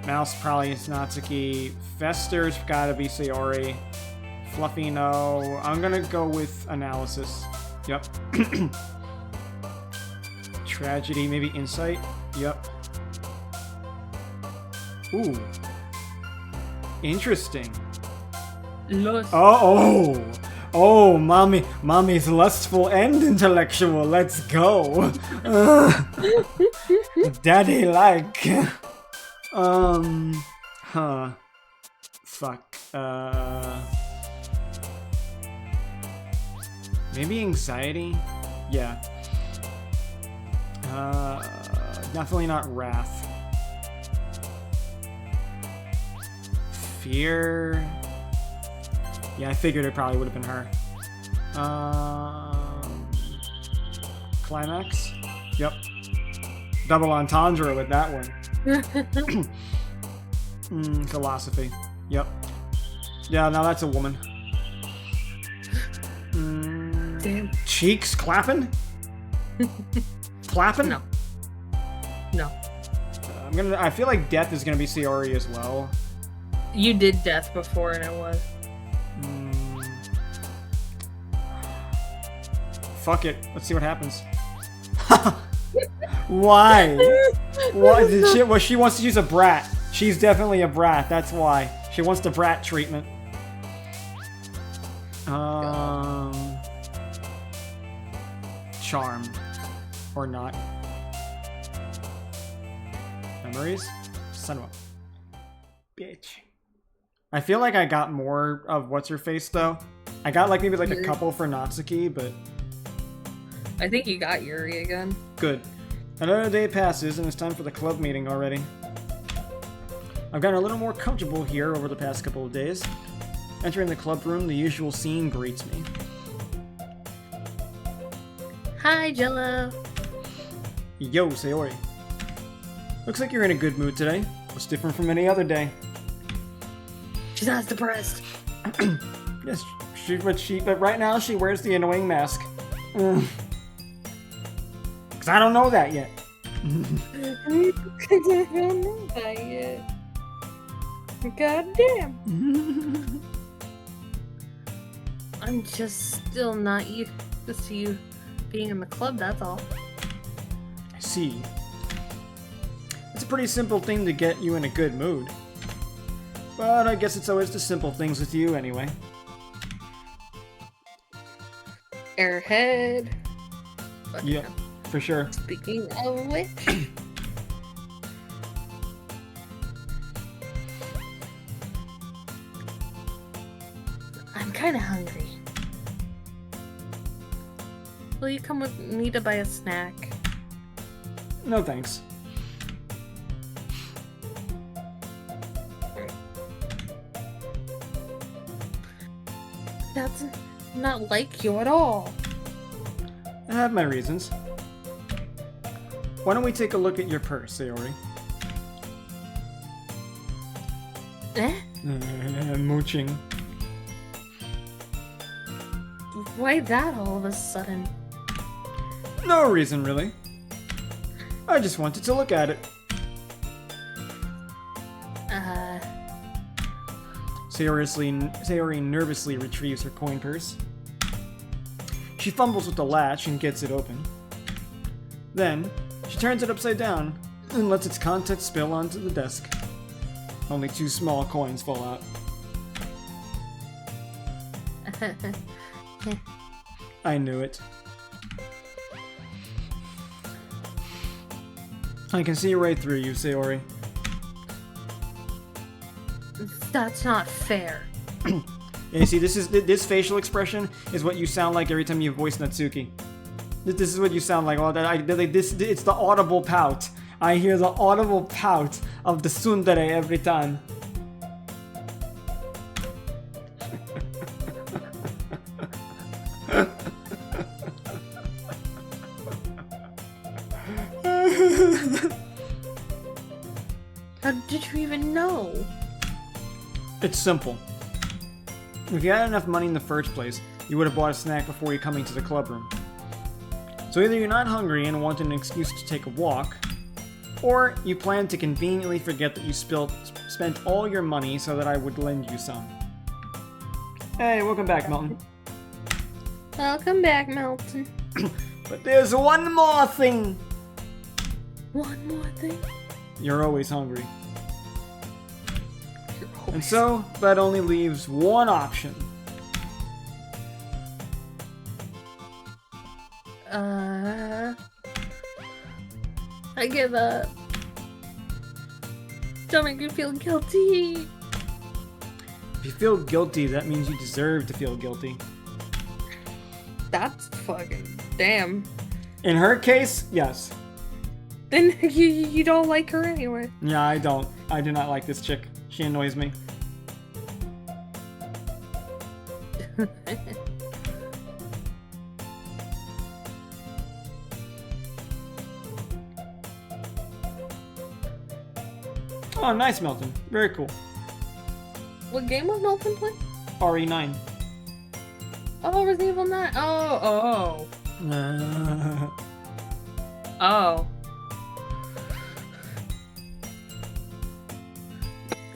Mouse probably is Natsuki. Fester's gotta be Sayori. Fluffy, no. I'm gonna go with Analysis. Yep. Tragedy, maybe Insight. Yep. Ooh. Interesting.
Lust.
Oh, mommy's lustful and intellectual. Let's go. Daddy like. Fuck. Maybe anxiety? Yeah. Definitely not wrath. Fear. Yeah, I figured it probably would have been her. Climax? Yep. Double entendre with that one. Philosophy. Yep. Yeah, now that's a woman.
Damn.
Cheeks clapping? Clapping?
No. No.
I feel like Death is gonna be Sayori as well.
You did Death before and it was.
Fuck it. Let's see what happens. Why? What? Well, she wants to use a brat. She's definitely a brat. That's why. She wants the brat treatment. Charm. Or not. Memories? Son of a bitch. I feel like I got more of What's-Her-Face, though. I got, like, maybe, like, a couple for Natsuki, but...
I think you got Yuri again.
Good. Another day passes, and it's time for the club meeting already. I've gotten a little more comfortable here over the past couple of days. Entering the club room, the usual scene greets me.
Hi, Jello.
Yo, Sayori. Looks like you're in a good mood today. What's different from any other day?
She's not depressed.
Yes, but right now she wears the annoying mask. Cause I don't know that yet.
I don't know that yet. God damn. I'm just still not used to you being in the club, that's all.
I see. It's a pretty simple thing to get you in a good mood. But I guess it's always the simple things with you anyway.
Airhead.
Yeah, for sure.
Speaking of which... I'm kinda hungry. Will you come with me to buy a snack?
No thanks.
That's not like you at all.
I have my reasons. Why don't we take a look at your purse, Sayori? Mooching.
Why that all of a sudden?
No reason, really. I just wanted to look at it. Sayori nervously retrieves her coin purse. She fumbles with the latch and gets it open. Then, she turns it upside down and lets its contents spill onto the desk. Only 2 small coins fall out. I knew it. I can see right through you, Sayori.
That's not fair.
Yeah, you see, this facial expression is what you sound like every time you voice Natsuki. This is what you sound like. It's the audible pout. I hear the audible pout of the tsundere every time.
How did you even know?
It's simple. If you had enough money in the first place, you would have bought a snack before you coming to the club room. So either you're not hungry and want an excuse to take a walk, or you plan to conveniently forget that you spent all your money so that I would lend you some. Hey, welcome back, Melton.
Welcome back, Melton.
But there's one more thing!
One more thing?
You're always hungry. And so, that only leaves one option.
I give up. Don't make me feel guilty.
If you feel guilty, that means you deserve to feel guilty.
That's fucking damn.
In her case, yes.
Then you don't like her anyway.
Yeah, I don't. I do not like this chick. She annoys me. Oh, nice, Melton. Very cool.
What game was Melton playing?
RE9.
Oh, Resident Evil 9. Oh.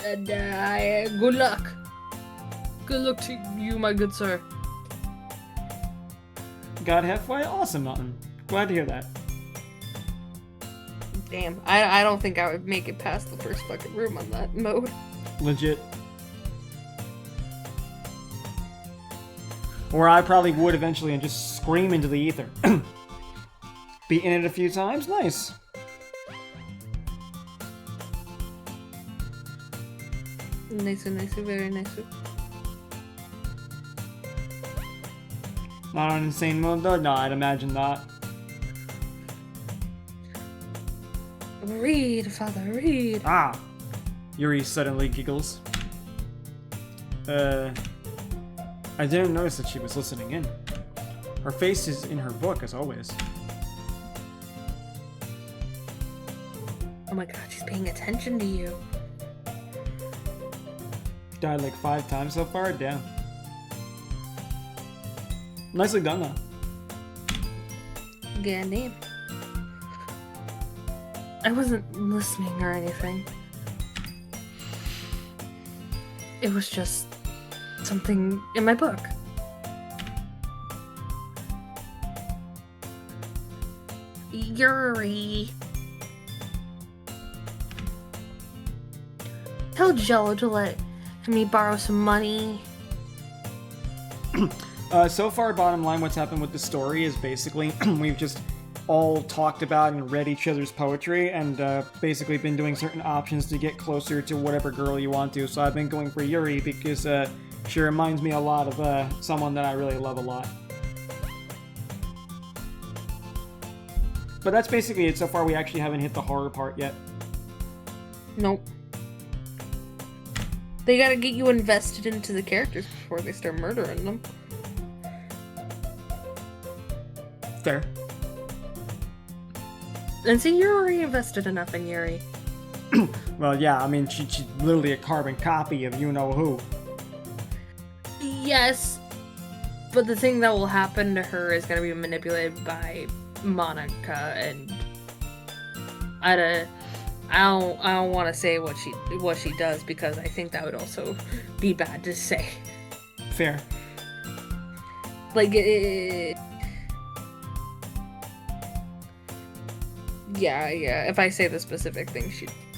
And good luck. Good luck to you, my good sir.
Got halfway? Awesome, Melton. Glad to hear that.
Damn, I don't think I would make it past the first fucking room on that mode.
Legit. Or I probably would eventually and just scream into the ether. Beaten it a few times? Nice.
Nice, very nice.
Not on insane mode though? No, I'd imagine not.
Read, father, read.
Ah. Yuri suddenly giggles. I didn't notice that she was listening in. Her face is in her book, as always.
Oh my god, she's paying attention to you.
Died like 5 times so far? Damn. Nicely done, though.
Good name. I wasn't listening or anything. It was just something in my book. Yuri. Tell Jello to let me borrow some money.
So far, bottom line, what's happened with the story is basically we've just all talked about and read each other's poetry and basically been doing certain options to get closer to whatever girl you want to. So I've been going for Yuri because she reminds me a lot of someone that I really love a lot. But that's basically it. So far, we actually haven't hit the horror part yet.
Nope. They gotta get you invested into the characters before they start murdering them.
Fair.
And see, you're already invested enough in Yuri.
Well, yeah, I mean, she's literally a carbon copy of you-know-who.
Yes, but the thing that will happen to her is gonna be manipulated by Monica, and I don't want to say what she does because I think that would also be bad to say.
Fair.
Like yeah. If I say the specific thing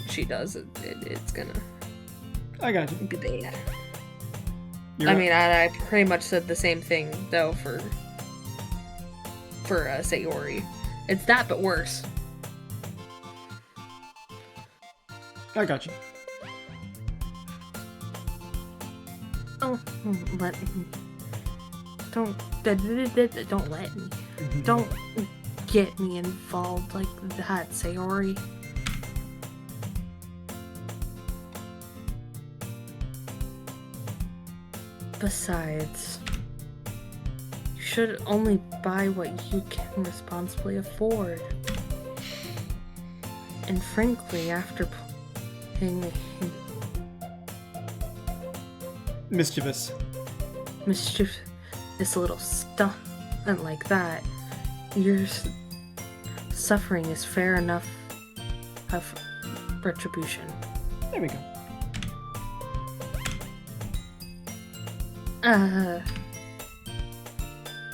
she does, it's gonna.
I got you.
Be bad.
You're
I mean, I pretty much said the same thing though for Sayori. It's that, but worse.
I got you.
Oh, don't let me. Don't let me. Don't get me involved like that, Sayori. Besides, you should only buy what you can responsibly afford. And frankly, after playing
Mischievous,
this little stuff and like that, your suffering is fair enough of retribution.
There we go.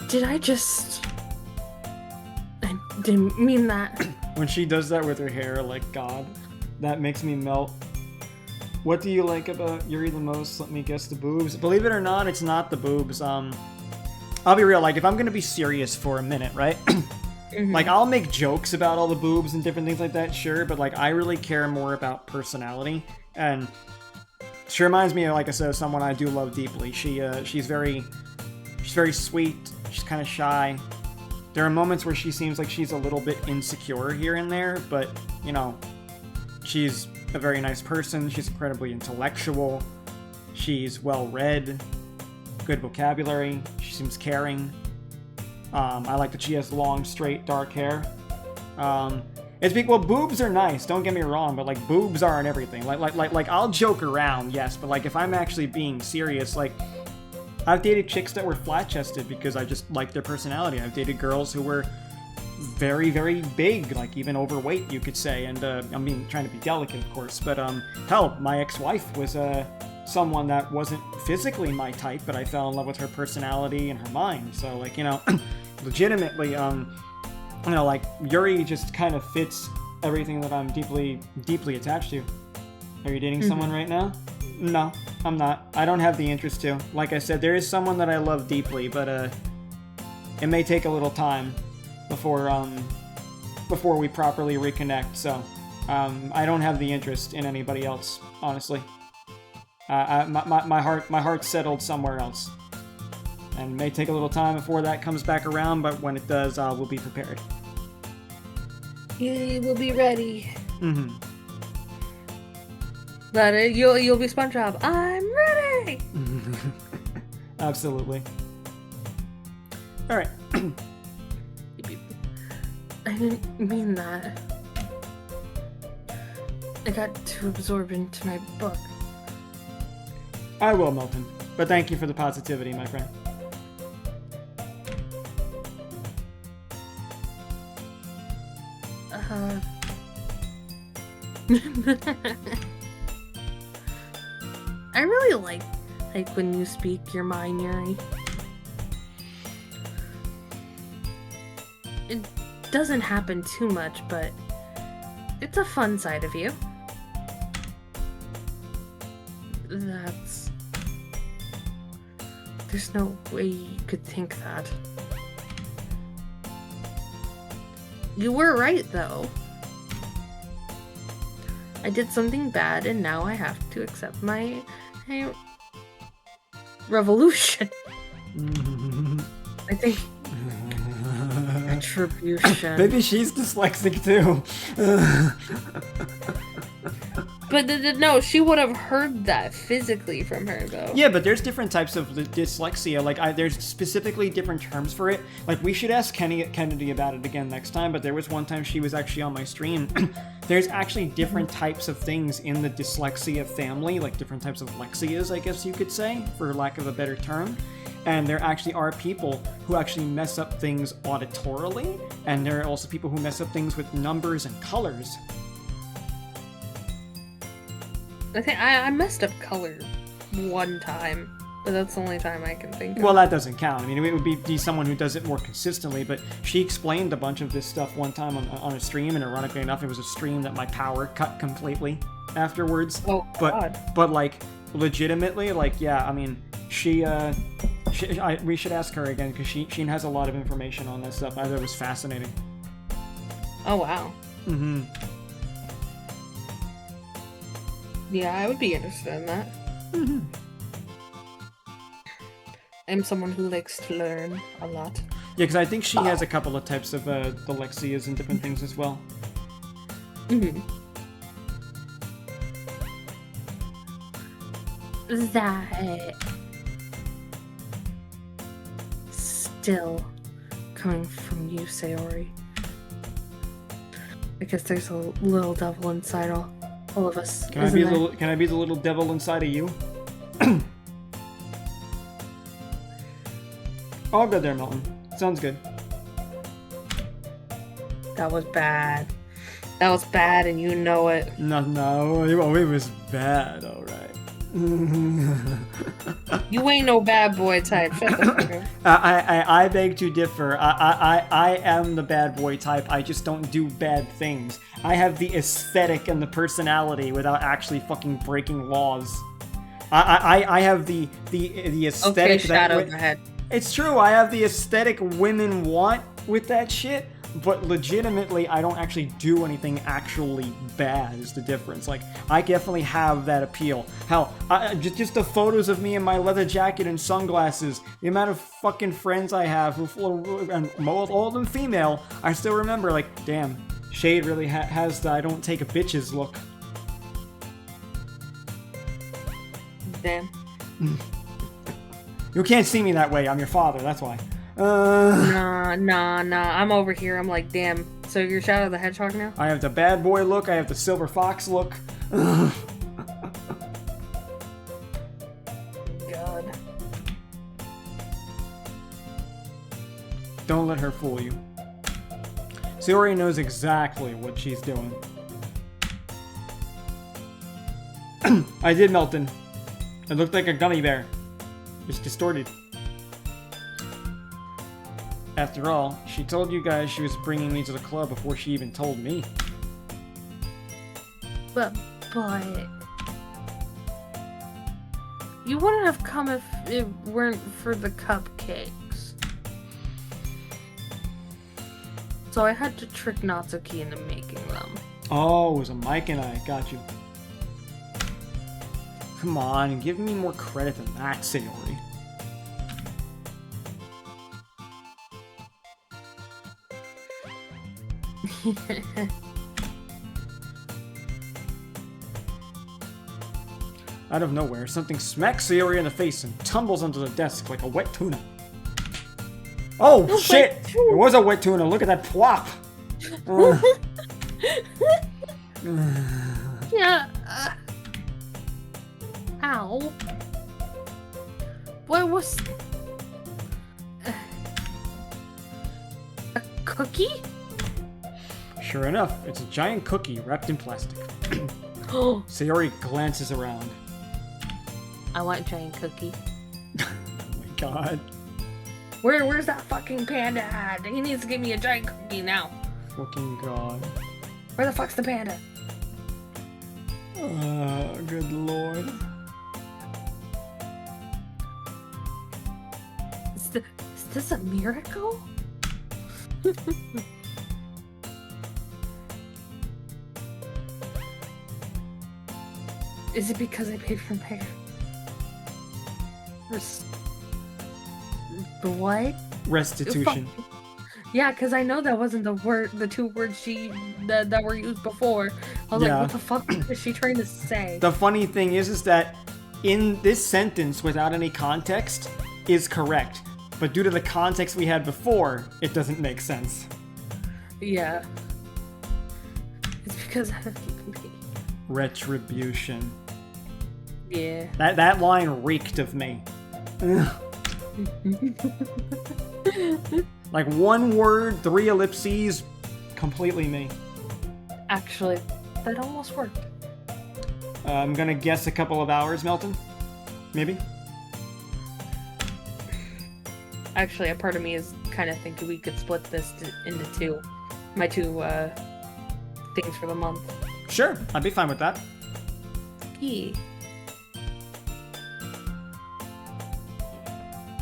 Did I just... I didn't mean that.
When she does that with her hair, like, God, that makes me melt. What do you like about Yuri the most? Let me guess, the boobs. Believe it or not, it's not the boobs. I'll be real, like, if I'm gonna be serious for a minute, right?
Mm-hmm.
Like, I'll make jokes about all the boobs and different things like that, sure, but, like, I really care more about personality, and she reminds me of, like I said, someone I do love deeply. She's very sweet, she's kind of shy. There are moments where she seems like she's a little bit insecure here and there, but, you know, she's a very nice person, she's incredibly intellectual, she's well-read, good vocabulary, she seems caring. I like that she has long, straight, dark hair. Well, boobs are nice, don't get me wrong, but, like, boobs aren't everything. Like, I'll joke around, yes, but, like, if I'm actually being serious, like, I've dated chicks that were flat-chested because I just liked their personality. I've dated girls who were very, very big, like, even overweight, you could say, and, I mean, trying to be delicate, of course, but, hell, my ex-wife was, someone that wasn't physically my type, but I fell in love with her personality and her mind, so, like, you know, legitimately, you know, like, Yuri just kind of fits everything that I'm deeply, deeply attached to. Are you dating someone right now? No, I'm not. I don't have the interest to. Like I said, there is someone that I love deeply, but, it may take a little time before we properly reconnect, so, I don't have the interest in anybody else, honestly. My heart's settled somewhere else. And it may take a little time before that comes back around, but when it does, we'll be prepared.
We will be ready.
Mm-hmm.
But you'll be SpongeBob. I'm ready.
Absolutely. All right.
I didn't mean that. I got too absorbed into my book.
I will, Milton. But thank you for the positivity, my friend.
I really like when you speak your mind, Yuri. It doesn't happen too much, but it's a fun side of you. There's no way you could think that. You were right, though. I did something bad, and now I have to accept my revolution. I think retribution.
Maybe she's dyslexic too.
But no, she would have heard that physically from her, though.
Yeah, but there's different types of dyslexia. Like, there's specifically different terms for it. Like, we should ask Kennedy about it again next time, but there was one time she was actually on my stream. There's actually different types of things in the dyslexia family, like different types of lexias, I guess you could say, for lack of a better term. And there actually are people who actually mess up things auditorily, and there are also people who mess up things with numbers and colors.
I think I messed up color one time, but that's the only time I can think of.
Well, that doesn't count. I mean, it would be someone who does it more consistently, but she explained a bunch of this stuff one time on a stream, and ironically enough, it was a stream that my power cut completely afterwards.
Oh, God.
But like, legitimately, like, yeah, I mean, we should ask her again, because she has a lot of information on that stuff. I thought it was fascinating.
Oh, wow.
Mm-hmm.
Yeah, I would be interested in that.
Mm-hmm.
I'm someone who likes to learn a lot.
Yeah, because I think she has a couple of types of dylexias and different things as well.
Mm-hmm.
That
Still coming from you, Sayori. I guess there's a little devil inside all of us.
Can I be the little devil inside of you? All good there, Milton. Sounds good.
That was bad. That was bad, and you know it.
No, it was bad, alright.
You ain't no bad boy type. Shut the fuck up.
I beg to differ. I am the bad boy type. I just don't do bad things. I have the aesthetic and the personality without actually fucking breaking laws. I have the aesthetic.
Okay, shadow ahead.
It's true. I have the aesthetic women want with that shit. But legitimately, I don't actually do anything actually bad is the difference. Like, I definitely have that appeal. Hell, just the photos of me in my leather jacket and sunglasses, the amount of fucking friends I have, and all of them female, I still remember, like, damn, Shade really has the I don't take a bitch's look.
Damn.
You can't see me that way, I'm your father, that's why.
Nah, I'm over here. I'm like, damn. So you're Shadow the Hedgehog now?
I have the bad boy look, I have the silver fox look.
God.
Don't let her fool you. Sayori knows exactly what she's doing. I did, Melton. It looked like a gummy bear. Just distorted. After all, she told you guys she was bringing me to the club before she even told me.
But you wouldn't have come if it weren't for the cupcakes. So I had to trick Natsuki into making them.
Oh, it was a Mike and I. Got you. Come on, give me more credit than that, Sayori. Out of nowhere, something smacks Sayori in the face and tumbles onto the desk like a wet tuna. Oh, shit! It was a wet tuna. Look at that plop.
Yeah. Ow. What was... a cookie?
Sure enough, it's a giant cookie wrapped in plastic. Sayori glances around.
I want a giant cookie.
Oh my god.
Where's that fucking panda at? He needs to give me a giant cookie now.
Fucking god.
Where the fuck's the panda?
Good lord.
Is this a miracle? Is it because I paid for my... What?
Restitution.
Yeah, because I know that wasn't the two words that were used before. I was like, what the fuck is she trying to say?
The funny thing is that in this sentence, without any context, is correct. But due to the context we had before, it doesn't make sense.
Yeah. It's because...
Retribution.
Yeah.
That line reeked of me. Like 1 word, 3 ellipses, completely me.
Actually, that almost worked.
I'm gonna guess a couple of hours, Melton. Maybe?
Actually, a part of me is kind of thinking we could split this into two. My two things for the month.
Sure, I'd be fine with that.
Yeah.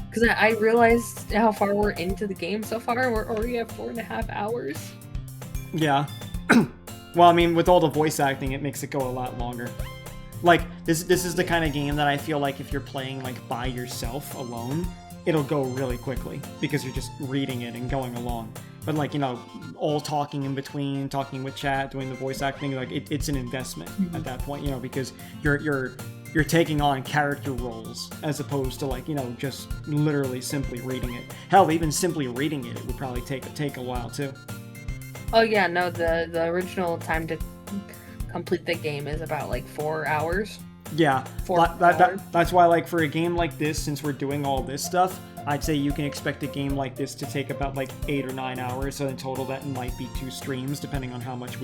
Because I realized how far we're into the game so far. We're already at 4.5 hours.
Yeah. Well, I mean, with all the voice acting, it makes it go a lot longer. Like, this is the kind of game that I feel like if you're playing, like, by yourself, alone, it'll go really quickly, because you're just reading it and going along. But, like, you know, all talking in between, talking with chat, doing the voice acting, like, it's an investment at that point, you know, because you're taking on character roles, as opposed to, like, you know, just literally simply reading it. Hell, even simply reading it would probably take a while, too.
Oh yeah, no, the original time to complete the game is about like 4 hours.
Yeah,
4 hours.
That's why, like, for a game like this, since we're doing all this stuff, I'd say you can expect a game like this to take about like 8 or 9 hours. So in total, that might be 2 streams, depending on how much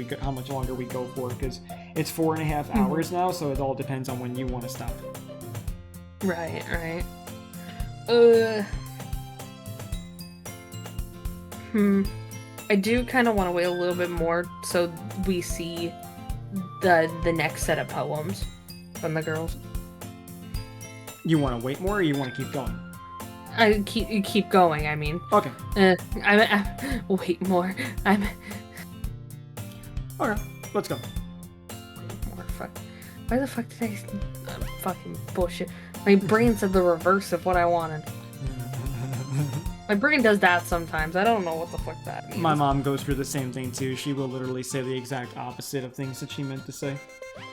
longer we go for, because it's 4.5 hours now. So it all depends on when you want to stop.
Right. I do kind of want to wait a little bit more so we see the next set of poems from the girls.
You want to wait more, or you want to keep going?
I keep going. I mean.
Okay.
I'm wait more.
Okay. Let's go.
Wait more. Fuck. Why the fuck did I? Fucking bullshit. My brain said the reverse of what I wanted. My brain does that sometimes. I don't know what the fuck that means.
My mom goes through the same thing too. She will literally say the exact opposite of things that she meant to say.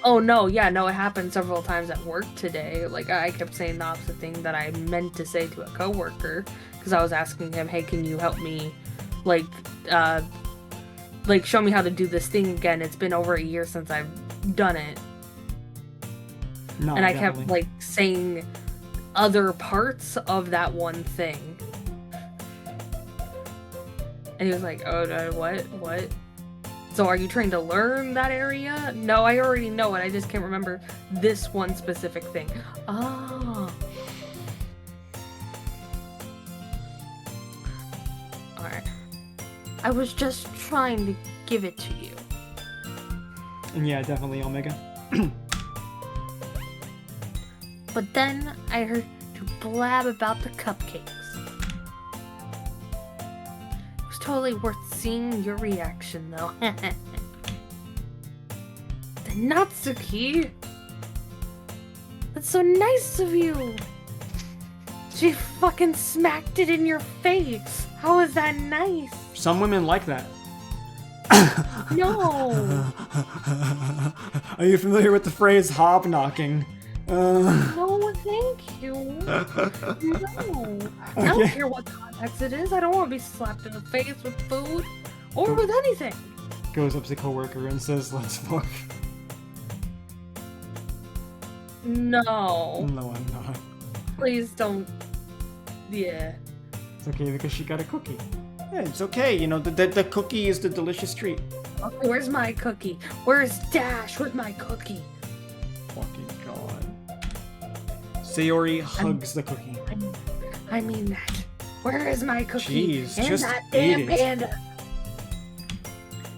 Oh no, yeah, no, it happened several times at work today. Like, I kept saying the opposite thing that I meant to say to a coworker, because I was asking him, hey, can you help me, like, show me how to do this thing again? It's been over a year since I've done it.
No,
and I kept, like, saying other parts of that one thing. And he was like, oh, what? So are you trying to learn that area? No, I already know it. I just can't remember this one specific thing. Oh. Alright. I was just trying to give it to you.
And yeah, definitely, Omega.
But then I heard you blab about the cupcakes. Totally worth seeing your reaction, though. The Natsuki? That's so nice of you! She fucking smacked it in your face! How is that nice?
Some women like that.
No!
Are you familiar with the phrase hobnocking?
No, thank you. No. I don't care what context it is. I don't want to be slapped in the face with food or with anything.
Goes up to coworker and says, "Let's fuck."
No.
No, I'm not.
Please don't. Yeah.
It's okay because she got a cookie. Yeah, it's okay. You know, the cookie is the delicious treat.
Okay, where's my cookie? Where's Dash with my cookie?
Fucking god. Sayori hugs the cookie.
I mean that. Where is my cookie?
Jeez,
and
just
that
eat
damn
it.
panda.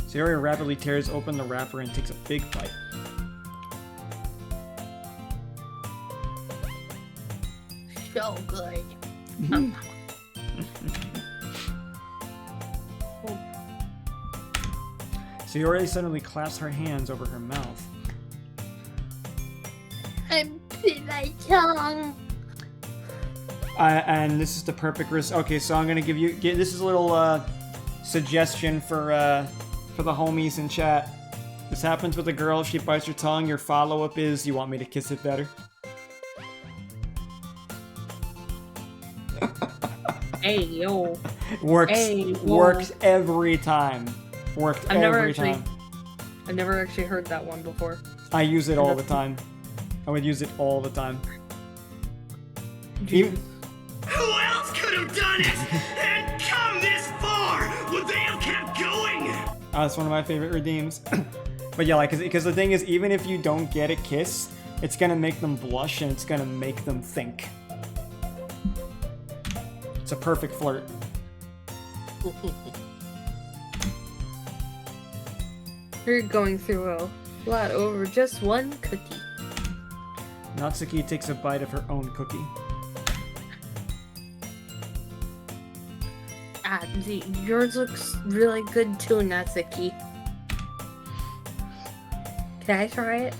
Sayori rapidly tears open the wrapper and takes a big bite.
So good.
Sayori suddenly clasps her hands over her mouth.
I'm in my tongue.
And this is the perfect risk. Okay, so I'm gonna give you. This is a little suggestion for the homies in chat. This happens with a girl. She bites her tongue. Your follow-up is, "You want me to kiss it better?"
Hey yo.
Works.
Hey,
works every time. Worked every time.
I've never actually heard that one before.
I use it all the time. I would use it all the time. Even,
Who else could have done it and come this far? Would they have kept going?
that's one of my favorite redeems. But yeah, like, because the thing is, even if you don't get a kiss, it's gonna make them blush and it's gonna make them think. It's a perfect flirt.
You're going through a lot over just one cookie.
Natsuki takes a bite of her own cookie.
Yours looks really good too, Natsuki. Can I try it?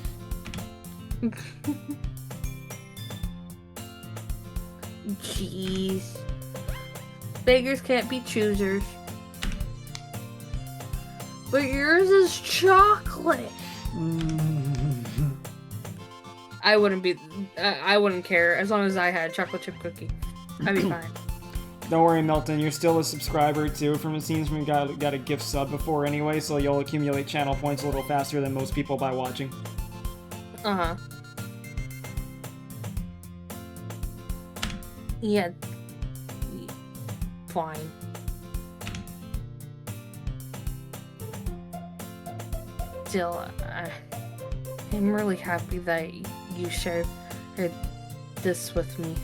Jeez. Beggars can't be choosers. But yours is chocolate. I wouldn't care as long as I had a chocolate chip cookie. I'd be fine.
Don't worry, Milton. You're still a subscriber too. From it seems we got a gift sub before anyway, so you'll accumulate channel points a little faster than most people by watching.
Uh-huh. Yeah. Fine. Still, I'm really happy that you shared this with me.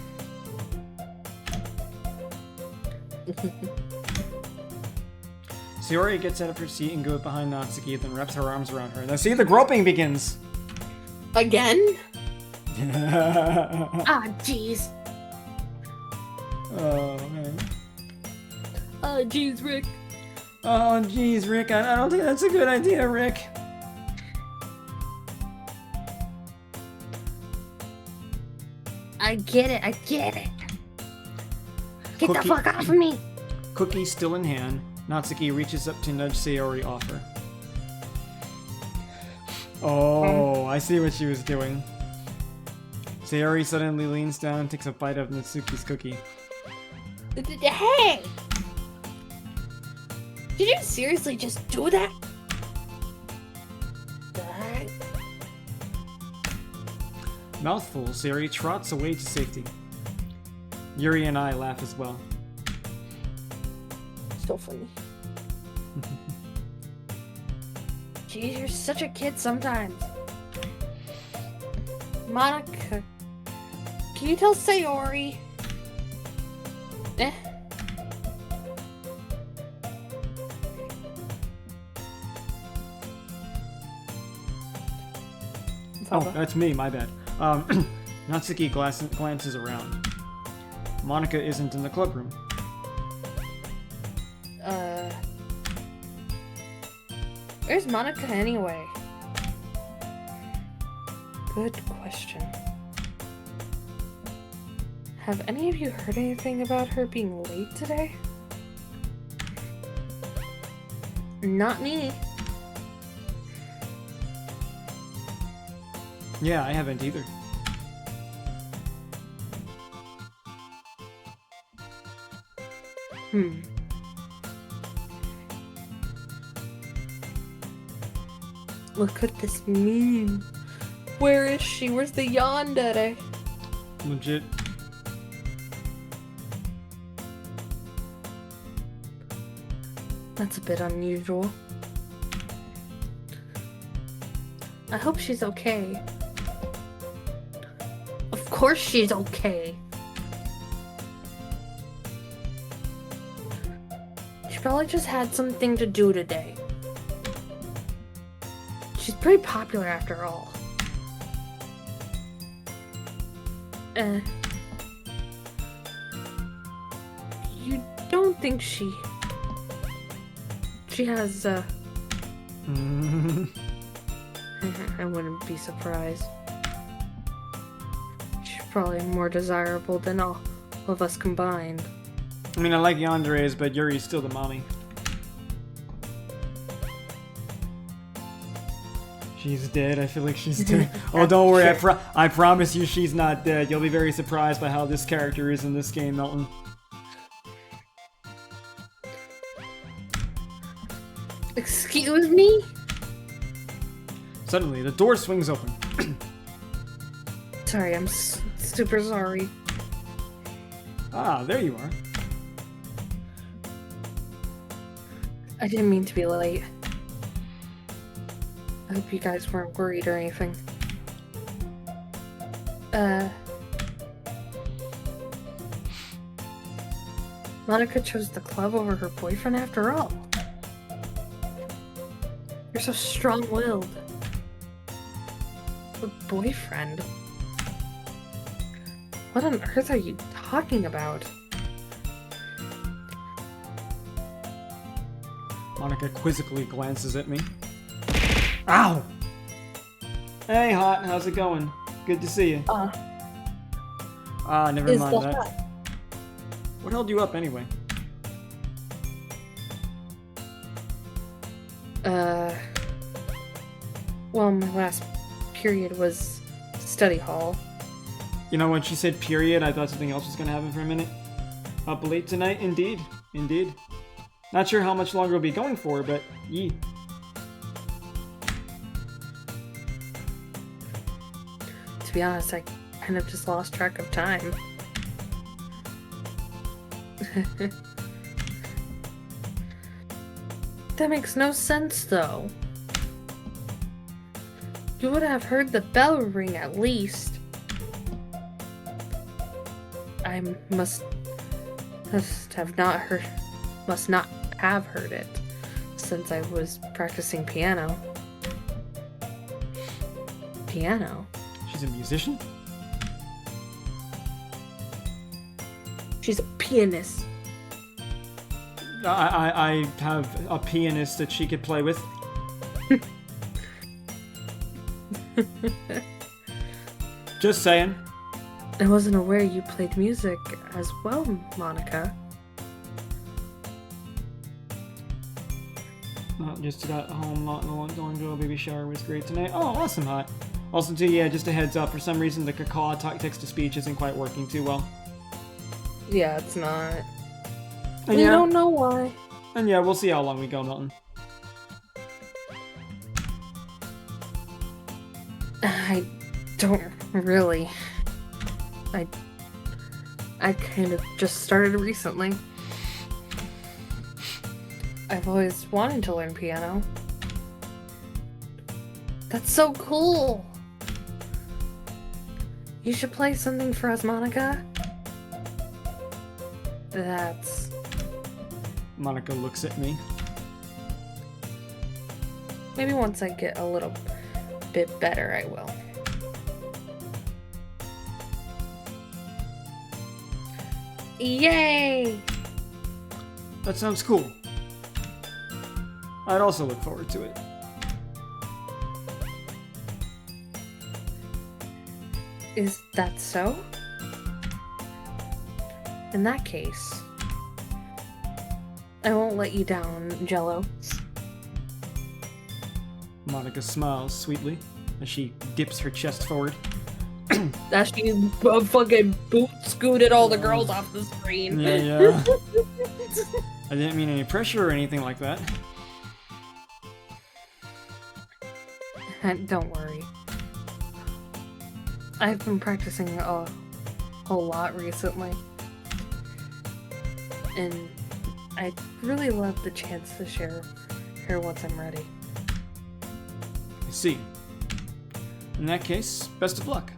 Sayori gets out of her seat and goes behind Natsuki, then wraps her arms around her. Now see, the groping begins!
Again? Ah, jeez.
Oh, man.
Jeez, Rick.
Oh, jeez, Rick. I don't think that's a good idea, Rick.
I get it. Get the fuck off of me!
Cookie still in hand, Natsuki reaches up to nudge Sayori off her. Oh, I see what she was doing. Sayori suddenly leans down and takes a bite of Natsuki's cookie.
Hey! Did you seriously just do that?
Mouthful, Sayori trots away to safety. Yuri and I laugh as well.
So funny. Jeez, you're such a kid sometimes. Monica, can you tell Sayori?
Oh, that's me, my bad. Natsuki glances around. Monica isn't in the clubroom.
Where's Monica anyway? Good question. Have any of you heard anything about her being late today? Not me.
Yeah, I haven't either.
What could this mean? Where is she? Where's the Yandere?
Legit.
That's a bit unusual. I hope she's okay. Of course she's okay. She probably just had something to do today. She's pretty popular after all. You don't think she has, I wouldn't be surprised. She's probably more desirable than all of us combined.
I mean, I like Yandere's, but Yuri's still the mommy. She's dead. I feel like she's dead. Oh, don't worry. I promise you she's not dead. You'll be very surprised by how this character is in this game, Milton.
Excuse me?
Suddenly, the door swings open.
Sorry, I'm super sorry.
Ah, there you are.
I didn't mean to be late. I hope you guys weren't worried or anything. Monica chose the club over her boyfriend after all. You're so strong-willed. What boyfriend? What on earth are you talking about?
Monica quizzically glances at me. Ow! Hey, Hot, how's it going? Good to see you. Never mind that. What held you up anyway?
Well, my last period was study hall.
You know, when she said period, I thought something else was gonna happen for a minute. Up late tonight? Indeed. Indeed. Not sure how much longer we'll be going for, but yee.
To be honest, I kind of just lost track of time. That makes no sense, though. You would have heard the bell ring at least. I must not have heard it since I was practicing piano. Piano?
She's a musician?
She's a pianist.
I have a pianist that she could play with. Just saying.
I wasn't aware you played music as well, Monica.
Just got home not long ago. Baby shower was great tonight. Oh, awesome, Hot. Also, too, yeah, just a heads up. For some reason, the Cacaw text-to-speech isn't quite working too well.
Yeah, it's not.
And
we don't know why.
And yeah, we'll see how long we go, Milton.
I don't really. I kind of just started recently. I've always wanted to learn piano. That's so cool! You should play something for us, Monica. That's...
Monica looks at me.
Maybe once I get a little bit better, I will. Yay!
That sounds cool. I'd also look forward to it.
Is that so? In that case, I won't let you down, Jello.
Monica smiles sweetly as she dips her chest forward.
That she fucking boot scooted all the girls off the screen.
Yeah. I didn't mean any pressure or anything like that.
Don't worry. I've been practicing a whole lot recently. And I'd really love the chance to share her once I'm ready.
I see. In that case, best of luck.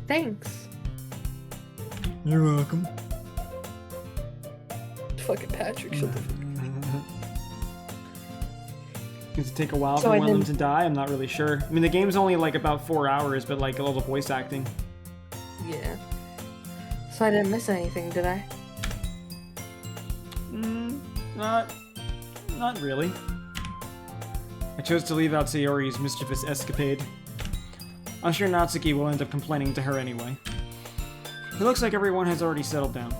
Thanks.
You're welcome.
Fucking Patrick, shut the fuck up.
Does it take a while for one of them to die? I'm not really sure. I mean, the game's only like about 4 hours, but like all the voice acting.
Yeah. So I didn't miss anything, did I?
Not really. I chose to leave out Sayori's mischievous escapade. I'm sure Natsuki will end up complaining to her anyway. It looks like everyone has already settled down.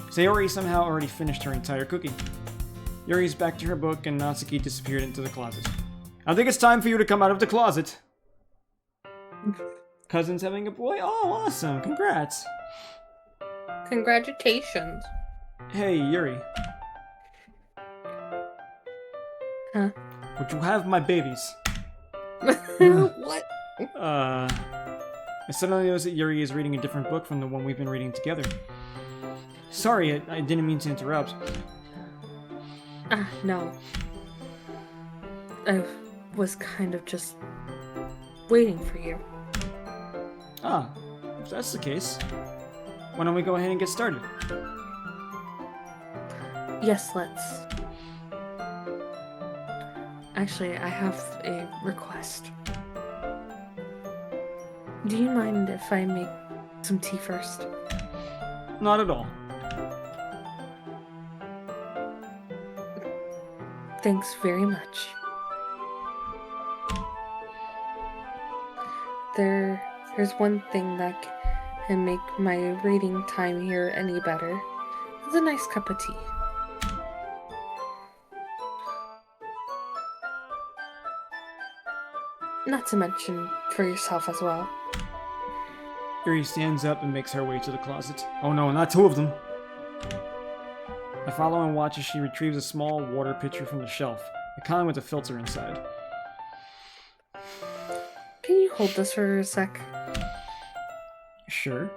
Sayori somehow already finished her entire cookie. Yuri's back to her book, and Natsuki disappeared into the closet. I think it's time for you to come out of the closet. Cousin's having a boy? Oh, awesome. Congrats.
Congratulations.
Hey, Yuri.
Huh?
Would you have my babies?
What?
I suddenly noticed that Yuri is reading a different book from the one we've been reading together. Sorry, I didn't mean to interrupt.
No. I was kind of just waiting for you.
Ah, if that's the case, why don't we go ahead and get started?
Yes, let's. Actually, I have a request. Do you mind if I make some tea first?
Not at all.
Thanks very much. There's one thing that can make my reading time here any better. It's a nice cup of tea. Not to mention for yourself as well.
Yuri stands up and makes her way to the closet. Oh no, not two of them! I follow and watch as she retrieves a small water pitcher from the shelf, the kind with a filter inside.
Can you hold this for a sec?
Sure.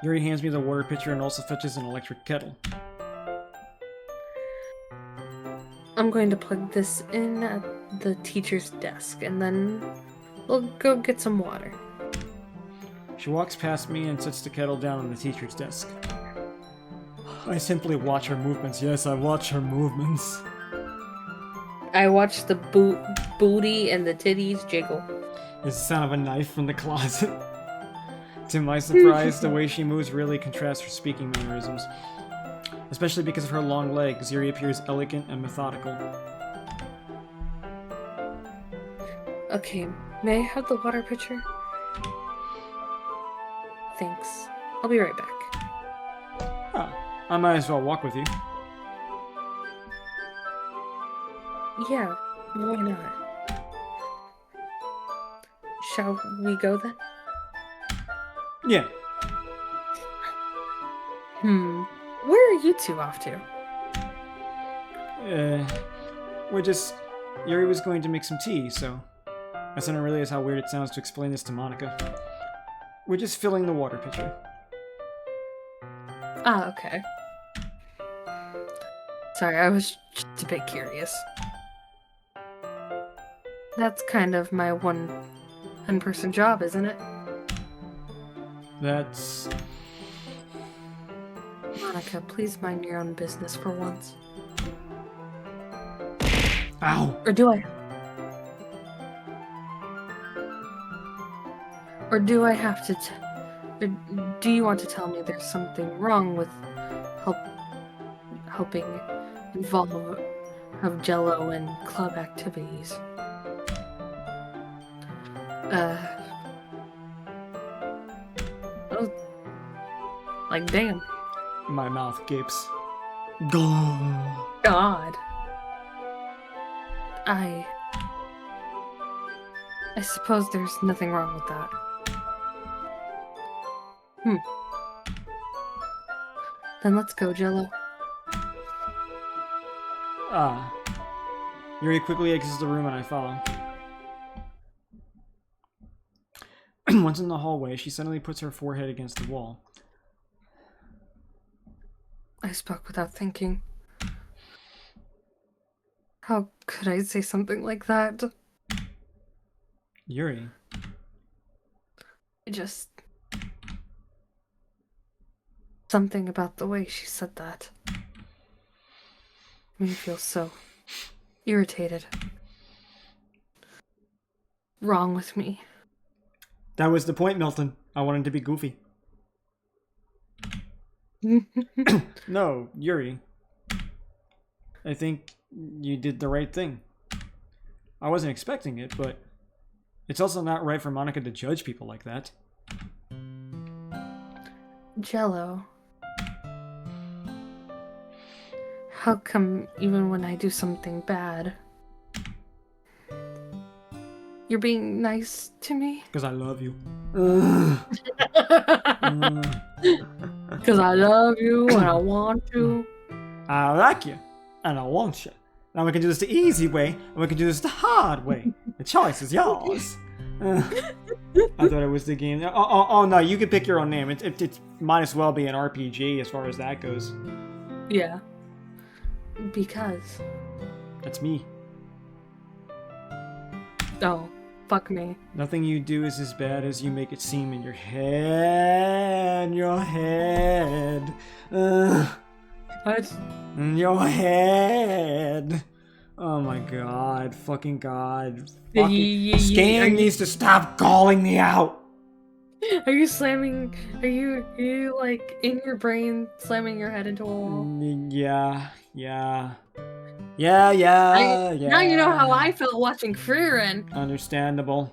Yuri hands me the water pitcher and also fetches an electric kettle.
I'm going to plug this in at the teacher's desk, and then we'll go get some water.
She walks past me and sets the kettle down on the teacher's desk. I simply watch her movements. Yes, I watch her movements.
I watch the booty and the titties jiggle.
There's the sound of a knife from the closet. To my surprise, the way she moves really contrasts her speaking mannerisms. Especially because of her long legs, Yuri appears elegant and methodical.
Okay, may I have the water pitcher? Thanks. I'll be right back.
Ah, I might as well walk with you.
Yeah, why not? Shall we go then?
Yeah.
Where are you two off to?
Yuri was going to make some tea, so I suddenly realized how weird it sounds to explain this to Monica. We're just filling the water pitcher.
Ah, okay. Sorry, I was just a bit curious. That's kind of my one-person job, isn't it?
That's...
Monica, please mind your own business for once.
Ow!
Or do I? Or do I have to or do you want to tell me there's something wrong with helping involve of Jello and club activities? Oh, like damn.
My mouth gapes. God.
I I suppose there's nothing wrong with that. Then let's go, Jello.
Yuri quickly exits the room and I follow. Once in the hallway, she suddenly puts her forehead against the wall.
I spoke without thinking. How could I say something like that?
Yuri.
Something about the way she said that made me feel so irritated. Wrong with me.
That was the point, Milton. I wanted to be goofy. No, Yuri. I think you did the right thing. I wasn't expecting it, but it's also not right for Monica to judge people like that.
Jello. How come even when I do something bad, you're being nice to me?
Because I love you.
Because I love you and I want you.
I like you and I want you. Now we can do this the easy way and we can do this the hard way. The choice is yours. I thought it was the game. Oh no, you can pick your own name. It might as well be an RPG as far as that goes.
Yeah. Because.
That's me.
Oh, fuck me.
Nothing you do is as bad as you make it seem in your head. Your head.
What?
In your head. Oh my god. Fucking god. This game needs to stop calling me out.
Are you slamming? Are you like in your brain slamming your head into a wall?
Yeah.
Now you know how I felt watching Frieren.
Understandable.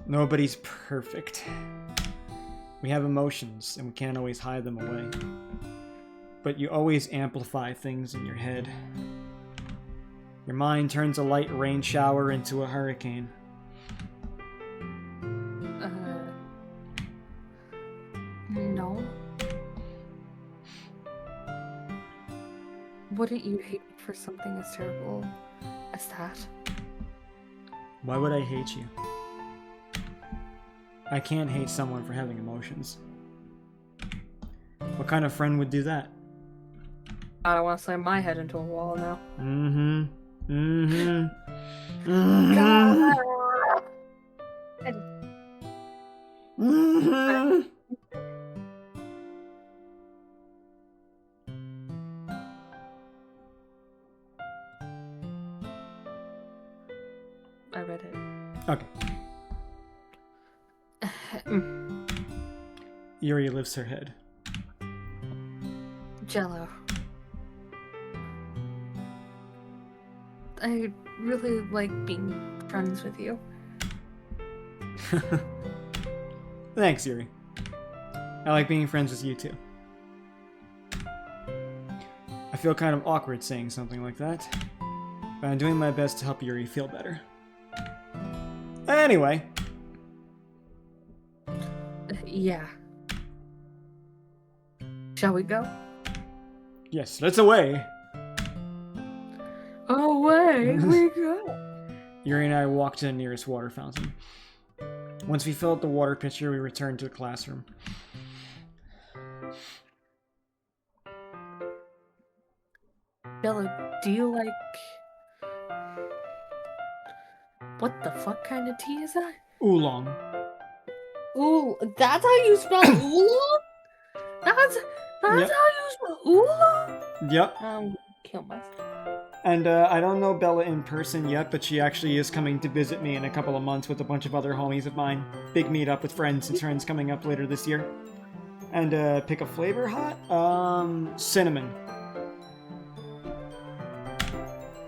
Nobody's perfect. We have emotions, and we can't always hide them away. But you always amplify things in your head. Your mind turns a light rain shower into a hurricane.
No. Wouldn't you hate me for something as terrible as that?
Why would I hate you? I can't hate someone for having emotions. What kind of friend would do that?
I don't want to slam my head into a wall now. I read it.
Okay. Yuri lifts her head.
Jello. I really like being friends with you.
Thanks, Yuri. I like being friends with you too. I feel kind of awkward saying something like that, but I'm doing my best to help Yuri feel better. Anyway.
Yeah. Shall we go?
Yes, let's away.
Away we go.
Yuri and I walk to the nearest water fountain. Once we fill up the water pitcher, we return to the classroom.
Bella, do you like... What the fuck kind of tea is that?
Oolong.
Ooh, that's how you spell oolong? That's how you spell oolong?
Yep.
Kill myself.
And I don't know Bella in person yet, but she actually is coming to visit me in a couple of months with a bunch of other homies of mine. Big meetup with friends and friends coming up later this year. And pick a flavor hot? Cinnamon.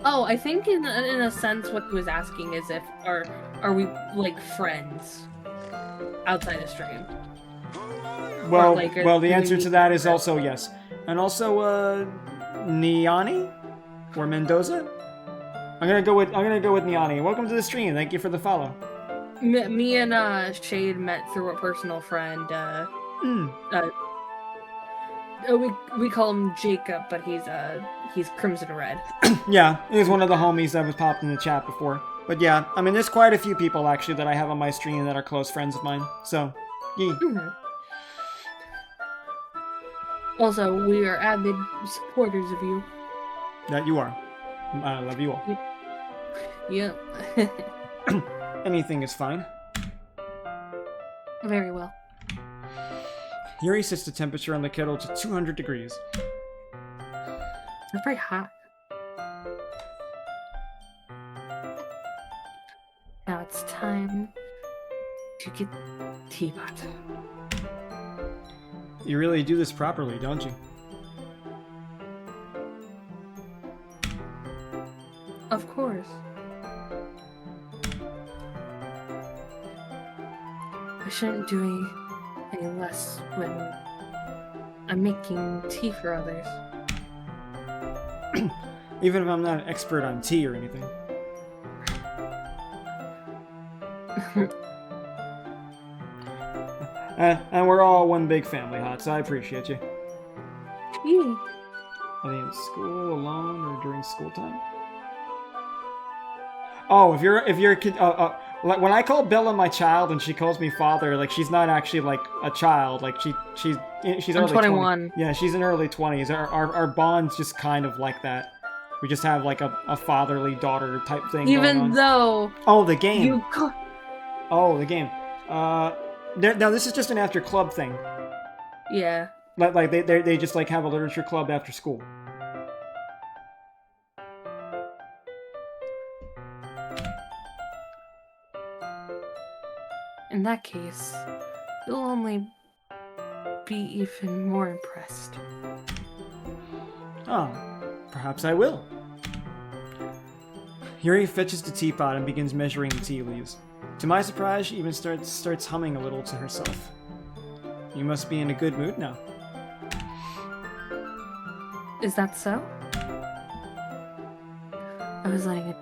Oh, I think in a sense what he was asking is if are we like friends outside of stream?
Well,
like,
the answer to that is also yes. And also Niani or Mendoza. I'm gonna go with Niani. Welcome to the stream. Thank you for the follow.
Me and Shade met through a personal friend. We call him Jacob, but he's Crimson Red.
Yeah, he's one of the homies that was popped in the chat before. But yeah, I mean, there's quite a few people actually that I have on my stream that are close friends of mine. So, yeah.
Also, we are avid supporters of you.
That you are. I love you all.
Yep.
Anything is fine.
Very well.
Yuri sets the temperature on the kettle to 200 degrees.
That's very hot. Now it's time to get teapot.
You really do this properly, don't you?
Of course. I shouldn't do any less when I'm making tea for others.
Even if I'm not an expert on tea or anything. And we're all one big family, Hot, so I appreciate you.
Yeah.
Are they in school alone or during school time? Oh, if you're a kid, like when I call Bella my child and she calls me father, like she's not actually like a child. Like she's
I'm
early
21.
20. Yeah, she's in early 20s. Our bond's just kind of like that. We just have like a fatherly daughter type thing.
Even though.
Oh, the game. Oh, the game. Now this is just an after club thing.
Yeah.
Like they just like have a literature club after school.
In that case, you'll only be even more impressed.
Oh, perhaps I will. Yuri fetches the teapot and begins measuring the tea leaves. To my surprise, she even starts humming a little to herself. You must be in a good mood now.
Is that so? I was letting it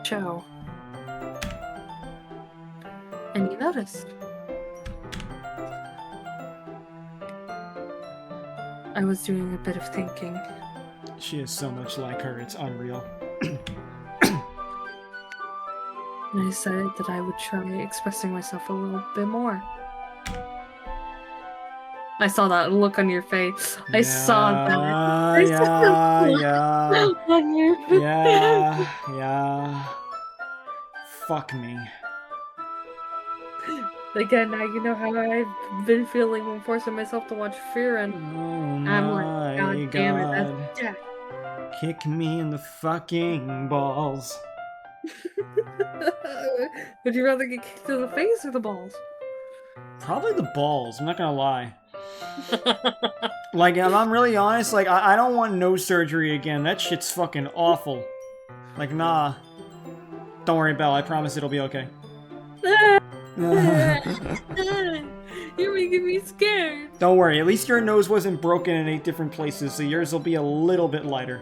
show. And you noticed. I was doing a bit of thinking.
She is so much like her, it's unreal.
And I decided that I would try expressing myself a little bit more. I saw that look on your face. I saw that.
Yeah.
On your face.
Yeah. Fuck me.
Again, now you know how I've been feeling when forcing myself to watch Fear, and I'm like, God damn it, that's death.
Kick me in the fucking balls.
Would you rather get kicked in the face or the balls?
Probably the balls, I'm not gonna lie. Like, if I'm really honest, like, I don't want no surgery again. That shit's fucking awful. Like, nah. Don't worry, Belle, I promise it'll be okay.
You're making me scared.
Don't worry, at least your nose wasn't broken in 8 different places, so yours will be a little bit lighter.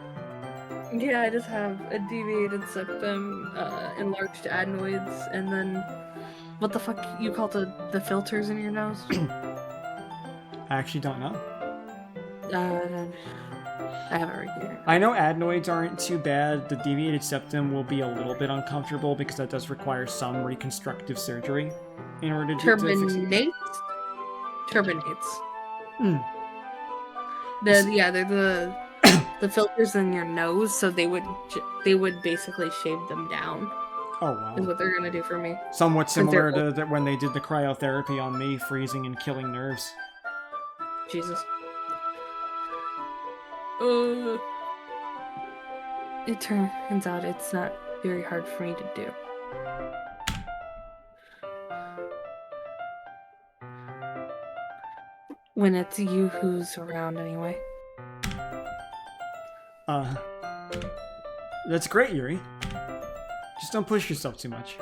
Yeah, I just have a deviated septum, enlarged adenoids, and then what the fuck you call the filters in your nose?
I actually don't know.
I have it right here.
I know adenoids aren't too bad. The deviated septum will be a little bit uncomfortable because that does require some reconstructive surgery in order to fix it.
Turbinates.
Hmm.
They're the filters in your nose, so they would basically shave them down.
Oh wow.
Is what they're gonna do for me.
Somewhat similar to that when they did the cryotherapy on me, freezing and killing nerves.
Jesus. It turns out it's not very hard for me to do. When it's you who's around, anyway.
That's great, Yuri. Just don't push yourself too much.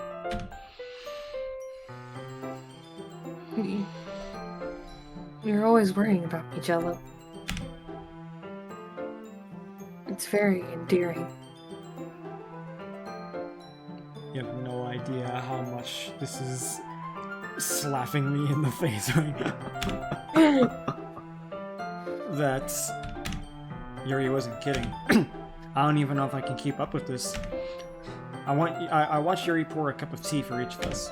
You're always worrying about me, Jello. It's very endearing.
idea how much this is slapping me in the face right now. That's... Yuri wasn't kidding. I don't even know if I can keep up with this. I watched Yuri pour a cup of tea for each of us.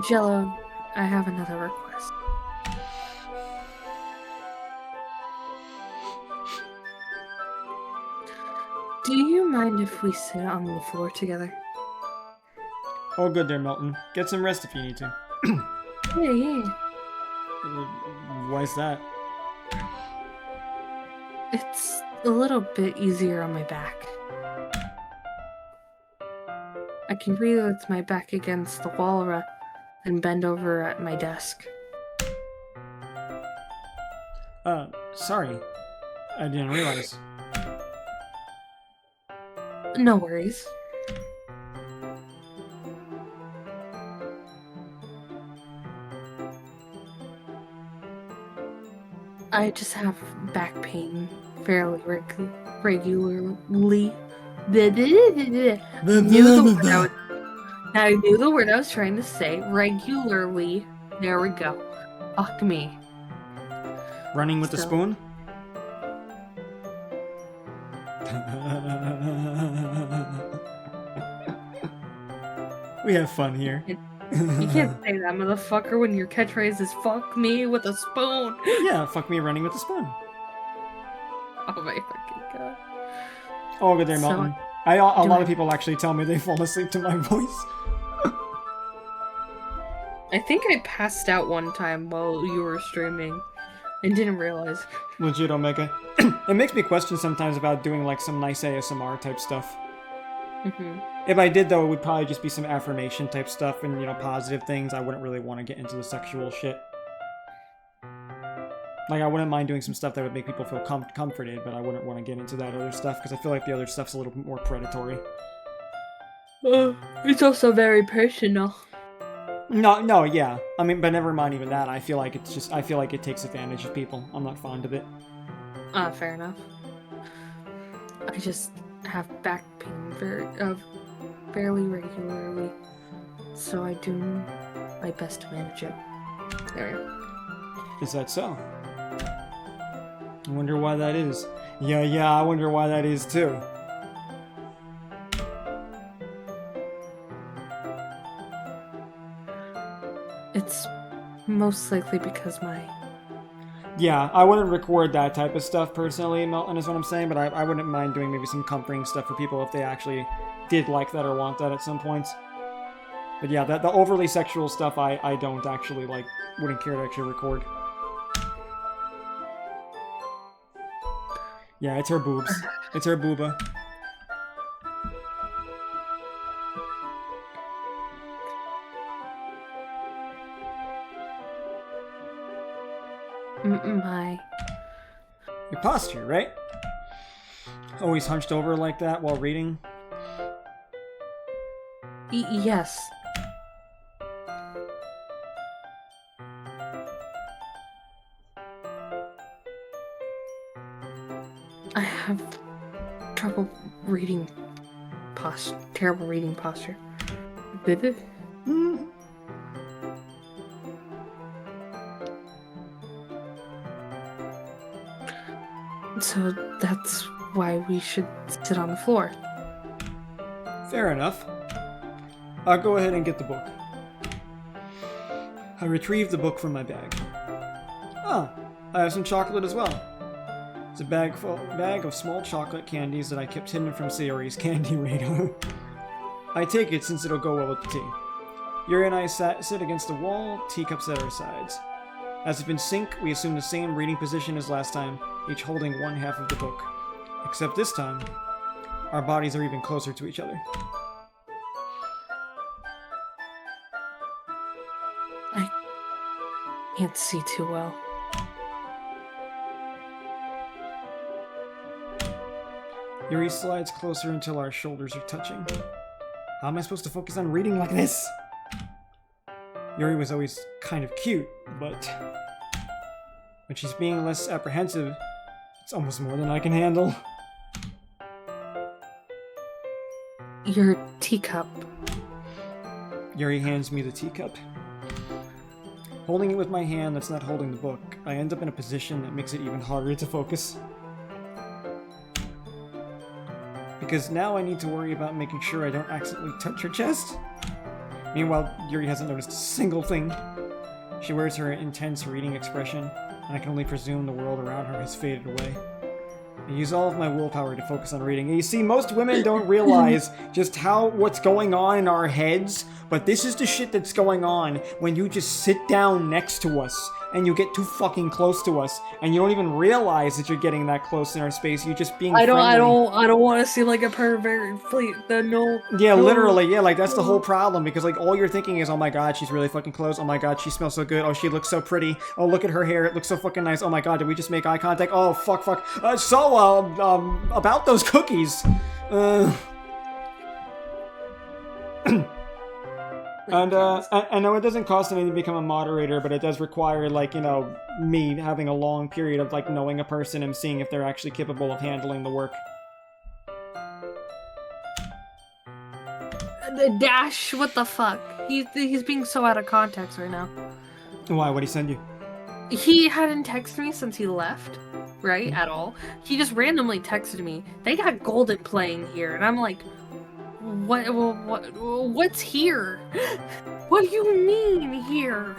Jello, I have another request. Do you mind if we sit on the floor together?
Oh, good there, Milton. Get some rest if you need to.
Yeah.
Why is that?
It's a little bit easier on my back. I can breathe with my back against the wall and bend over at my desk.
Sorry. I didn't realize.
No worries. I just have back pain fairly regularly. I knew the word I was trying to say. Regularly. There we go. Fuck me.
Running with the spoon? We have fun here.
You can't say that, motherfucker, when your catchphrase is fuck me with a spoon.
Yeah, fuck me running with a spoon.
Oh my fucking god.
Oh, good there, Milton. A lot of people actually tell me they fall asleep to my voice.
I think I passed out one time while you were streaming and didn't realize.
Legit, Omega. It makes me question sometimes about doing like some nice ASMR type stuff. If I did, though, it would probably just be some affirmation type stuff and, you know, positive things. I wouldn't really want to get into the sexual shit. Like, I wouldn't mind doing some stuff that would make people feel comforted, but I wouldn't want to get into that other stuff, because I feel like the other stuff's a little bit more predatory.
It's also very personal.
No, yeah. I mean, but never mind even that. I feel like it takes advantage of people. I'm not fond of it.
Fair enough. I just have back pain fairly regularly, so I do my best to manage it. There we go.
Is that so? I wonder why that is. Yeah, I wonder why that is too.
It's most likely because my...
Yeah, I wouldn't record that type of stuff personally, Milton, is what I'm saying, but I wouldn't mind doing maybe some comforting stuff for people if they actually did like that or want that at some points. But yeah, the overly sexual stuff I don't actually, like, wouldn't care to actually record. Yeah, it's her boobs. It's her booba.
My...
Your posture, right? Always hunched over like that while reading?
Yes. I have trouble reading terrible reading posture. So that's why we should sit on the floor.
Fair enough. I'll go ahead and get the book. I retrieved the book from my bag. Ah, I have some chocolate as well. It's a bag of small chocolate candies that I kept hidden from Sayori's candy radar. I take it since it'll go well with the tea. Yuri and I sit against the wall, teacups at our sides. As if in sync, we assume the same reading position as last time, each holding one half of the book. Except this time, our bodies are even closer to each other.
I can't see too well.
Yuri slides closer until our shoulders are touching. How am I supposed to focus on reading like this? Yuri was always kind of cute, but... When she's being less apprehensive, it's almost more than I can handle.
Your teacup.
Yuri hands me the teacup. Holding it with my hand that's not holding the book, I end up in a position that makes it even harder to focus. Because now I need to worry about making sure I don't accidentally touch her chest. Meanwhile, Yuri hasn't noticed a single thing. She wears her intense reading expression, and I can only presume the world around her has faded away. I use all of my willpower to focus on reading. And you see, most women don't realize just what's going on in our heads, but this is the shit that's going on when you just sit down next to us and you get too fucking close to us and you don't even realize that you're getting that close in our space. You're just being friendly.
I don't want to seem like a pervert. Please, no.
Yeah, no. Literally, yeah, like that's the whole problem because like all you're thinking is, oh my god, she's really fucking close. Oh my god, she smells so good. Oh, she looks so pretty. Oh, look at her hair. It looks so fucking nice. Oh my god, did we just make eye contact? Oh, fuck. About those cookies. And I know it doesn't cost anything to become a moderator, but it does require, like, you know, me having a long period of, like, knowing a person and seeing if they're actually capable of handling the work.
Dash, what the fuck? He's being so out of context right now.
Why? What'd he send you?
He hadn't texted me since he left, right? At all. He just randomly texted me. They got Golden playing here, and I'm like, what's here? What do you mean here?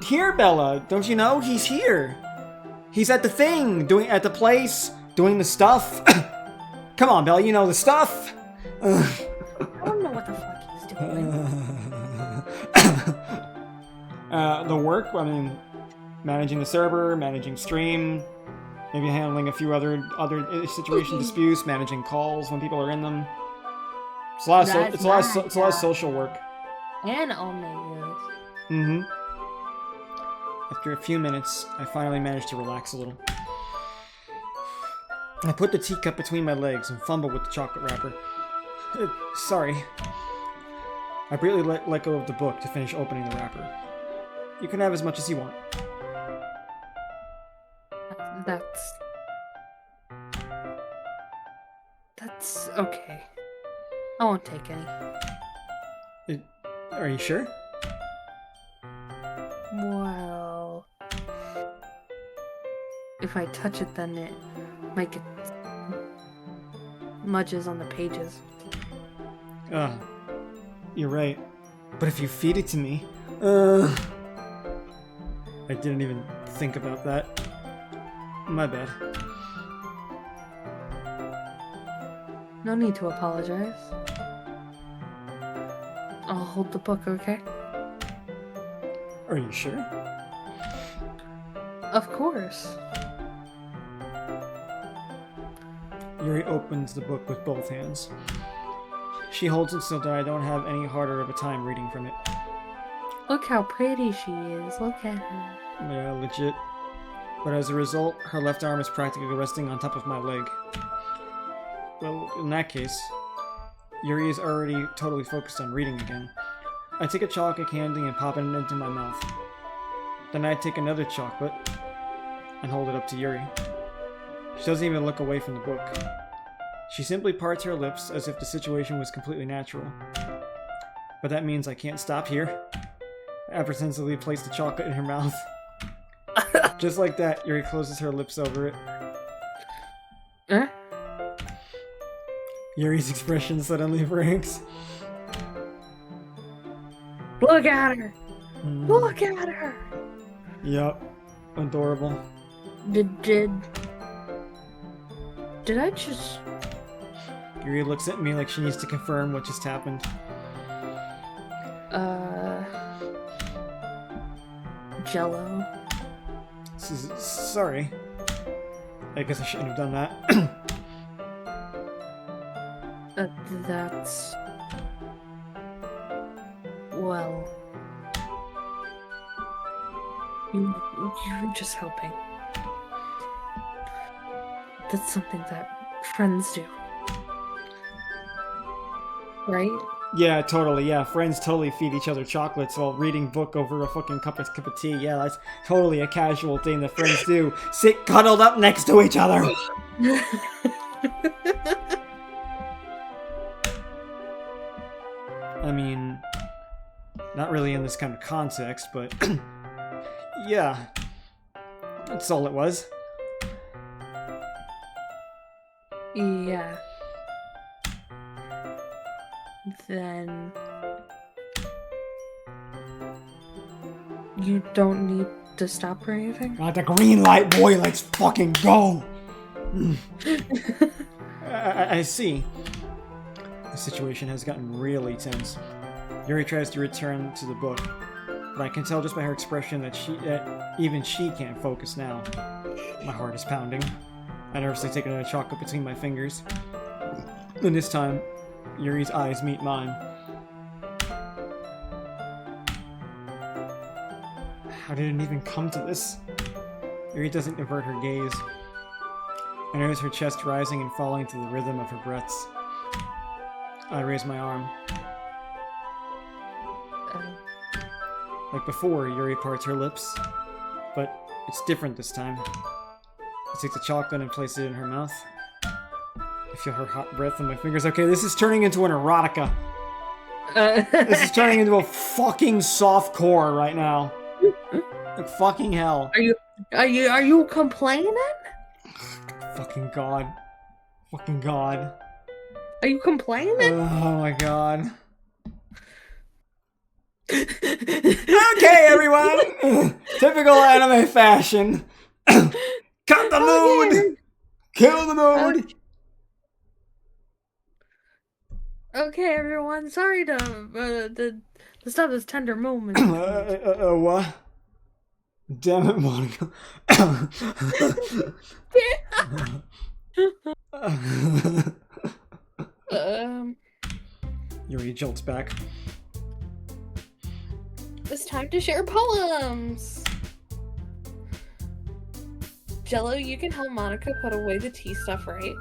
Here, Bella. Don't you know? He's here. He's at the thing, at the place, doing the stuff. Come on, Bella, you know the stuff.
I don't know what the fuck he's doing.
The work, I mean, managing the server, managing stream, maybe handling a few other situation disputes, managing calls when people are in them. It's a lot of social work.
And omnibus.
Mm-hmm. After a few minutes, I finally managed to relax a little. I put the teacup between my legs and fumbled with the chocolate wrapper. Sorry. I briefly let go of the book to finish opening the wrapper. You can have as much as you want.
That's okay. I won't take any.
Are you sure?
Well, if I touch it, then it might get smudges on the pages.
You're right. But if you feed it to me, I didn't even think about that. My bad.
No need to apologize. I'll hold the book, okay?
Are you sure?
Of course.
Yuri opens the book with both hands. She holds it so that I don't have any harder of a time reading from it.
Look how pretty she is. Look at her.
Yeah, legit. But as a result, her left arm is practically resting on top of my leg. Well, in that case, Yuri is already totally focused on reading again. I take a chocolate candy and pop it into my mouth. Then I take another chocolate and hold it up to Yuri. She doesn't even look away from the book. She simply parts her lips as if the situation was completely natural. But that means I can't stop here. I apprehensively place the chocolate in her mouth. Just like that, Yuri closes her lips over it. Yuri's expression suddenly breaks.
Look at her! Look at her!
Yup. Adorable.
Did I just...
Yuri looks at me like she needs to confirm what just happened.
Jello.
Sorry. I guess I shouldn't have done that.
That's... Well... You're just helping. That's something that friends do. Right?
Yeah, totally. Yeah, friends totally feed each other chocolates while reading book over a fucking cup of tea. Yeah, that's totally a casual thing that friends do. Sit cuddled up next to each other. I mean, not really in this kind of context, but yeah, that's all it was.
Yeah. Then you don't need to stop or anything?
The green light, boy, let's fucking go! I see. The situation has gotten really tense. Yuri tries to return to the book, but I can tell just by her expression that even she can't focus now. My heart is pounding. I nervously take another chocolate between my fingers. And this time, Yuri's eyes meet mine. How did it even come to this? Yuri doesn't avert her gaze. I notice her chest rising and falling to the rhythm of her breaths. I raise my arm. Like before, Yuri parts her lips, but it's different this time. I take the chocolate and place it in her mouth. I feel her hot breath on my fingers. Okay, this is turning into an erotica. This is turning into a fucking softcore right now. Like fucking hell.
Are you complaining?
Fucking god. Fucking god.
Are you complaining?
Oh my god. Okay, everyone! Typical anime fashion. Cut the mood! Kill the mood!
Okay, everyone. Sorry to stop this tender moment.
What? Damn it, Monica. Yuri jolts back.
It's time to share poems. Jello, you can help Monica put away the tea stuff, right?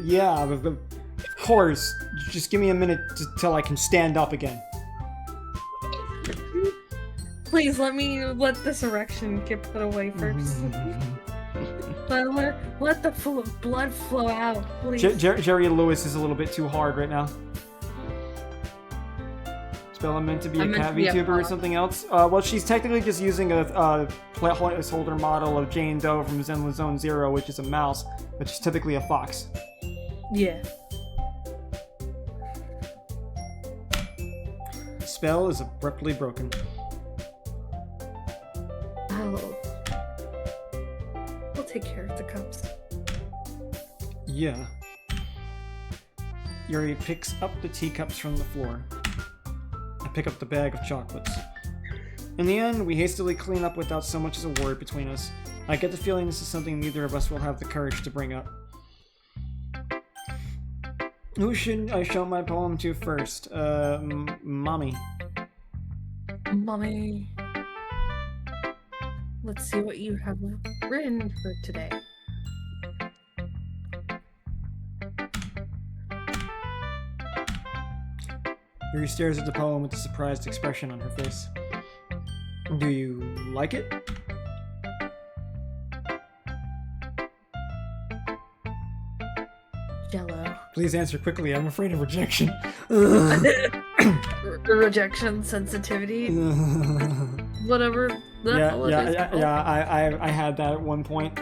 Yeah, of course. Just give me a minute till I can stand up again.
Please let this erection get put away first. let the blood flow out, please.
Jerry Lewis is a little bit too hard right now. Spell meant to be a cat VTuber or something else? Well, she's technically just using a placeholder model of Jane Doe from Zenless Zone Zero, which is a mouse, but she's typically a fox.
Yeah.
Spell is abruptly broken.
We'll take care of the cups.
Yeah. Yuri picks up the teacups from the floor. I pick up the bag of chocolates. In the end, we hastily clean up without so much as a word between us. I get the feeling this is something neither of us will have the courage to bring up. Who should I show my poem to first? Mommy.
Mommy. Let's see what you have written for today.
Yuri stares at the poem with a surprised expression on her face. Do you like it?
Jello.
Please answer quickly, I'm afraid of rejection.
Rejection, sensitivity, whatever.
I had that at one point.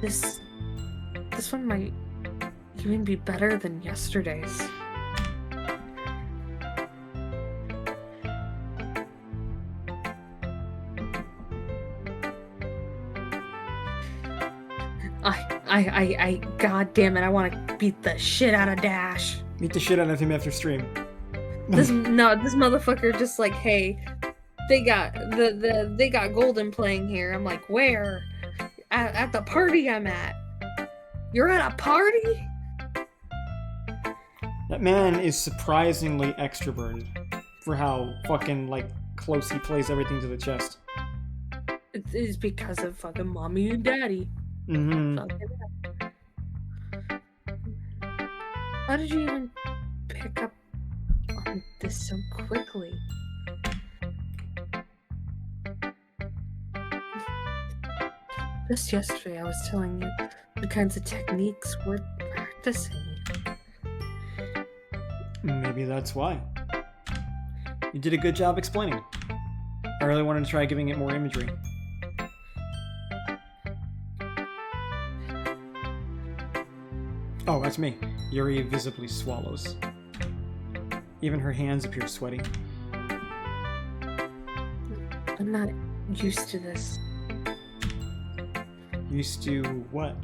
This one might even be better than yesterday's. God damn it, I want to beat the shit out of Dash.
Beat the shit out of him after stream.
This motherfucker just like, hey, they got they got Golden playing here. I'm like, where? At the party I'm at. You're at a party?
That man is surprisingly extroverted for how fucking, like, close he plays everything to the chest.
It's because of fucking mommy and daddy. How did you even pick up on this so quickly? Just yesterday I was telling you the kinds of techniques we're practicing.
Maybe that's why. You did a good job explaining. I really wanted to try giving it more imagery. Oh, that's me. Yuri visibly swallows. Even her hands appear sweaty.
I'm not used to this.
Used to what?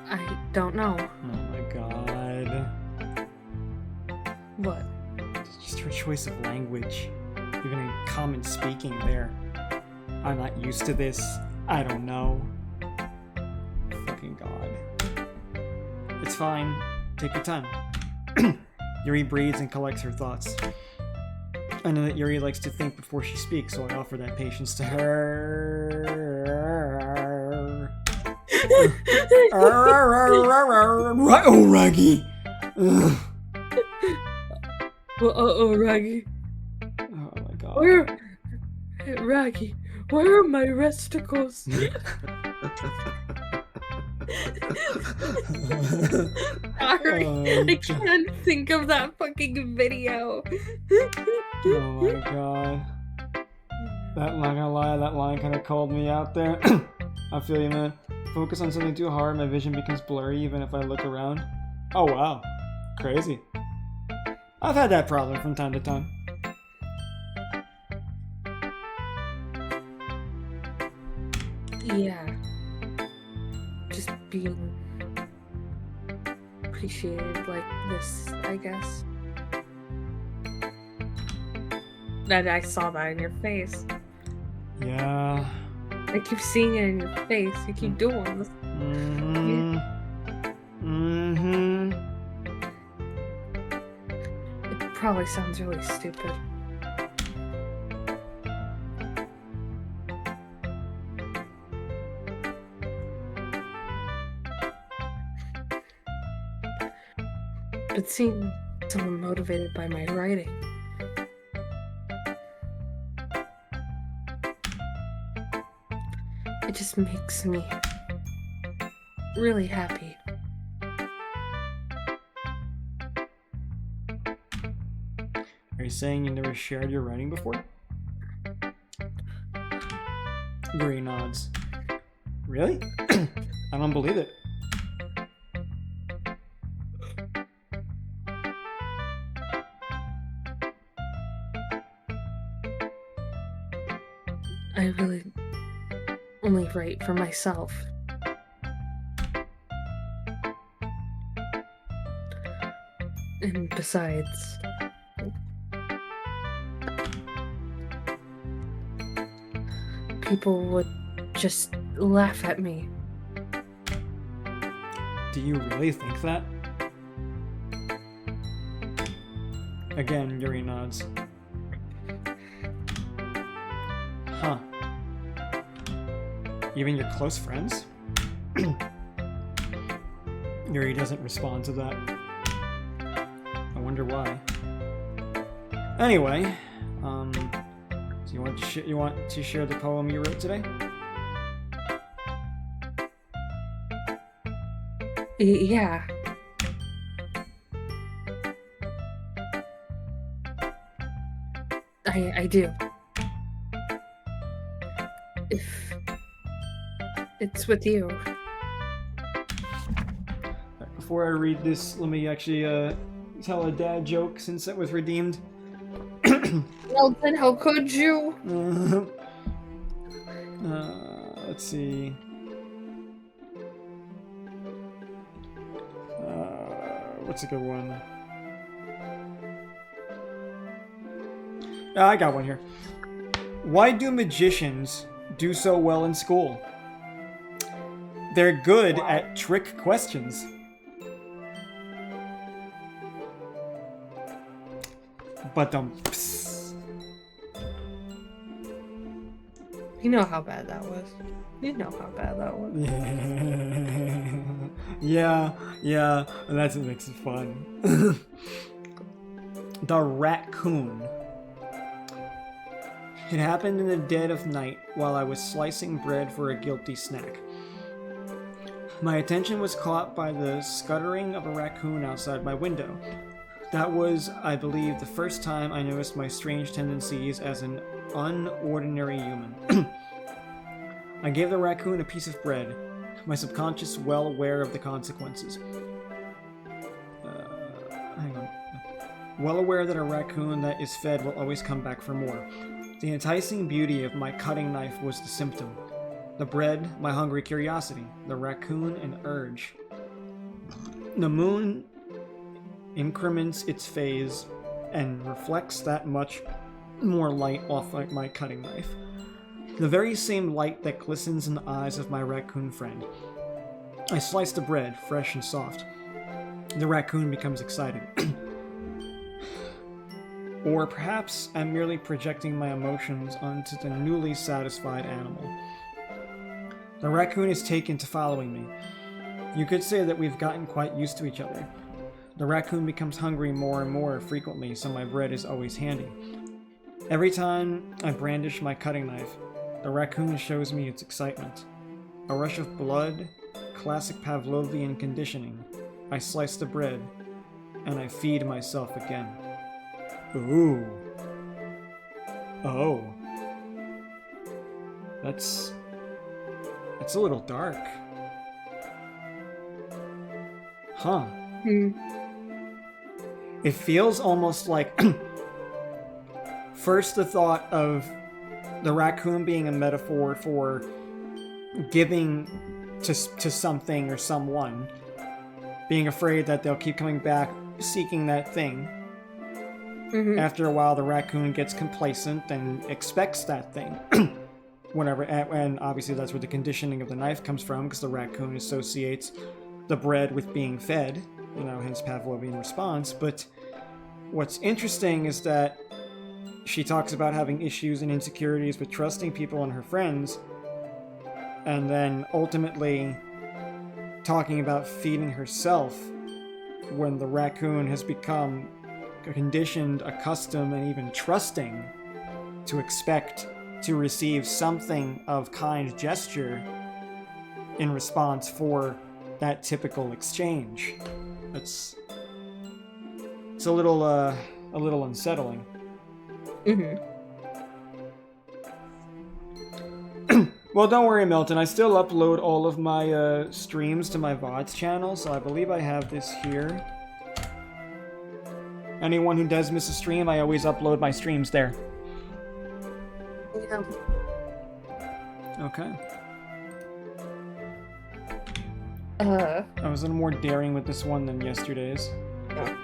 I don't know.
Oh my god.
What?
It's just her choice of language. Even in common speaking there. I'm not used to this. I don't know. Fucking god. It's fine. Take your time. Yuri breathes and collects her thoughts. I know that Yuri likes to think before she speaks, so I offer that patience to her. Oh, Raggy!
Raggy.
Oh my god.
Raggy, where are my resticles? Sorry, I can't think of that fucking video.
Oh my god. Not gonna lie, that line kind of called me out there. I feel you, man. Focus on something too hard, my vision becomes blurry even if I look around. Oh wow. Crazy. I've had that problem from time to time.
Yeah. Just being appreciated like this, I guess. That I saw that in your face.
Yeah.
I keep seeing it in your face. You keep doing this. It probably sounds really stupid. But seeing someone motivated by my writing, it just makes me really happy.
Are you saying you never shared your writing before? Yuri nods. Really? I don't believe it.
I really only write for myself. And besides, people would just laugh at me.
Do you really think that? Again, Yuri nods. Huh. Even your close friends? Yuri doesn't respond to that. I wonder why. Anyway, do you want to share the poem you wrote today?
Yeah. I do. If it's with you.
Before I read this, let me actually tell a dad joke since it was redeemed.
Nelson, how could you?
Let's see. What's a good one? I got one here. Why do magicians do so well in school? They're good at trick questions. But
You know how bad that was. You know how bad that was.
Yeah, that's what makes it fun. The raccoon. It happened in the dead of night while I was slicing bread for a guilty snack. My attention was caught by the scuttering of a raccoon outside my window. That was, I believe, the first time I noticed my strange tendencies as an unordinary human. I gave the raccoon a piece of bread, my subconscious well aware of the consequences. Well aware that a raccoon that is fed will always come back for more. The enticing beauty of my cutting knife was the symptom. The bread, my hungry curiosity. The raccoon, an urge. The moon increments its phase and reflects that much more light off my cutting knife. The very same light that glistens in the eyes of my raccoon friend. I slice the bread, fresh and soft. The raccoon becomes excited. Or perhaps I'm merely projecting my emotions onto the newly satisfied animal. The raccoon is taken to following me. You could say that we've gotten quite used to each other. The raccoon becomes hungry more and more frequently, so my bread is always handy. Every time I brandish my cutting knife, the raccoon shows me its excitement. A rush of blood, classic Pavlovian conditioning. I slice the bread, and I feed myself again. Ooh. Oh. That's a little dark. Huh. It feels almost like first the thought of the raccoon being a metaphor for giving to something or someone, being afraid that they'll keep coming back seeking that thing. Mm-hmm. After a while, the raccoon gets complacent and expects that thing. Whenever, and obviously that's where the conditioning of the knife comes from, because the raccoon associates the bread with being fed, hence Pavlovian response. But what's interesting is that she talks about having issues and insecurities with trusting people and her friends, and then ultimately talking about feeding herself when the raccoon has become conditioned, accustomed, and even trusting to expect to receive something of kind gesture in response for that typical exchange. It's a little unsettling.
Mm-hmm.
Well, don't worry, Milton. I still upload all of my streams to my VODs channel, so I believe I have this here. Anyone who does miss a stream, I always upload my streams there.
Yeah.
Okay.
I
was a little more daring with this one than yesterday's.
That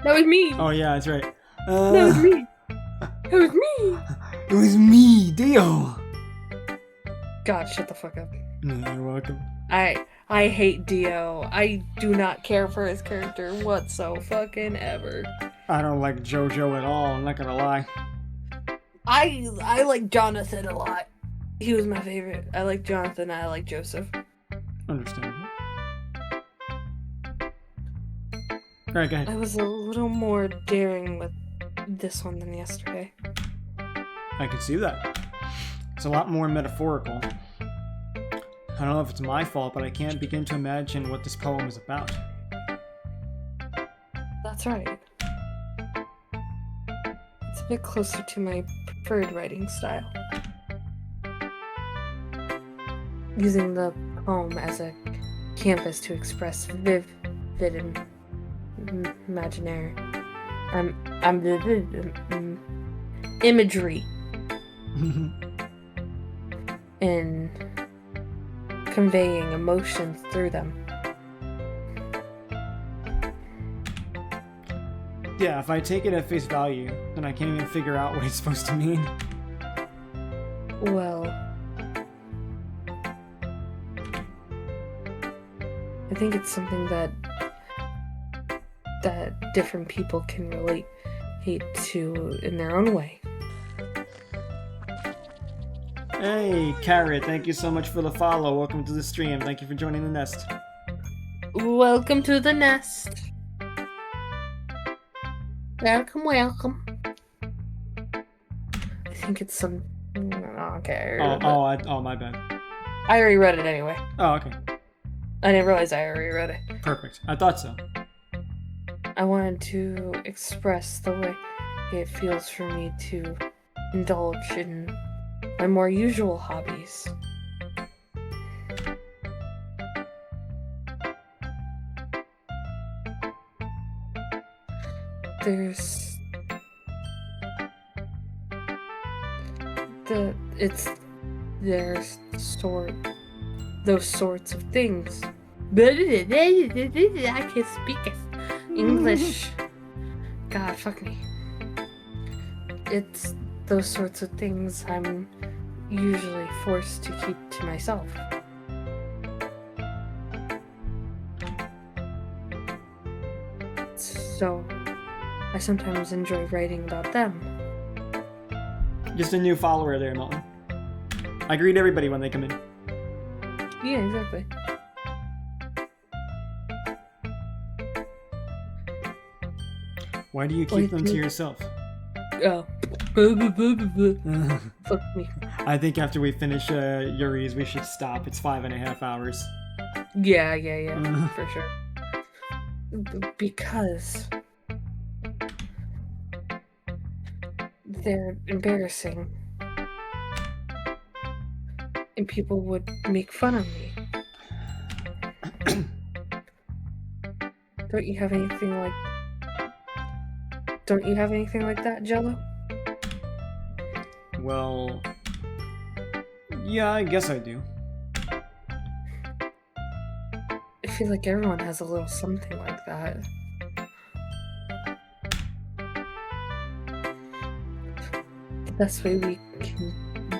was me!
Oh yeah, that's right.
That was me! That was me!
It was me, Dio!
God, shut the fuck up.
No, you're welcome.
I hate Dio. I do not care for his character whatsoever.
I don't like JoJo at all, I'm not gonna lie.
I like Jonathan a lot. He was my favorite. I like Jonathan, I like Joseph.
Understandable. Alright, go ahead.
I was a little more daring with this one than yesterday.
I can see that. It's a lot more metaphorical. I don't know if it's my fault, but I can't begin to imagine what this poem is about.
That's right. It's a bit closer to my preferred writing style. Using the poem as a canvas to express vivid imaginary imagery in conveying emotions through them.
Yeah, if I take it at face value, then I can't even figure out what it's supposed to mean.
Well, I think it's something that different people can relate to in their own way.
Hey, Carrot, thank you so much for the follow. Welcome to the stream. Thank you for joining the nest.
Welcome to the nest. Welcome. I think it's some... Okay.
Oh, my bad.
I already read it anyway.
Oh, okay.
I didn't realize I already read it.
Perfect. I thought so.
I wanted to express the way it feels for me to indulge in my more usual hobbies. There's those sorts of things. I can't speak English. God, fuck me. It's those sorts of things I'm usually forced to keep to myself. So, I sometimes enjoy writing about them.
Just a new follower there, Milton. I greet everybody when they come in.
Yeah, exactly.
Why do you keep them to yourself?
Oh. Fuck me.
I think after we finish Yuri's, we should stop. It's 5.5 hours.
Yeah, for sure. Because they're embarrassing. And people would make fun of me. Don't you have anything like that, Jello?
Well, yeah, I guess I do.
I feel like everyone has a little something like that. The best way we can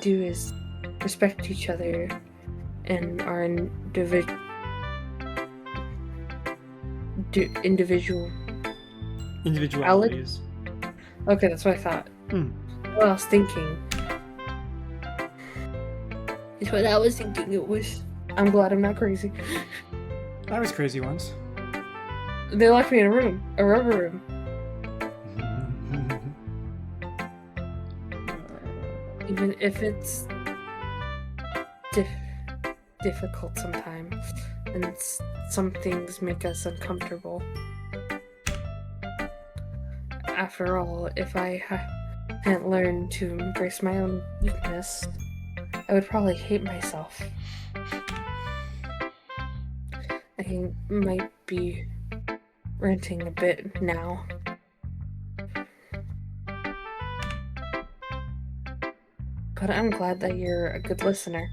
do is respect each other and our
individualities.
Okay, that's what I thought. What I was thinking. It's what I was thinking it was. I'm glad I'm not crazy.
I was crazy once.
They locked me in a rubber room. Even if it's difficult sometimes, and some things make us uncomfortable. After all, if I hadn't learned to embrace my own weakness, I would probably hate myself. I might be ranting a bit now. But I'm glad that you're a good listener.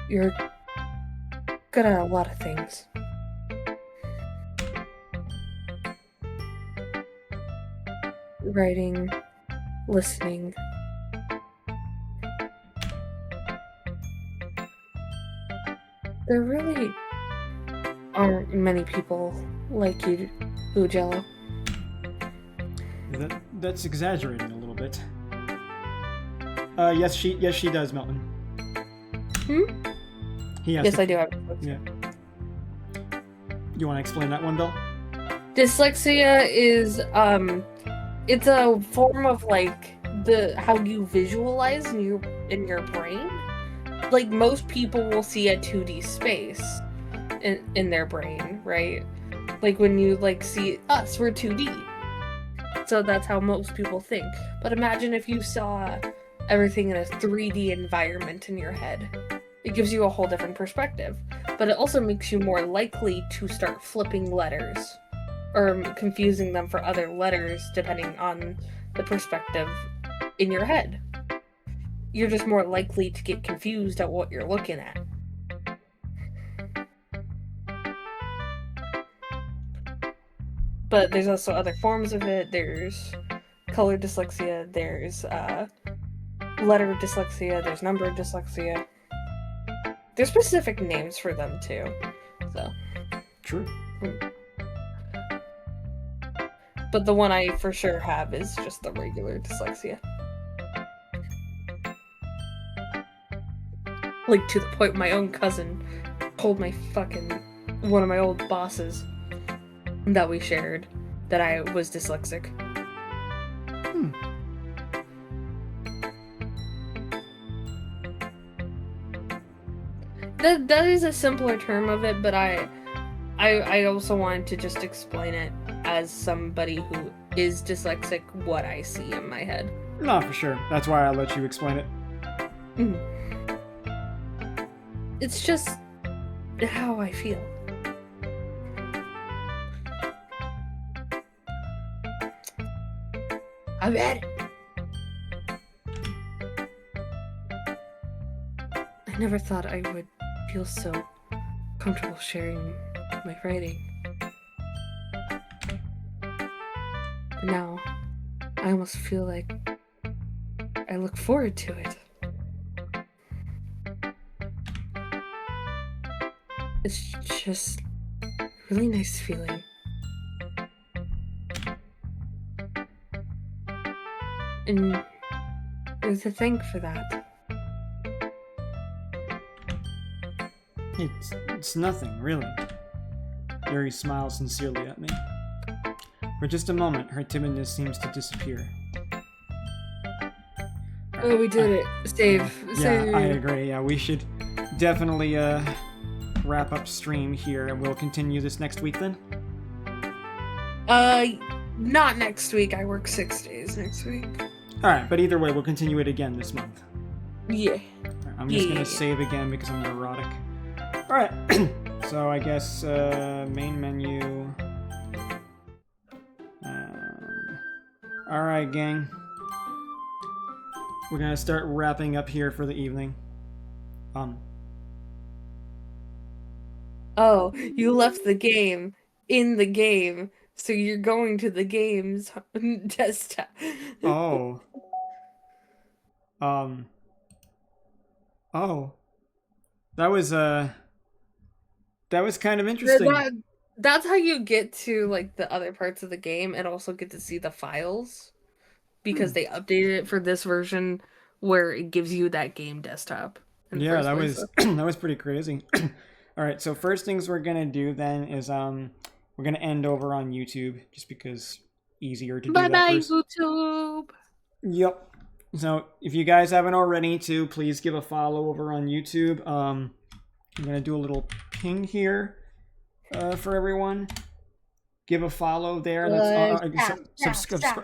You're good at a lot of things. Writing, listening. There really aren't many people like you, Jello.
That's exaggerating a little bit. Yes, she does, Milton.
Yes, I do have.
Yeah. You want to explain that one, Bill?
Dyslexia is it's a form of like how you visualize in your brain. Like most people will see a 2D space in their brain, right? Like when you like see us, we're 2D. So that's how most people think. But imagine if you saw everything in a 3D environment in your head. It gives you a whole different perspective. But it also makes you more likely to start flipping letters or confusing them for other letters depending on the perspective in your head. You're just more likely to get confused at what you're looking at. But there's also other forms of it. There's color dyslexia, there's letter dyslexia, there's number dyslexia. There's specific names for them too. So
true.
But the one I for sure have is just the regular dyslexia. Like, to the point my own cousin told my one of my old bosses that we shared that I was dyslexic. That is a simpler term of it, but I also wanted to just explain it as somebody who is dyslexic, what I see in my head.
No, for sure. That's why I let you explain it.
It's just how I feel. I read it. I never thought I would feel so comfortable sharing my writing. But now, I almost feel like I look forward to it. It's just a really nice feeling. And there's a thank for that.
It's nothing, really. Yuri smiles sincerely at me. For just a moment, her timidness seems to disappear.
Oh, we did it. Save.
Yeah, I agree. Yeah, we should definitely wrap up stream here, and we'll continue this next week then?
Not next week. I work 6 days next week.
Alright, but either way, we'll continue it again this month.
Yeah.
Right, I'm just gonna save again because I'm neurotic. Alright, so I guess main menu. Alright, gang. We're gonna start wrapping up here for the evening.
Oh, you left the game in the game, so you're going to the game's desktop.
Oh. Oh. That was kind of interesting.
That's how you get to like the other parts of the game and also get to see the files, because they updated it for this version where it gives you that game desktop.
Yeah, that was that was pretty crazy. All right, so first things we're gonna do then is we're gonna end over on YouTube just because easier to do that first.
Bye YouTube.
Yep. So if you guys haven't already, please give a follow over on YouTube. I'm gonna do a little ping here for everyone. Give a follow there.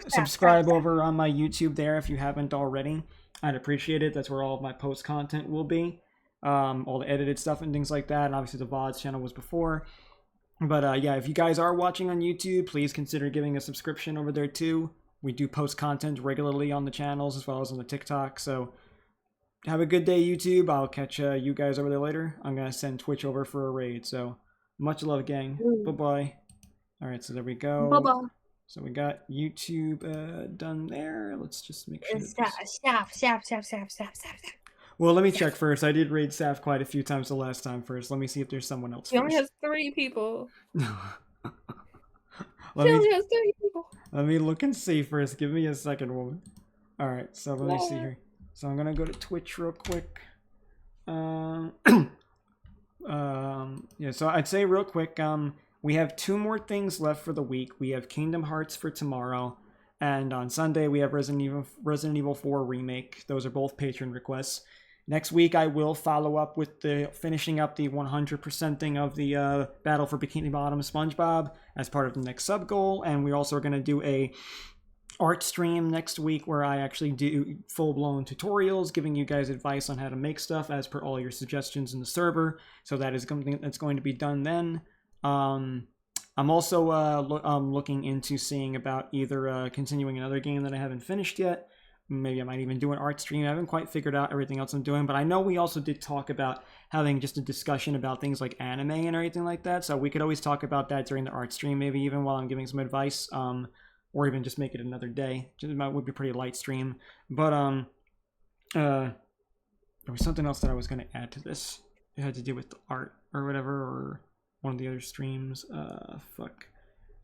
Subscribe over on my YouTube there if you haven't already. I'd appreciate it. That's where all of my post content will be. All the edited stuff and things like that. And obviously the VODs channel was before. But yeah, if you guys are watching on YouTube, please consider giving a subscription over there too. We do post content regularly on the channels as well as on the TikTok. So have a good day, YouTube. I'll catch you guys over there later. I'm going to send Twitch over for a raid. So much love, gang. Bye-bye. All right, so there we go.
Bye-bye.
So we got YouTube done there. Let's just make sure.
Stop.
Well, let me check first. I did raid Saf quite a few times the last time first. Let me see if there's someone else.
He only has 3 people.
Let
Let
me look and see first. Give me a second, woman. All right, so let me see here. So I'm gonna go to Twitch real quick. Yeah. So I'd say real quick. We have 2 more things left for the week. We have Kingdom Hearts for tomorrow, and on Sunday we have Resident Evil 4 Remake. Those are both patron requests. Next week I will follow up with finishing up the 100%ing of the Battle for Bikini Bottom SpongeBob as part of the next sub goal, and we also are going to do a art stream next week where I actually do full-blown tutorials giving you guys advice on how to make stuff as per all your suggestions in the server. So that is something that's going to be done then. I'm also looking into seeing about either continuing another game that I haven't finished yet. Maybe I might even do an art stream. I haven't quite figured out everything else I'm doing, but I know we also did talk about having just a discussion about things like anime and everything like that, so we could always talk about that during the art stream, maybe even while I'm giving some advice, or even just make it another day. It would be a pretty light stream. But there was something else that I was going to add to this. It had to do with the art or whatever, or one of the other streams.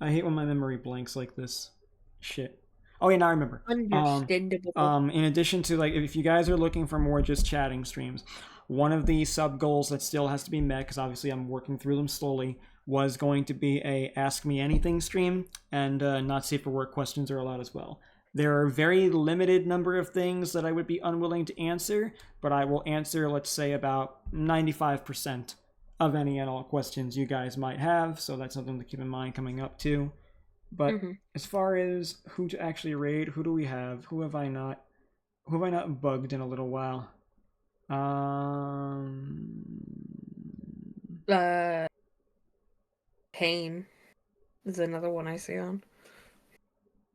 I hate when my memory blanks like this. Shit. Oh yeah, now I remember.
Understandable.
In addition to like, if you guys are looking for more just chatting streams, one of the sub goals that still has to be met, because obviously I'm working through them slowly, was going to be a Ask Me Anything stream, and not safe for work questions are allowed as well. There are a very limited number of things that I would be unwilling to answer, but I will answer, let's say, about 95% of any and all questions you guys might have, so that's something to keep in mind coming up too. But as far as who to actually raid, who do we have? Who have I not bugged in a little while?
Pain is another one I see on.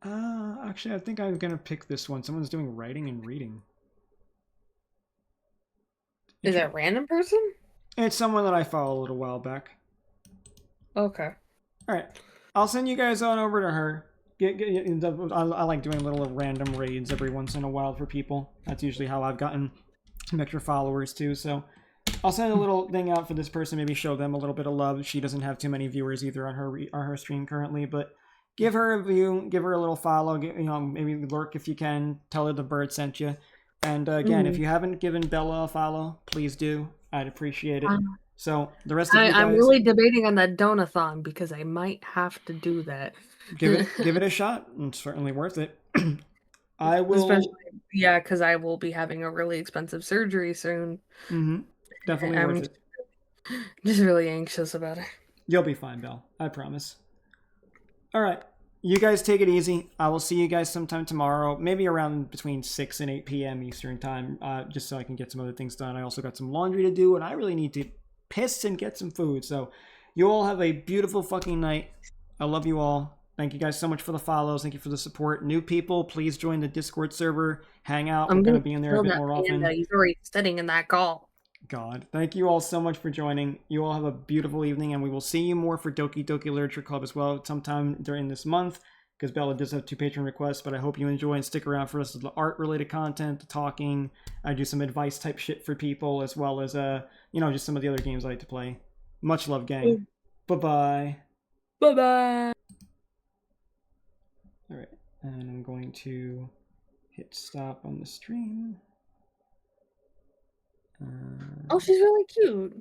Actually, I think I'm gonna pick this one. Someone's doing writing and reading.
Is that a random person?
It's someone that I followed a little while back.
Okay.
Alright. I'll send you guys on over to her. I like doing little random raids every once in a while for people. That's usually how I've gotten some extra followers too, so I'll send a little thing out for this person, maybe show them a little bit of love. She doesn't have too many viewers either on her stream currently, but give her a view, give her a little follow, maybe lurk if you can, tell her the bird sent you. And again, if you haven't given Bella a follow, please do. I'd appreciate it. So the rest of you guys,
I'm really debating on that donathon because I might have to do that.
give it a shot. It's certainly worth it. I will.
Especially, yeah, because I will be having a really expensive surgery soon.
Definitely worth it.
Just really anxious about it.
You'll be fine, Belle. I promise. All right. You guys take it easy. I will see you guys sometime tomorrow, maybe around between 6 and 8 p.m. Eastern time, just so I can get some other things done. I also got some laundry to do, and I really need to piss and get some food. So you all have a beautiful fucking night. I love you all. Thank you guys so much for the follows. Thank you for the support. New people, please join the Discord server. Hang out. We're going to be in there a bit more often.
He's already sitting in that call.
God. Thank you all so much for joining. You all have a beautiful evening, and we will see you more for Doki Doki Literature Club as well sometime during this month, because Bella does have 2 patron requests, but I hope you enjoy and stick around for the rest of the art-related content, the talking. I do some advice-type shit for people, as well as, just some of the other games I like to play. Much love, gang. Bye-bye.
Bye-bye.
All right, and I'm going to hit stop on the stream.
Oh, she's really cute.